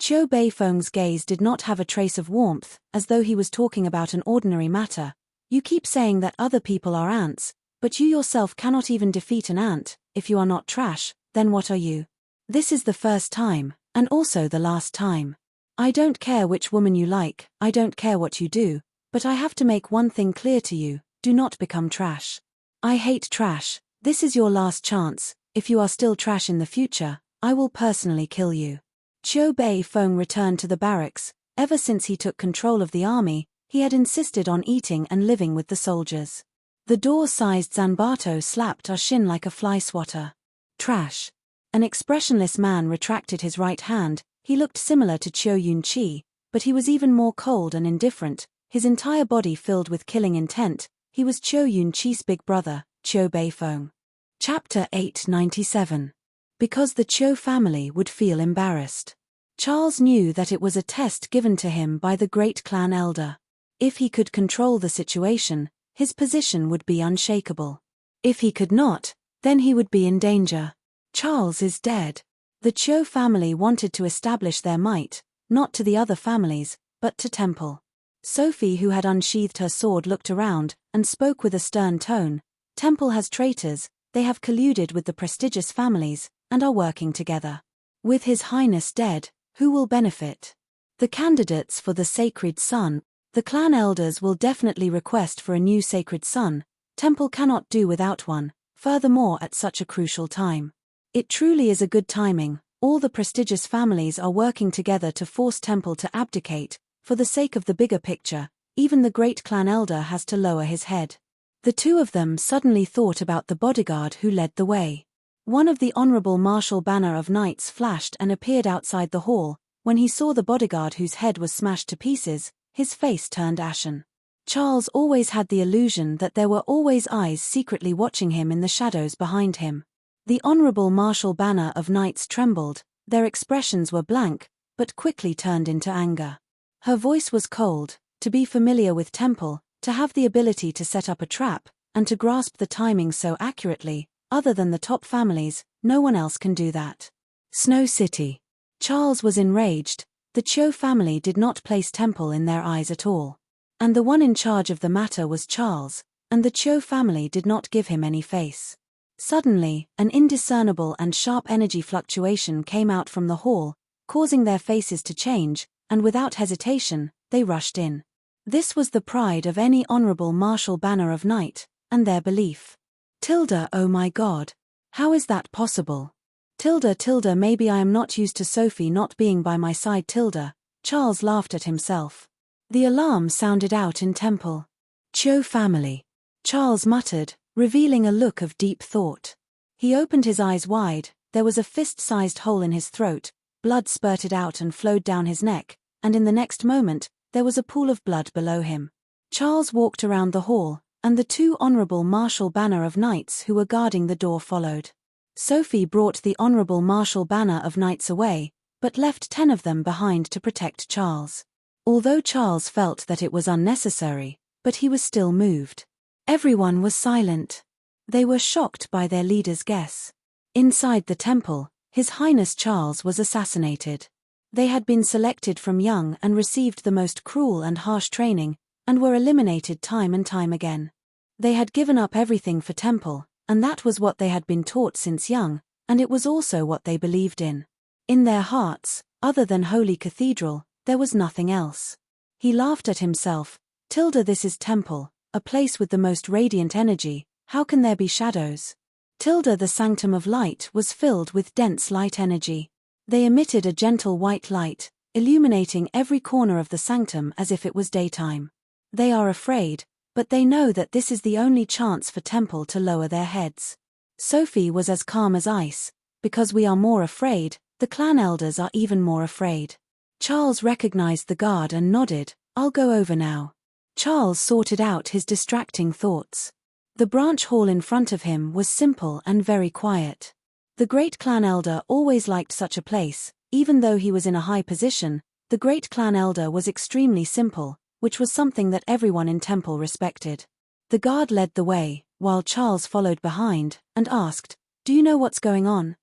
Qiu Beifeng's gaze did not have a trace of warmth, as though he was talking about an ordinary matter. You keep saying that other people are ants, but you yourself cannot even defeat an ant. If you are not trash, then what are you? This is the first time, and also the last time. I don't care which woman you like, I don't care what you do, but I have to make one thing clear to you: do not become trash. I hate trash. This is your last chance. If you are still trash in the future, I will personally kill you. Qiu Beifeng returned to the barracks. Ever since he took control of the army, he had insisted on eating and living with the soldiers. The door-sized Zanbato slapped Shin like a fly swatter. Trash. An expressionless man retracted his right hand. He looked similar to Qiu Yunqi, but he was even more cold and indifferent, his entire body filled with killing intent. He was Qiu Yunqi's big brother, Qiu Beifeng. Chapter 897. Because the Qiu family would feel embarrassed. Charles knew that it was a test given to him by the great clan elder. If he could control the situation, his position would be unshakable. If he could not, then he would be in danger. Charles is dead. The Qiu family wanted to establish their might, not to the other families, but to Temple. Sophie, who had unsheathed her sword, looked around, and spoke with a stern tone. Temple has traitors, they have colluded with the prestigious families, and are working together. With His Highness dead, who will benefit? The candidates for the sacred son. The clan elders will definitely request for a new sacred son. Temple cannot do without one, furthermore at such a crucial time. It truly is a good timing. All the prestigious families are working together to force Temple to abdicate. For the sake of the bigger picture, even the great clan elder has to lower his head. The two of them suddenly thought about the bodyguard who led the way. One of the honorable martial banner of knights flashed and appeared outside the hall. When he saw the bodyguard whose head was smashed to pieces, his face turned ashen. Charles always had the illusion that there were always eyes secretly watching him in the shadows behind him. The honorable martial banner of knights trembled, their expressions were blank, but quickly turned into anger. Her voice was cold. To be familiar with Temple, to have the ability to set up a trap, and to grasp the timing so accurately, other than the top families, no one else can do that. Snow City. Charles was enraged. The Qiu family did not place Temple in their eyes at all. And the one in charge of the matter was Charles, and the Qiu family did not give him any face. Suddenly, an indiscernible and sharp energy fluctuation came out from the hall, causing their faces to change, and without hesitation, they rushed in. This was the pride of any honorable martial banner of knight, and their belief. Tilda, oh my God. How is that possible? Tilda, maybe I am not used to Sophie not being by my side. Tilda. Charles laughed at himself. The alarm sounded out in Temple. Qiu family. Charles muttered, revealing a look of deep thought. He opened his eyes wide, there was a fist-sized hole in his throat, blood spurted out and flowed down his neck, and in the next moment, there was a pool of blood below him. Charles walked around the hall, and the two honorable martial banner of knights who were guarding the door followed. Sophie brought the honorable martial banner of knights away, but left 10 of them behind to protect Charles. Although Charles felt that it was unnecessary, but he was still moved. Everyone was silent. They were shocked by their leader's guess. Inside the temple, His Highness Charles was assassinated. They had been selected from young and received the most cruel and harsh training, and were eliminated time and time again. They had given up everything for Temple, and that was what they had been taught since young, and it was also what they believed in. In their hearts, other than Holy Cathedral, there was nothing else. He laughed at himself. Tilda, this is Temple, a place with the most radiant energy, how can there be shadows? Tilda, the sanctum of light was filled with dense light energy. They emitted a gentle white light, illuminating every corner of the sanctum as if it was daytime. They are afraid, but they know that this is the only chance for Temple to lower their heads. Sophie was as calm as ice. Because we are more afraid, the clan elders are even more afraid. Charles recognized the guard and nodded, I'll go over now. Charles sorted out his distracting thoughts. The branch hall in front of him was simple and very quiet. The great clan elder always liked such a place. Even though he was in a high position, the great clan elder was extremely simple, which was something that everyone in Temple respected. The guard led the way, while Charles followed behind, and asked, Do you know what's going on?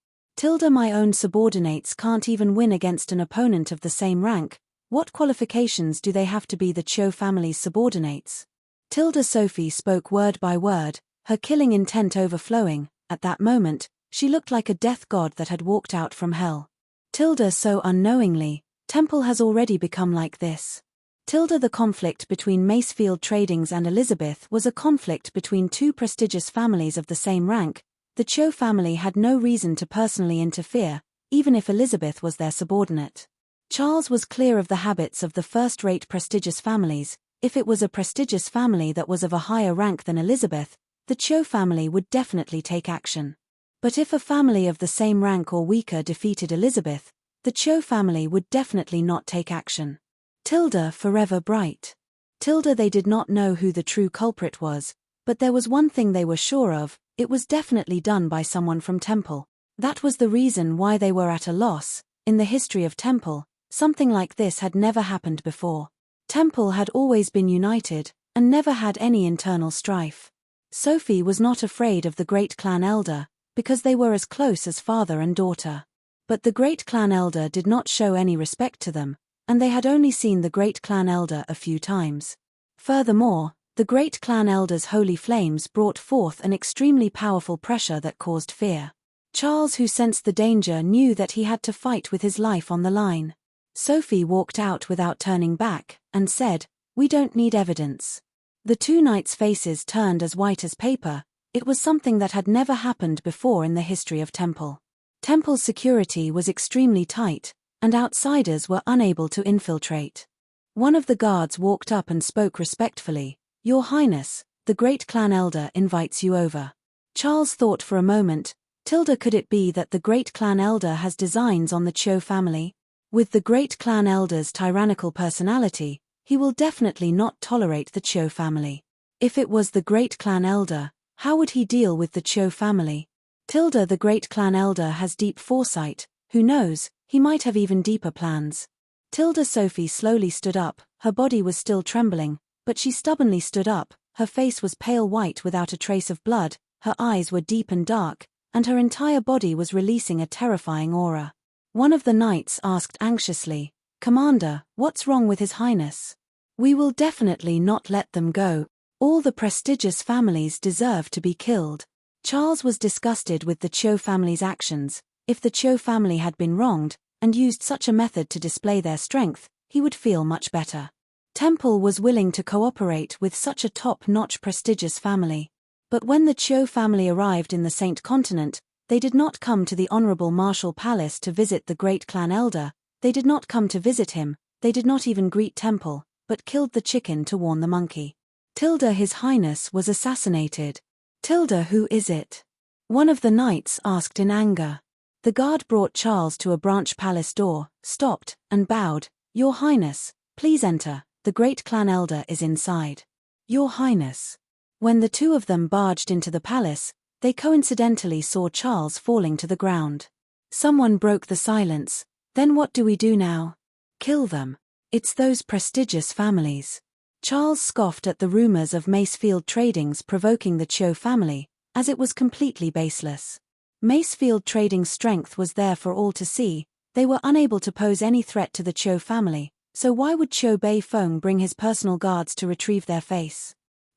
My own subordinates can't even win against an opponent of the same rank. What qualifications do they have to be the Cho family's subordinates? Sophie spoke word by word, her killing intent overflowing. At that moment, she looked like a death god that had walked out from hell. So unknowingly, Temple has already become like this. The conflict between Macefield Tradings and Elizabeth was a conflict between two prestigious families of the same rank. The Cho family had no reason to personally interfere, even if Elizabeth was their subordinate. Charles was clear of the habits of the first-rate prestigious families. If it was a prestigious family that was of a higher rank than Elizabeth, the Cho family would definitely take action. But if a family of the same rank or weaker defeated Elizabeth, the Cho family would definitely not take action. Forever bright. They did not know who the true culprit was, but there was one thing they were sure of: it was definitely done by someone from Temple. That was the reason why they were at a loss. In the history of Temple, something like this had never happened before. Temple had always been united, and never had any internal strife. Sophie was not afraid of the great clan elder, because they were as close as father and daughter. But the great clan elder did not show any respect to them, and they had only seen the great clan elder a few times. Furthermore, the great clan elder's holy flames brought forth an extremely powerful pressure that caused fear. Charles, who sensed the danger, knew that he had to fight with his life on the line. Sophie walked out without turning back, and said, "We don't need evidence." The two knights' faces turned as white as paper. It was something that had never happened before in the history of Temple. Temple's security was extremely tight, and outsiders were unable to infiltrate. One of the guards walked up and spoke respectfully. "Your Highness, the great clan elder invites you over." Charles thought for a moment. Could it be that the great clan elder has designs on the Cho family? With the great clan elder's tyrannical personality, he will definitely not tolerate the Cho family. If it was the great clan elder, how would he deal with the Cho family? The great clan elder has deep foresight. Who knows, he might have even deeper plans. Sophie slowly stood up. Her body was still trembling, but she stubbornly stood up. Her face was pale white without a trace of blood, her eyes were deep and dark, and her entire body was releasing a terrifying aura. One of the knights asked anxiously, "Commander, what's wrong with His Highness?" "We will definitely not let them go. All the prestigious families deserve to be killed." Charles was disgusted with the Cho family's actions. If the Cho family had been wronged, and used such a method to display their strength, he would feel much better. Temple was willing to cooperate with such a top-notch prestigious family. But when the Cho family arrived in the Saint Continent, they did not come to the Honorable Marshal Palace to visit the great clan elder. They did not come to visit him. They did not even greet Temple, but killed the chicken to warn the monkey. His Highness was assassinated. Who is it? One of the knights asked in anger. The guard brought Charles to a branch palace door, stopped, and bowed. "Your Highness, please enter. The great clan elder is inside." "Your Highness." When the two of them barged into the palace, they coincidentally saw Charles falling to the ground. Someone broke the silence. "Then what do we do now?" "Kill them. It's those prestigious families." Charles scoffed at the rumors of Macefield Tradings provoking the Cho family, as it was completely baseless. Macefield Trading's strength was there for all to see. They were unable to pose any threat to the Cho family, so why would Cho Bei Feng bring his personal guards to retrieve their face?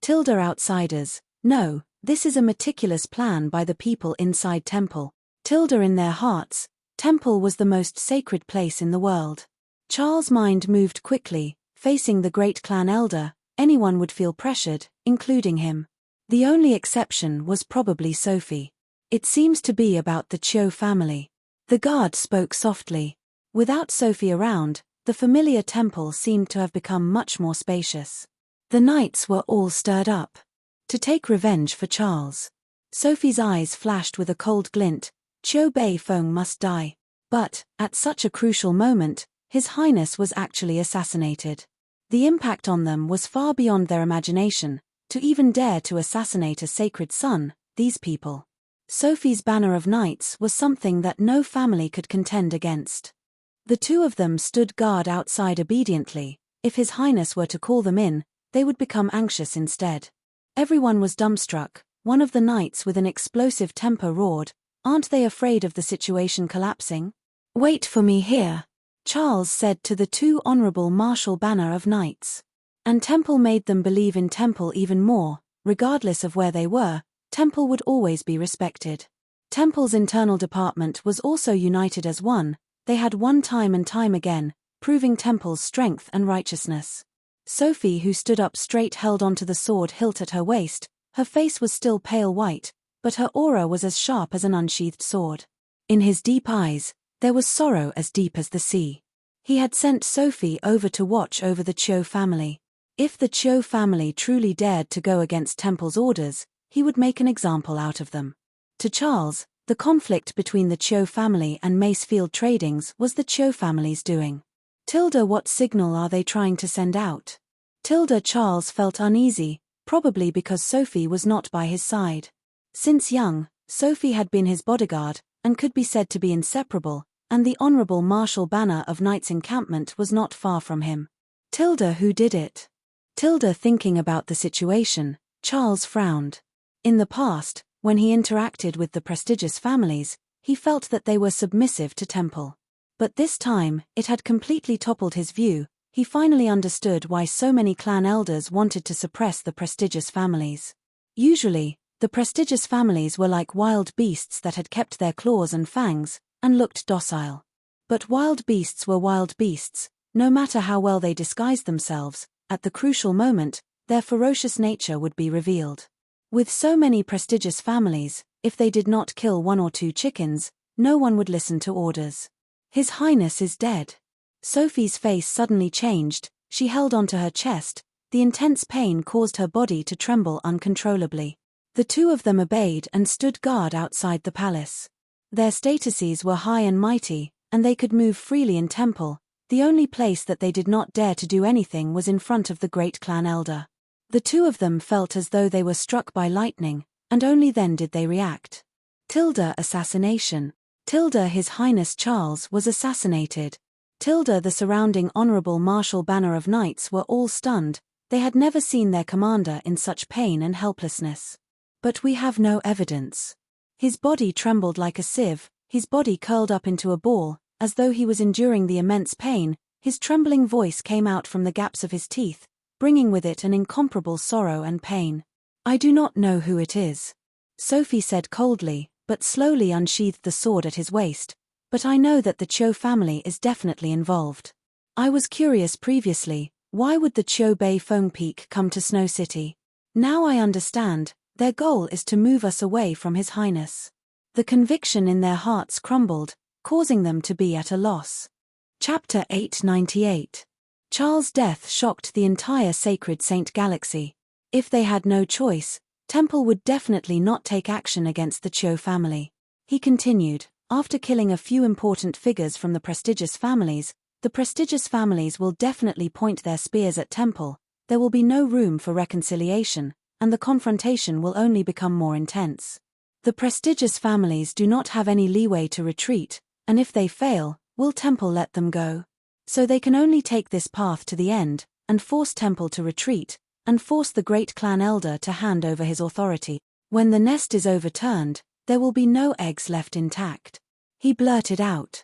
Outsiders. No, this is a meticulous plan by the people inside Temple. In their hearts, Temple was the most sacred place in the world. Charles' mind moved quickly. Facing the great clan elder, anyone would feel pressured, including him. The only exception was probably Sophie. "It seems to be about the Cho family." The guard spoke softly. Without Sophie around, the familiar Temple seemed to have become much more spacious. The knights were all stirred up. To take revenge for Charles. Sophie's eyes flashed with a cold glint. Cho Bei Feng must die. But, at such a crucial moment, His Highness was actually assassinated. The impact on them was far beyond their imagination. To even dare to assassinate a sacred son, these people. Sophie's banner of knights was something that no family could contend against. The two of them stood guard outside obediently. If His Highness were to call them in, they would become anxious instead. Everyone was dumbstruck. One of the knights with an explosive temper roared, Aren't they afraid of the situation collapsing? Wait for me here, Charles said to the two honorable Marshal Banner of Knights. And Temple made them believe in Temple even more. Regardless of where they were, Temple would always be respected. Temple's internal department was also united as one. They had won time and time again, proving Temple's strength and righteousness. Sophie, who stood up straight, held onto the sword hilt at her waist. Her face was still pale white, but her aura was as sharp as an unsheathed sword. In his deep eyes, there was sorrow as deep as the sea. He had sent Sophie over to watch over the Cho family. If the Cho family truly dared to go against Temple's orders, he would make an example out of them. To Charles, the conflict between the Cho family and Macefield Tradings was the Cho family's doing. What signal are they trying to send out? Charles felt uneasy, probably because Sophie was not by his side. Since young, Sophie had been his bodyguard, and could be said to be inseparable, and the Honorable Marshal Banner of Knight's encampment was not far from him. Who did it? Thinking about the situation, Charles frowned. In the past, when he interacted with the prestigious families, he felt that they were submissive to Temple. But this time, it had completely toppled his view. He finally understood why so many clan elders wanted to suppress the prestigious families. Usually, the prestigious families were like wild beasts that had kept their claws and fangs, and looked docile. But wild beasts were wild beasts, no matter how well they disguised themselves. At the crucial moment, their ferocious nature would be revealed. With so many prestigious families, if they did not kill 1 or 2 chickens, no one would listen to orders. His Highness is dead. Sophie's face suddenly changed. She held onto her chest. The intense pain caused her body to tremble uncontrollably. The two of them obeyed and stood guard outside the palace. Their statuses were high and mighty, and they could move freely in Temple. The only place that they did not dare to do anything was in front of the great clan elder. The two of them felt as though they were struck by lightning, and only then did they react. Assassination. His Highness Charles was assassinated. The surrounding Honorable Marshal Banner of Knights were all stunned. They had never seen their commander in such pain and helplessness. But we have no evidence. His body trembled like a sieve, his body curled up into a ball, as though he was enduring the immense pain. His trembling voice came out from the gaps of his teeth, bringing with it an incomparable sorrow and pain. I do not know who it is, Sophie said coldly, but slowly unsheathed the sword at his waist. But I know that the Cho family is definitely involved. I was curious previously, why would the Cho Bay Foam Peak come to Snow City? Now I understand. Their goal is to move us away from His Highness. The conviction in their hearts crumbled, causing them to be at a loss. Chapter 898. Charles' death shocked the entire Sacred Saint Galaxy. If they had no choice, Temple would definitely not take action against the Cho family. He continued, after killing a few important figures from the prestigious families, the prestigious families will definitely point their spears at Temple. There will be no room for reconciliation, and the confrontation will only become more intense. The prestigious families do not have any leeway to retreat, and if they fail, will Temple let them go? So they can only take this path to the end, and force Temple to retreat, and force the great clan elder to hand over his authority. When the nest is overturned, there will be no eggs left intact. He blurted out.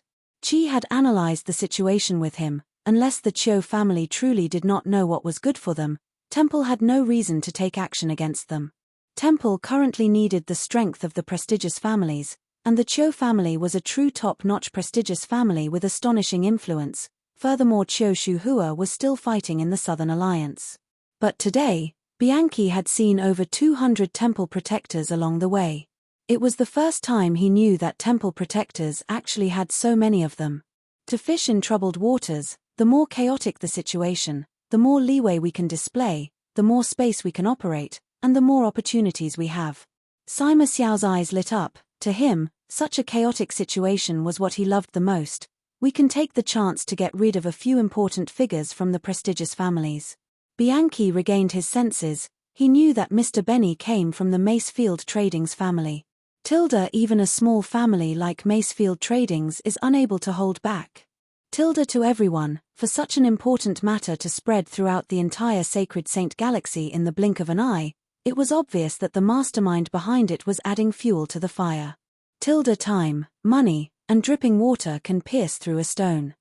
Chi had analyzed the situation with him. Unless the Cho family truly did not know what was good for them, Temple had no reason to take action against them. Temple currently needed the strength of the prestigious families, and the Cho family was a true top-notch prestigious family with astonishing influence. Furthermore, Cho Shuhua was still fighting in the Southern Alliance. But today, Bianchi had seen over 200 Temple protectors along the way. It was the first time he knew that Temple protectors actually had so many of them. To fish in troubled waters, the more chaotic the situation, the more leeway we can display, the more space we can operate, and the more opportunities we have. Sima Xiao's eyes lit up. To him, such a chaotic situation was what he loved the most. We can take the chance to get rid of a few important figures from the prestigious families. Bianchi regained his senses. He knew that Mr. Benny came from the Macefield Tradings family. Even a small family like Macefield Tradings is unable to hold back. To everyone, for such an important matter to spread throughout the entire Sacred Saint Galaxy in the blink of an eye, it was obvious that the mastermind behind it was adding fuel to the fire. Time, money, and dripping water can pierce through a stone.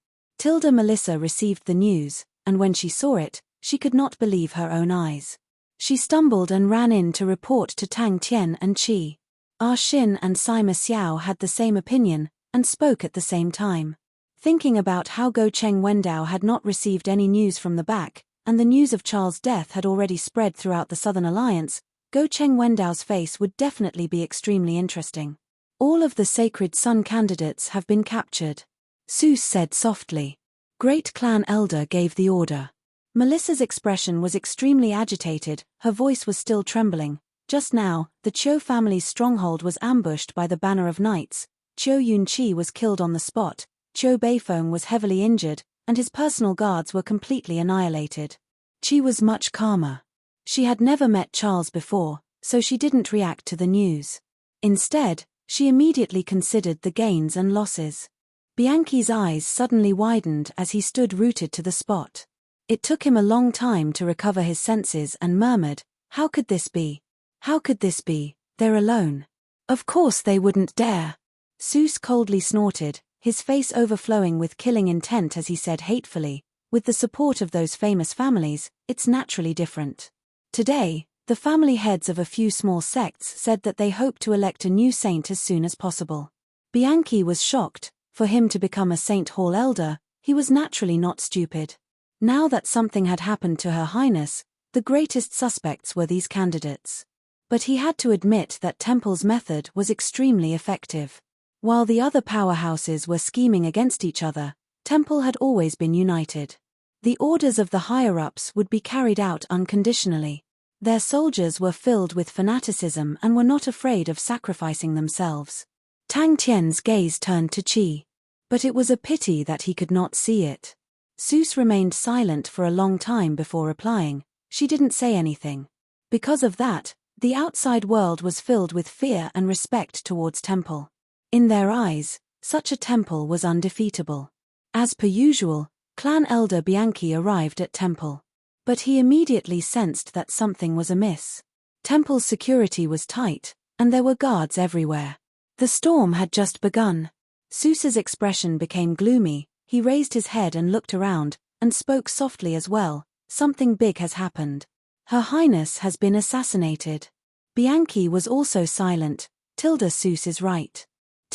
Melissa received the news, and when she saw it, she could not believe her own eyes. She stumbled and ran in to report to Tang Tian and Qi. Xin and Sima Xiao had the same opinion, and spoke at the same time. Thinking about how Go Cheng Wendao had not received any news from the back, and the news of Charles' death had already spread throughout the Southern Alliance, Go Cheng Wendao's face would definitely be extremely interesting. All of the Sacred Sun candidates have been captured, Seuss said softly. Great Clan Elder gave the order. Melissa's expression was extremely agitated, her voice was still trembling. Just now, the Chiu family's stronghold was ambushed by the Banner of Knights. Chiu Yunqi was killed on the spot, Chiu Beifeng was heavily injured, and his personal guards were completely annihilated. Qi was much calmer. She had never met Charles before, so she didn't react to the news. Instead, she immediately considered the gains and losses. Bianchi's eyes suddenly widened as he stood rooted to the spot. It took him a long time to recover his senses and murmured, "How could this be? How could this be? They're alone. Of course they wouldn't dare." Seuss coldly snorted, his face overflowing with killing intent as he said hatefully, "With the support of those famous families, it's naturally different." Today, the family heads of a few small sects said that they hope to elect a new saint as soon as possible. Bianchi was shocked. For him to become a St. Hall elder, he was naturally not stupid. Now that something had happened to Her Highness, the greatest suspects were these candidates. But he had to admit that Temple's method was extremely effective. While the other powerhouses were scheming against each other, Temple had always been united. The orders of the higher-ups would be carried out unconditionally. Their soldiers were filled with fanaticism and were not afraid of sacrificing themselves. Tang Tian's gaze turned to Qi. But it was a pity that he could not see it. Seuss remained silent for a long time before replying. She didn't say anything. Because of that, the outside world was filled with fear and respect towards Temple. In their eyes, such a Temple was undefeatable. As per usual, Clan Elder Bianchi arrived at Temple. But he immediately sensed that something was amiss. Temple's security was tight, and there were guards everywhere. The storm had just begun. Seuss's expression became gloomy, he raised his head and looked around, and spoke softly as well, "Something big has happened. Her Highness has been assassinated." Bianchi was also silent. Seuss is right.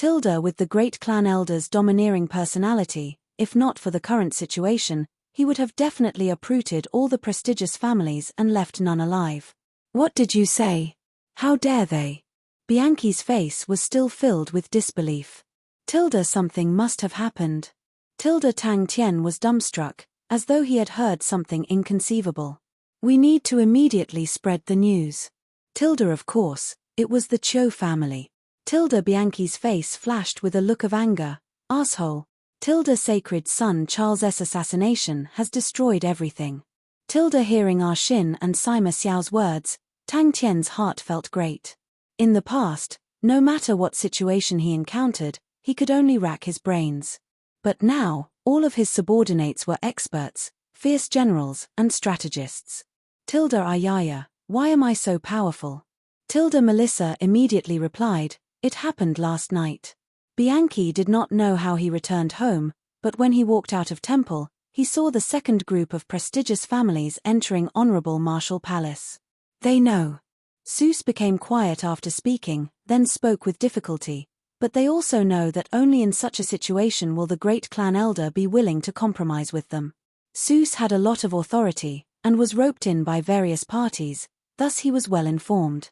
With the great clan elder's domineering personality, if not for the current situation, he would have definitely uprooted all the prestigious families and left none alive. "What did you say? How dare they?" Bianchi's face was still filled with disbelief. Something must have happened. Tang Tian was dumbstruck, as though he had heard something inconceivable. "We need to immediately spread the news." Of course, it was the Chiu family. Bianchi's face flashed with a look of anger. "Asshole. Sacred Son Charles' assassination has destroyed everything." Hearing Xin and Sima Xiao's words, Tang Tian's heart felt great. In the past, no matter what situation he encountered, he could only rack his brains. But now, all of his subordinates were experts, fierce generals, and strategists. Ayaya, why am I so powerful? Melissa immediately replied, "It happened last night." Bianchi did not know how he returned home, but when he walked out of Temple, he saw the second group of prestigious families entering Honorable Marshal Palace. "They know." Seuss became quiet after speaking, then spoke with difficulty. "But they also know that only in such a situation will the great clan elder be willing to compromise with them." Seuss had a lot of authority, and was roped in by various parties, thus he was well informed.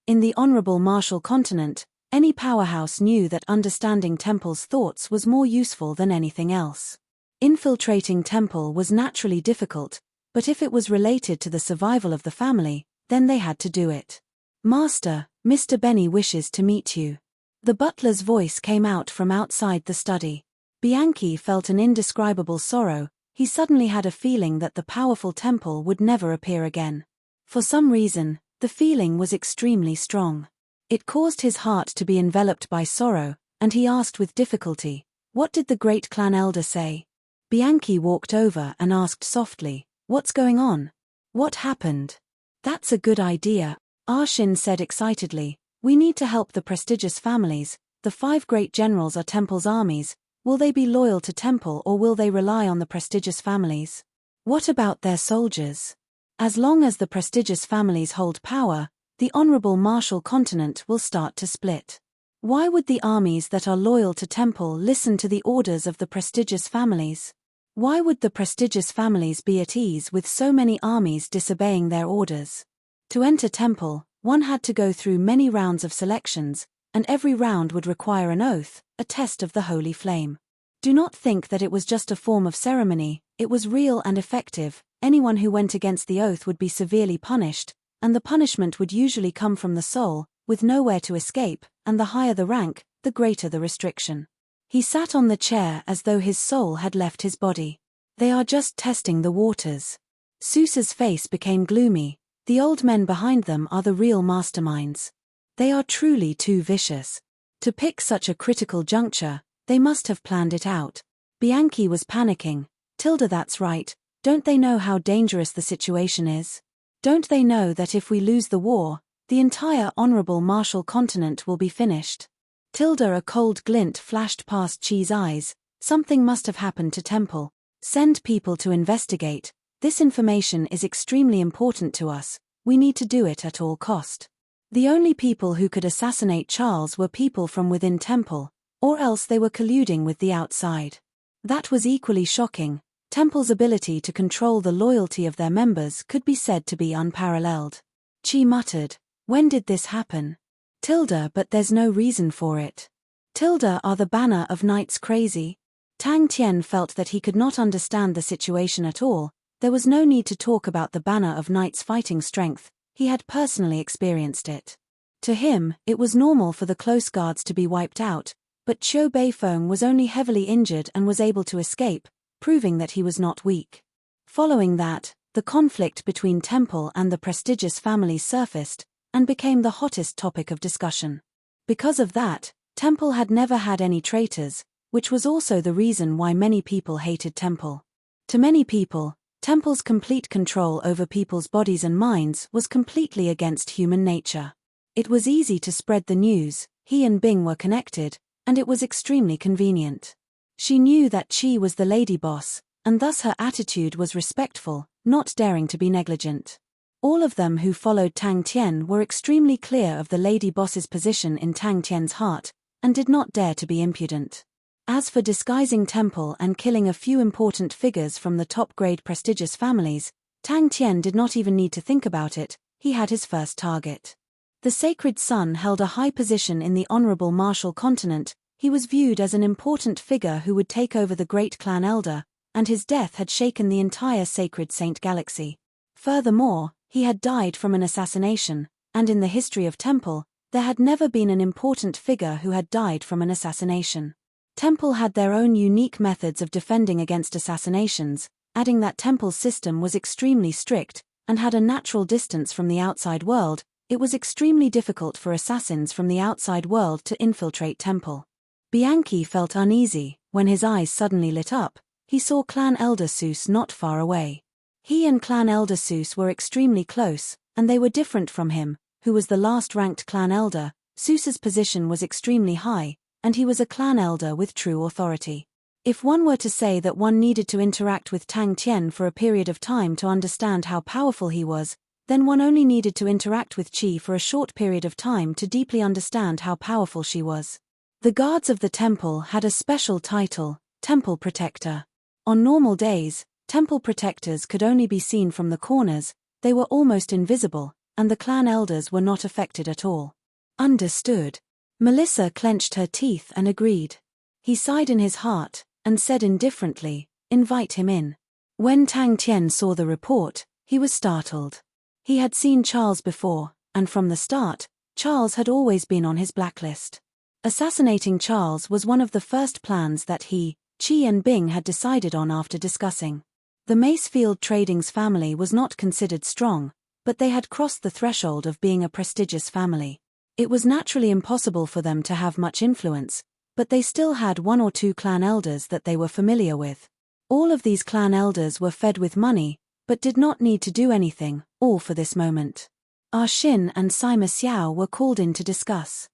In the Honorable Marshal continent, any powerhouse knew that understanding Temple's thoughts was more useful than anything else. Infiltrating Temple was naturally difficult, but if it was related to the survival of the family, then they had to do it. "Master, Mr. Benny wishes to meet you." The butler's voice came out from outside the study. Bianchi felt an indescribable sorrow. He suddenly had a feeling that the powerful Temple would never appear again. For some reason, the feeling was extremely strong. It caused his heart to be enveloped by sorrow, and he asked with difficulty, "What did the great clan elder say?" Bianchi walked over and asked softly, "What's going on? What happened?" "That's a good idea," Xin said excitedly. "We need to help the prestigious families. The 5 great generals are Temple's armies. Will they be loyal to Temple or will they rely on the prestigious families? What about their soldiers? As long as the prestigious families hold power, the honorable martial continent will start to split. Why would the armies that are loyal to Temple listen to the orders of the prestigious families? Why would the prestigious families be at ease with so many armies disobeying their orders? To enter Temple, one had to go through many rounds of selections, and every round would require an oath, a test of the holy flame. Do not think that it was just a form of ceremony, it was real and effective. Anyone who went against the oath would be severely punished, and the punishment would usually come from the soul, with nowhere to escape, and the higher the rank, the greater the restriction. He sat on the chair as though his soul had left his body. They are just testing the waters. Seuss's face became gloomy. The old men behind them are the real masterminds. They are truly too vicious. To pick such a critical juncture, they must have planned it out. Bianchi was panicking. Tilda, that's right. Don't they know how dangerous the situation is? Don't they know that if we lose the war, the entire honorable martial continent will be finished? Tilda, a cold glint flashed past Chi's eyes. Something must have happened to Temple. Send people to investigate. This information is extremely important to us. We need to do it at all cost. The only people who could assassinate Charles were people from within Temple, or else they were colluding with the outside. That was equally shocking. Temple's ability to control the loyalty of their members could be said to be unparalleled. Chi muttered, "When did this happen?" Tilda, but there's no reason for it. Tilda, are the banner of knights crazy? Tang Tian felt that he could not understand the situation at all. There was no need to talk about the banner of knights' fighting strength, he had personally experienced it. To him, it was normal for the close guards to be wiped out, but Qiu Beifeng was only heavily injured and was able to escape, proving that he was not weak. Following that, the conflict between Temple and the prestigious families surfaced, and became the hottest topic of discussion. Because of that, Temple had never had any traitors, which was also the reason why many people hated Temple. To many people, Temple's complete control over people's bodies and minds was completely against human nature. It was easy to spread the news, he and Bing were connected, and it was extremely convenient. She knew that Chi was the lady boss, and thus her attitude was respectful, not daring to be negligent. All of them who followed Tang Tian were extremely clear of the lady boss's position in Tang Tian's heart, and did not dare to be impudent. As for disguising Temple and killing a few important figures from the top-grade prestigious families, Tang Tian did not even need to think about it, he had his first target. The Sacred Son held a high position in the honorable martial continent. He was viewed as an important figure who would take over the great clan elder, and his death had shaken the entire Sacred Saint Galaxy. Furthermore, he had died from an assassination, and in the history of Temple, there had never been an important figure who had died from an assassination. Temple had their own unique methods of defending against assassinations, adding that Temple's system was extremely strict, and had a natural distance from the outside world. It was extremely difficult for assassins from the outside world to infiltrate Temple. Bianchi felt uneasy. When his eyes suddenly lit up, he saw Clan Elder Seuss not far away. He and Clan Elder Seuss were extremely close, and they were different from him, who was the last-ranked clan elder. Seuss's position was extremely high, and he was a clan elder with true authority. If one were to say that one needed to interact with Tang Tian for a period of time to understand how powerful he was, then one only needed to interact with Chi for a short period of time to deeply understand how powerful she was. The guards of the temple had a special title, Temple Protector. On normal days, temple protectors could only be seen from the corners, they were almost invisible, and the clan elders were not affected at all. Understood. Melissa clenched her teeth and agreed. He sighed in his heart, and said indifferently, "Invite him in." When Tang Tian saw the report, he was startled. He had seen Charles before, and from the start, Charles had always been on his blacklist. Assassinating Charles was one of the first plans that he, Chi and Bing had decided on after discussing. The Macefield Trading's family was not considered strong, but they had crossed the threshold of being a prestigious family. It was naturally impossible for them to have much influence, but they still had one or two clan elders that they were familiar with. All of these clan elders were fed with money, but did not need to do anything, all for this moment. Ah Shin and Sima Xiao were called in to discuss.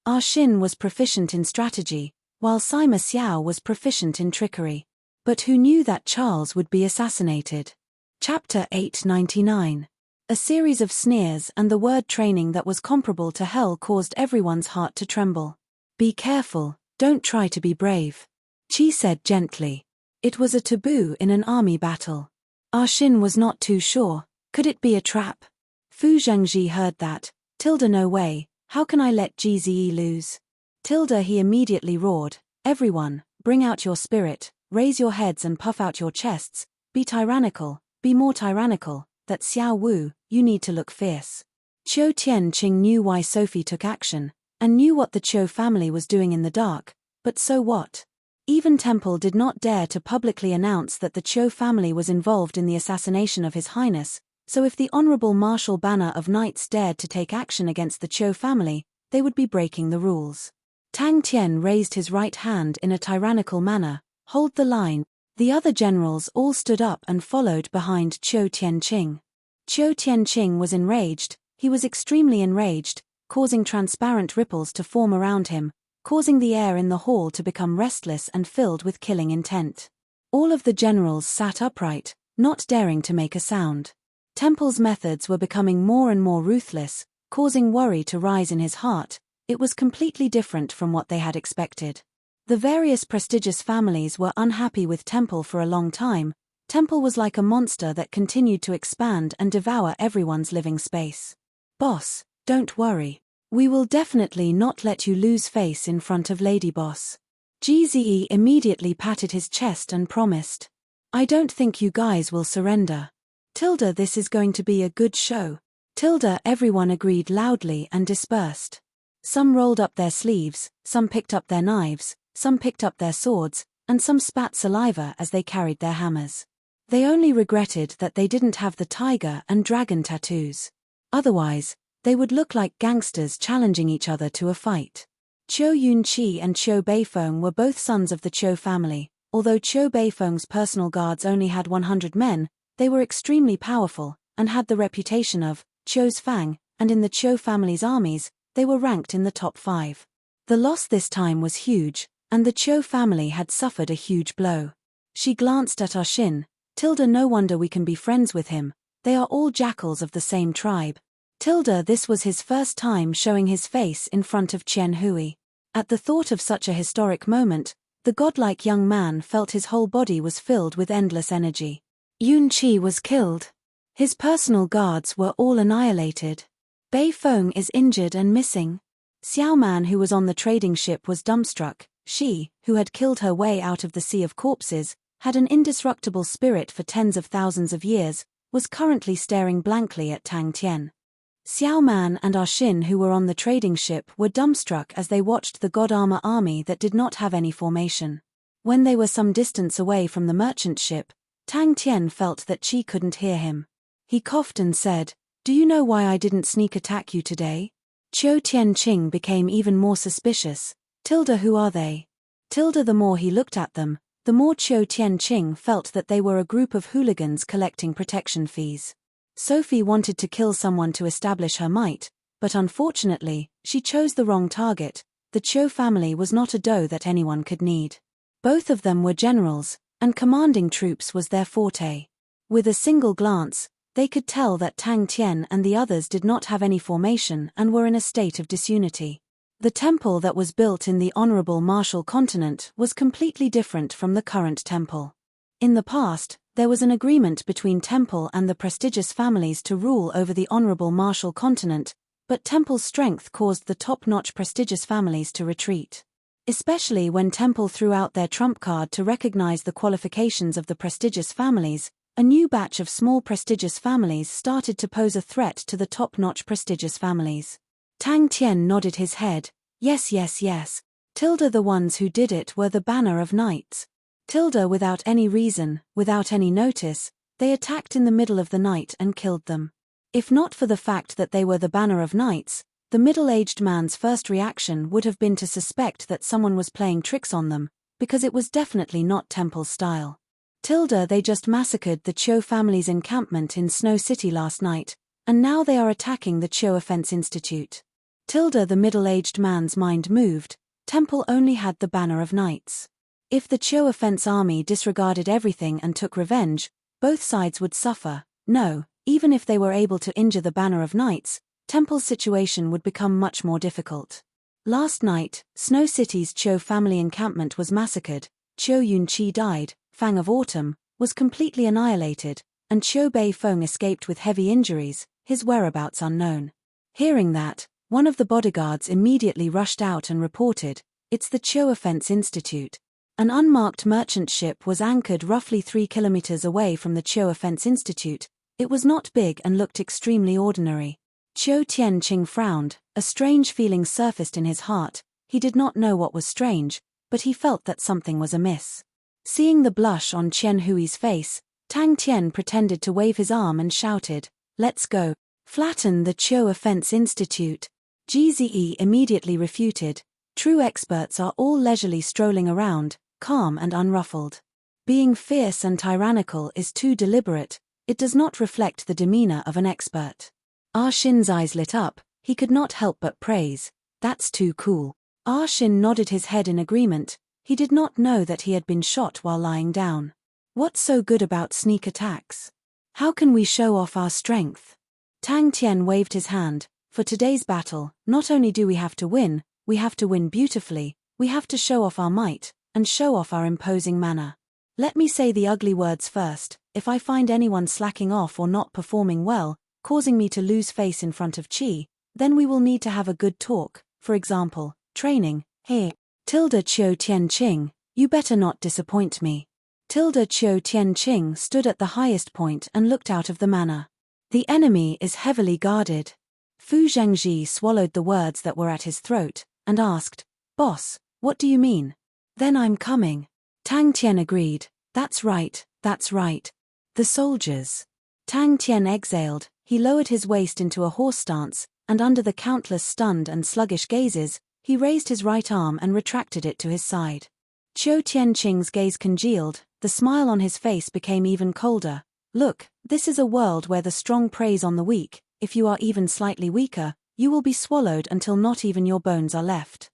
Ah Shin was proficient in strategy, while Sima Xiao was proficient in trickery. But who knew that Charles would be assassinated? Chapter 899. A series of sneers and the word training that was comparable to hell caused everyone's heart to tremble. Be careful, don't try to be brave. Qi said gently. It was a taboo in an army battle. Ah Shin was not too sure. Could it be a trap? Fu Zhengji heard that. Tilda, no way, how can I let Ji lose? Tilda, he immediately roared. Everyone, bring out your spirit, raise your heads and puff out your chests, be tyrannical, be more tyrannical, that Xiao Wu, you need to look fierce. Qiu Tianqing knew why Sophie took action, and knew what the Qiu family was doing in the dark, but so what? Even Temple did not dare to publicly announce that the Qiu family was involved in the assassination of His Highness, so if the Honorable Marshal Banner of Knights dared to take action against the Qiu family, they would be breaking the rules. Tang Tian raised his right hand in a tyrannical manner. Hold the line. The other generals all stood up and followed behind Qiu Tianqing. Qiu Tianqing was enraged, he was extremely enraged, causing transparent ripples to form around him, causing the air in the hall to become restless and filled with killing intent. All of the generals sat upright, not daring to make a sound. Temple's methods were becoming more and more ruthless, causing worry to rise in his heart. It was completely different from what they had expected. The various prestigious families were unhappy with Temple for a long time. Temple was like a monster that continued to expand and devour everyone's living space. Boss, don't worry. We will definitely not let you lose face in front of Lady Boss. Gze immediately patted his chest and promised. I don't think you guys will surrender. Tilda, this is going to be a good show. Tilda, everyone agreed loudly and dispersed. Some rolled up their sleeves, some picked up their knives, some picked up their swords, and some spat saliva as they carried their hammers. They only regretted that they didn't have the tiger and dragon tattoos. Otherwise, they would look like gangsters challenging each other to a fight. Qiu Yunqi and Qiu Beifeng were both sons of the Qiu family. Although Qiu Beifeng's personal guards only had 100 men, they were extremely powerful, and had the reputation of Qiu's Fang, and in the Qiu family's armies, they were ranked in the top 5. The loss this time was huge, and the Qiu family had suffered a huge blow. She glanced at Ah Shin. Tilda, no wonder we can be friends with him, they are all jackals of the same tribe. Tilda, this was his first time showing his face in front of Qian Hui. At the thought of such a historic moment, the godlike young man felt his whole body was filled with endless energy. Yun Qi was killed. His personal guards were all annihilated. Bei Feng is injured and missing. Xiao Man, who was on the trading ship, was dumbstruck. She, who had killed her way out of the sea of corpses, had an indestructible spirit for tens of thousands of years, was currently staring blankly at Tang Tian. Xiao Man and Ah Shin, who were on the trading ship, were dumbstruck as they watched the God Armor army that did not have any formation. When they were some distance away from the merchant ship, Tang Tian felt that Qi couldn't hear him. He coughed and said, "Do you know why I didn't sneak attack you today?" Qiu Tianqing became even more suspicious. Tilda, who are they? Tilda, the more he looked at them, the more Qiu Tianqing felt that they were a group of hooligans collecting protection fees. Sophie wanted to kill someone to establish her might, but unfortunately, she chose the wrong target. The Qiu family was not a dough that anyone could knead. Both of them were generals, and commanding troops was their forte. With a single glance, they could tell that Tang Tian and the others did not have any formation and were in a state of disunity. The temple that was built in the Honorable Marshal Continent was completely different from the current temple. In the past, there was an agreement between Temple and the prestigious families to rule over the Honorable Marshal Continent, but Temple's strength caused the top-notch prestigious families to retreat. Especially when Temple threw out their trump card to recognize the qualifications of the prestigious families, a new batch of small prestigious families started to pose a threat to the top-notch prestigious families. Tang Tian nodded his head. Yes. Tilda, the ones who did it were the Banner of Knights. Tilda, without any reason, without any notice, they attacked in the middle of the night and killed them. If not for the fact that they were the Banner of Knights, the middle-aged man's first reaction would have been to suspect that someone was playing tricks on them, because it was definitely not Temple's style. Tilda, they just massacred the Qiu family's encampment in Snow City last night, and now they are attacking the Qiu Offense Institute. The middle-aged man's mind moved. Temple only had the banner of knights. If the Cho offense army disregarded everything and took revenge, both sides would suffer. No, even if they were able to injure the banner of knights, Temple's situation would become much more difficult. Last night, Snow City's Cho family encampment was massacred. Cho Yun-chi died, Fang of Autumn was completely annihilated, and Cho Bei-feng escaped with heavy injuries, his whereabouts unknown. Hearing that, one of the bodyguards immediately rushed out and reported, "It's the Cho Offense Institute." An unmarked merchant ship was anchored roughly 3 kilometers away from the Cho Offense Institute. It was not big and looked extremely ordinary. Cho Tianqing frowned. A strange feeling surfaced in his heart. He did not know what was strange, but he felt that something was amiss. Seeing the blush on Qian Hui's face, Tang Tian pretended to wave his arm and shouted, "Let's go. Flatten the Cho Offense Institute." GZE immediately refuted. True experts are all leisurely strolling around, calm and unruffled. Being fierce and tyrannical is too deliberate. It does not reflect the demeanor of an expert. Ah Shin's eyes lit up. He could not help but praise. "That's too cool." Ah Shin nodded his head in agreement. He did not know that he had been shot while lying down. What's so good about sneak attacks? How can we show off our strength? Tang Tian waved his hand. For today's battle, not only do we have to win beautifully, we have to show off our might, and show off our imposing manner. Let me say the ugly words first. If I find anyone slacking off or not performing well, causing me to lose face in front of Qi, then we will need to have a good talk, for example, training. Here. Chiu Tianqing, you better not disappoint me. Chiu Tianqing stood at the highest point and looked out of the manor. The enemy is heavily guarded. Fu Zhengji swallowed the words that were at his throat, and asked, "Boss, what do you mean?" "Then I'm coming." Tang Tian agreed. That's right. The soldiers." Tang Tian exhaled. He lowered his waist into a horse stance, and under the countless stunned and sluggish gazes, he raised his right arm and retracted it to his side. Chiu Tianqing's gaze congealed, the smile on his face became even colder. "Look, this is a world where the strong preys on the weak. If you are even slightly weaker, you will be swallowed until not even your bones are left."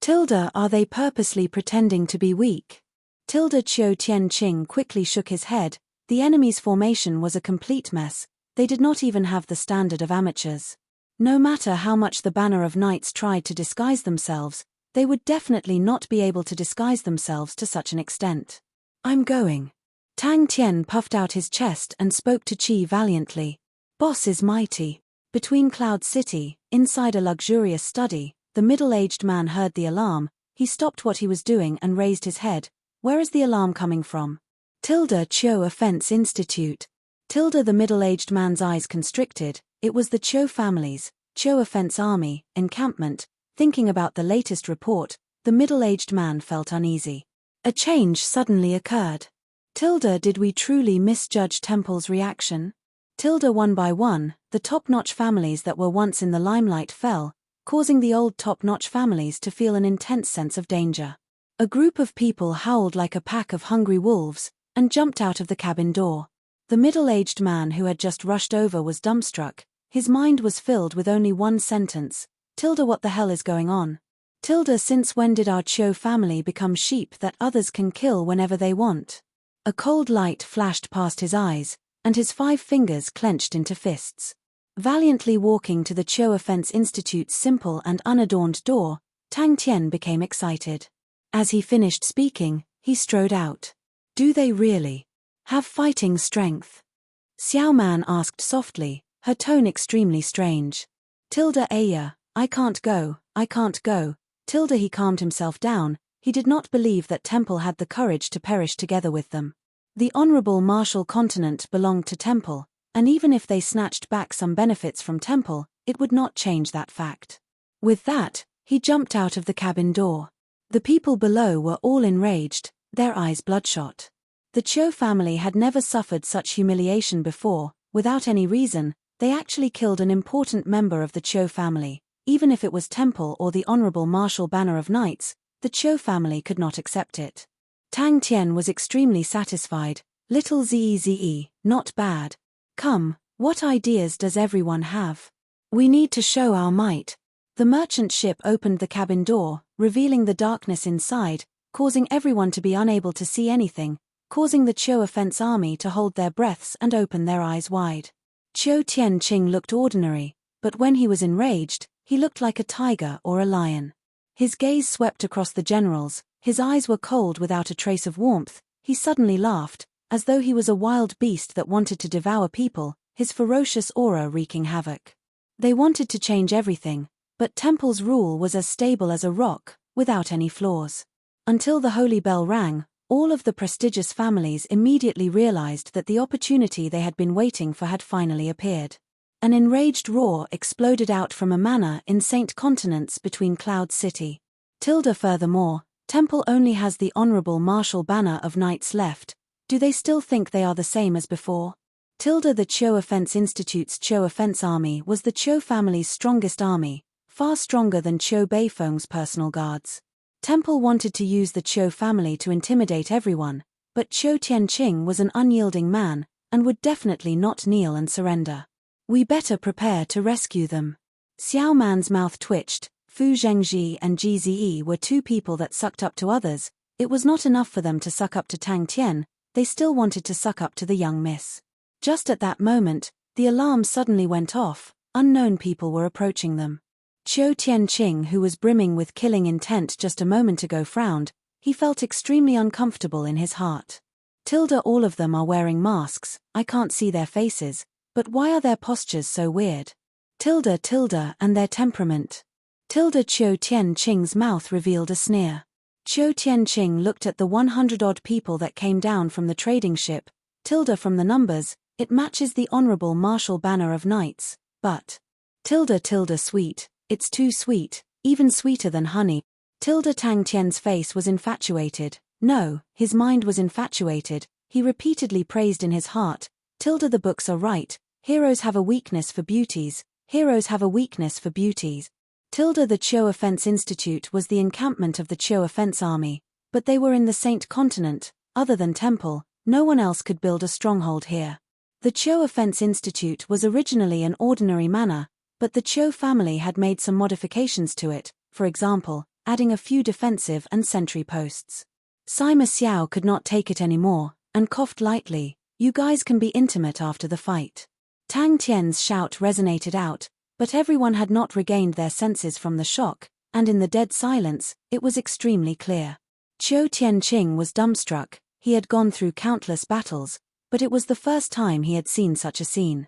Are they purposely pretending to be weak? Chiu Tianqing quickly shook his head. The enemy's formation was a complete mess. They did not even have the standard of amateurs. No matter how much the banner of knights tried to disguise themselves, they would definitely not be able to disguise themselves to such an extent. "I'm going." Tang Tian puffed out his chest and spoke to Qi valiantly. "Boss is mighty." Between Cloud City, inside a luxurious study, the middle-aged man heard the alarm. He stopped what he was doing and raised his head. "Where is the alarm coming from?" Cho Offense Institute. The middle-aged man's eyes constricted. It was the Cho family's, Cho Offense Army, encampment. Thinking about the latest report, the middle-aged man felt uneasy. A change suddenly occurred. Did we truly misjudge Temple's reaction? One by one, the top-notch families that were once in the limelight fell, causing the old top-notch families to feel an intense sense of danger. A group of people howled like a pack of hungry wolves, and jumped out of the cabin door. The middle-aged man who had just rushed over was dumbstruck. His mind was filled with only one sentence. What the hell is going on? Since when did our Cho family become sheep that others can kill whenever they want? A cold light flashed past his eyes, and his 5 fingers clenched into fists. Valiantly walking to the Cho Offense Institute's simple and unadorned door, Tang Tian became excited. As he finished speaking, he strode out. "Do they really have fighting strength?" Xiao Man asked softly, her tone extremely strange. "Aya, I can't go. He calmed himself down. He did not believe that Temple had the courage to perish together with them. The honorable martial continent belonged to Temple, and even if they snatched back some benefits from Temple, it would not change that fact. With that, he jumped out of the cabin door. The people below were all enraged, their eyes bloodshot. The Cho family had never suffered such humiliation before. Without any reason, they actually killed an important member of the Cho family. Even if it was Temple or the Honorable Martial Banner of Knights, the Cho family could not accept it. Tang Tian was extremely satisfied. Little Zeze, not bad. Come, what ideas does everyone have? We need to show our might. The merchant ship opened the cabin door, revealing the darkness inside, causing everyone to be unable to see anything, causing the Qiu offense army to hold their breaths and open their eyes wide. Qiu Tianqing looked ordinary, but when he was enraged, he looked like a tiger or a lion. His gaze swept across the generals, his eyes were cold without a trace of warmth. He suddenly laughed, as though he was a wild beast that wanted to devour people, his ferocious aura wreaking havoc. They wanted to change everything, but Temple's rule was as stable as a rock, without any flaws. Until the holy bell rang, all of the prestigious families immediately realized that the opportunity they had been waiting for had finally appeared. An enraged roar exploded out from a manor in Saint Continents between Cloud City. Furthermore, Temple only has the honorable martial banner of knights left. Do they still think they are the same as before? The Qiu Offense Institute's Qiu Offense Army was the Qiu family's strongest army, far stronger than Qiu Beifeng's personal guards. Temple wanted to use the Qiu family to intimidate everyone, but Qiu Tianqing was an unyielding man, and would definitely not kneel and surrender. We better prepare to rescue them. Xiao Man's mouth twitched. Fu Zhengji and Ji Ziyi were two people that sucked up to others. It was not enough for them to suck up to Tang Tian, they still wanted to suck up to the young miss. Just at that moment, the alarm suddenly went off. Unknown people were approaching them. Qiu Tianqing, who was brimming with killing intent just a moment ago, frowned. He felt extremely uncomfortable in his heart. All of them are wearing masks, I can't see their faces, but why are their postures so weird? And their temperament. Qiu Tianqing's mouth revealed a sneer. Qiu Tianqing looked at the 100-odd people that came down from the trading ship. From the numbers, it matches the honorable martial banner of knights, but sweet, it's too sweet, even sweeter than honey. Tang Tian's face was infatuated. No, his mind was infatuated. He repeatedly praised in his heart. The books are right. Heroes have a weakness for beauties. Heroes have a weakness for beauties. The Qiu Offense Institute was the encampment of the Qiu Offense Army, but they were in the Saint Continent. Other than Temple, no one else could build a stronghold here. The Qiu Offense Institute was originally an ordinary manor, but the Qiu family had made some modifications to it, for example, adding a few defensive and sentry posts. Sima Xiao could not take it anymore, and coughed lightly. You guys can be intimate after the fight. Tang Tian's shout resonated out, but everyone had not regained their senses from the shock, and in the dead silence, it was extremely clear. Qiu Tianqing was dumbstruck. He had gone through countless battles, but it was the first time he had seen such a scene.